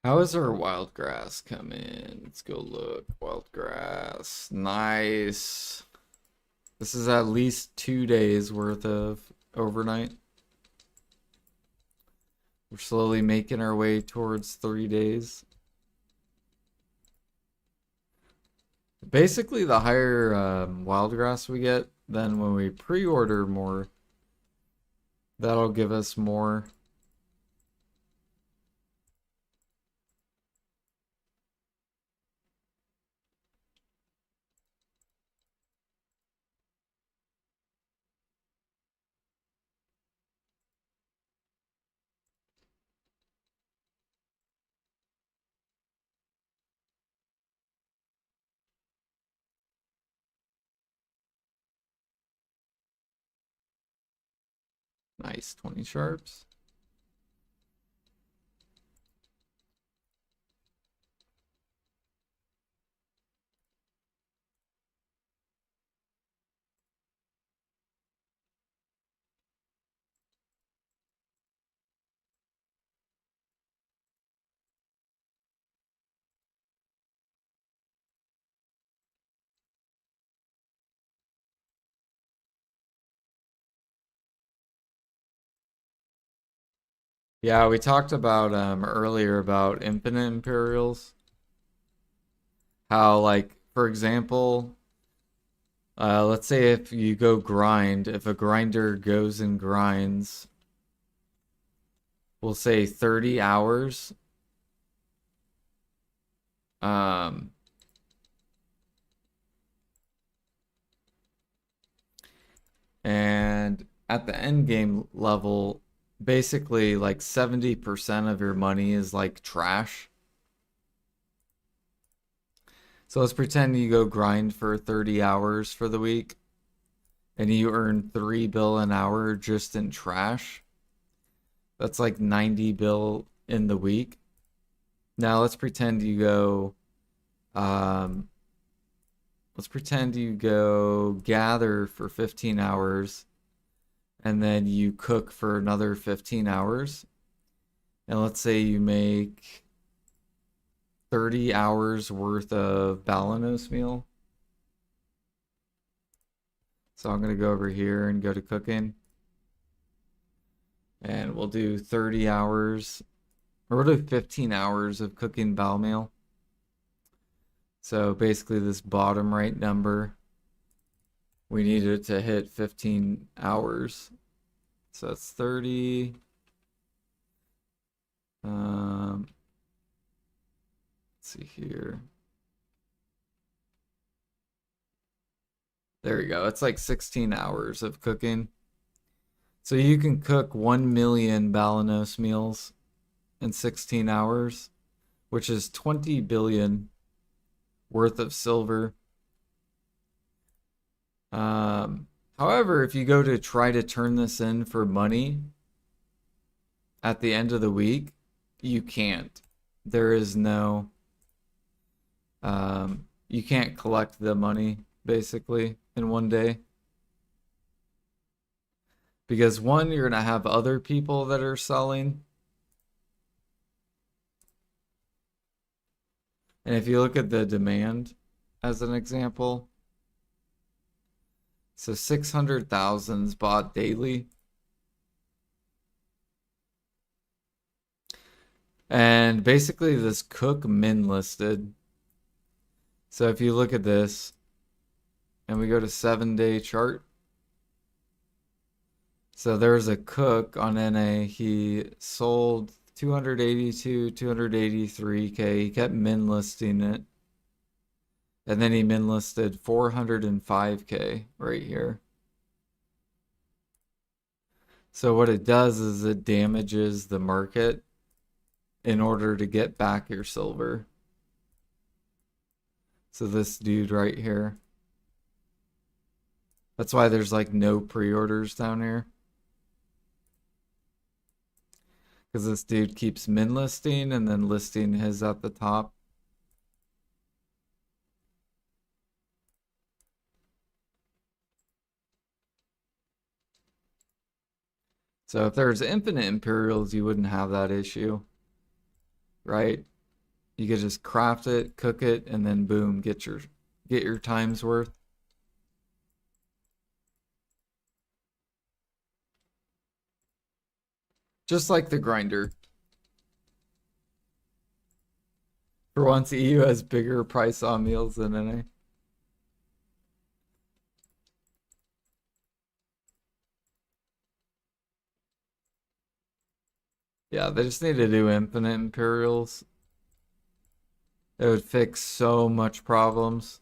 How is our wild grass coming? Let's go look. Wild grass. Nice. This is at least 2 days worth of overnight. We're slowly making our way towards 3 days. Basically, the higher wild grass we get, then when we pre-order more, that'll give us more. Nice, 20 sharps. Yeah, we talked about earlier about infinite imperials. How, like, for example, let's say if you go grind, if a grinder goes and grinds we'll say 30 hours. And at the end game level, basically like 70% of your money is like trash. So let's pretend you go grind for 30 hours for the week and you earn 3 bill an hour just in trash. That's like 90 bill in the week. Now let's pretend you go gather for 15 hours and then you cook for another 15 hours. And let's say you make 30 hours worth of balanos meal. So I'm going to go over here and go to cooking. And we'll do 30 hours, or we'll do 15 hours of cooking bal meal. So basically this bottom right number, we need it to hit 15 hours. So that's 30. Let's see here. There we go. It's like 16 hours of cooking. So you can cook 1 million balanos meals in 16 hours, which is 20 billion worth of silver. However, if you go to try to turn this in for money at the end of the week, you can't. There is no, you can't collect the money basically in one day. Because one, you're going to have other people that are selling. And if you look at the demand as an example, so 600,000 is bought daily. And basically this cook min listed. So if you look at this and we go to 7-day chart. So there's a cook on NA. He sold 282, 283K. He kept min listing it. And then he min listed 405K right here. So what it does is it damages the market in order to get back your silver. So this dude right here. That's why there's like no pre-orders down here. Because this dude keeps min listing and then listing his at the top. So if there's infinite imperials, you wouldn't have that issue, right? You could just craft it, cook it, and then boom, get your time's worth. Just like the grinder. For once, EU has bigger price on meals than NA. Yeah, they just need to do infinite imperials. It would fix so much problems.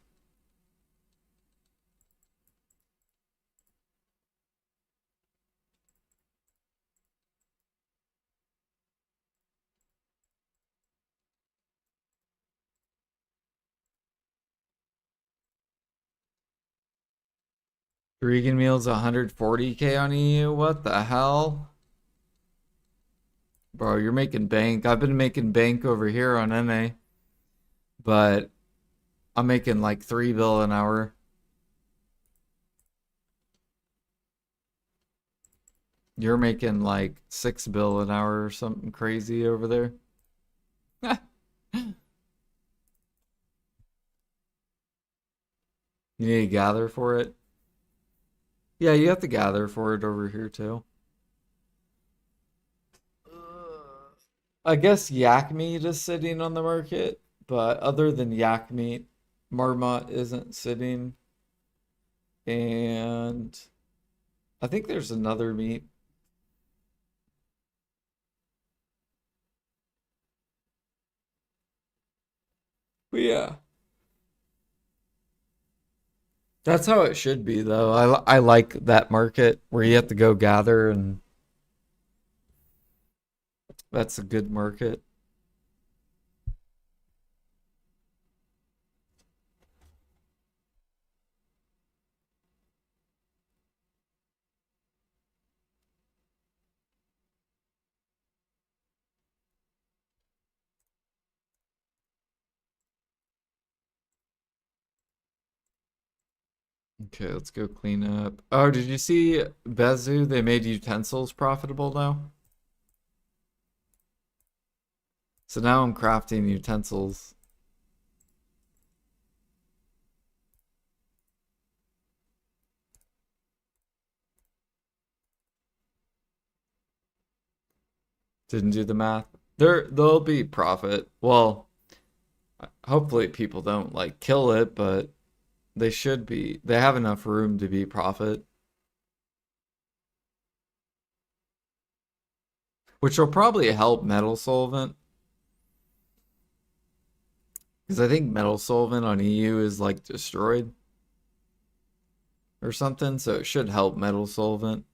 Vegan meals 140K on EU. What the hell? Bro, you're making bank. I've been making bank over here on NA. But I'm making like 3 bill an hour. You're making like 6 bill an hour or something crazy over there. You need to gather for it. Yeah, you have to gather for it over here too. I guess yak meat is sitting on the market, but other than yak meat, marmot isn't sitting. And I think there's another meat. But yeah. That's how it should be, though. I like that market where you have to go gather, and that's a good market. Okay, let's go clean up. Oh, did you see Bezu? They made utensils profitable now. So now I'm crafting utensils. Didn't do the math. There'll be profit. Well, hopefully people don't like kill it, but they should be. They have enough room to be profit, which will probably help metal solvent. Because I think metal solvent on EU is like destroyed or something, so it should help metal solvent.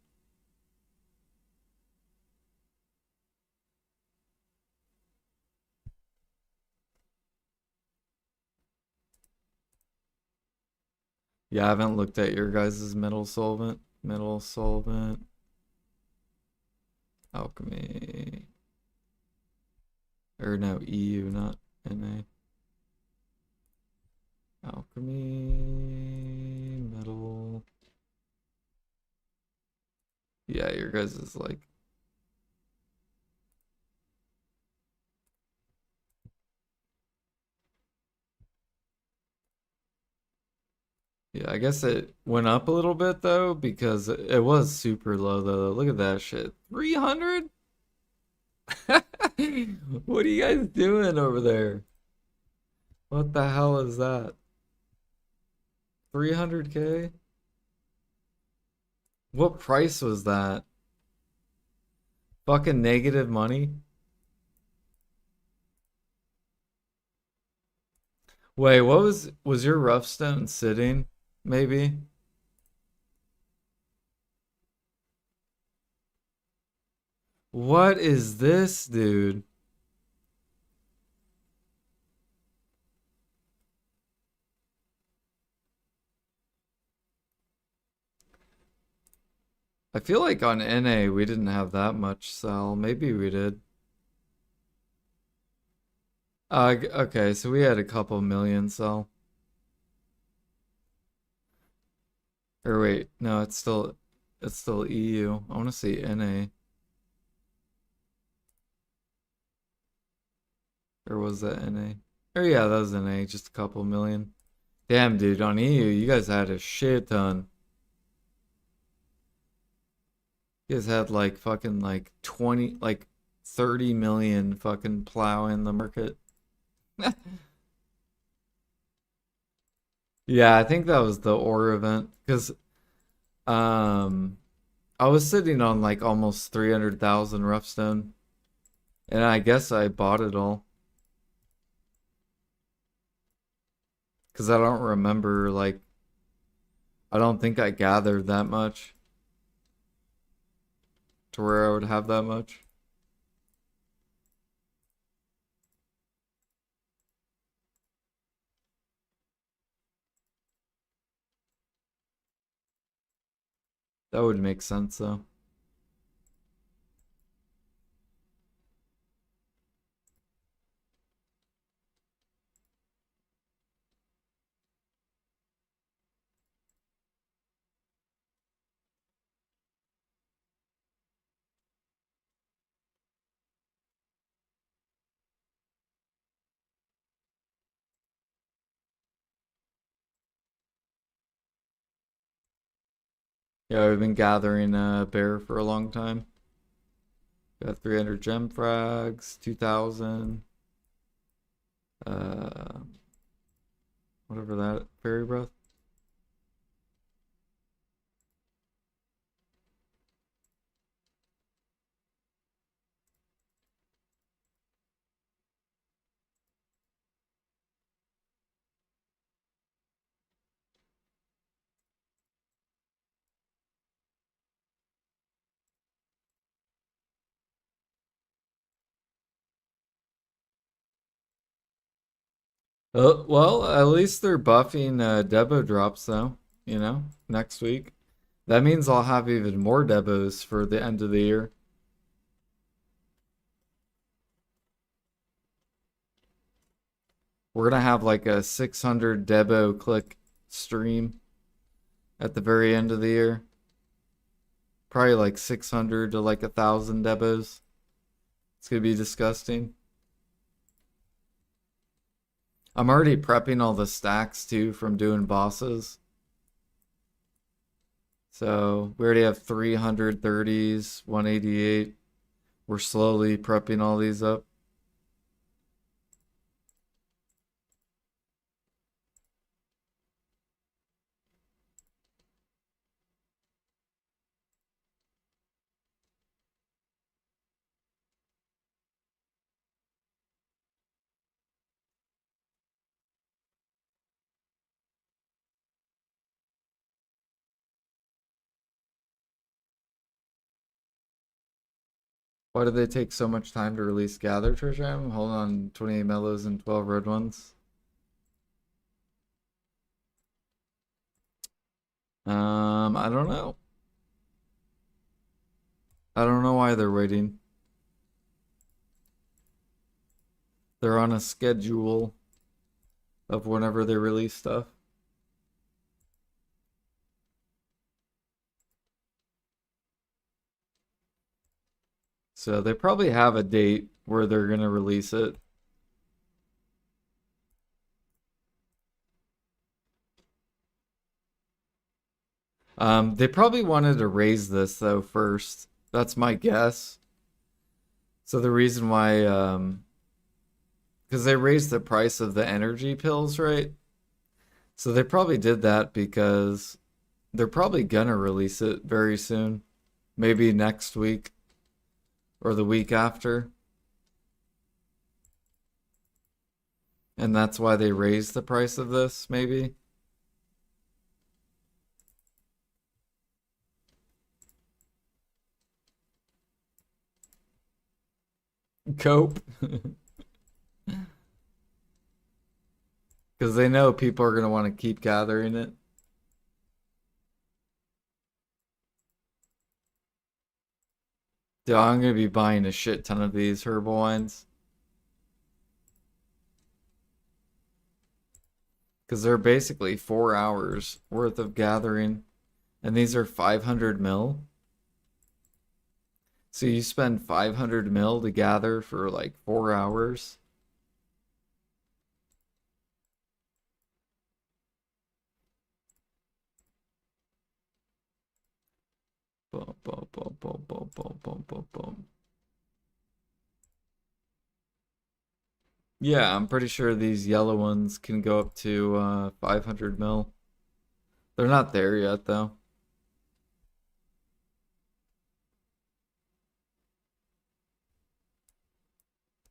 Yeah, I haven't looked at your guys' metal solvent. Metal solvent. Alchemy. Or no, EU, not NA. Alchemy. Metal. Yeah, your guys is like. Yeah, I guess it went up a little bit though because it was super low though. Look at that shit. 300? What are you guys doing over there? What the hell is that? 300K? What price was that? Fucking negative money? Wait, what was your rough stone sitting? Maybe? What is this, dude? I feel like on NA we didn't have that much sell. Maybe we did. Okay, so we had a couple million sell. Or wait, no, it's still EU. I want to see NA. Or was that NA? Or yeah, that was NA, just a couple million. Damn, dude, on EU, you guys had a shit ton. You guys had like fucking like 20, like 30 million fucking plow in the market. Yeah, I think that was the ore event because um I was sitting on like almost 300,000 rough stone and I guess I bought it all because I don't remember like I don't think I gathered that much to where I would have that much. That would make sense though. Yeah, we've been gathering bear for a long time. Got 300 gem frags, 2,000. Uh, whatever that fairy breath. Well, at least they're buffing Debo drops though, next week. That means I'll have even more Debos for the end of the year. We're gonna have like a 600 Debo click stream at the very end of the year. Probably like 600 to like 1,000 Debos. It's gonna be disgusting. I'm already prepping all the stacks too from doing bosses. So we already have 330s, 188. We're slowly prepping all these up. Why did they take so much time to release Gather Treasure? I'm holding on 28 mellows and 12 red ones. I don't know. I don't know why they're waiting. They're on a schedule of whenever they release stuff. So they probably have a date where they're gonna release it. They probably wanted to raise this though first. That's my guess. So the reason why, because they raised the price of the energy pills, right? So they probably did that because they're probably gonna release it very soon. Maybe next week or the week after. And that's why they raised the price of this, maybe. Cope. Because they know people are going to want to keep gathering it. Dude, I'm going to be buying a shit ton of these herbal wines. Because they're basically 4 hours worth of gathering. And these are 500 mil. So you spend 500 mil to gather for like 4 hours. Boom, boom, boom, boom, boom, boom, boom, boom, boom. Yeah, I'm pretty sure these yellow ones can go up to 500 mil. They're not there yet, though.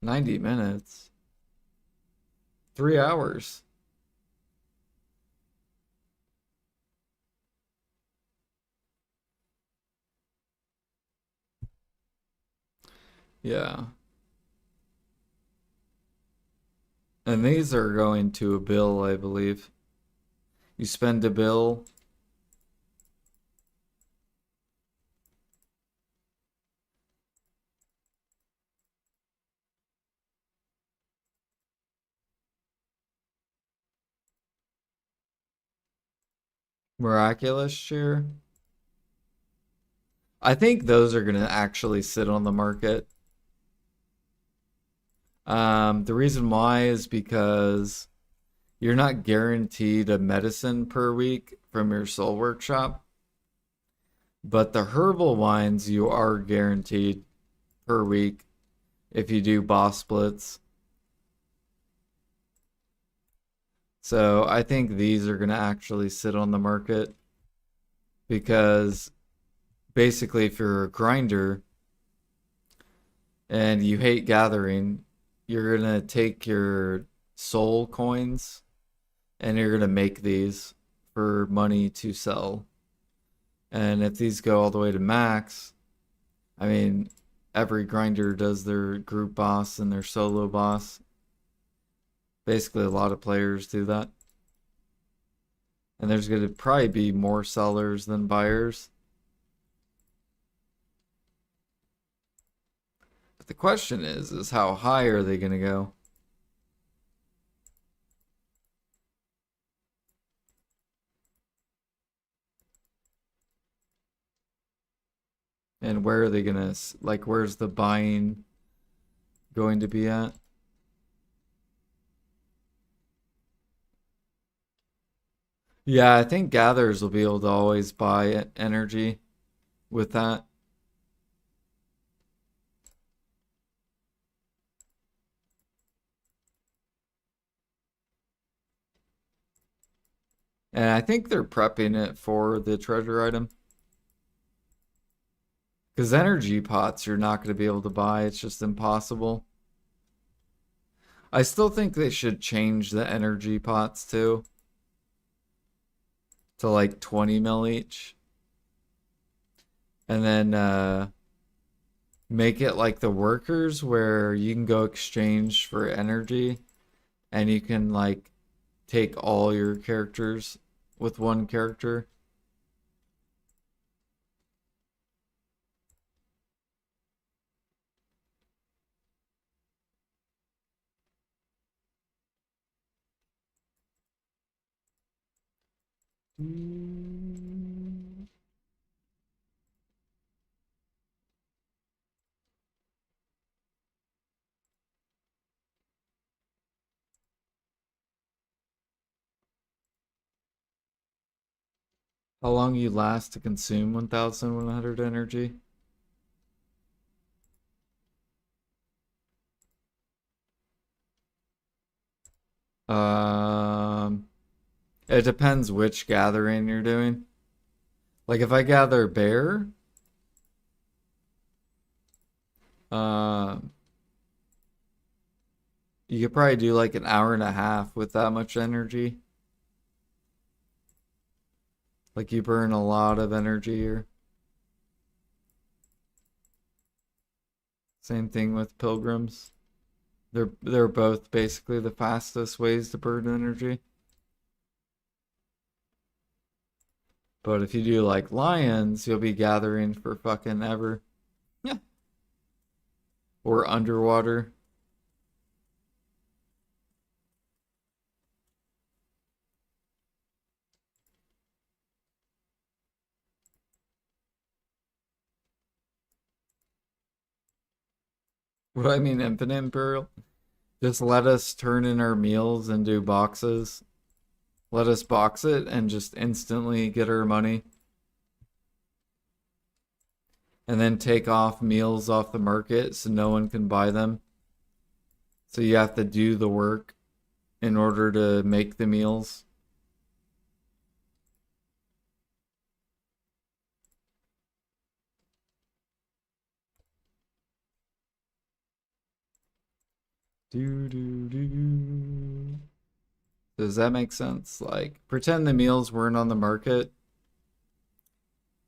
90 minutes. 3 hours. Yeah. And these are going to a bill, I believe. You spend a bill. Miraculous cheer. I think those are going to actually sit on the market. The reason why is because you're not guaranteed a medicine per week from your soul workshop, but the herbal wines you are guaranteed per week if you do boss splits. So I think these are going to actually sit on the market because basically if you're a grinder and you hate gathering, you're going to take your soul coins and you're going to make these for money to sell. And if these go all the way to max, I mean, every grinder does their group boss and their solo boss. Basically, a lot of players do that. And there's going to probably be more sellers than buyers. But the question is how high are they going to go? And where are they going to, like, where's the buying going to be at? Yeah, I think gatherers will be able to always buy energy with that. And I think they're prepping it for the treasure item. Because energy pots you're not going to be able to buy. It's just impossible. I still think they should change the energy pots too. To like 20 mil each. And then make it like the workers where you can go exchange for energy. And you can like take all your characters with one character. How long you last to consume 1,100 energy? Um, it depends which gathering you're doing. Like if I gather bear, uh, you could probably do like an hour and a half with that much energy. Like you burn a lot of energy here. Same thing with pilgrims. They're both basically the fastest ways to burn energy. But if you do like lions, you'll be gathering for fucking ever. Yeah. Or underwater. What do I mean, infinite imperial? Just let us turn in our meals and do boxes. Let us box it and just instantly get our money. And then take off meals off the market so no one can buy them. So you have to do the work in order to make the meals. Do do do. Does that make sense? Like, pretend the meals weren't on the market,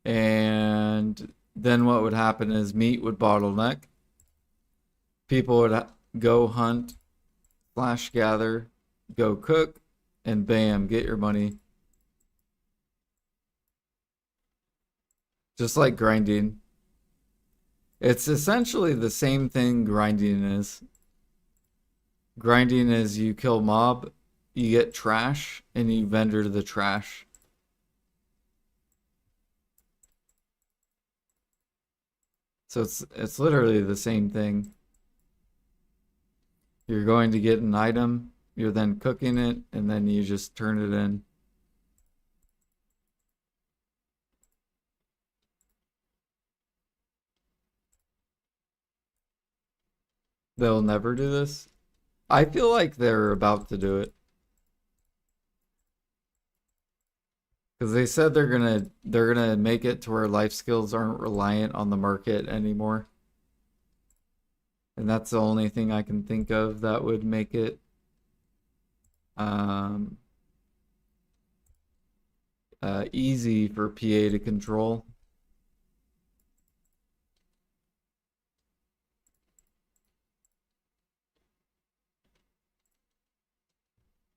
and then what would happen is meat would bottleneck. People would go hunt, slash gather, go cook, and bam, get your money. Just like grinding. It's essentially the same thing grinding is. Grinding is you kill mob, you get trash, and you vendor the trash. So it's literally the same thing. You're going to get an item, you're then cooking it, and then you just turn it in. They'll never do this. I feel like they're about to do it. Because they said they're gonna make it to where life skills aren't reliant on the market anymore. And that's the only thing I can think of that would make it um, easy for PA to control.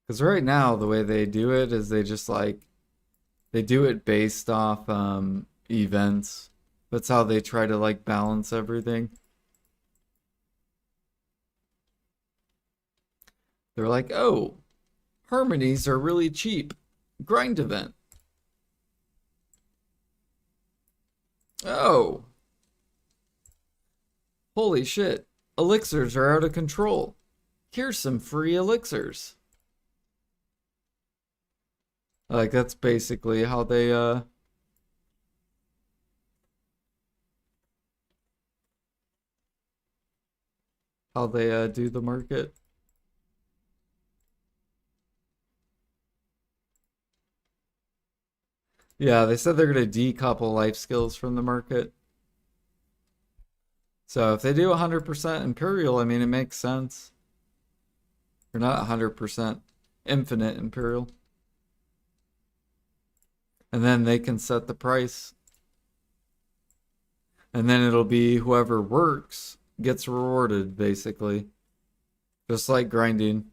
Because right now, the way they do it is they just like, they do it based off events. That's how they try to like balance everything. They're like, oh, harmonies are really cheap. Grind event. Oh, holy shit. Elixirs are out of control. Here's some free elixirs. Like that's basically how they do the market. Yeah, they said they're going to decouple life skills from the market. So if they do 100% Imperial, I mean, it makes sense. Or not 100% infinite Imperial. And then they can set the price. And then it'll be whoever works gets rewarded, basically. Just like grinding.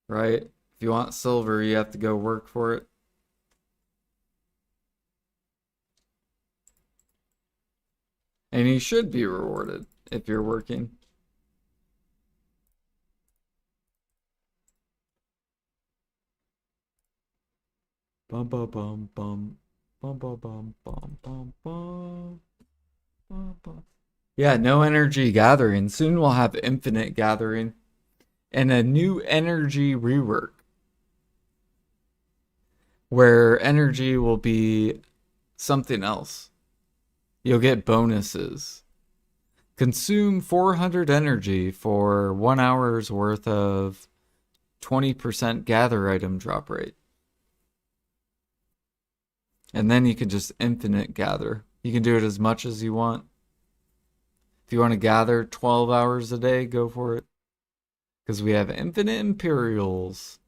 Right? If you want silver, you have to go work for it. And you should be rewarded if you're working. Bum bum bum bum bum bum bum bum bum bum bum bum. Yeah, no energy gathering. Soon we'll have infinite gathering and a new energy rework where energy will be something else. You'll get bonuses. Consume 400 energy for 1 hour's worth of 20% gather item drop rate. And then you can just infinite gather. You can do it as much as you want. If you want to gather 12 hours a day, go for it. Because we have infinite imperials.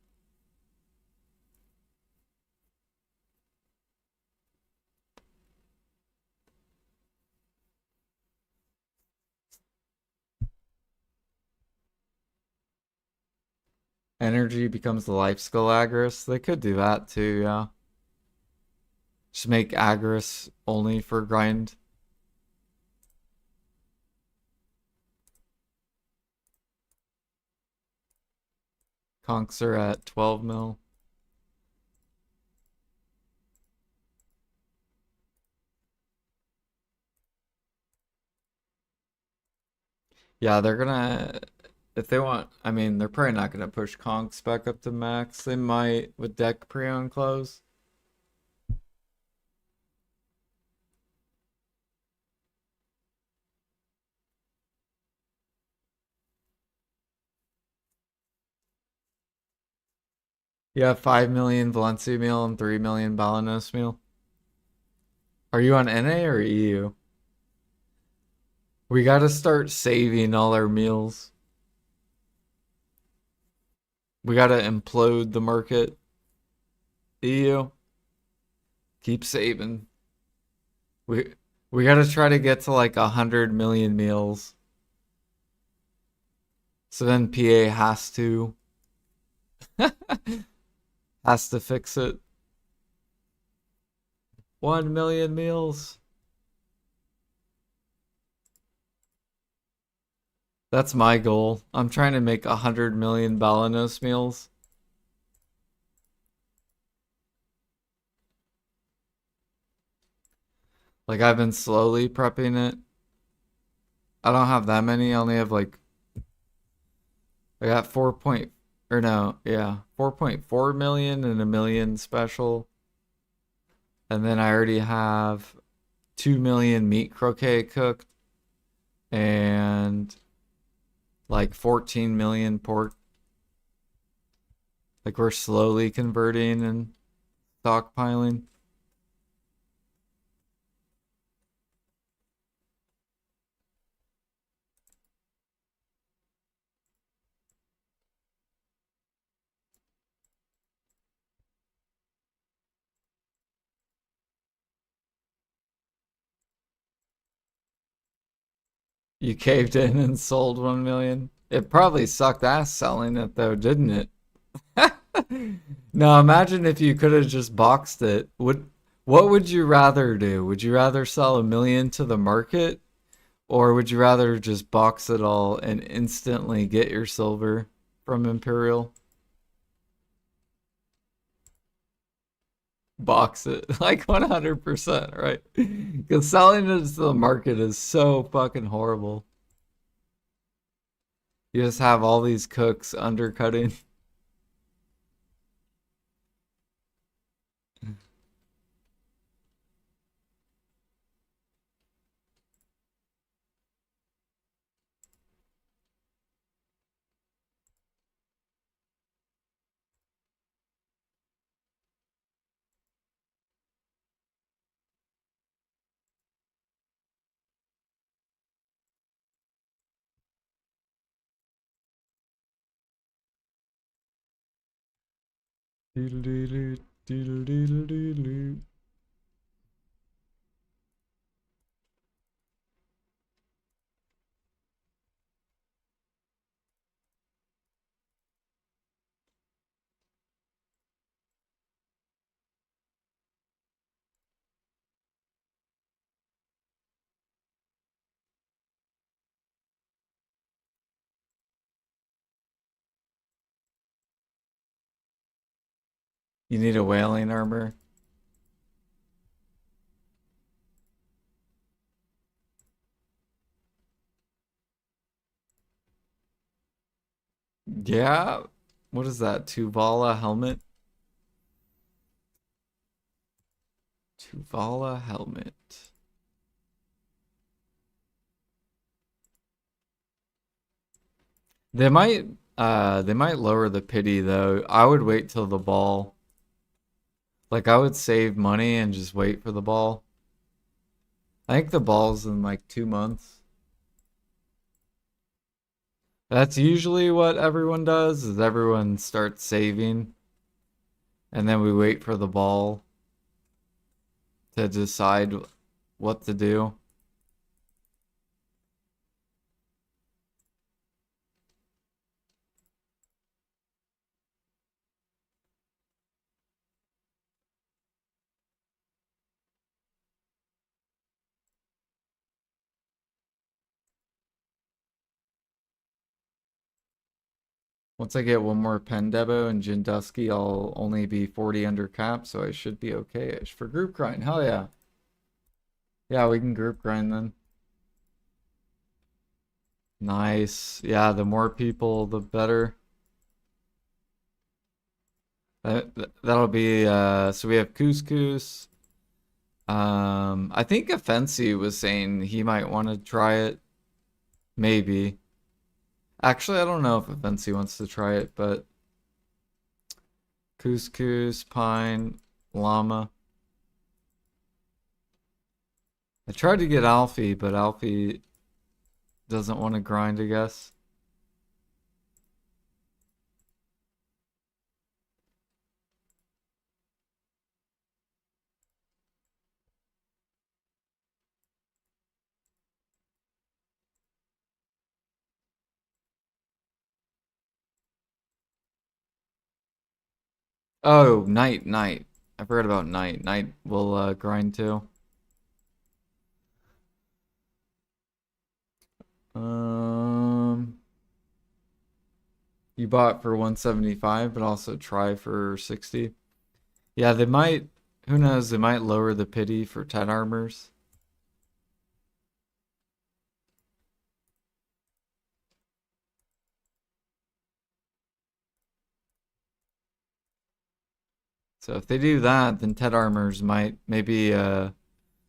Energy becomes the life skill Agris. They could do that too, yeah. Just make Agris only for grind. Conks are at 12 mil. Yeah, they're gonna, if they want, I mean, they're probably not gonna push Conks back up to max. They might with deck pre-owned close. You have 5 million Valencia meal and 3 million Balanos meal. Are you on NA or EU? We gotta start saving all our meals. We gotta implode the market. EU, keep saving. We we gotta try to get to like 100 million meals. So then PA has to fix it. 1 million meals. That's my goal. I'm trying to make 100 million Balanos meals. Like I've been slowly prepping it. I don't have that many. I only have like I got 4 point or no, yeah, 4.4 million and a million special. And then I already have 2 million meat croquet cooked and like 14 million pork. Like we're slowly converting and stockpiling. You caved in and sold 1 million. It probably sucked ass selling it though, didn't it? Now imagine if you could have just boxed it. What would you rather do? Would you rather sell 1 million to the market, or would you rather just box it all and instantly get your silver from Imperial? Box it like 100%, right? Because selling it to the market is so fucking horrible. You just have all these cooks undercutting. You need a whaling armor. Yeah. What is that? Tuvala helmet? Tuvala helmet. They might lower the pity though. I would wait till the ball. Like I would save money and just wait for the ball. I think the ball's in like 2 months. That's usually what everyone does, is everyone starts saving and then we wait for the ball to decide what to do. Once I get one more pen debo and Jindusky, I'll only be 40 under cap, so I should be okay-ish. For group grind, hell yeah. Yeah, we can group grind then. Nice. Yeah, the more people, the better. That'll be, so we have Couscous. I think Offensi was saying he might want to try it. Maybe. Actually, I don't know if Offensi wants to try it, but Couscous, Pine, Llama. I tried to get Alfie, but Alfie doesn't want to grind, I guess. Oh, Knight. I forgot about Knight. Knight will grind too. Um, you bought for 175, but also try for 60. Yeah, they might, who knows, they might lower the pity for 10 armors. So if they do that, then Ted Armors might maybe PA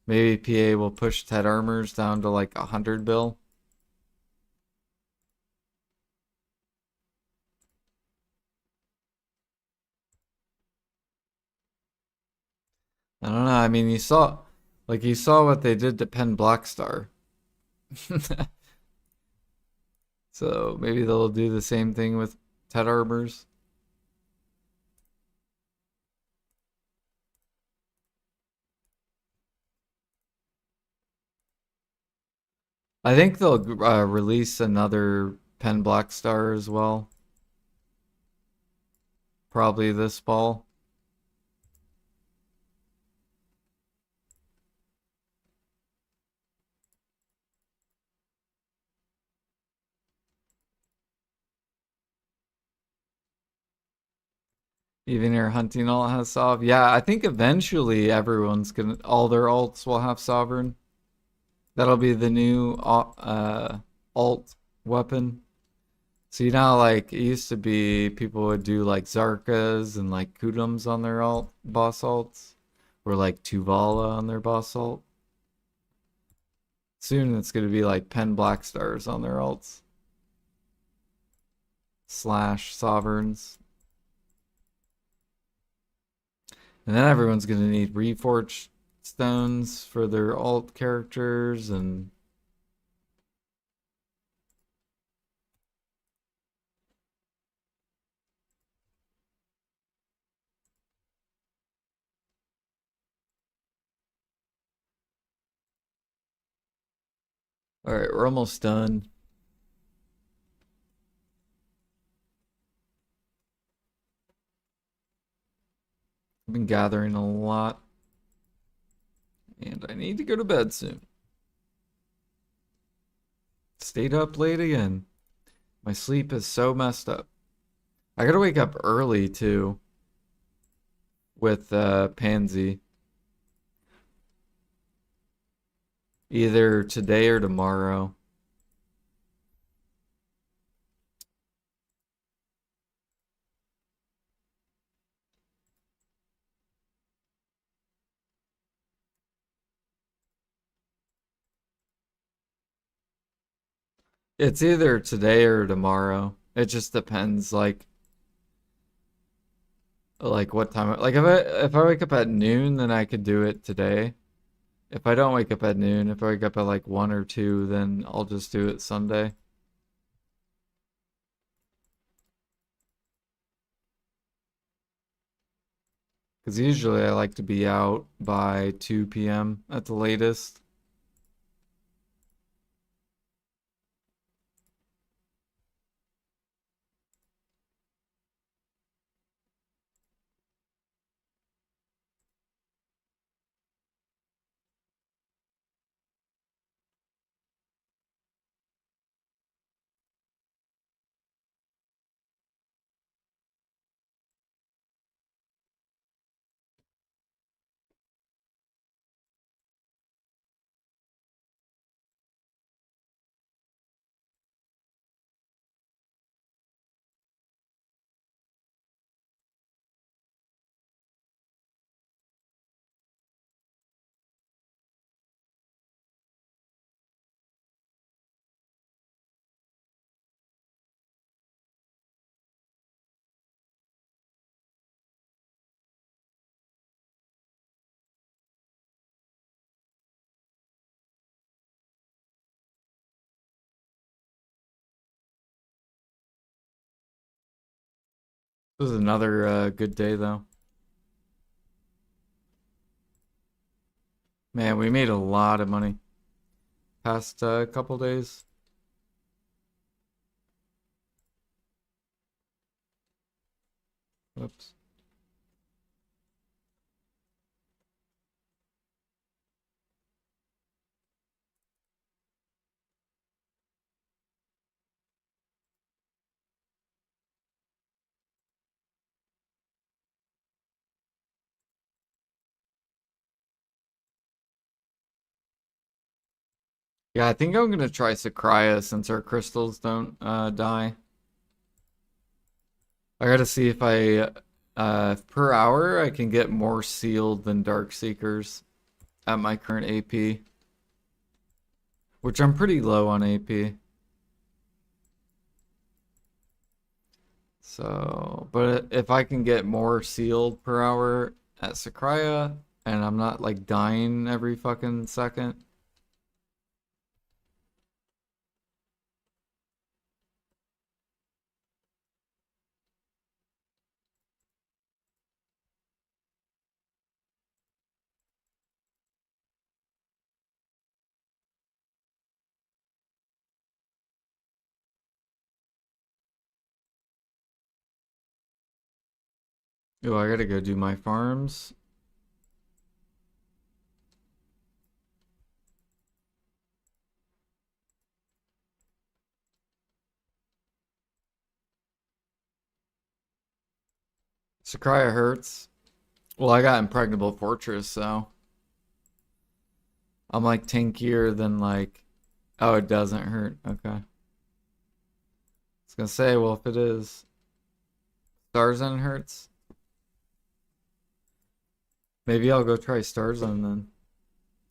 will push Ted Armors down to like 100 bill. I don't know. I mean, you saw what they did to Penn Blackstar. So maybe they'll do the same thing with Ted Armors. I think they'll release another Pen Black Star as well, probably this fall. Even your hunting alt has Sov. Yeah, I think eventually everyone's gonna, all their alts will have Sovereign. That'll be the new alt weapon. So you know how, like, it used to be people would do like Zarkas and like Kudums on their alt boss alts, or like Tuvala on their boss alt. Soon it's gonna be like Pen Black Stars on their alts slash Sovereigns. And then everyone's gonna need Reforged stones for their alt characters and all right, we're almost done. I've been gathering a lot. And I need to go to bed soon. Stayed up late again. My sleep is so messed up. I gotta wake up early too with Pansy. Either today or tomorrow. It's either today or tomorrow. It just depends like what time, like if I wake up at noon, then I could do it today. If I don't wake up at noon, if I wake up at like 1 or 2, then I'll just do it Sunday. Because usually I like to be out by 2 p.m. at the latest. This is another good day though. Man, we made a lot of money past couple days. Whoops. Yeah, I think I'm gonna try Sakraya since our crystals don't die. I gotta see if I per hour I can get more sealed than Dark Seekers at my current AP, which I'm pretty low on AP. So, but if I can get more sealed per hour at Sakraya and I'm not like dying every fucking second. Oh, I gotta go do my farms. Sakraya hurts. Well, I got Impregnable Fortress, so I'm like tankier than like. Oh, it doesn't hurt. Okay. I was gonna say, well, if it is, Starzone hurts. Maybe I'll go try Starzone then.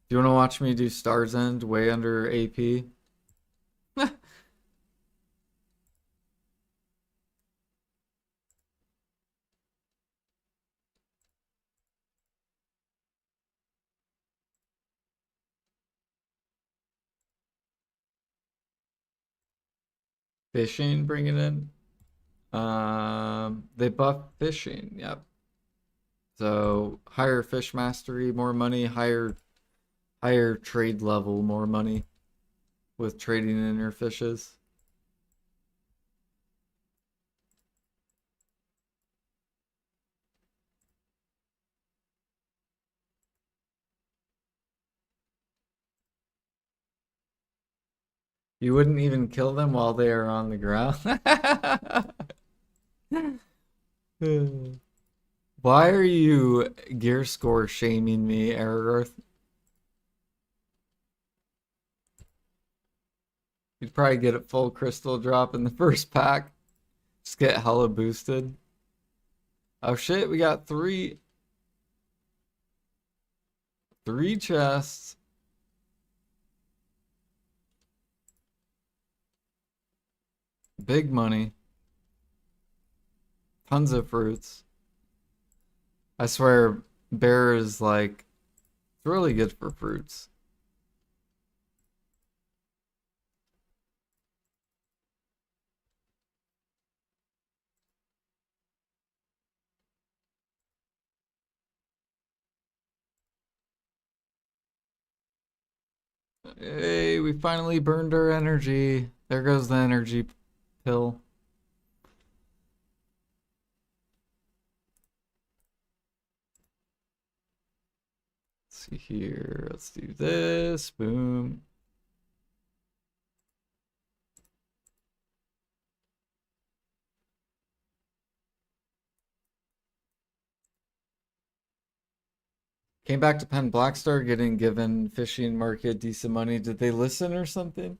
Do you want to watch me do Star's End way under AP? Fishing, bring it in. They buff fishing. Yep. So higher fish mastery, more money. Higher trade level, more money with trading in your fishes. You wouldn't even kill them while they are on the ground. Why are you gear score shaming me, Aragorn? You'd probably get a full crystal drop in the first pack. Just get hella boosted. Oh shit, we got three chests. Big money. Tons of fruits. I swear, bear is like, it's really good for fruits. Hey, we finally burned our energy. There goes the energy pill. Let's see here. Let's do this. Boom. Came back to Penn Blackstar, getting given fishing market decent money. Did they listen or something?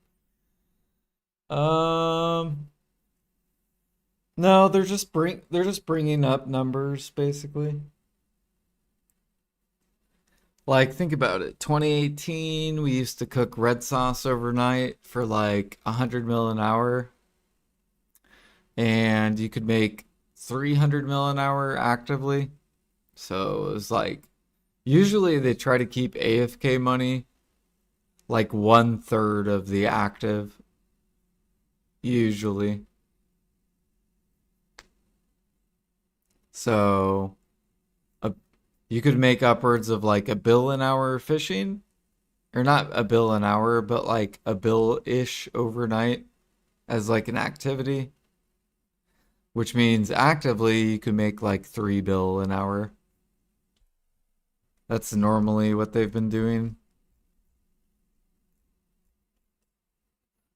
No, they're just bringing up numbers basically. Like think about it. 2018, we used to cook red sauce overnight for like 100 mil an hour, and you could make 300 mil an hour actively. So it was like usually they try to keep AFK money like 1/3 of the active. Usually. So you could make upwards of like a bill an hour fishing, or not a bill an hour, but like a bill-ish overnight as like an activity, which means actively you could make like 3 bill an hour. That's normally what they've been doing.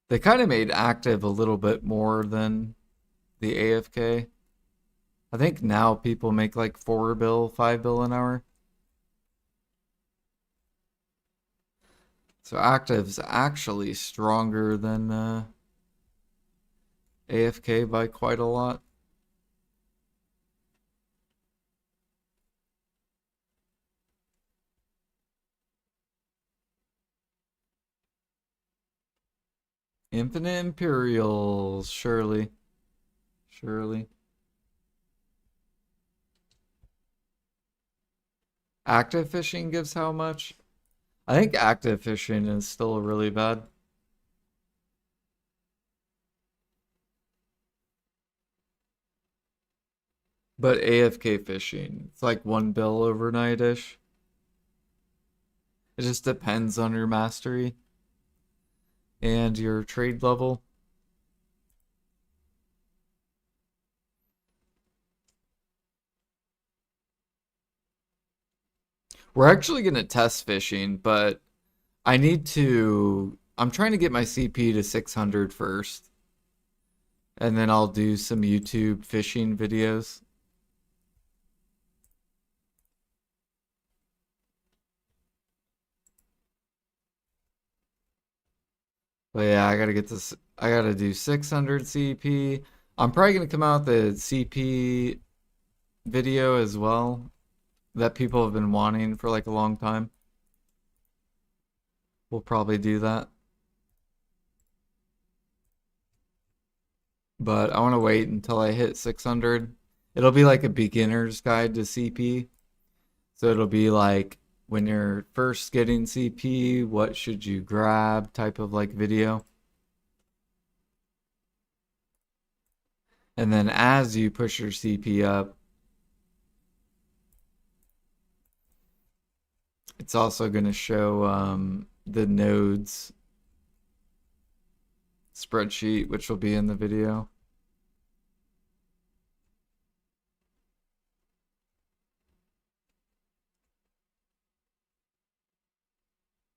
They kind of made active a little bit more than the AFK. I think now people make like 4 bill, 5 bill an hour. So active's actually stronger than AFK by quite a lot. Infinite Imperials, surely. Surely. Active fishing gives how much? I think active fishing is still really bad. But AFK fishing, it's like 1 bill overnight-ish. It just depends on your mastery and your trade level. We're actually going to test fishing, but I'm trying to get my CP to 600 first, and then I'll do some YouTube fishing videos. But yeah, I gotta get this. I gotta do 600 CP. I'm probably gonna come out with the CP video as well that people have been wanting for like a long time. We'll probably do that. But I want to wait until I hit 600. It'll be like a beginner's guide to CP. So it'll be like when you're first getting CP, what should you grab type of like video. And then as you push your CP up, it's also going to show the nodes spreadsheet, which will be in the video.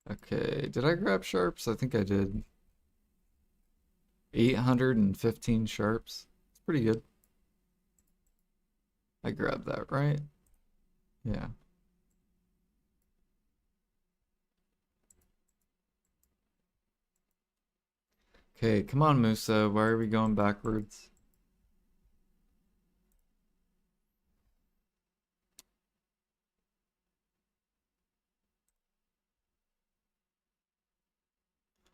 Okay, did I grab sharps? I think I did. 815 sharps. It's pretty good. I grabbed that, right? Yeah. Okay, come on, Musa. Why are we going backwards?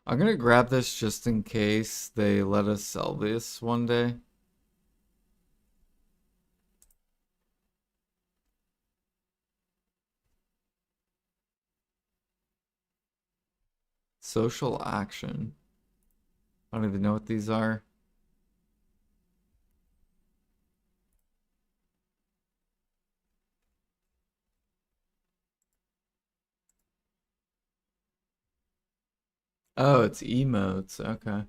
I'm gonna grab this just in case they let us sell this one day. Social action. I don't even know what these are. Oh, it's emotes. Okay.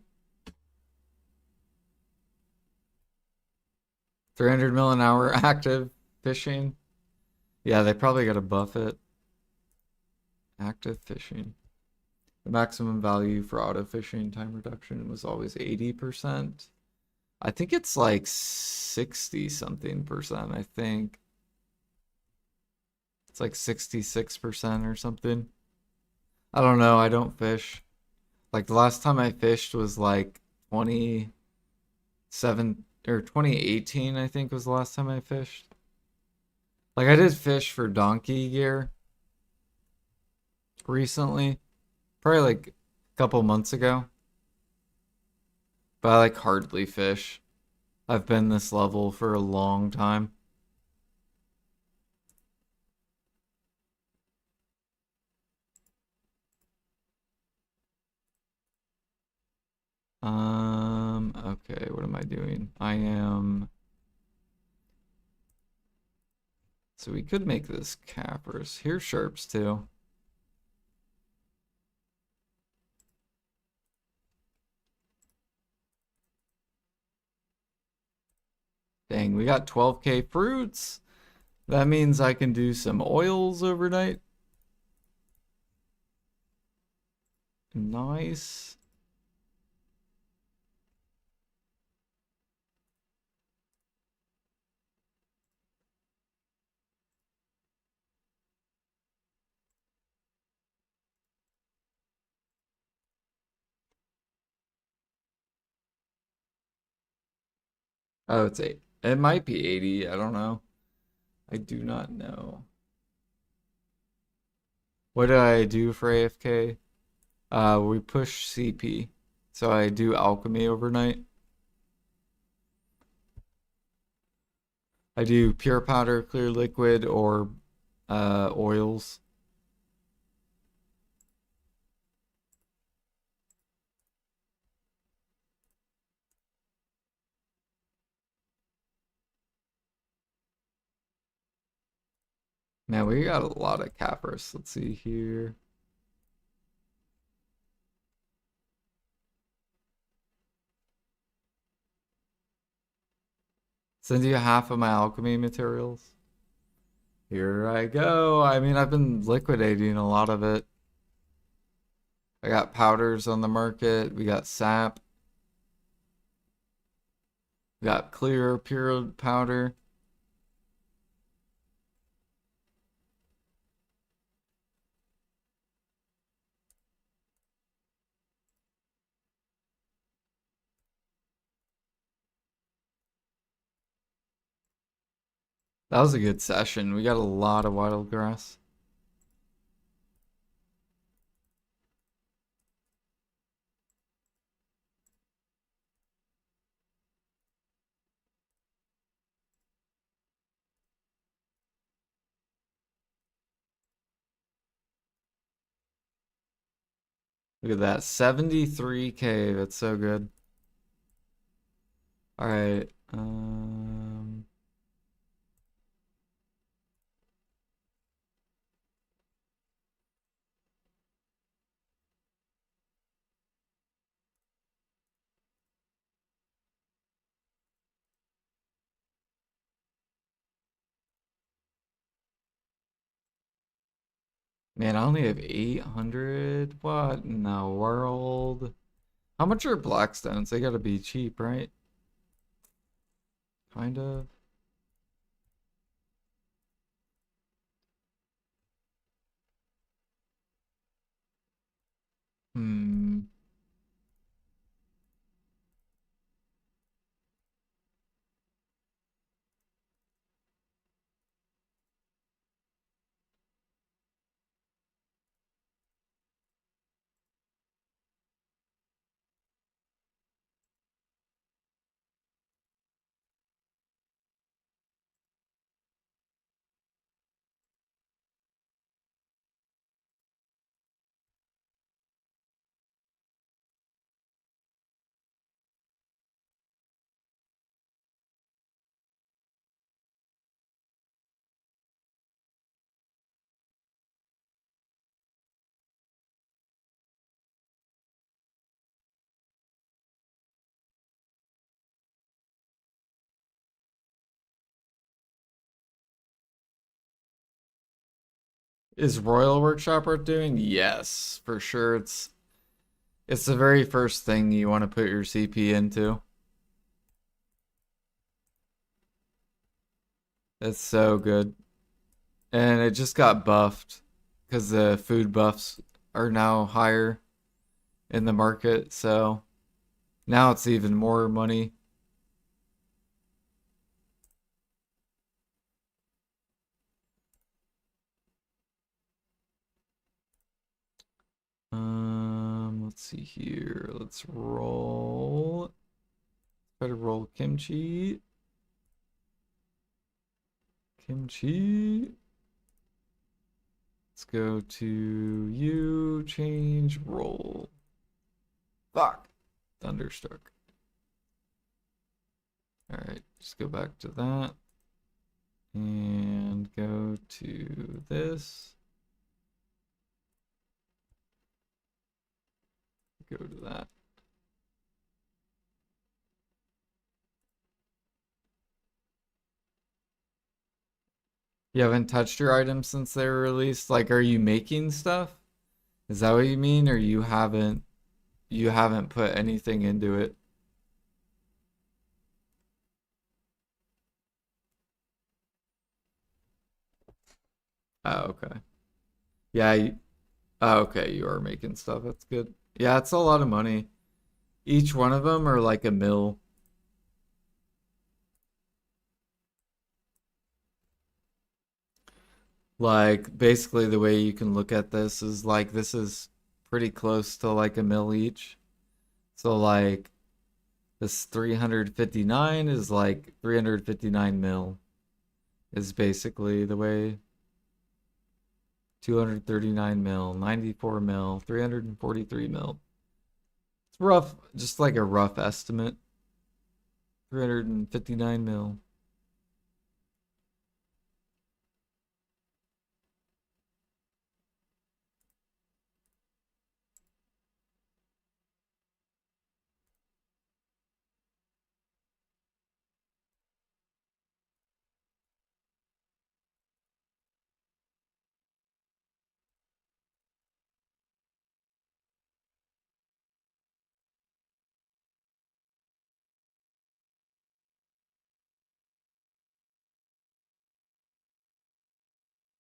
300 mil an hour active fishing. Yeah, they probably gotta buff it. Active fishing. The maximum value for auto fishing time reduction was always 80%. I think it's like 60 something percent, I think. It's like 66% or something. I don't know, I don't fish. Like the last time I fished was like 27 or 2018, I think was the last time I fished. Like I did fish for donkey gear recently, probably like a couple months ago. But I like hardly fish. I've been this level for a long time. Okay, what am I doing? I am. So we could make this cappers. Here's sharps too. Dang, we got 12K fruits. That means I can do some oils overnight. Nice. Oh, it's 8. It might be 80. I don't know. I do not know. What do I do for AFK? We push CP. So I do alchemy overnight. I do pure powder, clear liquid, or oils. Man, we got a lot of cappers. Let's see here. Send you half of my alchemy materials. Here I go. I mean, I've been liquidating a lot of it. I got powders on the market. We got sap. We got clear pure powder. That was a good session. We got a lot of wild grass. Look at that. 73K. That's so good. All right. Man, I only have 800. What in the world? How much are blackstones? They gotta be cheap, right? Kind of. Hmm. Is Royal Workshop worth doing? Yes, for sure. It's the very first thing you want to put your CP into. It's so good. And it just got buffed because the food buffs are now higher in the market, so now it's even more money. Let's see here. Let's roll. Better roll kimchi. Kimchi. Let's go to you, change, roll. Fuck. Thunderstruck. Alright, just go back to that. And go to this. Go to that. You haven't touched your items since they were released? Like, are you making stuff? Is that what you mean? Or you haven't put anything into it? Oh, okay. Yeah, oh, okay, you are making stuff. That's good. Yeah, it's a lot of money. Each one of them are like a mil. Like, basically, the way you can look at this is like this is pretty close to like a mil each. So, like, this 359 is like 359 mil, is basically the way. 239 mil, 94 mil, 343 mil. It's rough, just like a rough estimate. 359 mil.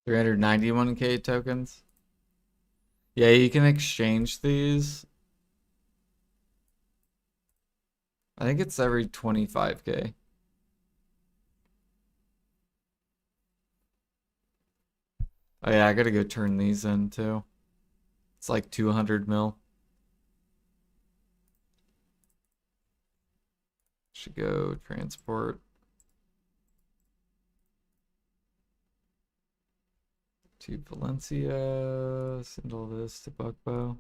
391k tokens. Yeah, you can exchange these. I think it's every 25k. Oh yeah, I gotta go turn these in too. It's like 200 mil. Should go transport to Valencia. Send all this to Buckbow.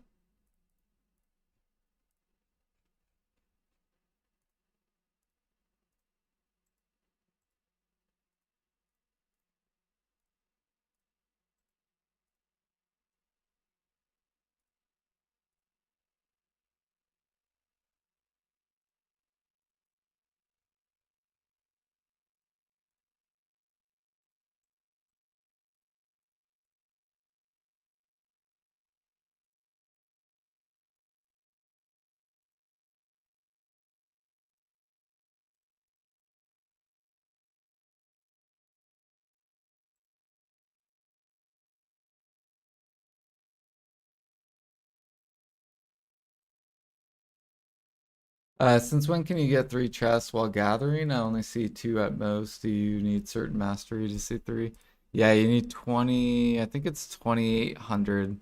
Since when can you get 3 chests while gathering? I only see 2 at most. Do you need certain mastery to see 3? Yeah, you need 20, I think it's 2800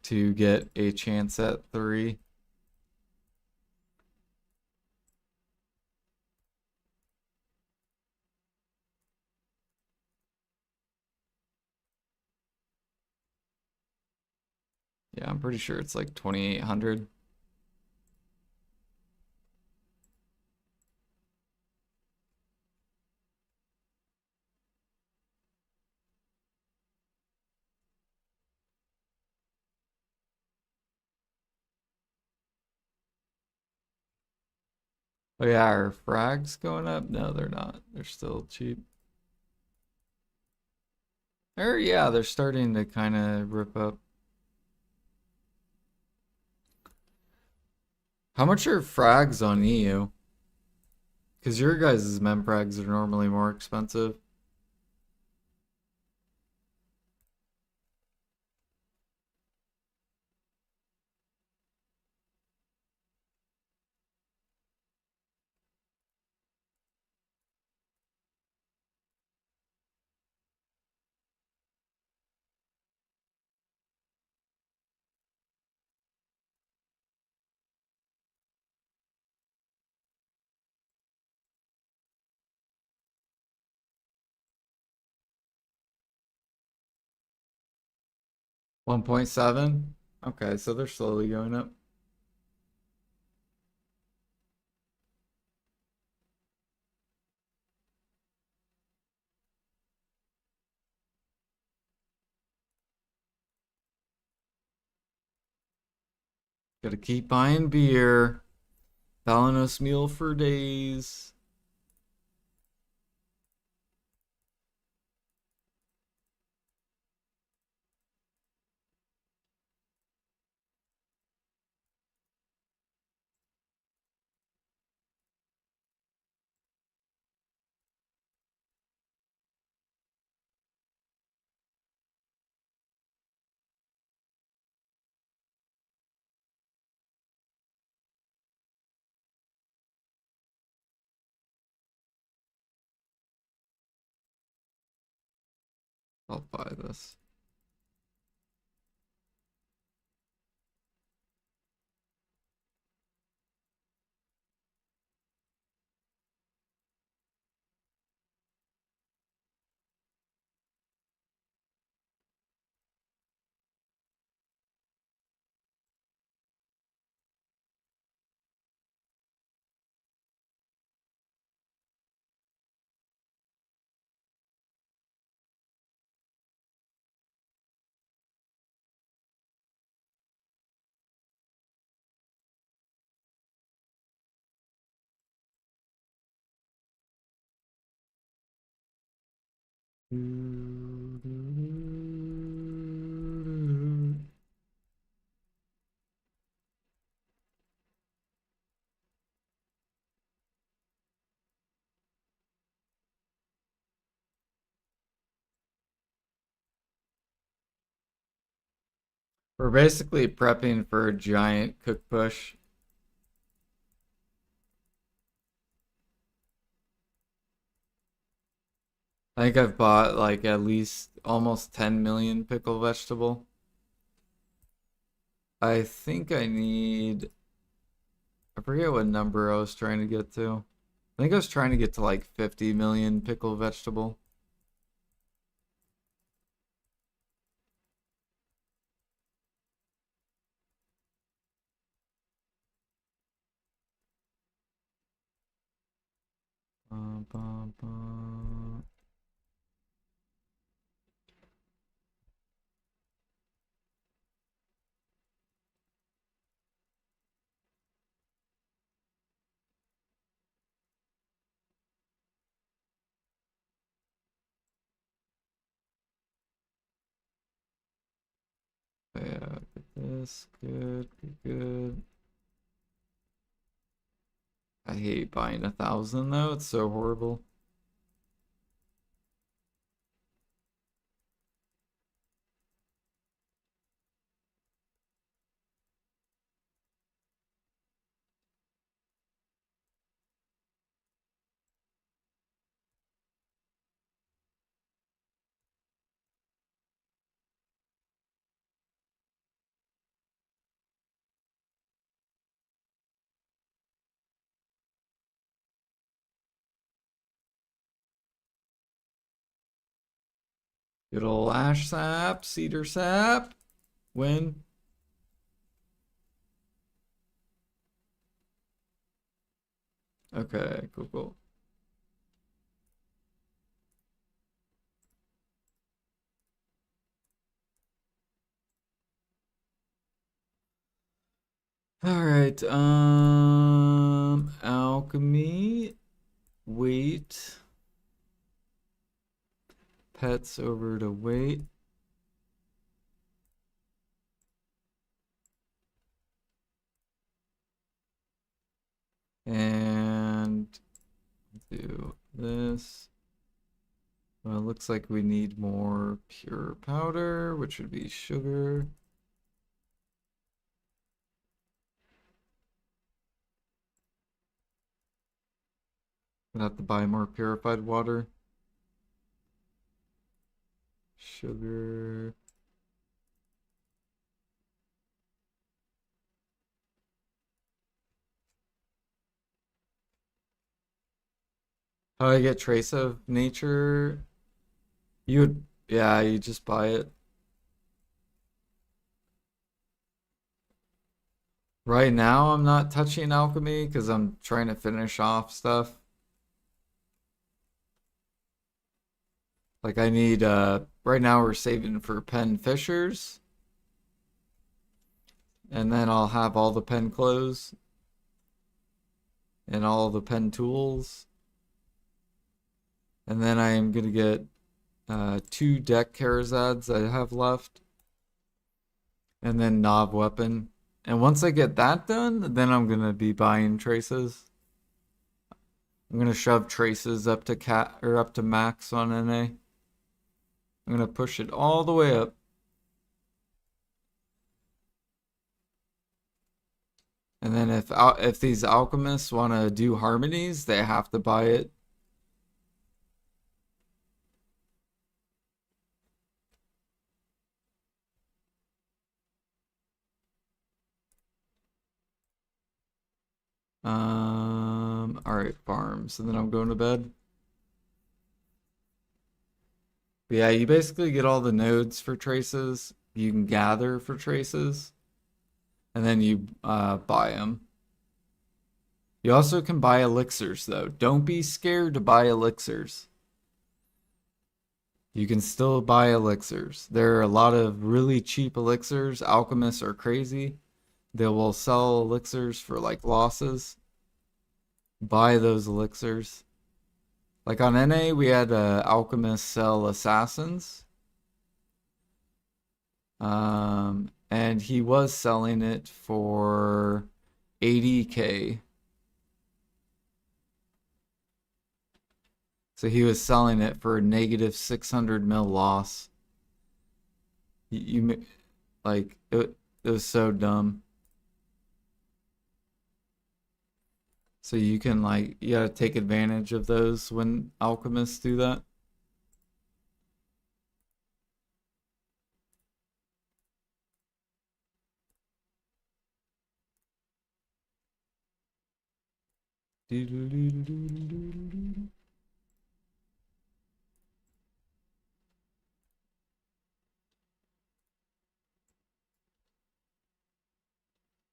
to get a chance at 3. Yeah, I'm pretty sure it's like 2800. Oh yeah, are frags going up? No, they're not. They're still cheap. Or yeah, they're starting to kind of rip up. How much are frags on EU? Because your guys' mem frags are normally more expensive. $1.7? Okay, so they're slowly going up. Gotta keep buying beer. Thalanos meal for days. I'll buy this. We're basically prepping for a giant cook push. I think I've bought like at least almost 10 million pickle vegetable. I think I need, I forget what number I was trying to get to. I think I was trying to get to like 50 million pickle vegetable. Bum, bum, bum. Yeah, get this. Good, good, good. I hate buying 1,000 though. It's so horrible. Good old ash sap, cedar sap. Win. Okay, cool, cool. All right, alchemy, weight, pets over to weight. And do this. Well, it looks like we need more pure powder, which would be sugar. Gonna have to buy more purified water. Sugar. How do I get trace of nature? You would, yeah, you just buy it. Right now, I'm not touching alchemy because I'm trying to finish off stuff. Like I need, right now we're saving for pen fishers. And then I'll have all the pen clothes and all the pen tools. And then I am gonna get 2 deck Karazads I have left. And then knob weapon. And once I get that done, then I'm gonna be buying traces. I'm gonna shove traces up to cat or up to max on NA. I'm gonna push it all the way up. And then if these alchemists want to do harmonies, they have to buy it. All right, farms, and then I'm going to bed. But yeah, you basically get all the nodes for traces. You can gather for traces, and then you buy them. You also can buy elixirs, though. Don't be scared to buy elixirs. You can still buy elixirs. There are a lot of really cheap elixirs. Alchemists are crazy. They will sell elixirs for like losses. Buy those elixirs. Like on NA, we had alchemists sell assassins. And he was selling it for 80K. So he was selling it for a negative 600 mil loss. You Like it was so dumb. So you can like you gotta take advantage of those when alchemists do that.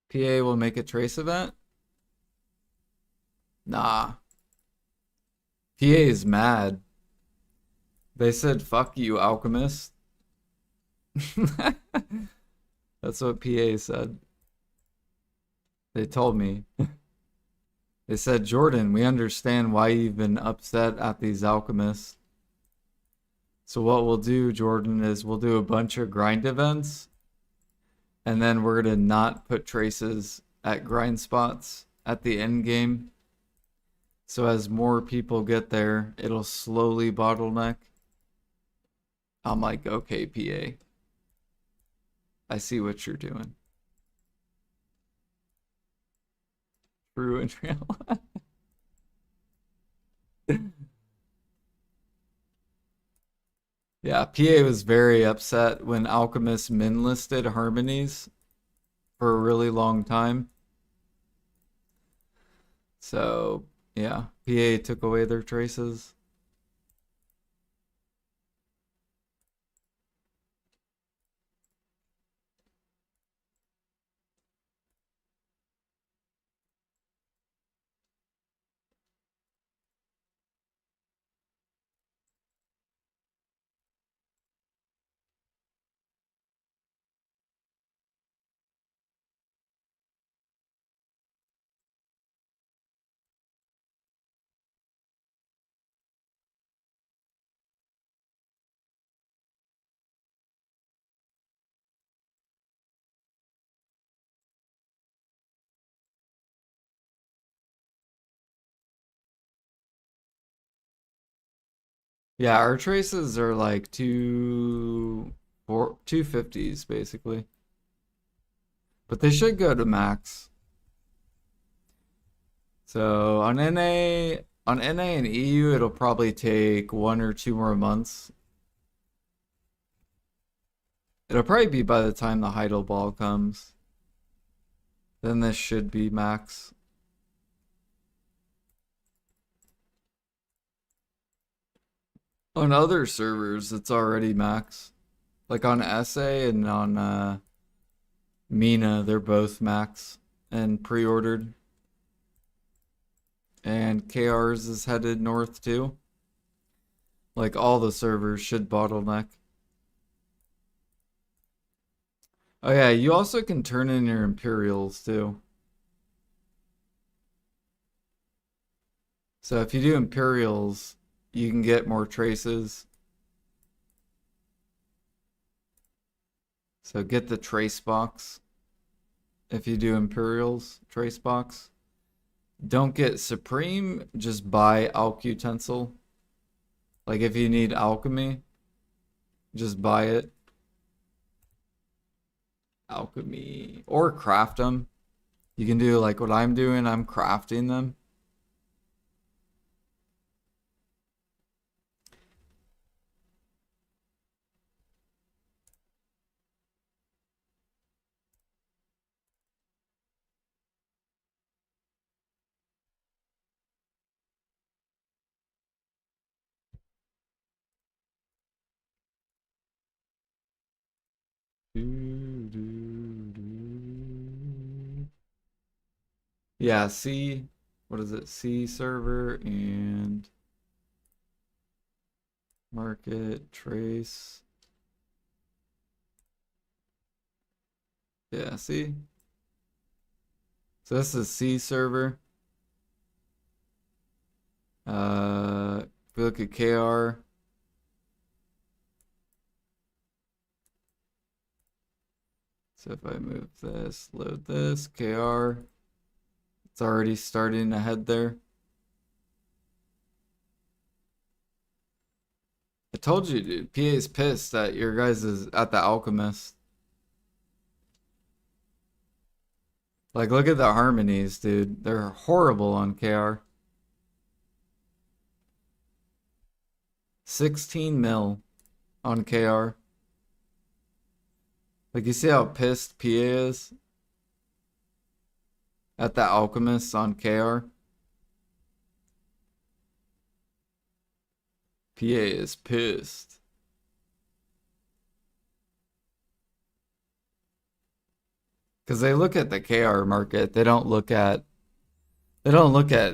PA will make a trace event? Nah. PA is mad. They said, fuck you, alchemist. That's what PA said. They told me. They said, Jordan, we understand why you've been upset at these alchemists. So what we'll do, Jordan, is we'll do a bunch of grind events, and then we're gonna not put traces at grind spots at the end game. So as more people get there, it'll slowly bottleneck. I'm like, okay, PA. I see what you're doing. True and real. Yeah, PA was very upset when Alchemist min listed harmonies for a really long time. So, yeah, PA took away their traces. Yeah, our traces are like 250s basically. But they should go to max. So on NA and EU it'll probably take 1 or 2 more months. It'll probably be by the time the Heidel ball comes. Then this should be max. On other servers, it's already max. Like on SA and on Mina, they're both max and pre-ordered. And KR's is headed north too. Like all the servers should bottleneck. Oh yeah, you also can turn in your Imperials too. So if you do Imperials, you can get more traces. So get the trace box. If you do Imperials, trace box. Don't get Supreme, just buy Alch Utensil. Like if you need alchemy, just buy it. Alchemy. Or craft them. You can do like what I'm doing, I'm crafting them. Yeah, C, what is it? C server and market trace. Yeah, see? So this is C server. If we look at KR, so if I move this, load this, KR, it's already starting to head there. I told you, dude, PA's pissed at your guys' at the Alchemist. Like, look at the harmonies, dude. They're horrible on KR. 16 mil on KR. Like, you see how pissed PA is at the alchemist on KR? PA is pissed. Because they look at the KR market. They don't look at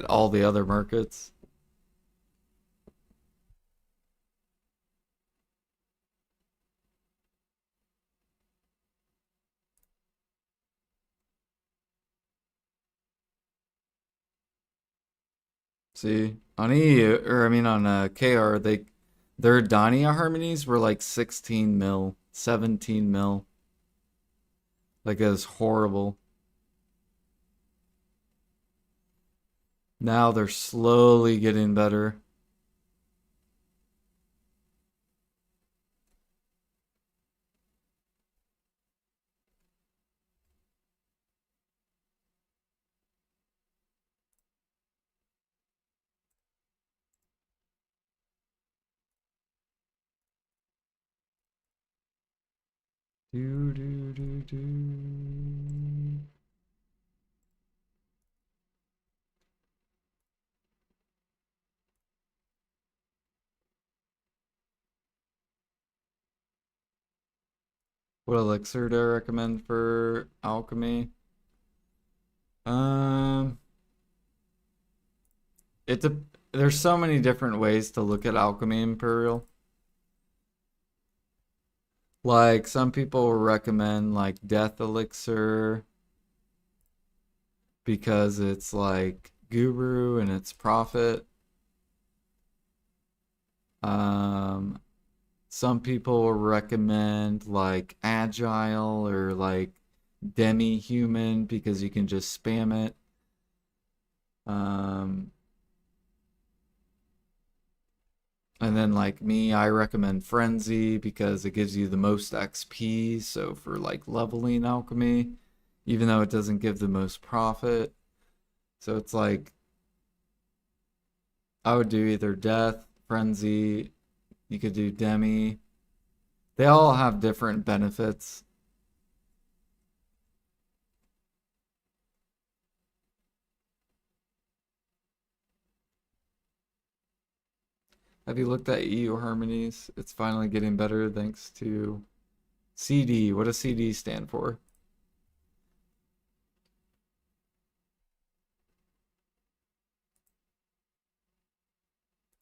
all the other markets. See, on KR, their Dania harmonies were like 16 mil, 17 mil. Like, it was horrible. Now they're slowly getting better. Do, do, do, do. What elixir do I recommend for alchemy? Um, it's a there's so many different ways to look at alchemy imperial. Like, some people recommend like death elixir because it's like guru and it's profit. Um, some people recommend like agile or like demi-human because you can just spam it. Um, and then like me, I recommend frenzy because it gives you the most XP. So for like leveling alchemy, even though it doesn't give the most profit. So it's like I would do either death, frenzy, you could do demi. They all have different benefits. Have you looked at EU harmonies? It's finally getting better thanks to CD. What does CD stand for?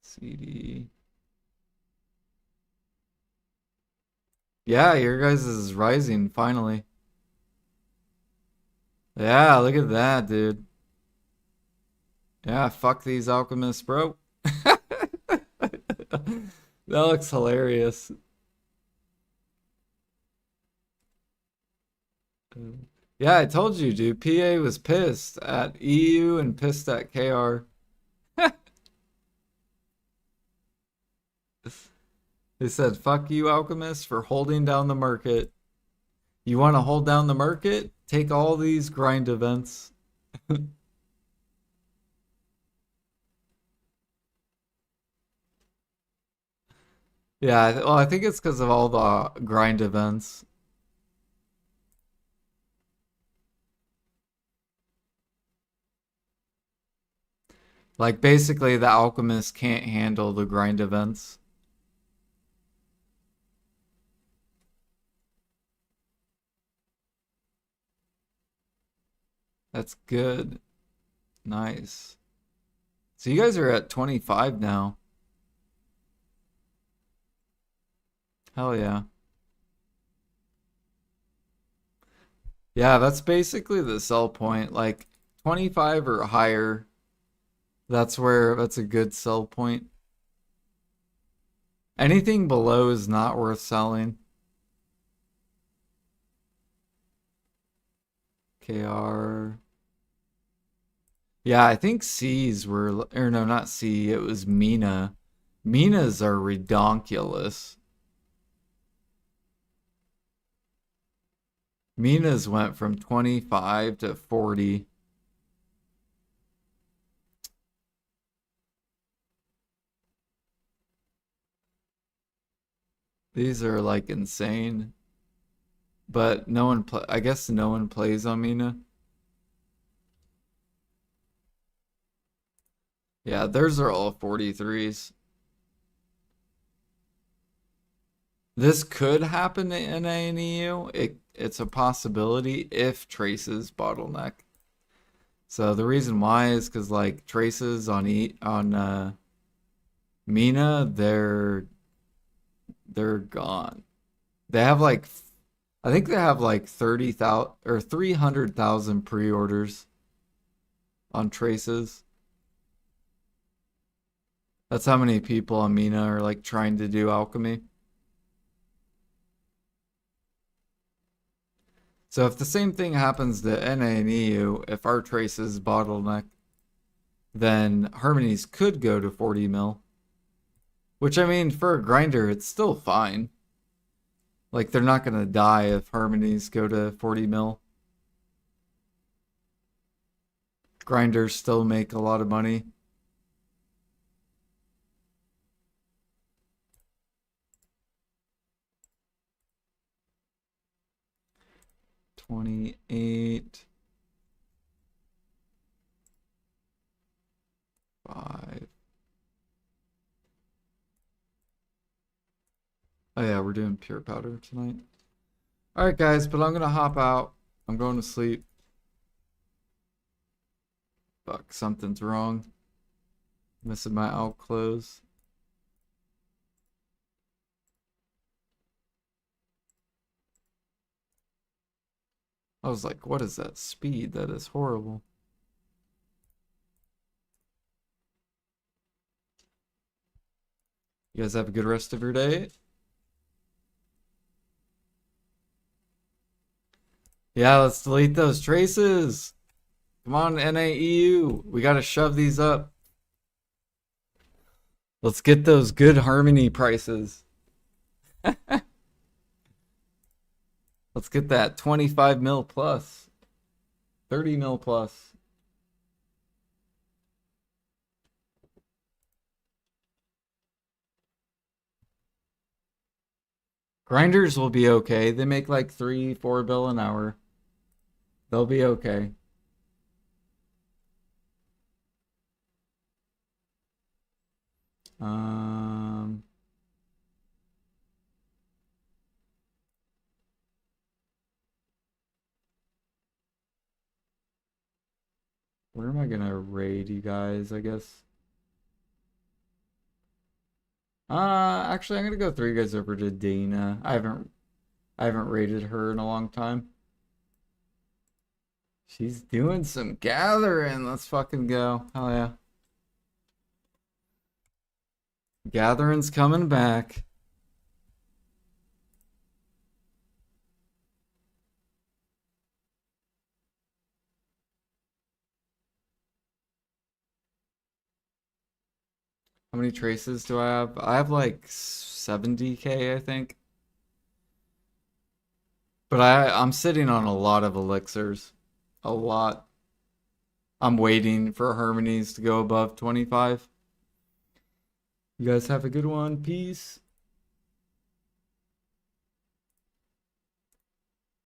CD. Yeah, your guys is rising finally. Yeah, look at that, dude. Yeah, fuck these alchemists, bro. That looks hilarious. Yeah, I told you, dude. PA was pissed at EU and pissed at KR. They said, fuck you, alchemists, for holding down the market. You want to hold down the market? Take all these grind events. Yeah, well, I think it's because of all the grind events. Like, basically, the alchemist can't handle the grind events. That's good. Nice. So you guys are at 25 now. Hell yeah. Yeah, that's basically the sell point. Like, 25 or higher, that's a good sell point. Anything below is not worth selling. KR. Yeah, I think C's were, or no, not C, it was Mina. Minas are redonkulous. Mina's went from 25 to 40. These are like insane. But no one I guess no one plays on Mina. Yeah, theirs are all 43s. This could happen in NA and EU. It's a possibility if traces bottleneck. So the reason why is because like traces on Mina, they're gone. They have like I think they have like 30,000 or 300,000 pre-orders on traces. That's how many people on Mina are like trying to do alchemy. So if the same thing happens to NA and EU, if our traces bottleneck, then harmonies could go to 40 mil. Which I mean, for a grinder, it's still fine. Like they're not gonna die if harmonies go to 40 mil. Grinders still make a lot of money. $28. 5. Oh yeah, we're doing pure powder tonight. Alright guys, but I'm gonna hop out. I'm going to sleep. Fuck, something's wrong. Missing my out close. I was like, what is that speed? That is horrible. You guys have a good rest of your day. Yeah, let's delete those traces. Come on, NAEU. We gotta shove these up. Let's get those good harmony prices. Let's get that 25 mil plus. 30 mil plus. Grinders will be okay. They make like 3-4 bill an hour. They'll be okay. Where am I gonna raid you guys, I guess? Actually I'm gonna go through you guys over to Dana. I haven't raided her in a long time. She's doing some gathering. Let's fucking go. Hell yeah. Gathering's coming back. How many traces do I have? I have like 70k, I think. But I'm sitting on a lot of elixirs. A lot. I'm waiting for harmonies to go above 25. You guys have a good one. Peace.